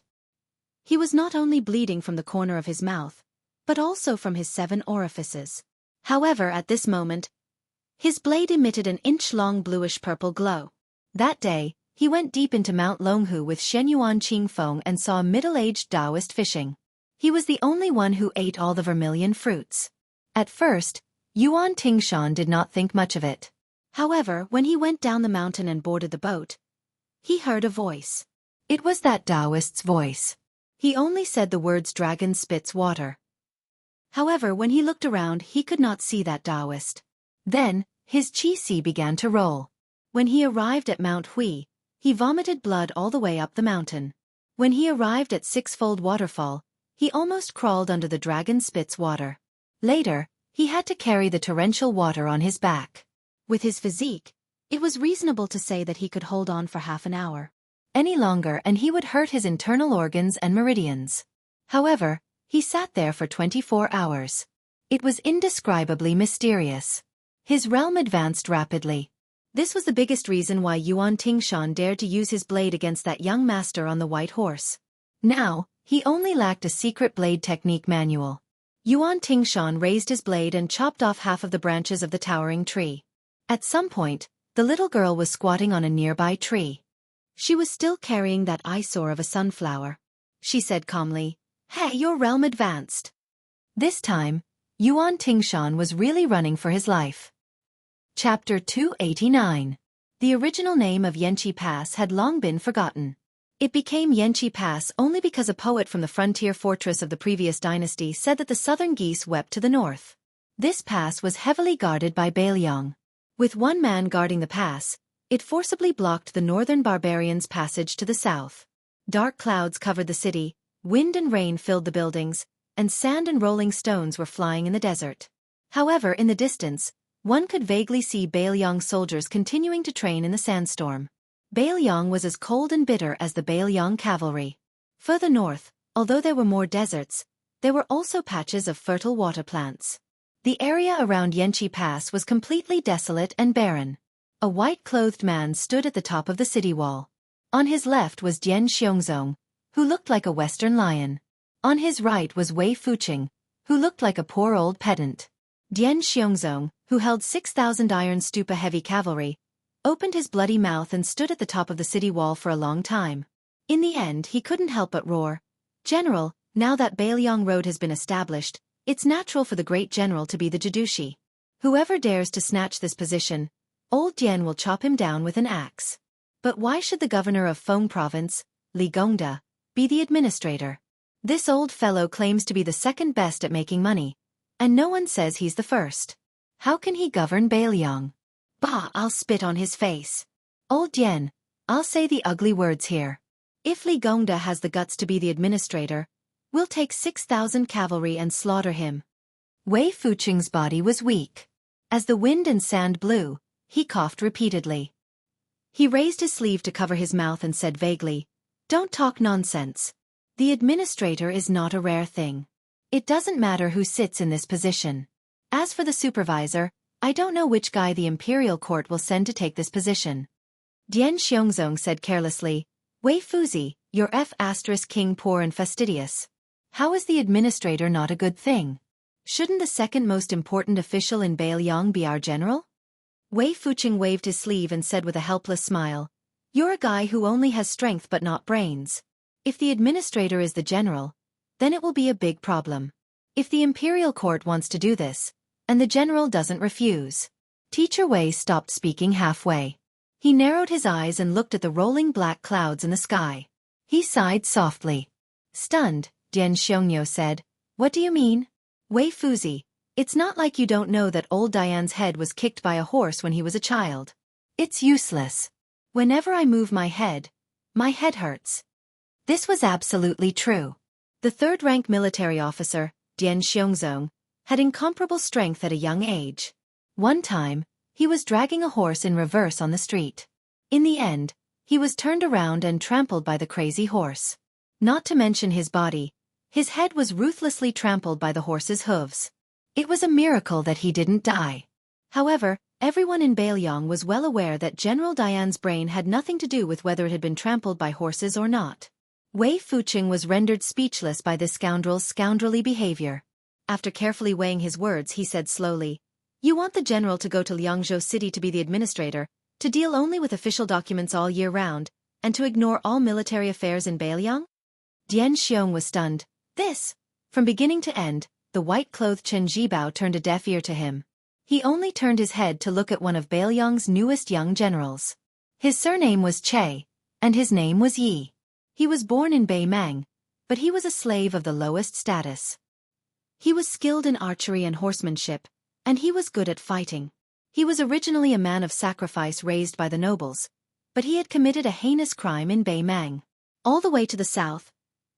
He was not only bleeding from the corner of his mouth, but also from his 7 orifices. However, at this moment, his blade emitted an inch-long bluish-purple glow. That day, he went deep into Mount Longhu with Shenyuan Qingfeng and saw a middle-aged Taoist fishing. He was the only one who ate all the vermilion fruits. At first, Yuan Tingshan did not think much of it. However, when he went down the mountain and boarded the boat, he heard a voice. It was that Taoist's voice. He only said the words "dragon spits water." However, when he looked around, he could not see that Taoist. Then, his qi began to roll. When he arrived at Mount Hui, he vomited blood all the way up the mountain. When he arrived at Sixfold Waterfall, he almost crawled under the dragon spits water. Later, he had to carry the torrential water on his back. With his physique, it was reasonable to say that he could hold on for half an hour. Any longer and he would hurt his internal organs and meridians. However, he sat there for 24 hours. It was indescribably mysterious. His realm advanced rapidly. This was the biggest reason why Yuan Tingshan dared to use his blade against that young master on the white horse. Now, he only lacked a secret blade technique manual. Yuan Tingshan raised his blade and chopped off half of the branches of the towering tree. At some point, the little girl was squatting on a nearby tree. She was still carrying that eyesore of a sunflower. She said calmly, "Hey, your realm advanced." This time, Yuan Tingshan was really running for his life. Chapter 289. The original name of Yanqi Pass had long been forgotten. It became Yanqi Pass only because a poet from the frontier fortress of the previous dynasty said that the southern geese wept to the north. This pass was heavily guarded by Bailiang. With one man guarding the pass, it forcibly blocked the northern barbarians' passage to the south. Dark clouds covered the city, wind and rain filled the buildings, and sand and rolling stones were flying in the desert. However, in the distance, one could vaguely see Bailiang's soldiers continuing to train in the sandstorm. Bailiang was as cold and bitter as the Bailiang cavalry. Further north, although there were more deserts, there were also patches of fertile water plants. The area around Yanqi Pass was completely desolate and barren. A white-clothed man stood at the top of the city wall. On his left was Dian Xiongzong, who looked like a western lion. On his right was Wei Fuqing, who looked like a poor old pedant. Dian Xiongzong, who held 6,000 iron stupa heavy cavalry, opened his bloody mouth and stood at the top of the city wall for a long time. In the end, he couldn't help but roar, "General, now that Bailiang Road has been established, it's natural for the great general to be the Jidushi. Whoever dares to snatch this position, old Dian will chop him down with an axe." But why should the governor of Feng Province, Li Gongda, be the administrator? This old fellow claims to be the second best at making money, and no one says he's the first. How can he govern Bailiang? Bah, I'll spit on his face. Old Dian, I'll say the ugly words here. If Li Gongda has the guts to be the administrator, we'll take 6,000 cavalry and slaughter him. Wei Fuqing's body was weak. As the wind and sand blew, he coughed repeatedly. He raised his sleeve to cover his mouth and said vaguely, "Don't talk nonsense. The administrator is not a rare thing. It doesn't matter who sits in this position. As for the supervisor, I don't know which guy the imperial court will send to take this position." Dian Xiongzong said carelessly, "Wei Fuzi, you're King poor and fastidious. How is the administrator not a good thing? Shouldn't the second most important official in Bailiang be our general?" Wei Fuqing waved his sleeve and said with a helpless smile, "You're a guy who only has strength but not brains. If the administrator is the general, then it will be a big problem. If the imperial court wants to do this, and the general doesn't refuse." Teacher Wei stopped speaking halfway. He narrowed his eyes and looked at the rolling black clouds in the sky. He sighed softly. Stunned, Dian Xiongyo said, "What do you mean?" "Wei Fuzi, it's not like you don't know that old Dian's head was kicked by a horse when he was a child. It's useless. Whenever I move my head hurts." This was absolutely true. The third-rank military officer, Dian Xiongzong, had incomparable strength at a young age. One time, he was dragging a horse in reverse on the street. In the end, he was turned around and trampled by the crazy horse. Not to mention his body, his head was ruthlessly trampled by the horse's hooves. It was a miracle that he didn't die. However, everyone in Bailiang was well aware that General Dian's brain had nothing to do with whether it had been trampled by horses or not. Wei Fuqing was rendered speechless by this scoundrel's scoundrelly behavior. After carefully weighing his words, he said slowly, "You want the general to go to Jianghu city to be the administrator, to deal only with official documents all year round, and to ignore all military affairs in Beiliang?" Dian Xiong was stunned. This, from beginning to end, the white-clothed Chen Jibao turned a deaf ear to him. He only turned his head to look at one of Beiliang's newest young generals. His surname was Che, and his name was Yi. He was born in Beimang, but he was a slave of the lowest status. He was skilled in archery and horsemanship, and he was good at fighting. He was originally a man of sacrifice raised by the nobles, but he had committed a heinous crime in Beimang. All the way to the south,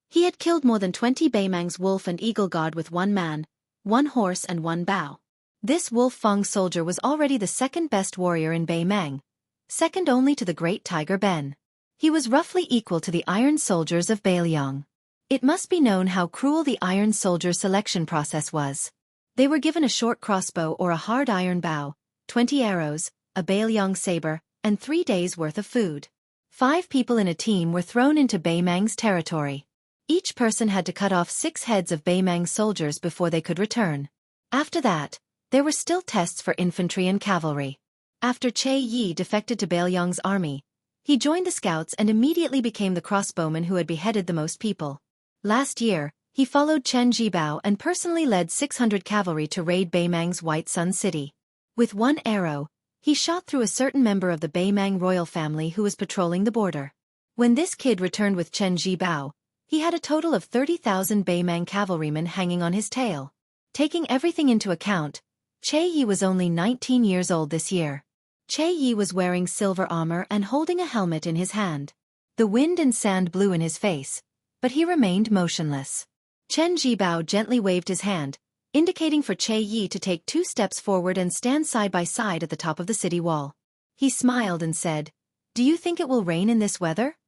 he had killed more than 20 Beimang's wolf and eagle guard with one man, one horse and one bow. This Wolf Fang soldier was already the second-best warrior in Beimang, second only to the great Tiger Ben. He was roughly equal to the Iron Soldiers of Beiliang. It must be known how cruel the Iron Soldier selection process was. They were given a short crossbow or a hard iron bow, 20 arrows, a Beiliang saber, and 3 days' worth of food. 5 people in a team were thrown into Beimang's territory. Each person had to cut off 6 heads of Beimang soldiers before they could return. After that, there were still tests for infantry and cavalry. After Che Yi defected to Beiliang's army, he joined the scouts and immediately became the crossbowman who had beheaded the most people. Last year, he followed Chen Jibao and personally led 600 cavalry to raid Beimang's White Sun City. With one arrow, he shot through a certain member of the Beimang royal family who was patrolling the border. When this kid returned with Chen Jibao, he had a total of 30,000 Beimang cavalrymen hanging on his tail. Taking everything into account, Che Yi was only 19 years old this year. Che Yi was wearing silver armor and holding a helmet in his hand. The wind and sand blew in his face, but he remained motionless. Chen Jibao gently waved his hand, indicating for Che Yi to take 2 steps forward and stand side by side at the top of the city wall. He smiled and said, "Do you think it will rain in this weather?"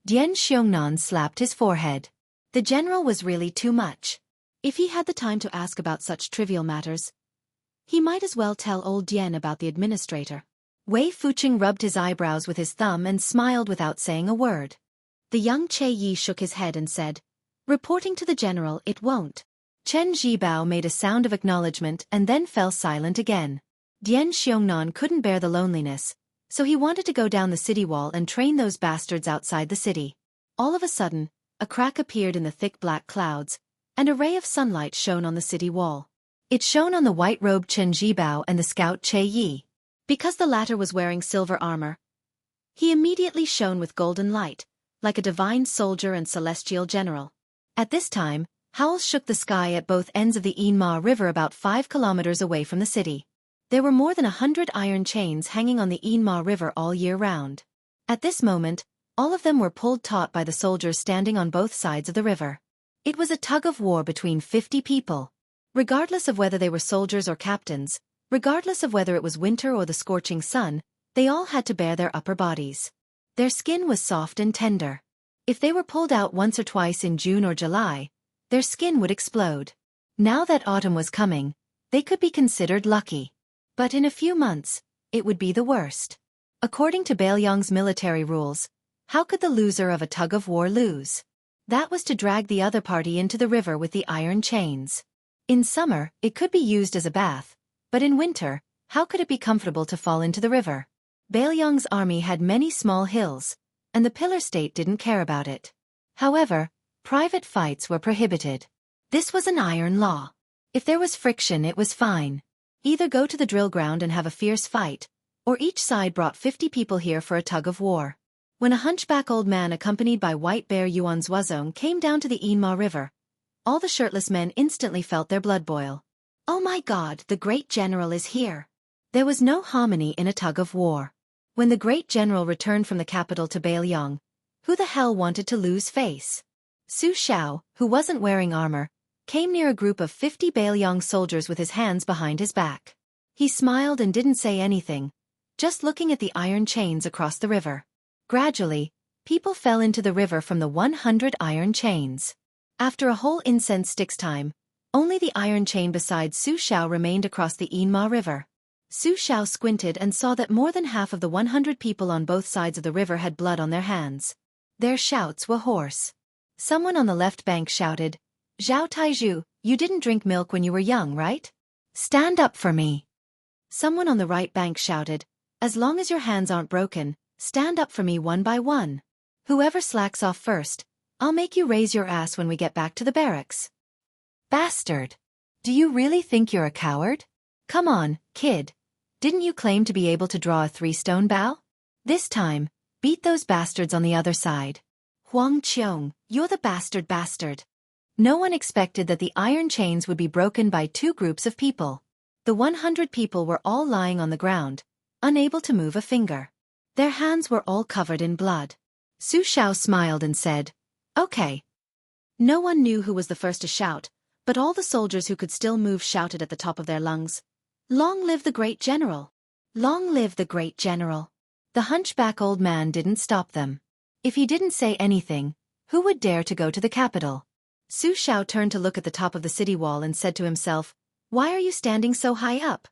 Dian Xiongnan slapped his forehead. The general was really too much. If he had the time to ask about such trivial matters, he might as well tell old Dian about the administrator. Wei Fuqing rubbed his eyebrows with his thumb and smiled without saying a word. The young Che Yi shook his head and said, "Reporting to the general, it won't." Chen Jibao made a sound of acknowledgement and then fell silent again. Dian Xiongnan couldn't bear the loneliness, so he wanted to go down the city wall and train those bastards outside the city. All of a sudden, a crack appeared in the thick black clouds, and a ray of sunlight shone on the city wall. It shone on the white-robed Chen Jibao and the scout Che Yi. Because the latter was wearing silver armor, he immediately shone with golden light, like a divine soldier and celestial general. At this time, howls shook the sky at both ends of the Yinma River about 5 kilometers away from the city. There were more than 100 iron chains hanging on the Yinma River all year round. At this moment, all of them were pulled taut by the soldiers standing on both sides of the river. It was a tug-of-war between 50 people. Regardless of whether they were soldiers or captains, regardless of whether it was winter or the scorching sun, they all had to bare their upper bodies. Their skin was soft and tender. If they were pulled out once or twice in June or July, their skin would explode. Now that autumn was coming, they could be considered lucky. But in a few months, it would be the worst. According to Beiliang's military rules, how could the loser of a tug-of-war lose? That was to drag the other party into the river with the iron chains. In summer, it could be used as a bath, but in winter, how could it be comfortable to fall into the river? Beiliang's army had many small hills, and the pillar state didn't care about it. However, private fights were prohibited. This was an iron law. If there was friction, it was fine. Either go to the drill ground and have a fierce fight, or each side brought 50 people here for a tug-of-war. When a hunchback old man accompanied by White Bear Yuan Zuozong came down to the Yinma River, all the shirtless men instantly felt their blood boil. "Oh my God, the great general is here." There was no harmony in a tug-of-war. When the great general returned from the capital to Beiliang, who the hell wanted to lose face? Su Xiao, who wasn't wearing armor, came near a group of 50 Beiliang soldiers with his hands behind his back. He smiled and didn't say anything, just looking at the iron chains across the river. Gradually, people fell into the river from the 100 iron chains. After a whole incense stick's time, only the iron chain beside Su Xiao remained across the Yinma River. Su Xiao squinted and saw that more than half of the 100 people on both sides of the river had blood on their hands. Their shouts were hoarse. Someone on the left bank shouted, Zhao Taizhu, you didn't drink milk when you were young, right? Stand up for me. Someone on the right bank shouted, as long as your hands aren't broken, stand up for me one by one. Whoever slacks off first, I'll make you raise your ass when we get back to the barracks. Bastard. Do you really think you're a coward? Come on, kid. Didn't you claim to be able to draw a 3-stone bow? This time, beat those bastards on the other side. Huang Qiong, you're the bastard. No one expected that the iron chains would be broken by 2 groups of people. The 100 people were all lying on the ground, unable to move a finger. Their hands were all covered in blood. Su Shao smiled and said, Okay. No one knew who was the first to shout, but all the soldiers who could still move shouted at the top of their lungs, Long live the great general! Long live the great general! The hunchback old man didn't stop them. If he didn't say anything, who would dare to go to the capital? Su Shao turned to look at the top of the city wall and said to himself, Why are you standing so high up?